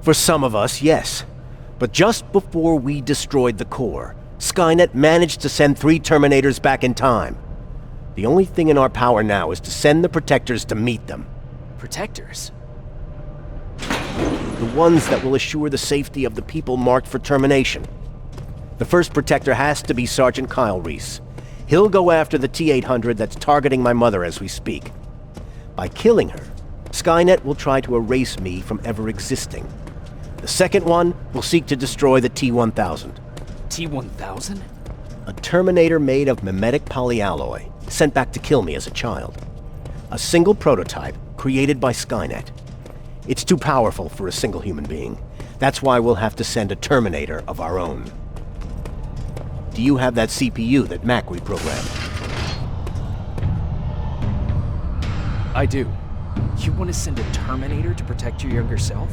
For some of us, yes. But just before we destroyed the core, Skynet managed to send 3 Terminators back in time. The only thing in our power now is to send the Protectors to meet them. Protectors? The ones that will assure the safety of the people marked for termination. The first Protector has to be Sergeant Kyle Reese. He'll go after the T-800 that's targeting my mother as we speak. By killing her, Skynet will try to erase me from ever existing. The second one will seek to destroy the T-1000. T-1000? A Terminator made of mimetic polyalloy, sent back to kill me as a child. A single prototype created by Skynet. It's too powerful for a single human being. That's why we'll have to send a Terminator of our own. Do you have that CPU that Mac reprogrammed? I do. You want to send a Terminator to protect your younger self?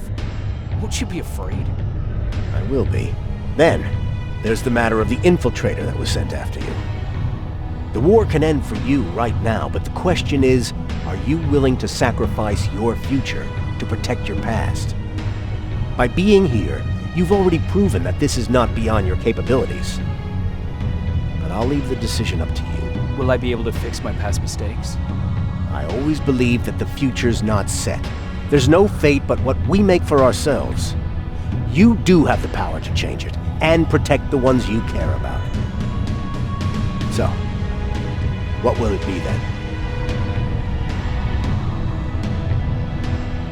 Won't you be afraid? I will be. Then, there's the matter of the infiltrator that was sent after you. The war can end for you right now, but the question is, are you willing to sacrifice your future to protect your past? By being here, you've already proven that this is not beyond your capabilities. But I'll leave the decision up to you. Will I be able to fix my past mistakes? I always believe that the future's not set. There's no fate but what we make for ourselves. You do have the power to change it, and protect the ones you care about. So, what will it be then?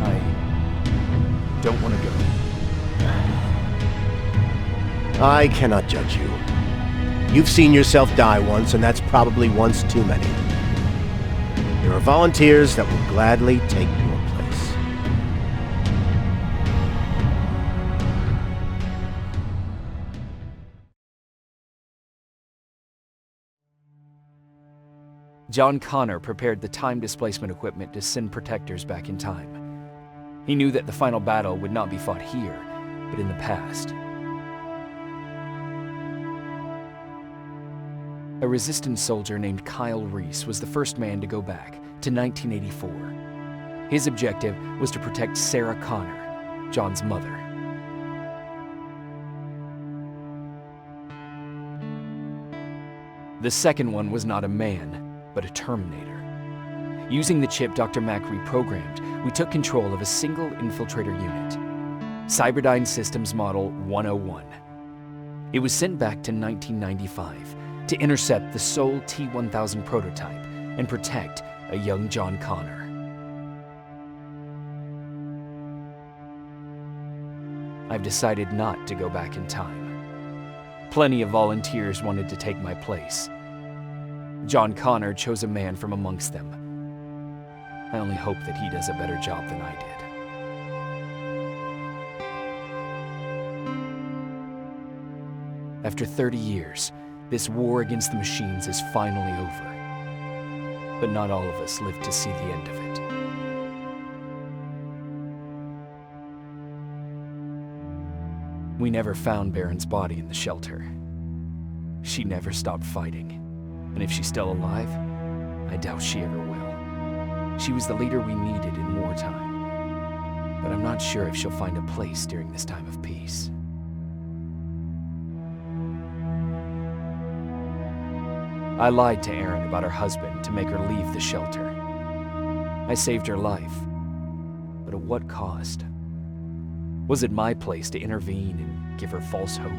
I don't want to go. I cannot judge you. You've seen yourself die once, and that's probably once too many. There are volunteers that will gladly take your place. John Connor prepared the time displacement equipment to send protectors back in time. He knew that the final battle would not be fought here, but in the past. A resistance soldier named Kyle Reese was the first man to go back to 1984. His objective was to protect Sarah Connor, John's mother. The second one was not a man, but a Terminator. Using the chip Dr. Mack reprogrammed, we took control of a single infiltrator unit, Cyberdyne Systems Model 101. It was sent back to 1995 to intercept the sole T-1000 prototype and protect a young John Connor. I've decided not to go back in time. Plenty of volunteers wanted to take my place. John Connor chose a man from amongst them. I only hope that he does a better job than I did. After 30 years, this war against the machines is finally over. But not all of us live to see the end of it. We never found Baron's body in the shelter. She never stopped fighting. And if she's still alive, I doubt she ever will. She was the leader we needed in wartime. But I'm not sure if she'll find a place during this time of peace. I lied to Erin about her husband to make her leave the shelter. I saved her life, but at what cost? Was it my place to intervene and give her false hope?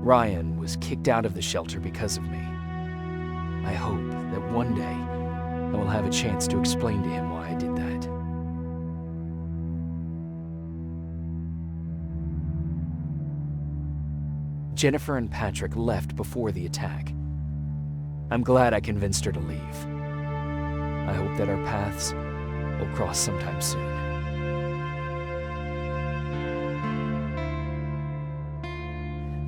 Ryan was kicked out of the shelter because of me. I hope that one day I will have a chance to explain to him why I did that. Jennifer and Patrick left before the attack. I'm glad I convinced her to leave. I hope that our paths will cross sometime soon.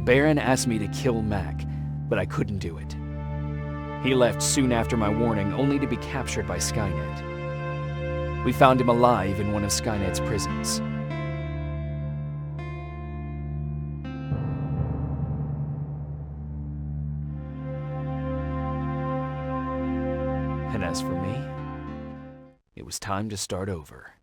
Baron asked me to kill Mac, but I couldn't do it. He left soon after my warning, only to be captured by Skynet. We found him alive in one of Skynet's prisons. And as for me, it was time to start over.